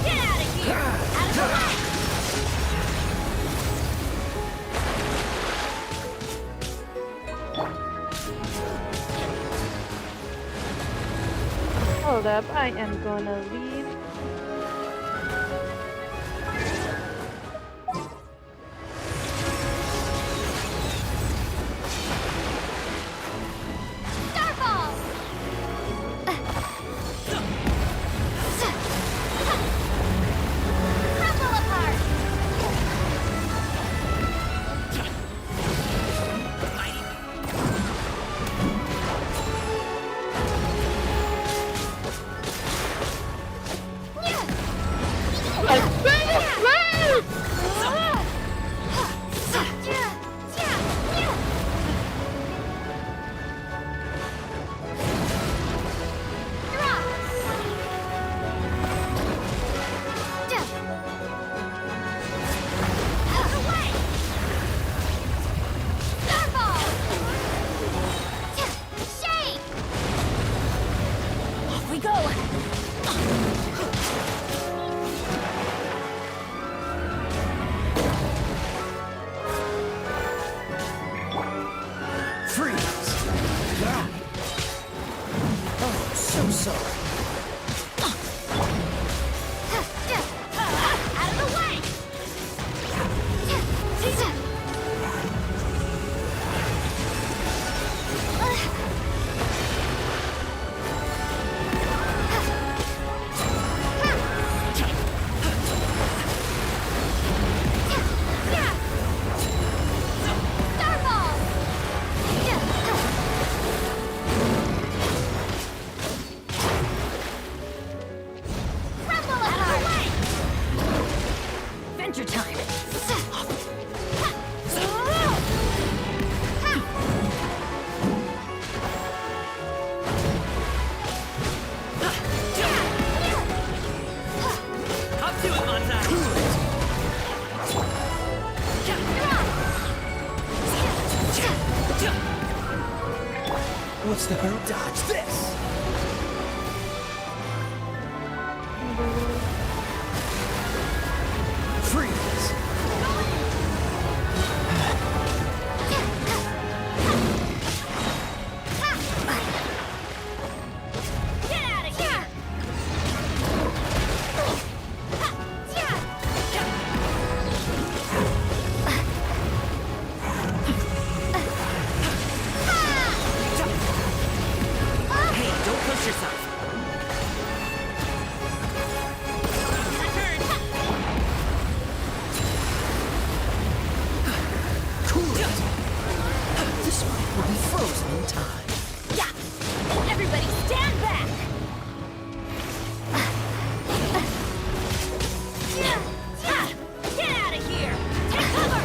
Get out of here! Out of the way! Hold up, I am gonna leave. Starball! Crumble apart! Freeze! Oh, so sorry. Out of the way! Adventure time! Up to it, Monza! What's the hurry? Dodge this! Freeze! Get out of here! Hey, don't push yourself! Cool it! This one will be frozen in time. Yeah! Everybody stand back! Get out of here! Take cover!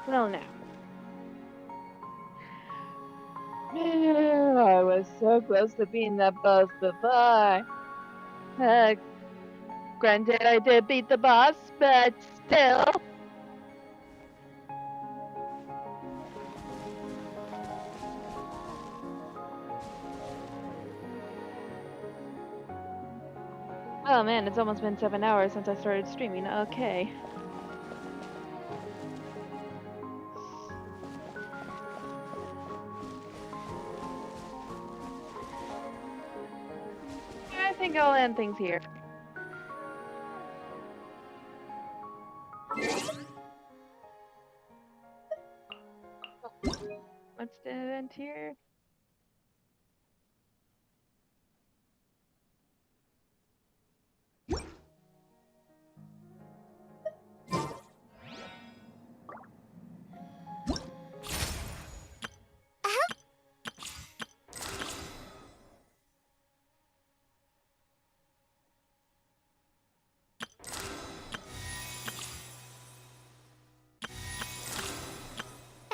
Well, now. I was so close to being that boss before. Granted, I did beat the boss, but still. Oh man, it's almost been 7 hours since I started streaming. Okay. I think I'll end things here. What's the event here?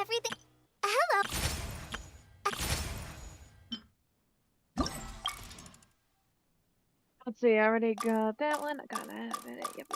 Everything. Hello. Let's see, I already got that one. I got that. Yep.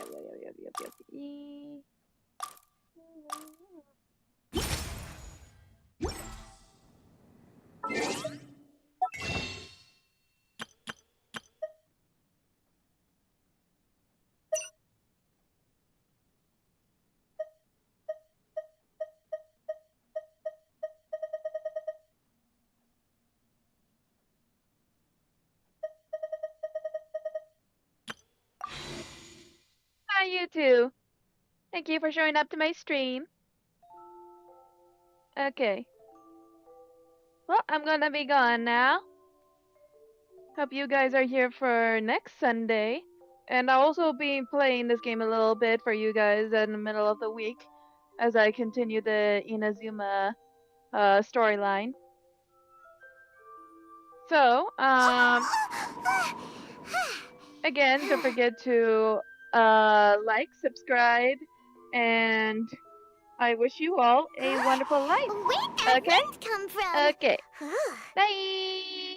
too. Thank you for showing up to my stream. Okay. Well, I'm gonna be gone now. Hope you guys are here for next Sunday. And I'll also be playing this game a little bit for you guys in the middle of the week as I continue the Inazuma storyline. So, again, don't forget to like, subscribe, and I wish you all a wonderful life. Where'd that Okay? wind come from? Okay. Bye!